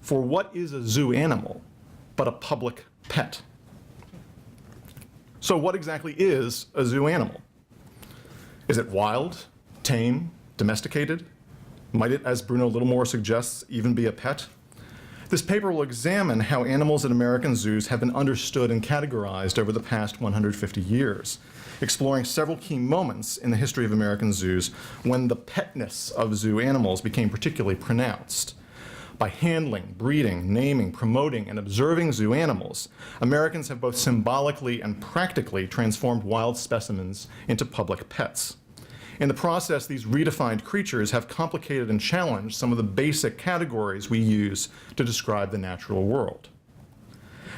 For what is a zoo animal but a public pet?" So what exactly is a zoo animal? Is it wild, tame, domesticated? Might it, as Bruno Littlemore suggests, even be a pet? This paper will examine how animals at American zoos have been understood and categorized over the past 150 years, exploring several key moments in the history of American zoos when the petness of zoo animals became particularly pronounced. By handling, breeding, naming, promoting, and observing zoo animals, Americans have both symbolically and practically transformed wild specimens into public pets. In the process, these redefined creatures have complicated and challenged some of the basic categories we use to describe the natural world.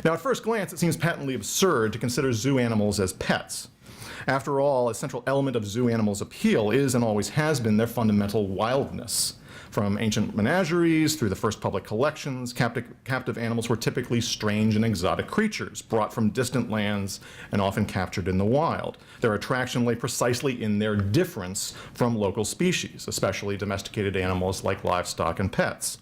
Now, at first glance, it seems patently absurd to consider zoo animals as pets. After all, a central element of zoo animals' appeal is and always has been their fundamental wildness. From ancient menageries through the first public collections, captive animals were typically strange and exotic creatures brought from distant lands and often captured in the wild. Their attraction lay precisely in their difference from local species, especially domesticated animals like livestock and pets.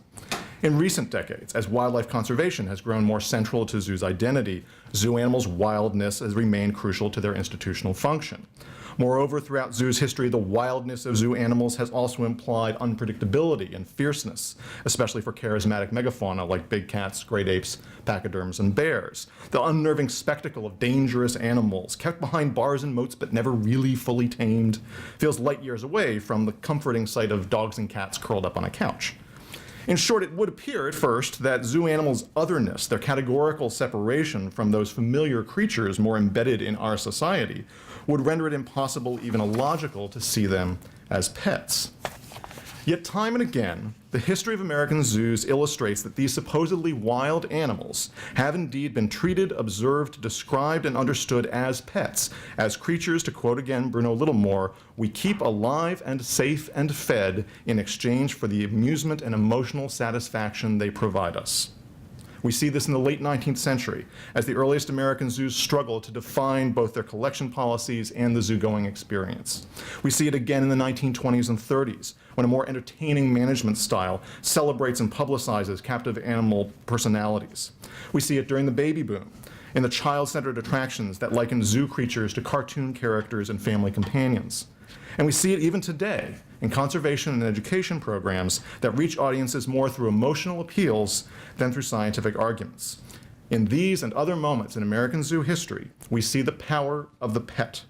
In recent decades, as wildlife conservation has grown more central to zoos' identity, zoo animals' wildness has remained crucial to their institutional function. Moreover, throughout zoos' history, the wildness of zoo animals has also implied unpredictability and fierceness, especially for charismatic megafauna like big cats, great apes, pachyderms, and bears. The unnerving spectacle of dangerous animals, kept behind bars and moats but never really fully tamed, feels light years away from the comforting sight of dogs and cats curled up on a couch. In short, it would appear at first that zoo animals' otherness, their categorical separation from those familiar creatures more embedded in our society, would render it impossible, even illogical, to see them as pets. Yet time and again, the history of American zoos illustrates that these supposedly wild animals have indeed been treated, observed, described, and understood as pets, as creatures, to quote again Bruno Littlemore, we keep alive and safe and fed in exchange for the amusement and emotional satisfaction they provide us. We see this in the late 19th century, as the earliest American zoos struggled to define both their collection policies and the zoo-going experience. We see it again in the 1920s and 30s, when a more entertaining management style celebrates and publicizes captive animal personalities. We see it during the baby boom, in the child-centered attractions that liken zoo creatures to cartoon characters and family companions. And we see it even today in conservation and education programs that reach audiences more through emotional appeals than through scientific arguments. In these and other moments in American zoo history, we see the power of the pet,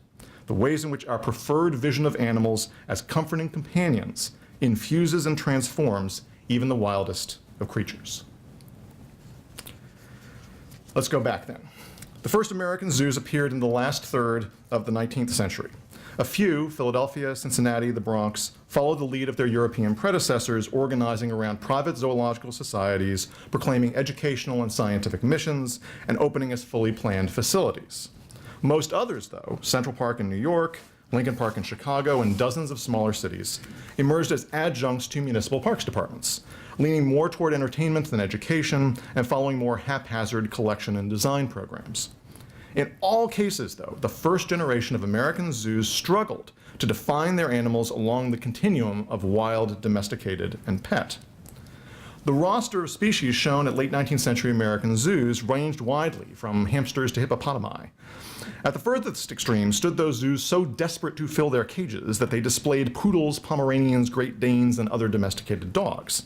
the ways in which our preferred vision of animals as comforting companions infuses and transforms even the wildest of creatures. Let's go back then. The first American zoos appeared in the last third of the 19th century. A few, Philadelphia, Cincinnati, the Bronx, followed the lead of their European predecessors, organizing around private zoological societies, proclaiming educational and scientific missions, and opening as fully planned facilities. Most others, though, Central Park in New York, Lincoln Park in Chicago, and dozens of smaller cities, emerged as adjuncts to municipal parks departments, leaning more toward entertainment than education, and following more haphazard collection and design programs. In all cases, though, the first generation of American zoos struggled to define their animals along the continuum of wild, domesticated, and pet. The roster of species shown at late 19th century American zoos ranged widely, from hamsters to hippopotami. At the furthest extreme stood those zoos so desperate to fill their cages that they displayed poodles, Pomeranians, Great Danes, and other domesticated dogs.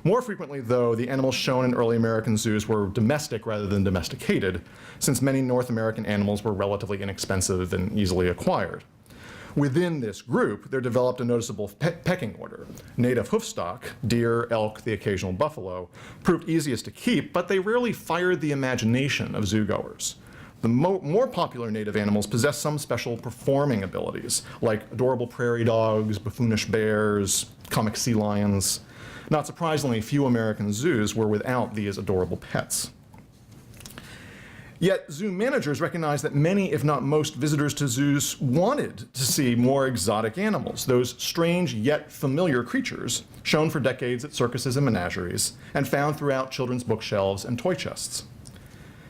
More frequently, though, the animals shown in early American zoos were domestic rather than domesticated, since many North American animals were relatively inexpensive and easily acquired. Within this group, there developed a noticeable pecking order. Native hoofstock, deer, elk, the occasional buffalo, proved easiest to keep, but they rarely fired the imagination of zoogoers. The more popular native animals possess some special performing abilities, like adorable prairie dogs, buffoonish bears, comic sea lions. Not surprisingly, few American zoos were without these adorable pets. Yet zoo managers recognized that many, if not most, visitors to zoos wanted to see more exotic animals, those strange yet familiar creatures shown for decades at circuses and menageries, and found throughout children's bookshelves and toy chests.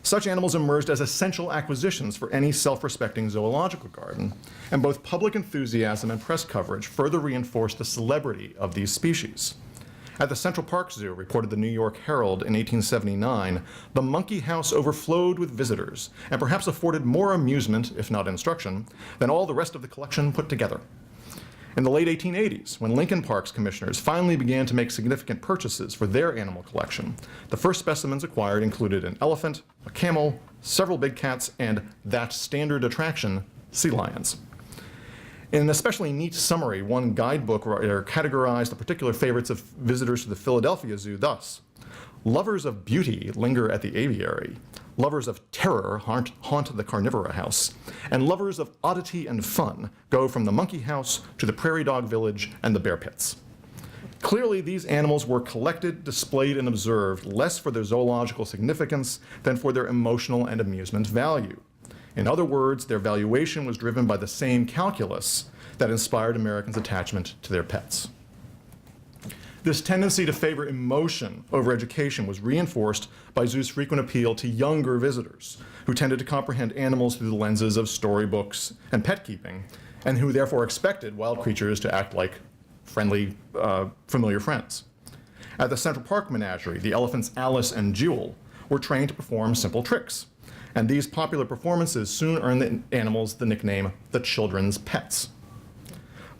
Such animals emerged as essential acquisitions for any self-respecting zoological garden, and both public enthusiasm and press coverage further reinforced the celebrity of these species. At the Central Park Zoo, reported the New York Herald in 1879, the monkey house overflowed with visitors and perhaps afforded more amusement, if not instruction, than all the rest of the collection put together. In the late 1880s, when Lincoln Park's commissioners finally began to make significant purchases for their animal collection, the first specimens acquired included an elephant, a camel, several big cats, and that standard attraction, sea lions. In an especially neat summary, one guidebook writer categorized the particular favorites of visitors to the Philadelphia Zoo thus: lovers of beauty linger at the aviary, lovers of terror haunt the carnivora house, and lovers of oddity and fun go from the monkey house to the prairie dog village and the bear pits. Clearly, these animals were collected, displayed, and observed less for their zoological significance than for their emotional and amusement value. In other words, their valuation was driven by the same calculus that inspired Americans' attachment to their pets. This tendency to favor emotion over education was reinforced by zoos' frequent appeal to younger visitors, who tended to comprehend animals through the lenses of storybooks and pet keeping, and who therefore expected wild creatures to act like friendly, familiar friends. At the Central Park Menagerie, the elephants Alice and Jewel were trained to perform simple tricks, and these popular performances soon earned the animals the nickname the children's pets.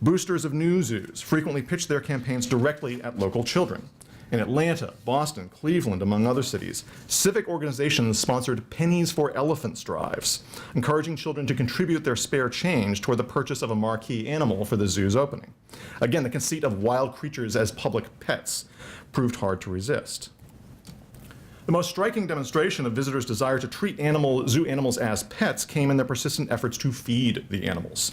Boosters of new zoos frequently pitched their campaigns directly at local children. In Atlanta, Boston, Cleveland, among other cities, civic organizations sponsored Pennies for Elephants drives, encouraging children to contribute their spare change toward the purchase of a marquee animal for the zoo's opening. Again, the conceit of wild creatures as public pets proved hard to resist. The most striking demonstration of visitors' desire to treat zoo animals as pets came in their persistent efforts to feed the animals.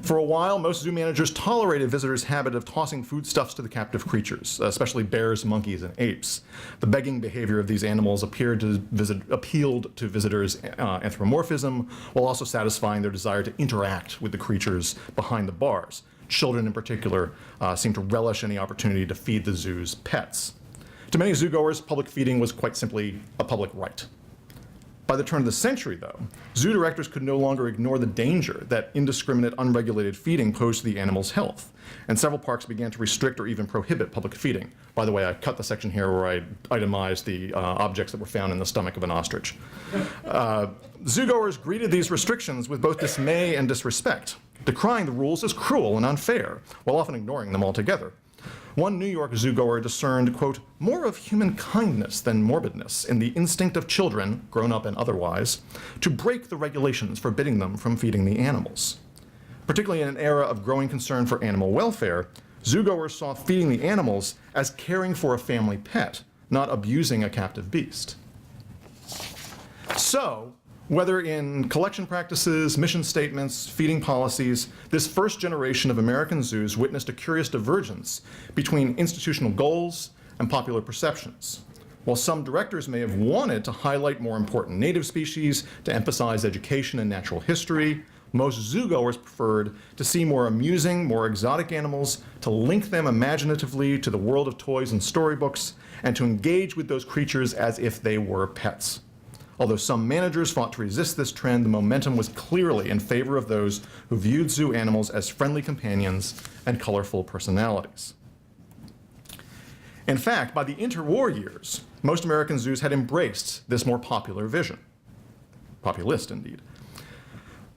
For a while, most zoo managers tolerated visitors' habit of tossing foodstuffs to the captive creatures, especially bears, monkeys, and apes. The begging behavior of these animals appealed to visitors' anthropomorphism, while also satisfying their desire to interact with the creatures behind the bars. Children, in particular, seemed to relish any opportunity to feed the zoo's pets. To many zoogoers, public feeding was quite simply a public right. By the turn of the century, though, zoo directors could no longer ignore the danger that indiscriminate, unregulated feeding posed to the animal's health, and several parks began to restrict or even prohibit public feeding. By the way, I cut the section here where I itemized the objects that were found in the stomach of an ostrich. Zoogoers greeted these restrictions with both dismay and disrespect, decrying the rules as cruel and unfair, while often ignoring them altogether. One New York zoogoer discerned, quote, more of human kindness than morbidness in the instinct of children, grown up and otherwise, to break the regulations forbidding them from feeding the animals. Particularly in an era of growing concern for animal welfare, zoogoers saw feeding the animals as caring for a family pet, not abusing a captive beast. So, whether in collection practices, mission statements, feeding policies, this first generation of American zoos witnessed a curious divergence between institutional goals and popular perceptions. While some directors may have wanted to highlight more important native species, to emphasize education and natural history, most zoogoers preferred to see more amusing, more exotic animals, to link them imaginatively to the world of toys and storybooks, and to engage with those creatures as if they were pets. Although some managers fought to resist this trend, the momentum was clearly in favor of those who viewed zoo animals as friendly companions and colorful personalities. In fact, by the interwar years, most American zoos had embraced this more popular vision. Populist, indeed.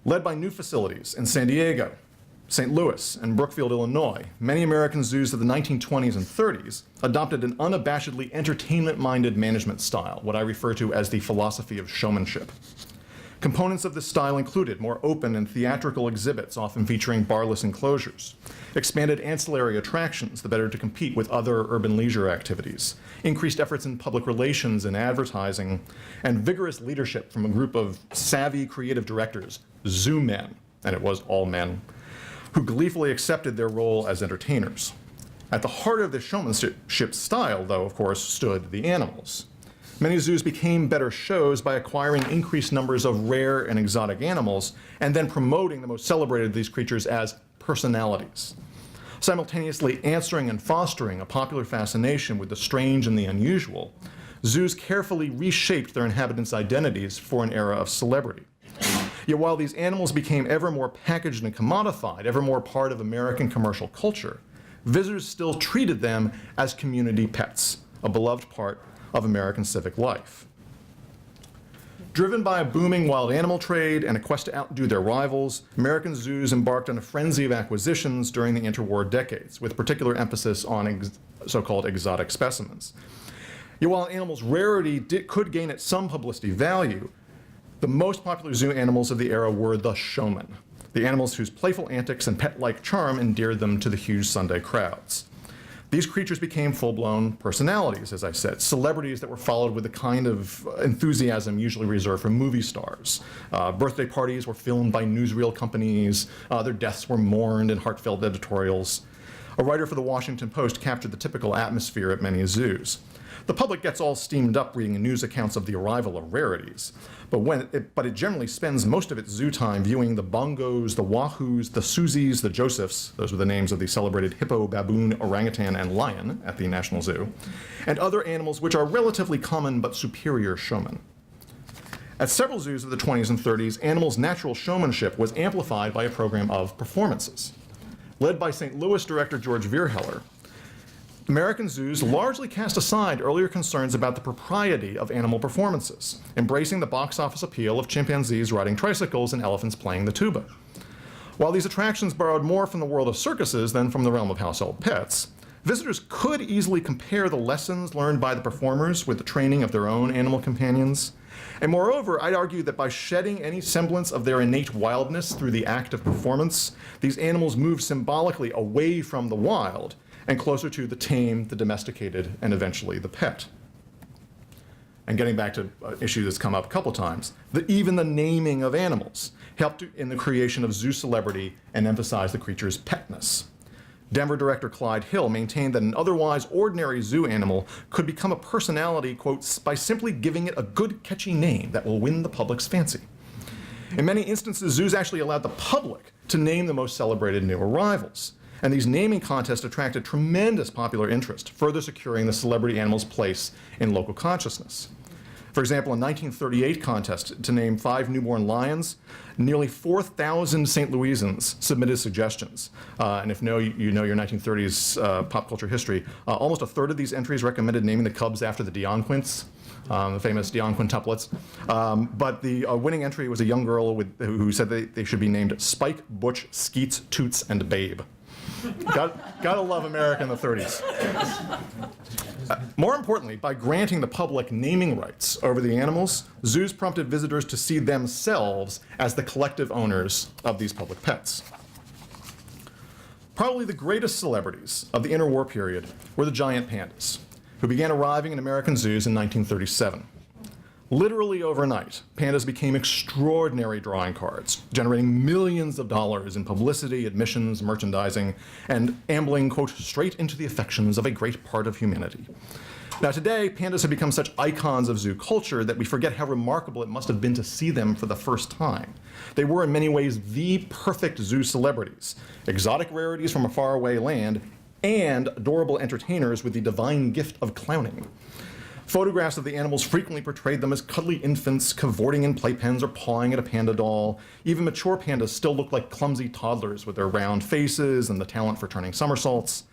Led by new facilities in San Diego, St. Louis, and Brookfield, Illinois, many American zoos of the 1920s and 30s adopted an unabashedly entertainment-minded management style, what I refer to as the philosophy of showmanship. Components of this style included more open and theatrical exhibits, often featuring barless enclosures, expanded ancillary attractions, the better to compete with other urban leisure activities, increased efforts in public relations and advertising, and vigorous leadership from a group of savvy creative directors, zoo men, and it was all men, who gleefully accepted their role as entertainers. At the heart of this showmanship style, though, of course, stood the animals. Many zoos became better shows by acquiring increased numbers of rare and exotic animals, and then promoting the most celebrated of these creatures as personalities. Simultaneously answering and fostering a popular fascination with the strange and the unusual, zoos carefully reshaped their inhabitants' identities for an era of celebrity. Yet while these animals became ever more packaged and commodified, ever more part of American commercial culture, visitors still treated them as community pets, a beloved part of American civic life. Driven by a booming wild animal trade and a quest to outdo their rivals, American zoos embarked on a frenzy of acquisitions during the interwar decades, with particular emphasis on so-called exotic specimens. Yet while an animal's rarity could gain it some publicity value, the most popular zoo animals of the era were the showmen, the animals whose playful antics and pet-like charm endeared them to the huge Sunday crowds. These creatures became full-blown personalities, as I said, celebrities that were followed with the kind of enthusiasm usually reserved for movie stars. Birthday parties were filmed by newsreel companies, their deaths were mourned in heartfelt editorials. A writer for the Washington Post captured the typical atmosphere at many zoos. The public gets all steamed up reading news accounts of the arrival of rarities, but it generally spends most of its zoo time viewing the bongos, the wahoos, the Susies, the Josephs, those were the names of the celebrated hippo, baboon, orangutan, and lion at the National Zoo, and other animals which are relatively common but superior showmen. At several zoos of the 20s and 30s, animals' natural showmanship was amplified by a program of performances. Led by St. Louis director George Vierheller, American zoos largely cast aside earlier concerns about the propriety of animal performances, embracing the box office appeal of chimpanzees riding tricycles and elephants playing the tuba. While these attractions borrowed more from the world of circuses than from the realm of household pets, visitors could easily compare the lessons learned by the performers with the training of their own animal companions. And moreover, I'd argue that by shedding any semblance of their innate wildness through the act of performance, these animals move symbolically away from the wild and closer to the tame, the domesticated, and eventually the pet. And getting back to an issue that's come up a couple times, even the naming of animals helped in the creation of zoo celebrity and emphasized the creature's petness. Denver director Clyde Hill maintained that an otherwise ordinary zoo animal could become a personality, quote, by simply giving it a good, catchy name that will win the public's fancy. In many instances, zoos actually allowed the public to name the most celebrated new arrivals. And these naming contests attracted tremendous popular interest, further securing the celebrity animal's place in local consciousness. For example, a 1938 contest to name 5 newborn lions, nearly 4,000 St. Louisans submitted suggestions. And if you know your 1930s pop culture history, almost a third of these entries recommended naming the cubs after the Dionquints, the famous Dion quintuplets. But the winning entry was a young girl who said they should be named Spike, Butch, Skeets, Toots, and Babe. Gotta love America in the 30s. More importantly, by granting the public naming rights over the animals, zoos prompted visitors to see themselves as the collective owners of these public pets. Probably the greatest celebrities of the interwar period were the giant pandas, who began arriving in American zoos in 1937. Literally overnight, pandas became extraordinary drawing cards, generating millions of dollars in publicity, admissions, merchandising, and ambling, quote, straight into the affections of a great part of humanity. Now today, pandas have become such icons of zoo culture that we forget how remarkable it must have been to see them for the first time. They were in many ways the perfect zoo celebrities, exotic rarities from a faraway land, and adorable entertainers with the divine gift of clowning. Photographs of the animals frequently portrayed them as cuddly infants cavorting in playpens or pawing at a panda doll. Even mature pandas still look like clumsy toddlers with their round faces and the talent for turning somersaults.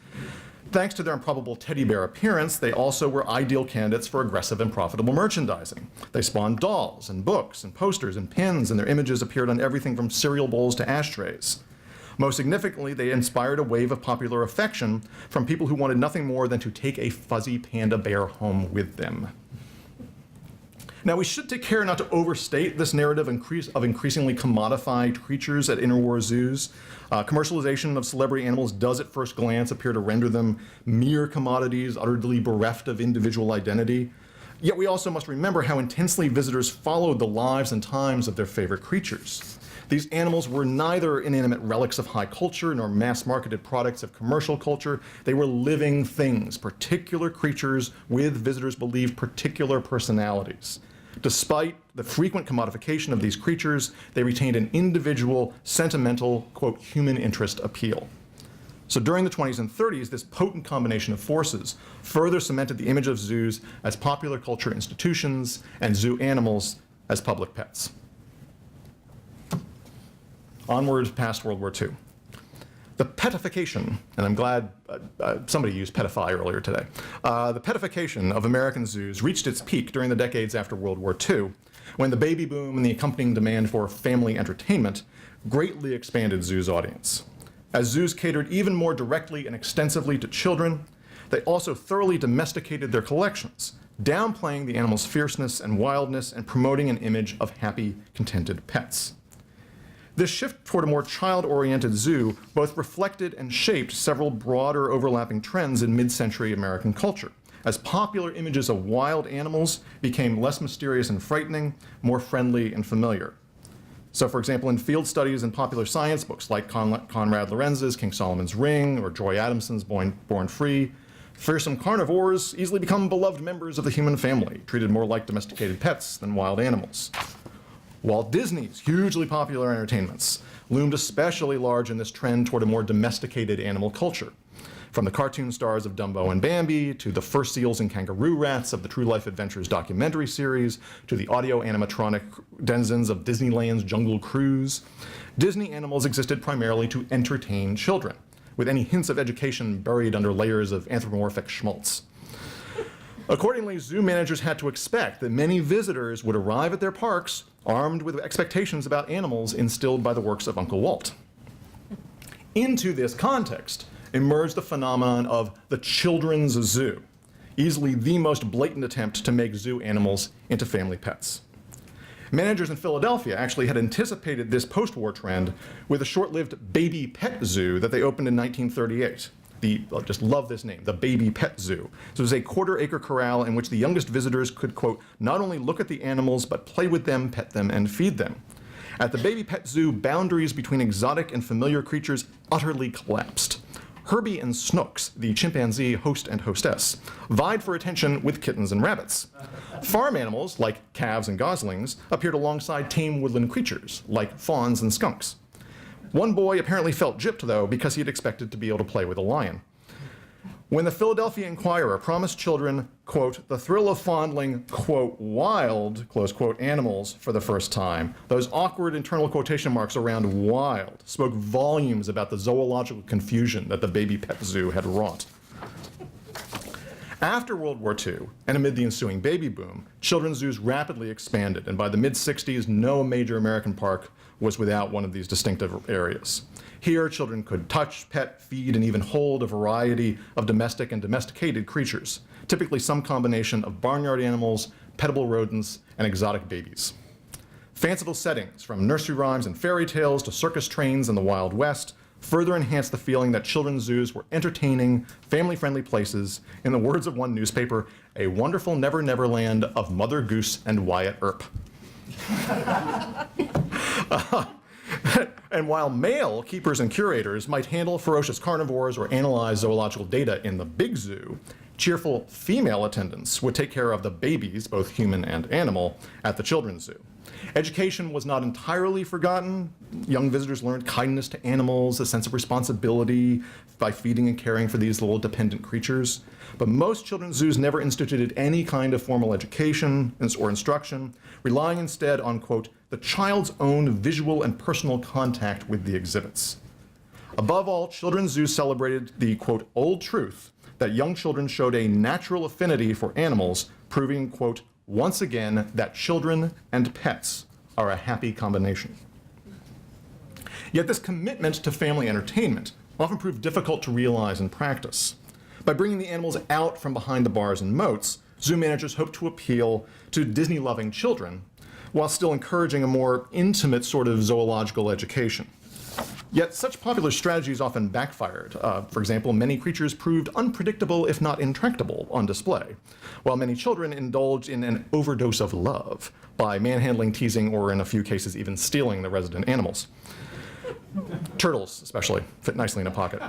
Thanks to their improbable teddy bear appearance, they also were ideal candidates for aggressive and profitable merchandising. They spawned dolls and books and posters and pins, and their images appeared on everything from cereal bowls to ashtrays. Most significantly, they inspired a wave of popular affection from people who wanted nothing more than to take a fuzzy panda bear home with them. Now, we should take care not to overstate this narrative of increasingly commodified creatures at interwar zoos. Commercialization of celebrity animals does at first glance appear to render them mere commodities, utterly bereft of individual identity. Yet we also must remember how intensely visitors followed the lives and times of their favorite creatures. These animals were neither inanimate relics of high culture nor mass-marketed products of commercial culture. They were living things, particular creatures with, visitors believed, particular personalities. Despite the frequent commodification of these creatures, they retained an individual, sentimental, quote, human interest appeal. So during the 20s and 30s, this potent combination of forces further cemented the image of zoos as popular culture institutions and zoo animals as public pets. Onward past World War II. The petification, and I'm glad somebody used pedify earlier today. The petification of American zoos reached its peak during the decades after World War II, when the baby boom and the accompanying demand for family entertainment greatly expanded zoos' audience. As zoos catered even more directly and extensively to children, they also thoroughly domesticated their collections, downplaying the animals' fierceness and wildness and promoting an image of happy, contented pets. This shift toward a more child-oriented zoo both reflected and shaped several broader overlapping trends in mid-century American culture, as popular images of wild animals became less mysterious and frightening, more friendly and familiar. So for example, in field studies and popular science books like Conrad Lorenz's King Solomon's Ring or Joy Adamson's Born Free, fearsome carnivores easily become beloved members of the human family, treated more like domesticated pets than wild animals. Walt Disney's hugely popular entertainments loomed especially large in this trend toward a more domesticated animal culture. From the cartoon stars of Dumbo and Bambi, to the fur seals and kangaroo rats of the True Life Adventures documentary series, to the audio animatronic denizens of Disneyland's Jungle Cruise, Disney animals existed primarily to entertain children, with any hints of education buried under layers of anthropomorphic schmaltz. Accordingly, zoo managers had to expect that many visitors would arrive at their parks armed with expectations about animals instilled by the works of Uncle Walt. Into this context emerged the phenomenon of the children's zoo, easily the most blatant attempt to make zoo animals into family pets. Managers in Philadelphia actually had anticipated this post-war trend with a short-lived baby pet zoo that they opened in 1938. I just love this name, the Baby Pet Zoo. So it was a quarter-acre corral in which the youngest visitors could, quote, not only look at the animals, but play with them, pet them, and feed them. At the Baby Pet Zoo, boundaries between exotic and familiar creatures utterly collapsed. Herbie and Snooks, the chimpanzee host and hostess, vied for attention with kittens and rabbits. Farm animals, like calves and goslings, appeared alongside tame woodland creatures, like fawns and skunks. One boy apparently felt gypped, though, because he had expected to be able to play with a lion. When the Philadelphia Inquirer promised children, quote, the thrill of fondling, quote, wild, close quote, animals for the first time, those awkward internal quotation marks around wild spoke volumes about the zoological confusion that the Baby Pet Zoo had wrought. After World War II, and amid the ensuing baby boom, children's zoos rapidly expanded, and by the mid-60s, no major American park was without one of these distinctive areas. Here, children could touch, pet, feed, and even hold a variety of domestic and domesticated creatures, typically some combination of barnyard animals, petable rodents, and exotic babies. Fanciful settings, from nursery rhymes and fairy tales to circus trains in the Wild West, further enhanced the feeling that children's zoos were entertaining, family-friendly places, in the words of one newspaper, a wonderful Never Never Land of Mother Goose and Wyatt Earp. And while male keepers and curators might handle ferocious carnivores or analyze zoological data in the big zoo, cheerful female attendants would take care of the babies, both human and animal, at the children's zoo. Education was not entirely forgotten. Young visitors learned kindness to animals, a sense of responsibility by feeding and caring for these little dependent creatures. But most children's zoos never instituted any kind of formal education or instruction, relying instead on, quote, the child's own visual and personal contact with the exhibits. Above all, children's zoos celebrated the, quote, old truth that young children showed a natural affinity for animals, proving, quote, once again, that children and pets are a happy combination. Yet this commitment to family entertainment often proved difficult to realize in practice. By bringing the animals out from behind the bars and moats, zoo managers hoped to appeal to Disney-loving children, while still encouraging a more intimate sort of zoological education. Yet such popular strategies often backfired. For example, many creatures proved unpredictable, if not intractable, on display, while many children indulged in an overdose of love by manhandling, teasing, or in a few cases even stealing the resident animals. Turtles, especially, fit nicely in a pocket.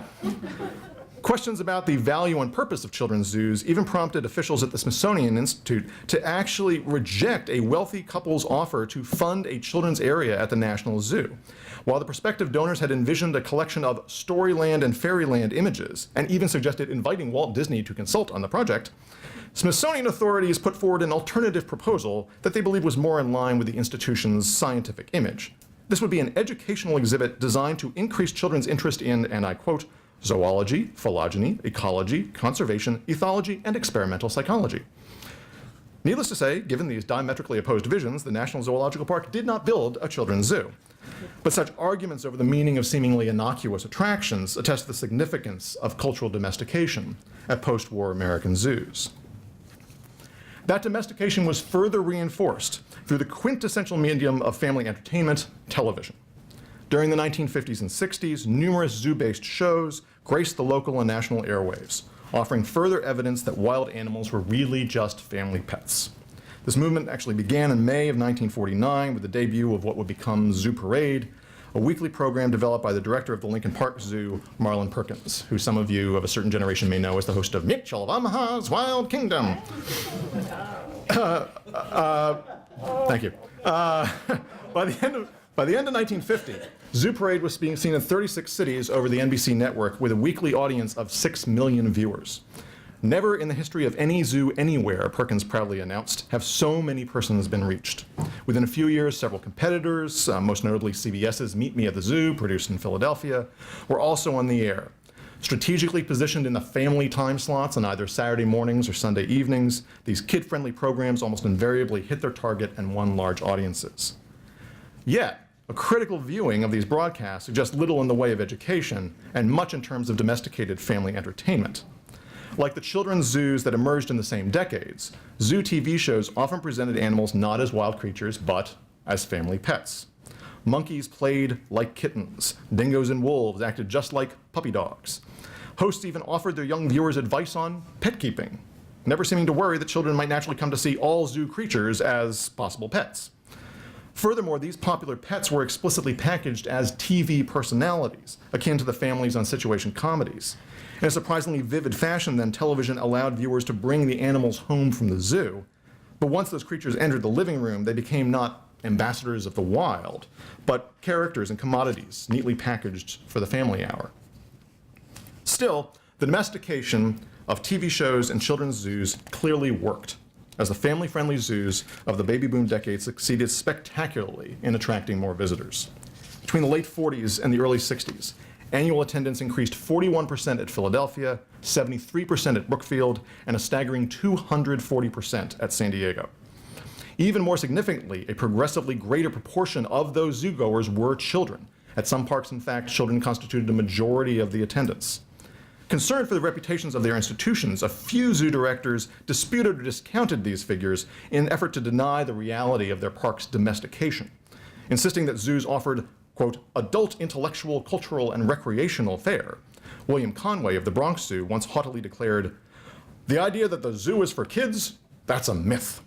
Questions about the value and purpose of children's zoos even prompted officials at the Smithsonian Institute to actually reject a wealthy couple's offer to fund a children's area at the National Zoo. While the prospective donors had envisioned a collection of Storyland and Fairyland images, and even suggested inviting Walt Disney to consult on the project, Smithsonian authorities put forward an alternative proposal that they believed was more in line with the institution's scientific image. This would be an educational exhibit designed to increase children's interest in, and I quote, zoology, phylogeny, ecology, conservation, ethology, and experimental psychology. Needless to say, given these diametrically opposed visions, the National Zoological Park did not build a children's zoo. But such arguments over the meaning of seemingly innocuous attractions attest to the significance of cultural domestication at post-war American zoos. That domestication was further reinforced through the quintessential medium of family entertainment, television. During the 1950s and 60s, numerous zoo-based shows graced the local and national airwaves, offering further evidence that wild animals were really just family pets. This movement actually began in May of 1949 with the debut of what would become Zoo Parade, a weekly program developed by the director of the Lincoln Park Zoo, Marlin Perkins, who some of you of a certain generation may know as the host of Mitchell of Omaha's Wild Kingdom. Thank you. By the end of 1950, Zoo Parade was being seen in 36 cities over the NBC network with a weekly audience of 6 million viewers. Never in the history of any zoo anywhere, Perkins proudly announced, have so many persons been reached. Within a few years, several competitors, most notably CBS's Meet Me at the Zoo, produced in Philadelphia, were also on the air. Strategically positioned in the family time slots on either Saturday mornings or Sunday evenings, these kid-friendly programs almost invariably hit their target and won large audiences. Yet, a critical viewing of these broadcasts suggests little in the way of education and much in terms of domesticated family entertainment. Like the children's zoos that emerged in the same decades, zoo TV shows often presented animals not as wild creatures, but as family pets. Monkeys played like kittens. Dingoes and wolves acted just like puppy dogs. Hosts even offered their young viewers advice on pet keeping, never seeming to worry that children might naturally come to see all zoo creatures as possible pets. Furthermore, these popular pets were explicitly packaged as TV personalities, akin to the families on situation comedies. In a surprisingly vivid fashion, then, television allowed viewers to bring the animals home from the zoo. But once those creatures entered the living room, they became not ambassadors of the wild, but characters and commodities neatly packaged for the family hour. Still, the domestication of TV shows and children's zoos clearly worked, as the family-friendly zoos of the baby boom decade succeeded spectacularly in attracting more visitors. Between the late 40s and the early 60s, annual attendance increased 41% at Philadelphia, 73% at Brookfield, and a staggering 240% at San Diego. Even more significantly, a progressively greater proportion of those zoogoers were children. At some parks, in fact, children constituted a majority of the attendance. Concerned for the reputations of their institutions, a few zoo directors disputed or discounted these figures in an effort to deny the reality of their park's domestication, insisting that zoos offered, quote, adult intellectual, cultural, and recreational fare. William Conway of the Bronx Zoo once haughtily declared, "The idea that the zoo is for kids, that's a myth."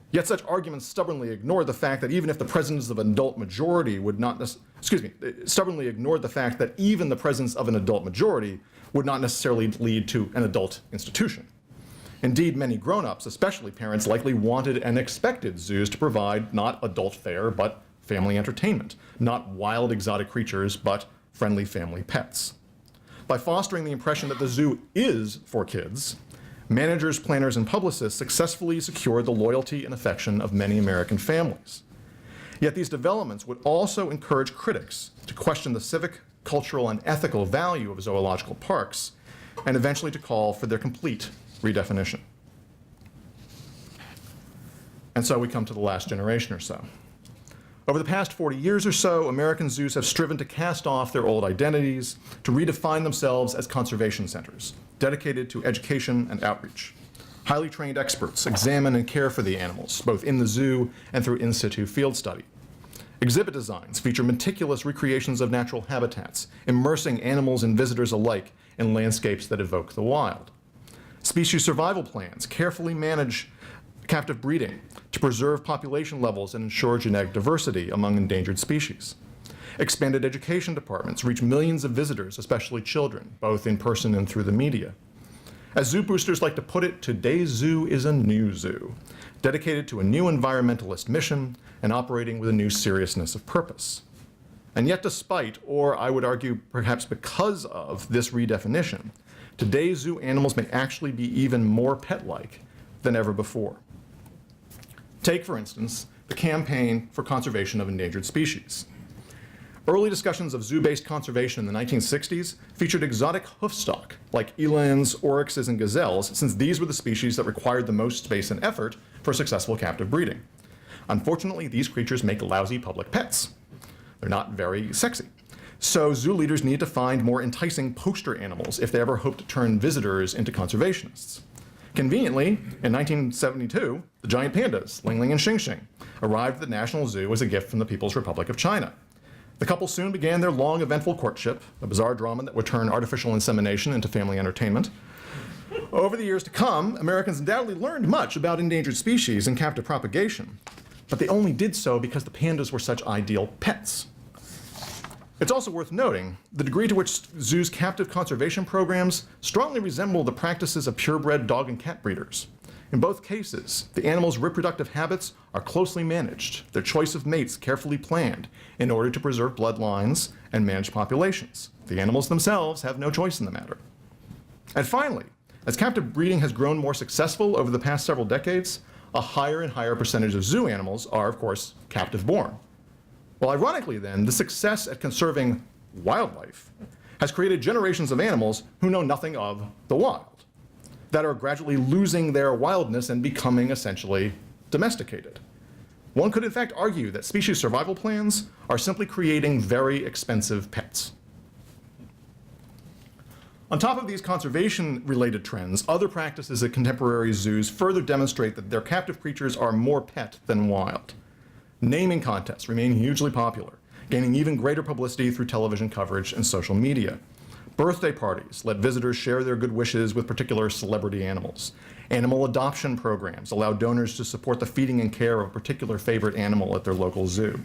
Yet such arguments stubbornly ignored the fact that even if the presence of an adult majority would not, stubbornly ignored the fact that even the presence of an adult majority would not necessarily lead to an adult institution. Indeed, many grown-ups, especially parents, likely wanted and expected zoos to provide not adult fare, but family entertainment, not wild exotic creatures, but friendly family pets. By fostering the impression that the zoo is for kids, managers, planners, and publicists successfully secured the loyalty and affection of many American families. Yet these developments would also encourage critics to question the civic, cultural, and ethical value of zoological parks, and eventually to call for their complete redefinition. And so we come to the last generation or so. Over the past 40 years or so, American zoos have striven to cast off their old identities, to redefine themselves as conservation centers, dedicated to education and outreach. Highly trained experts examine and care for the animals, both in the zoo and through in situ field study. Exhibit designs feature meticulous recreations of natural habitats, immersing animals and visitors alike in landscapes that evoke the wild. Species survival plans carefully manage captive breeding to preserve population levels and ensure genetic diversity among endangered species. Expanded education departments reach millions of visitors, especially children, both in person and through the media. As zoo boosters like to put it, today's zoo is a new zoo, dedicated to a new environmentalist mission and operating with a new seriousness of purpose. And yet despite, or I would argue perhaps because of, this redefinition, today's zoo animals may actually be even more pet-like than ever before. Take, for instance, the campaign for conservation of endangered species. Early discussions of zoo-based conservation in the 1960s featured exotic hoofstock, like elands, oryxes, and gazelles, since these were the species that required the most space and effort for successful captive breeding. Unfortunately, these creatures make lousy public pets. They're not very sexy. So zoo leaders need to find more enticing poster animals if they ever hope to turn visitors into conservationists. Conveniently, in 1972, the giant pandas, Ling Ling and Xing Xing, arrived at the National Zoo as a gift from the People's Republic of China. The couple soon began their long, eventful courtship, a bizarre drama that would turn artificial insemination into family entertainment. Over the years to come, Americans undoubtedly learned much about endangered species and captive propagation, but they only did so because the pandas were such ideal pets. It's also worth noting the degree to which zoos' captive conservation programs strongly resemble the practices of purebred dog and cat breeders. In both cases, the animals' reproductive habits are closely managed, their choice of mates carefully planned in order to preserve bloodlines and manage populations. The animals themselves have no choice in the matter. And finally, as captive breeding has grown more successful over the past several decades, a higher and higher percentage of zoo animals are, of course, captive born. Well, ironically then, the success at conserving wildlife has created generations of animals who know nothing of the wild, that are gradually losing their wildness and becoming essentially domesticated. One could in fact argue that species survival plans are simply creating very expensive pets. On top of these conservation-related trends, other practices at contemporary zoos further demonstrate that their captive creatures are more pet than wild. Naming contests remain hugely popular, gaining even greater publicity through television coverage and social media. Birthday parties let visitors share their good wishes with particular celebrity animals. Animal adoption programs allow donors to support the feeding and care of a particular favorite animal at their local zoo.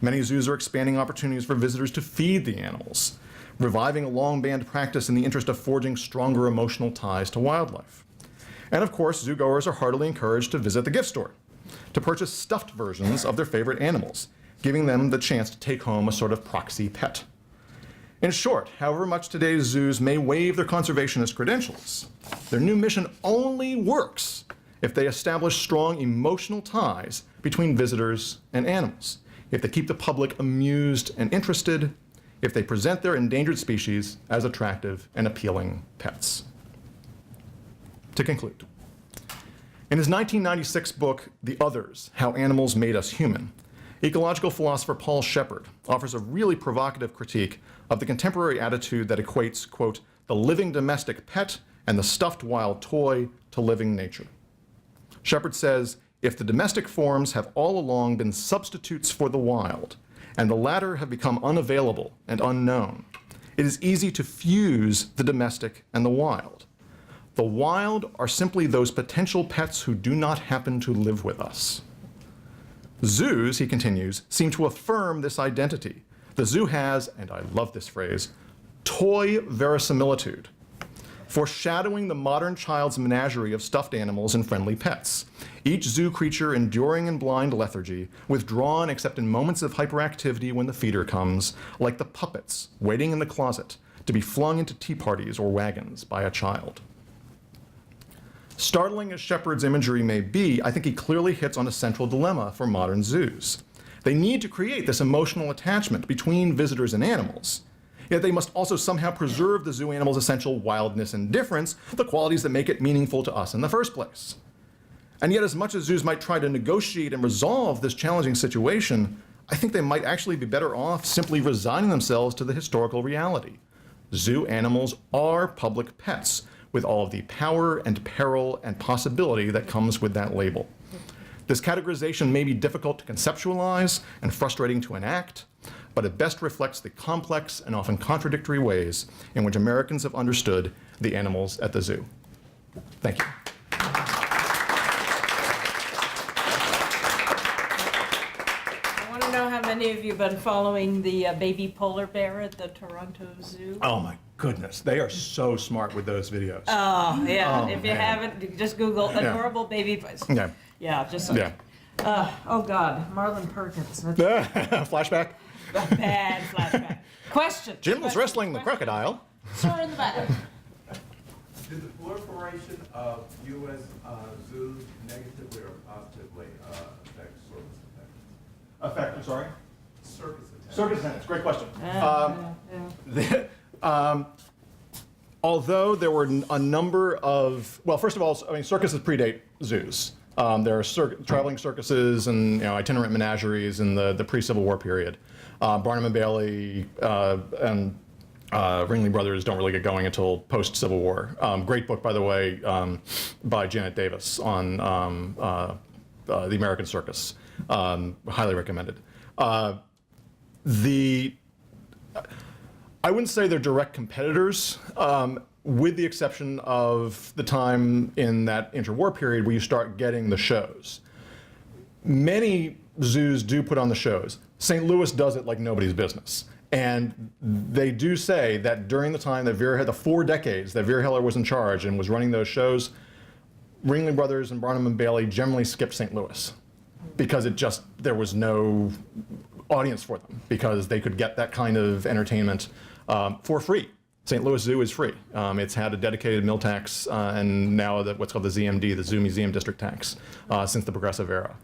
Many zoos are expanding opportunities for visitors to feed the animals, reviving a long-banned practice in the interest of forging stronger emotional ties to wildlife. And of course, zoogoers are heartily encouraged to visit the gift store, to purchase stuffed versions of their favorite animals, giving them the chance to take home a sort of proxy pet. In short, however much today's zoos may waive their conservationist credentials, their new mission only works if they establish strong emotional ties between visitors and animals, if they keep the public amused and interested, if they present their endangered species as attractive and appealing pets. To conclude, in his 1996 book, The Others: How Animals Made Us Human, ecological philosopher Paul Shepard offers a really provocative critique of the contemporary attitude that equates, quote, the living domestic pet and the stuffed wild toy to living nature. Shepard says, if the domestic forms have all along been substitutes for the wild, and the latter have become unavailable and unknown, it is easy to fuse the domestic and the wild. The wild are simply those potential pets who do not happen to live with us. Zoos, he continues, seem to affirm this identity. The zoo has, and I love this phrase, toy verisimilitude, foreshadowing the modern child's menagerie of stuffed animals and friendly pets. Each zoo creature enduring in blind lethargy, withdrawn except in moments of hyperactivity when the feeder comes, like the puppets waiting in the closet to be flung into tea parties or wagons by a child. Startling as Shepard's imagery may be, I think he clearly hits on a central dilemma for modern zoos. They need to create this emotional attachment between visitors and animals, yet they must also somehow preserve the zoo animal's essential wildness and difference, the qualities that make it meaningful to us in the first place. And yet, as much as zoos might try to negotiate and resolve this challenging situation, I think they might actually be better off simply resigning themselves to the historical reality. Zoo animals are public pets, with all of the power and peril and possibility that comes with that label. This categorization may be difficult to conceptualize and frustrating to enact, but it best reflects the complex and often contradictory ways in which Americans have understood the animals at the zoo. Thank you. I want to know how many of you have been following the baby polar bear at the Toronto Zoo? Oh my goodness, they are so smart with those videos. Oh, yeah. Oh, If you man. haven't, just Google Yeah. adorable baby. Yeah. Yeah, just. Yeah. Oh, God. Marlon Perkins. Flashback. Bad flashback. Question. Jim was wrestling the crocodile. Sir in the back. Did the proliferation of U.S. zoos negatively or positively affect circus attendance? I'm sorry? Circus attendance. Circus attendance, great question. Yeah. Although there were a number of, well, first of all, I mean, circuses predate zoos. There are traveling circuses and itinerant menageries in the pre-Civil War period. Barnum and Bailey and Ringling Brothers don't really get going until post-Civil War. Great book, by the way, by Janet Davis on the American circus. Highly recommended. I wouldn't say they're direct competitors. with the exception of the time in that interwar period where you start getting the shows. Many zoos do put on the shows. St. Louis does it like nobody's business. And they do say that during the time that the 4 decades that Vera Heller was in charge and was running those shows, Ringling Brothers and Barnum and Bailey generally skipped St. Louis because there was no audience for them, because they could get that kind of entertainment for free. St. Louis Zoo is free. It's had a dedicated mill tax and now what's called the ZMD, the Zoo Museum District Tax, since the Progressive era.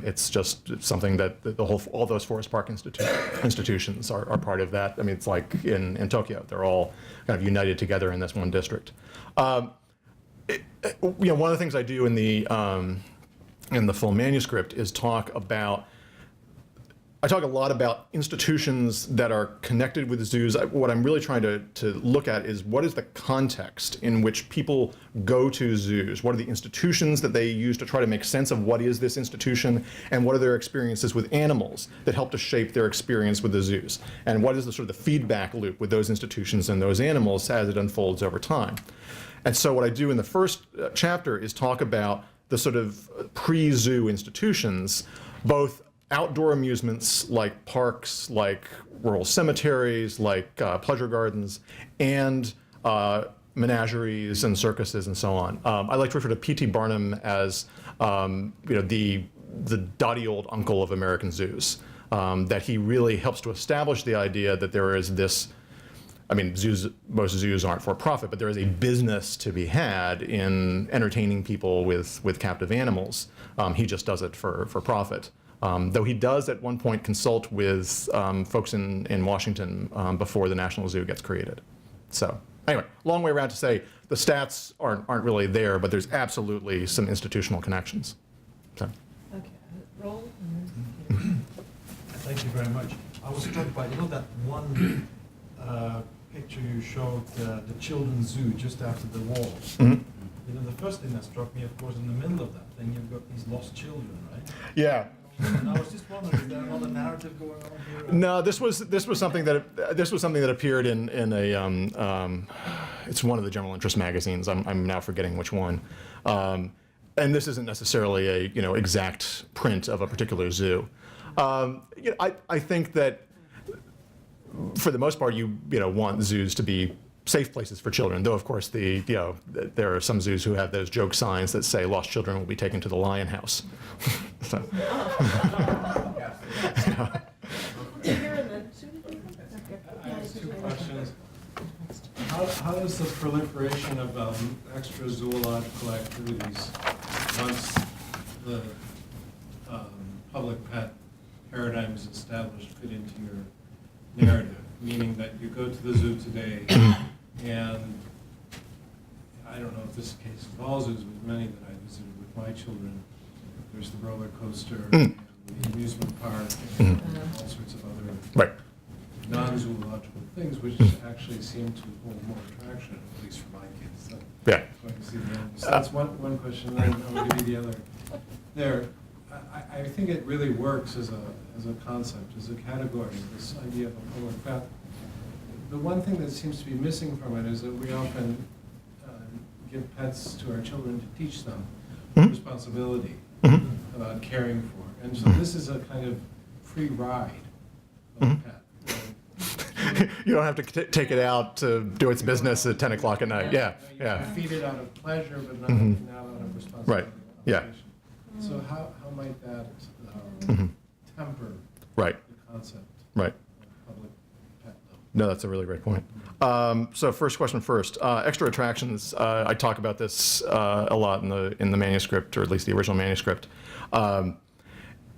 It's just something that all those forest park institutions are part of that. I mean, it's like in Tokyo, they're all kind of united together in this one district. One of the things I do in the full manuscript is I talk a lot about institutions that are connected with zoos. What I'm really trying to look at is what is the context in which people go to zoos? What are the institutions that they use to try to make sense of what is this institution, and what are their experiences with animals that help to shape their experience with the zoos? And what is the sort of the feedback loop with those institutions and those animals as it unfolds over time? And so what I do in the first chapter is talk about the sort of pre-zoo institutions, both outdoor amusements like parks, like rural cemeteries, like pleasure gardens, and menageries and circuses and so on. I like to refer to P.T. Barnum as the dotty old uncle of American zoos. That he really helps to establish the idea that there is this, I mean, most zoos aren't for profit, but there is a business to be had in entertaining people with captive animals. He just does it for profit. Though he does at one point consult with folks in Washington before the National Zoo gets created. So anyway, long way around to say the stats aren't really there, but there's absolutely some institutional connections. So. Okay, Roel? Thank you very much. I was struck by, that one picture you showed, the children's zoo just after the war. Mm-hmm. The first thing that struck me, of course, in the middle of that thing, you've got these lost children, right? Yeah. And I was just wondering, is there another narrative going on here? No, this was something that appeared in a it's one of the general interest magazines. I'm now forgetting which one, and this isn't necessarily a exact print of a particular zoo. I think that for the most part, you want zoos to be safe places for children. Though of course there are some zoos who have those joke signs that say lost children will be taken to the lion house. So. I have 2 questions. How does the proliferation of extra zoological activities, once the public pet paradigm is established, fit into your narrative? Meaning that you go to the zoo today, and I don't know if this is the case with all zoos, with many that I visited with my children, there's the roller coaster, and the amusement park, and all sorts of other non-zoological things, which actually seem to hold more attraction, at least for my kids. Yeah. Going to see the animals. So that's one question, and then I'll give you the other. I think it really works as a concept, as a category, this idea of a public pet. The one thing that seems to be missing from it is that we often give pets to our children to teach them responsibility about caring for. And so this is a kind of free ride of a pet. You don't have to take it out to do its business at 10 o'clock at night. Yeah. You feed it out of pleasure, but not out of responsibility. Right. Yeah. So how might that temper Right. the concept Right. of public pet though? No, that's a really great point. So first question first. Extra attractions. I talk about this a lot in the manuscript, or at least the original manuscript.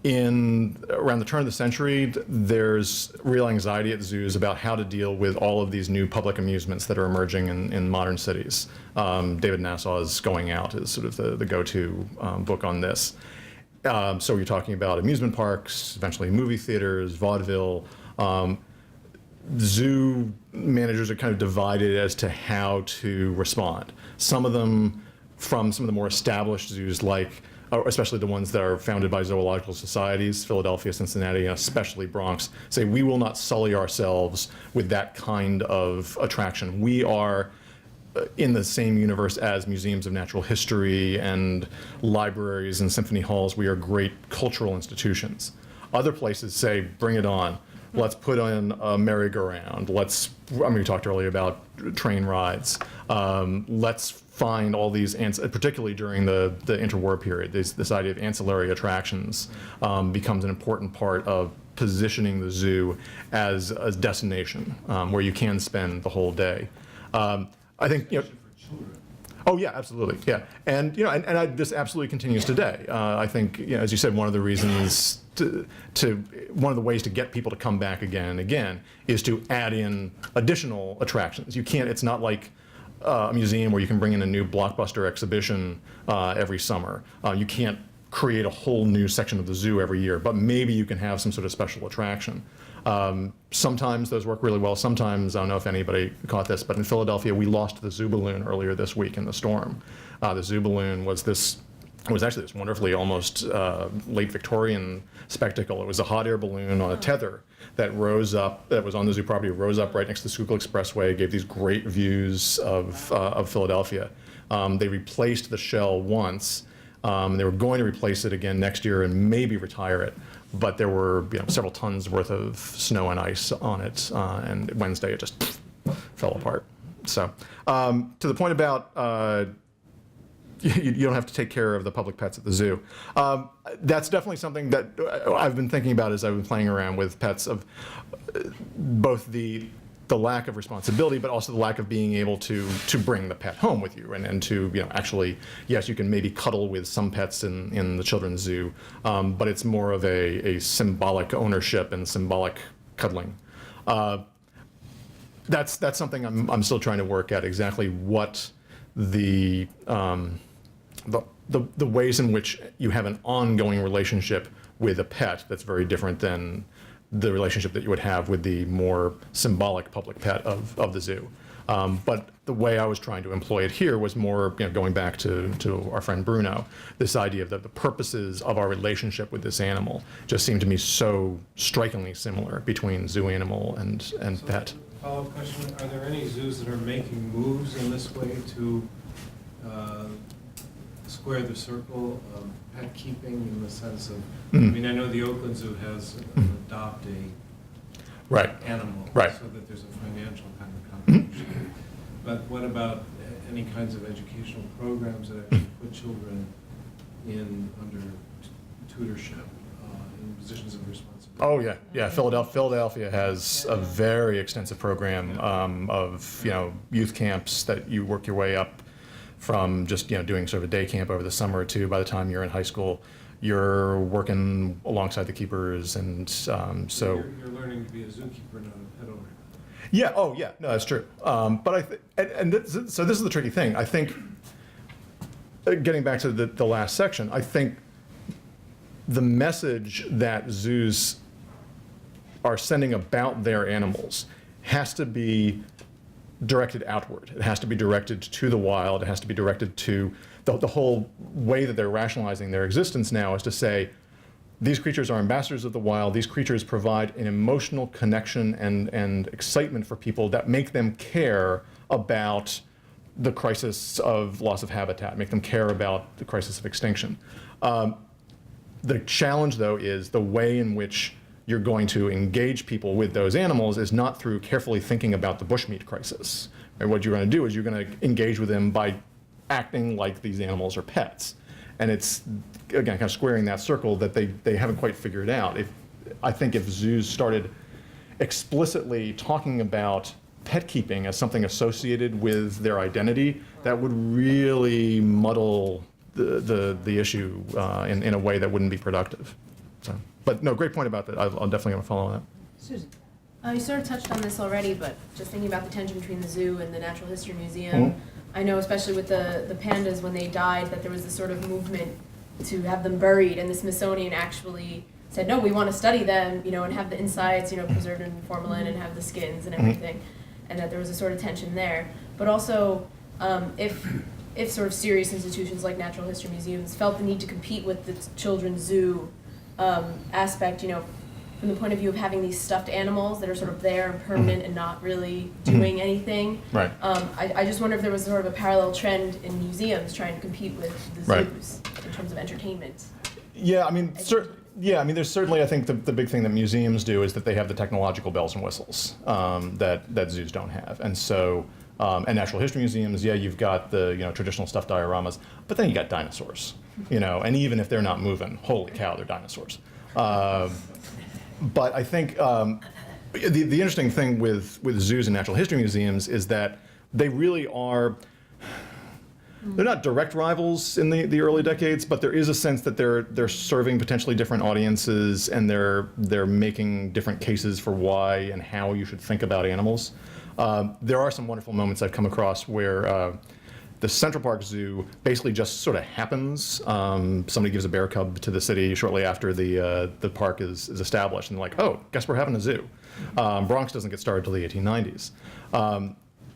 Around the turn of the century, there's real anxiety at zoos about how to deal with all of these new public amusements that are emerging in modern cities. David Nassau's Going Out is sort of the go-to book on this. So you're talking about amusement parks, eventually movie theaters, vaudeville. Zoo managers are kind of divided as to how to respond. Some of them, from some of the more established zoos, like especially the ones that are founded by zoological societies, Philadelphia, Cincinnati, and especially Bronx, say we will not sully ourselves with that kind of attraction. We are in the same universe as museums of natural history and libraries and symphony halls. We are great cultural institutions. Other places say, bring it on. Let's put in a merry-go-round. We talked earlier about train rides. Let's find all these, particularly during the interwar period, this idea of ancillary attractions becomes an important part of positioning the zoo as a destination where you can spend the whole day. I think, oh yeah, absolutely, yeah, and this absolutely continues today. I think, as you said, one of the reasons one of the ways to get people to come back again and again is to add in additional attractions. You can't. It's not like a museum where you can bring in a new blockbuster exhibition every summer. You can't create a whole new section of the zoo every year, but maybe you can have some sort of special attraction. Sometimes those work really well. Sometimes, I don't know if anybody caught this, but in Philadelphia, we lost the zoo balloon earlier this week in the storm. The zoo balloon was actually this wonderfully almost late Victorian spectacle. It was a hot air balloon on a tether that rose up, that was on the zoo property, rose up right next to the Schuylkill Expressway, gave these great views of Philadelphia. They replaced the shell once. They were going to replace it again next year and maybe retire it. But there were several tons worth of snow and ice on it, and Wednesday it just fell apart. So to the point about you don't have to take care of the public pets at the zoo. That's definitely something that I've been thinking about as I've been playing around with pets, of both the lack of responsibility, but also the lack of being able to bring the pet home with you and to actually, yes, you can maybe cuddle with some pets in the children's zoo, but it's more of a symbolic ownership and symbolic cuddling. That's something I'm still trying to work at, exactly what the ways in which you have an ongoing relationship with a pet that's very different than the relationship that you would have with the more symbolic public pet of the zoo. But the way I was trying to employ it here was more, going back to our friend Bruno, this idea of the purposes of our relationship with this animal just seemed to me so strikingly similar between zoo animal and pet. Follow-up question, are there any zoos that are making moves in this way to square the circle of pet keeping in the sense of, I mean, I know the Oakland Zoo has adopt a animal, right, so that there's a financial kind of contribution. But what about any kinds of educational programs that actually put children in under tutorship, in positions of responsibility? Oh yeah. Philadelphia has a very extensive program of youth camps that you work your way up from just doing sort of a day camp over the summer to by the time you're in high school, you're working alongside the keepers, and so you're learning to be a zookeeper, not a pet owner. Yeah. Oh yeah. No, that's true. But so this is the tricky thing. I think getting back to the last section, I think the message that zoos are sending about their animals has to be directed outward. It has to be directed to the wild. It has to be directed to the whole way that they're rationalizing their existence now is to say, these creatures are ambassadors of the wild. These creatures provide an emotional connection and excitement for people that make them care about the crisis of loss of habitat, make them care about the crisis of extinction. The challenge, though, is the way in which you're going to engage people with those animals is not through carefully thinking about the bushmeat crisis. Right? What you're going to do is you're going to engage with them by acting like these animals are pets. And it's, again, kind of squaring that circle that they haven't quite figured out. I think if zoos started explicitly talking about pet keeping as something associated with their identity, that would really muddle the issue in a way that wouldn't be productive. So, but no, great point about that. I'll definitely going to follow on that. Susan. You sort of touched on this already, but just thinking about the tension between the zoo and the Natural History Museum, I know especially with the pandas when they died that there was this sort of movement to have them buried, and the Smithsonian actually said, no, we want to study them, and have the insides, preserved in formalin and have the skins and everything, and that there was a sort of tension there. But also, if sort of serious institutions like natural history museums felt the need to compete with the children's zoo aspect, from the point of view of having these stuffed animals that are sort of there and permanent and not really doing anything. Right. I just wonder if there was sort of a parallel trend in museums trying to compete with the Right. zoos in terms of entertainment. Yeah, I mean, there's certainly, I think, the big thing that museums do is that they have the technological bells and whistles that zoos don't have. And so, and natural history museums, yeah, you've got the traditional stuffed dioramas, but then you got dinosaurs, and even if they're not moving, holy cow, they're dinosaurs. But I think the interesting thing with zoos and natural history museums is that they really are. They're not direct rivals in the early decades, but there is a sense that they're serving potentially different audiences, and they're making different cases for why and how you should think about animals. There are some wonderful moments I've come across where the Central Park Zoo basically just sort of happens. Somebody gives a bear cub to the city shortly after the park is established, and they're like, oh, guess we're having a zoo. Bronx doesn't get started till the 1890s.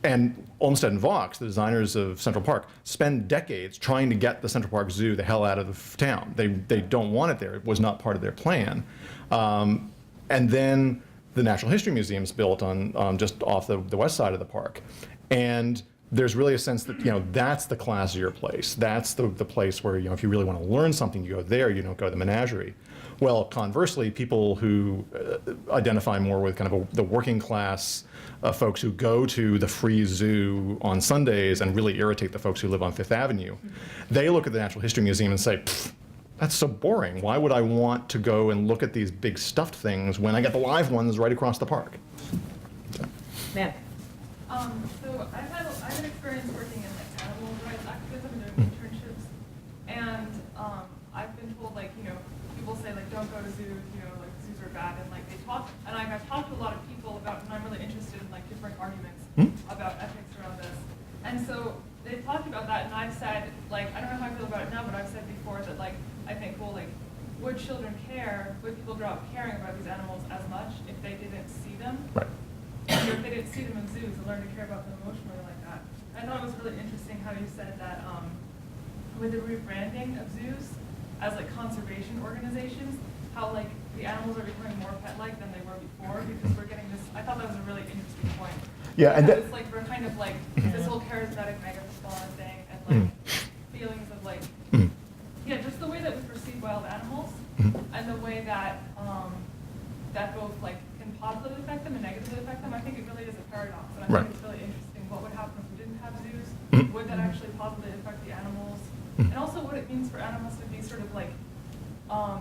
And Olmsted and Vaux, the designers of Central Park, spend decades trying to get the Central Park Zoo the hell out of town. They don't want it there. It was not part of their plan. And then the Natural History Museum is built on just off the west side of the park. And there's really a sense that that's the classier place. That's the place where if you really want to learn something, you go there. You don't go to the Menagerie. Well, conversely, people who identify more with kind of the working class folks who go to the free zoo on Sundays and really irritate the folks who live on Fifth Avenue, they look at the Natural History Museum and say, that's so boring. Why would I want to go and look at these big stuffed things when I got the live ones right across the park? Ma'am. So I've had an experience working in animal rights activism and doing internships, and I've been told people say don't go to zoos, zoos are bad, and they talk, and I've talked to a lot of people about, and I'm really interested in different arguments about ethics around this, and so they've talked about that, and I've said I don't know how I feel about it now, but I've said before that I think would children care, would people grow up caring about these animals as much if they didn't see them? Right. Or if they didn't see them in zoos and learn to care about them emotionally like that. I thought it was really interesting how you said that with the rebranding of zoos as conservation organizations, how the animals are becoming more pet-like than they were before because we're getting this. I thought that was a really interesting point. Yeah, and it's we're kind of this whole charismatic megafauna thing and feelings of just the way that we perceive wild animals and the way that that both can positively affect them and negatively affect them. I think it really is a paradox, and I think it's really interesting. What would happen if we didn't have zoos? Would that actually positively affect the animals? And also what it means for animals to be sort of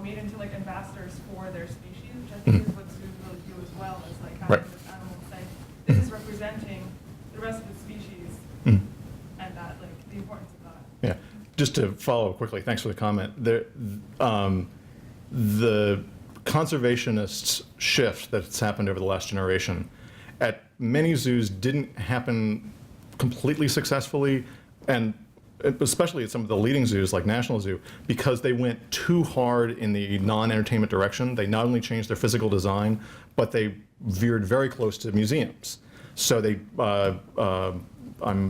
made into ambassadors for their species, which I think is what zoos really do as well, is having this animal say, this is representing the rest of the species, and that the importance of that. Yeah, just to follow quickly, thanks for the comment. The conservationist shift that's happened over the last generation at many zoos didn't happen completely successfully, and especially at some of the leading zoos like National Zoo, because they went too hard in the non-entertainment direction. They not only changed their physical design, but they veered very close to museums. So they, I'm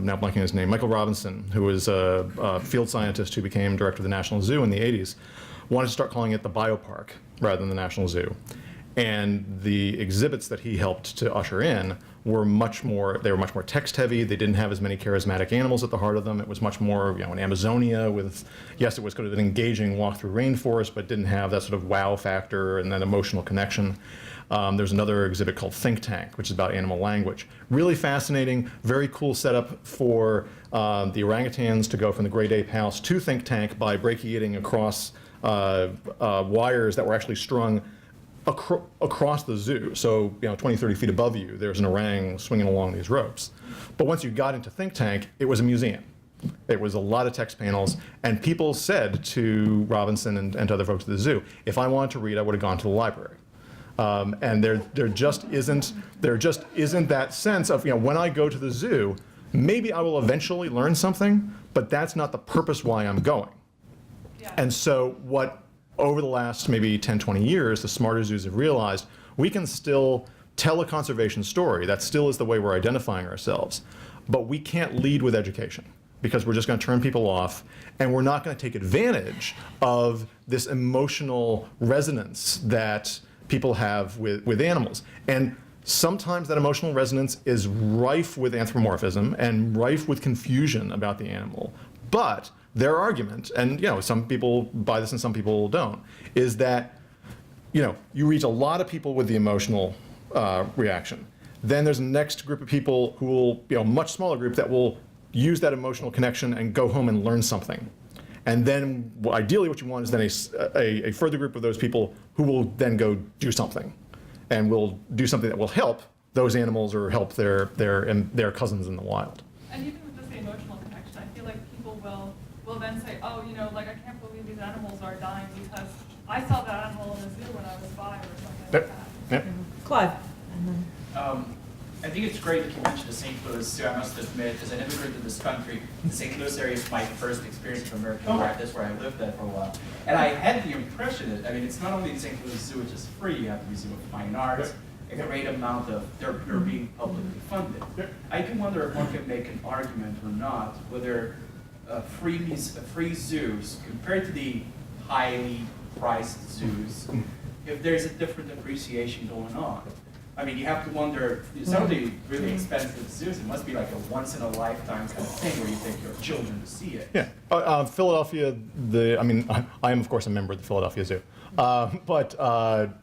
now blanking his name, Michael Robinson, who was a field scientist who became director of the National Zoo in the 80s, wanted to start calling it the Biopark rather than the National Zoo. And the exhibits that he helped to usher in were much more text heavy. They didn't have as many charismatic animals at the heart of them. It was much more, an Amazonia with, yes, it was kind of an engaging walk through rainforest, but didn't have that sort of wow factor and that emotional connection. There's another exhibit called Think Tank, which is about animal language. Really fascinating, very cool setup for the orangutans to go from the great ape house to Think Tank by brachiating across wires that were actually strung across the zoo. So 20, 30 feet above you, there's an orang swinging along these ropes. But once you got into Think Tank, it was a museum. It was a lot of text panels, and people said to Robinson and to other folks at the zoo, if I wanted to read, I would have gone to the library. And there just isn't that sense of, when I go to the zoo, maybe I will eventually learn something, but that's not the purpose why I'm going. Yeah. And so over the last maybe 10, 20 years, the smarter zoos have realized we can still tell a conservation story. That still is the way we're identifying ourselves. But we can't lead with education because we're just going to turn people off, and we're not going to take advantage of this emotional resonance that people have with animals. And sometimes that emotional resonance is rife with anthropomorphism and rife with confusion about the animal. But their argument, and some people buy this and some people don't, is that you reach a lot of people with the emotional reaction. Then there's a next group of people who will, much smaller group that will use that emotional connection and go home and learn something. And then ideally what you want is then a further group of those people who will then go do something, and will do something that will help those animals or help their cousins in the wild. And even with just the emotional connection, I feel like people will then say, oh, I can't believe these animals are dying because I saw that animal in the zoo when I was 5 or something like that. Yep. Clive. I think it's great that you mentioned the St. Louis Zoo. I must admit, as an immigrant to this country, the St. Louis area is my first experience of American life. That's where I lived there for a while. And I had the impression that, it's not only the St. Louis Zoo, which is free, you have the Museum of Fine Arts, a great amount of, they're being publicly funded. I can wonder if one can make an argument or not, whether free zoos, compared to the highly priced zoos, if there's a different appreciation going on. You have to wonder, some of the really expensive zoos, it must be like a once-in-a-lifetime kind of thing where you take your children to see it. Yeah. Philadelphia, I am, of course, a member of the Philadelphia Zoo. But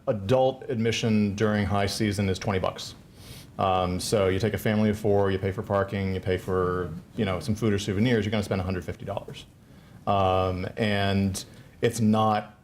adult admission during high season is $20. So you take a family of 4, you pay for parking, you pay for some food or souvenirs, you're going to spend $150. And it's not,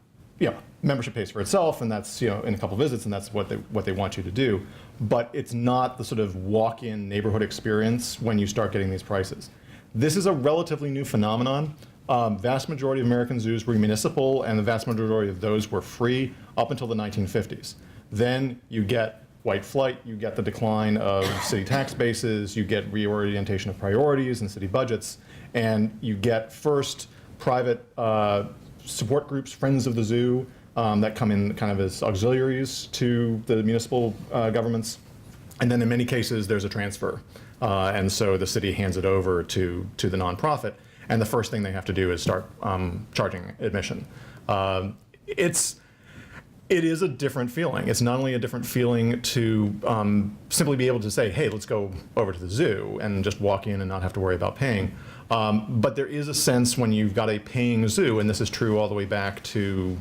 membership pays for itself, and that's in a couple visits, and that's what they want you to do. But it's not the sort of walk-in neighborhood experience when you start getting these prices. This is a relatively new phenomenon. Vast majority of American zoos were municipal, and the vast majority of those were free up until the 1950s. Then you get white flight, you get the decline of city tax bases, you get reorientation of priorities and city budgets, and you get first private support groups, friends of the zoo, that come in kind of as auxiliaries to the municipal governments. And then in many cases, there's a transfer. And so the city hands it over to the nonprofit. And the first thing they have to do is start charging admission. It is a different feeling. It's not only a different feeling to simply be able to say, hey, let's go over to the zoo and just walk in and not have to worry about paying. But there is a sense when you've got a paying zoo, and this is true all the way back to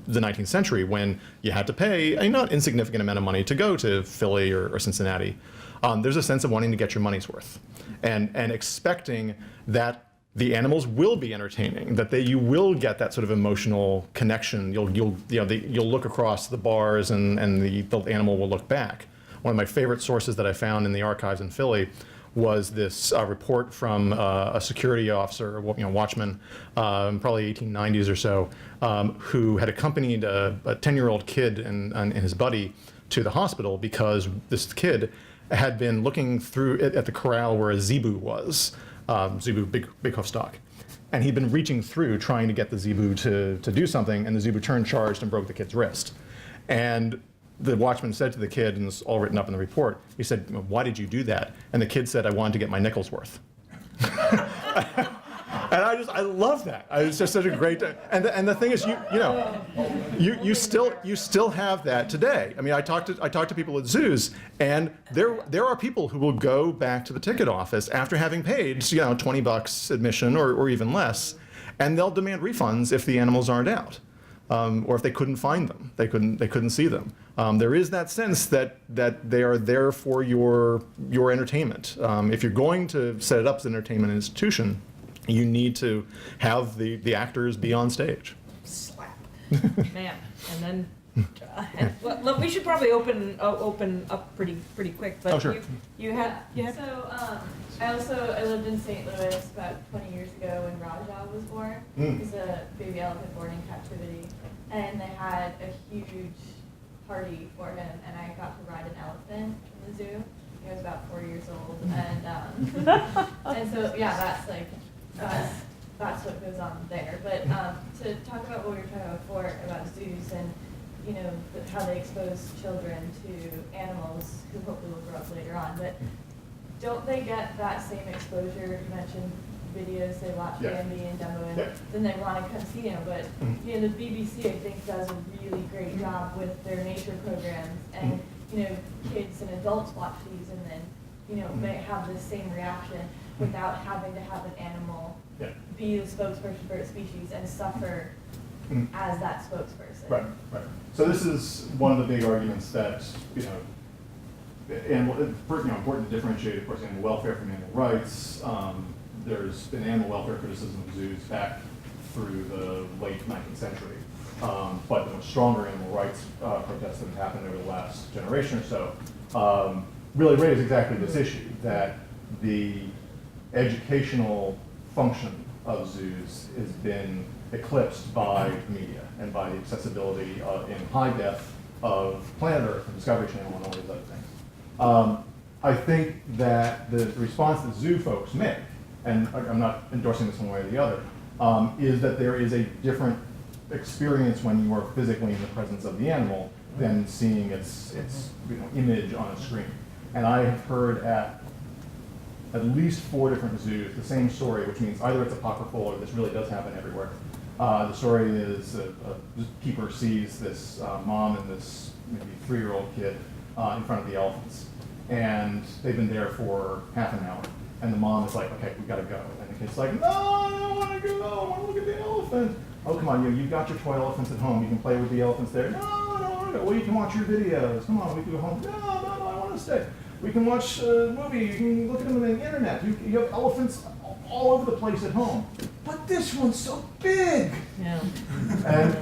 the 19th century, when you had to pay a not insignificant amount of money to go to Philly or Cincinnati. There's a sense of wanting to get your money's worth and expecting that the animals will be entertaining, that you will get that sort of emotional connection. You'll look across the bars and the animal will look back. One of my favorite sources that I found in the archives in Philly was this report from a security officer, watchman, probably 1890s or so, who had accompanied a 10-year-old kid and his buddy to the hospital because this kid had been looking through at the corral where a zebu was. Zebu, big hoof stock. And he'd been reaching through trying to get the zebu to do something, and the zebu turned, charged, and broke the kid's wrist. And the watchman said to the kid, and it's all written up in the report, he said, why did you do that? And the kid said, I wanted to get my nickel's worth. And I love that. It's just such a great, and the thing is, you still have that today. I talk to people at zoos, and there are people who will go back to the ticket office after having paid, $20 admission or even less, and they'll demand refunds if the animals aren't out, or if they couldn't find them, they couldn't see them. There is that sense that they are there for your entertainment. If you're going to set it up as an entertainment institution, you need to have the actors be on stage. Slap. Man, and then well, we should probably open up pretty quick. But sure. You had. So I lived in St. Louis about 20 years ago when Raja was born. He's a baby elephant born in captivity, and they had a huge party for him, and I got to ride an elephant in the zoo. He was about 4 years old, and so yeah, that's what goes on there. But to talk about what we were talking about before about zoos and how they expose children to animals who hopefully will grow up later on, but don't they get that same exposure? You mentioned videos, say watch Yeah. Bambi and Dumbo, Yeah. then they want to come see them. But you know, the BBC, I think, does a really great job with their nature programs, and you know, kids and adults watch these, and then you know, may have the same reaction without having to have an animal Yeah. be the spokesperson for its species and suffer as that spokesperson. Right, right. So this is one of the big arguments that, important to differentiate, of course, animal welfare from animal rights. There's been animal welfare criticism of zoos back through the late 19th century. But the much stronger animal rights protests that have happened over the last generation or so really raise exactly this issue, that the educational function of zoos has been eclipsed by media and by the accessibility in high def of Planet Earth and Discovery Channel and all these other things. I think that the response that zoo folks make, and I'm not endorsing this one way or the other, is that there is a different experience when you are physically in the presence of the animal than seeing its image on a screen. And I have heard at least 4 different zoos the same story, which means either it's apocryphal or this really does happen everywhere. The story is a keeper sees this mom and this maybe 3-year-old kid in front of the elephants. And they've been there for half an hour. And the mom is like, okay, we gotta go. And the kid's like, no, I don't wanna go, I wanna look at the elephant. Oh, come on, you've got your toy elephants at home. You can play with the elephants there. No, I don't wanna go. Well, you can watch your videos. Come on, we can go home. No, I wanna stay. We can watch a movie, you can look at them on the internet. You have elephants all over the place at home. But this one's so big. Yeah. And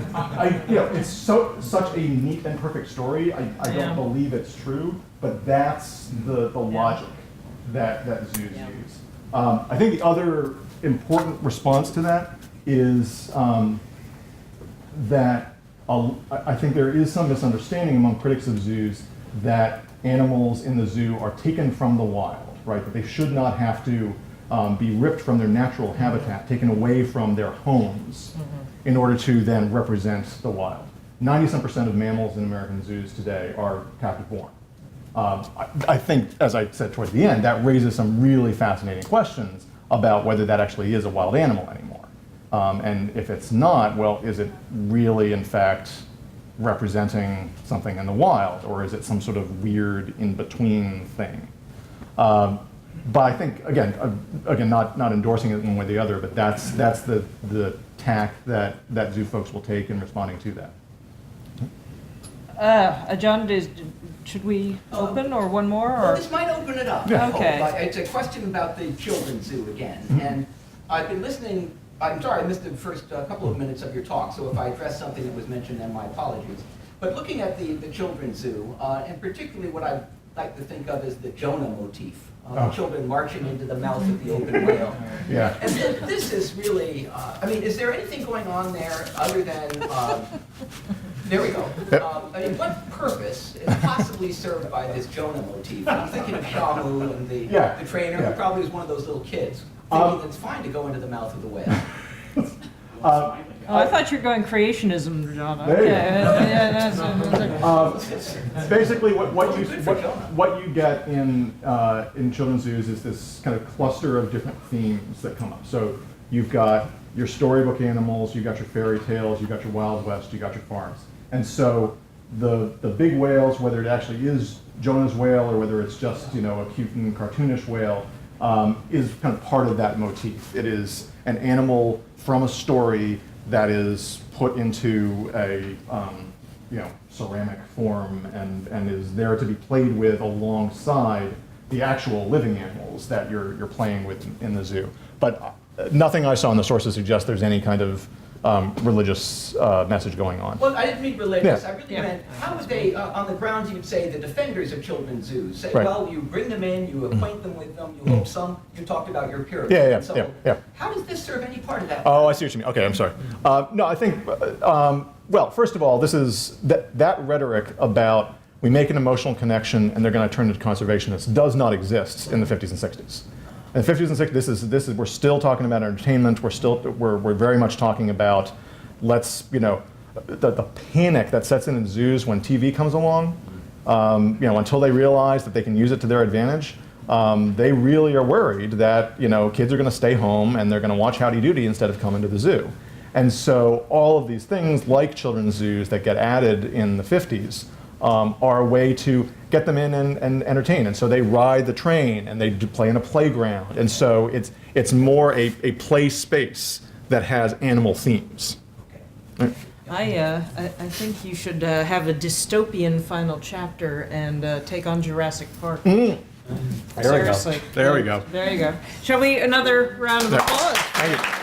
it's such a neat and perfect story. I don't believe it's true, but that's the logic that zoos use. I think the other important response to that is that I think there is some misunderstanding among critics of zoos that animals in the zoo are taken from the wild, right? That they should not have to be ripped from their natural habitat, taken away from their homes in order to then represent the wild. 90% of mammals in American zoos today are captive born. I think, as I said towards the end, that raises some really fascinating questions about whether that actually is a wild animal anymore. And if it's not, well, is it really, in fact, representing something in the wild, or is it some sort of weird in-between thing? But I think, again, not endorsing it one way or the other, but that's the tack that zoo folks will take in responding to that. John, should we open or one more? Well, this might open it up. Yeah. Okay. It's a question about the children's zoo again. And I've been listening. I'm sorry, I missed the first couple of minutes of your talk, so if I addressed something that was mentioned, then my apologies. But looking at the children's zoo, and particularly what I like to think of as the Jonah motif, the children marching into the mouth of the open whale. Yeah. And this is really, is there anything going on there other than, there we go. What purpose is possibly served by this Jonah motif? I'm thinking of Shamu and the trainer, who probably was one of those little kids, thinking it's fine to go into the mouth of the whale. I thought you were going creationism, John. There Okay. Basically, what you get in children's zoos is this kind of cluster of different themes that come up. So you've got your storybook animals, you've got your fairy tales, you've got your Wild West, you've got your farms. And so the big whales, whether it actually is Jonah's whale or whether it's just a cute and cartoonish whale, is kind of part of that motif. It is an animal from a story that is put into a ceramic form and is there to be played with alongside the actual living animals that you're playing with in the zoo. But nothing I saw in the sources suggests there's any kind of religious message going on. Well, I didn't mean religious. Yeah. I really meant, how would they, on the grounds you'd say, the defenders of children's zoos, say, Right. well, you bring them in, you acquaint them with them, you hope some, you talked about your pyramid. Yeah, and so yeah. how does this serve any part of that? Oh, I see what you mean. Okay, I'm sorry. No, I think, well, first of all, this is that rhetoric about we make an emotional connection and they're going to turn into conservationists does not exist in the 50s and 60s. In the 50s and 60s, this is we're still talking about entertainment. We're very much talking about the panic that sets in zoos when TV comes along. Until they realize that they can use it to their advantage. they really are worried that, you know, kids are going to stay home and they're going to watch Howdy Doody instead of coming to the zoo. And so all of these things, like children's zoos that get added in the 50s, are a way to get them in and entertain. And so they ride the train and they play in a playground. And so it's more a play space that has animal themes. Right. I think you should have a dystopian final chapter and take on Jurassic Park. There we go. Seriously. There we go. There you go. Shall we, another round of applause? Thank you.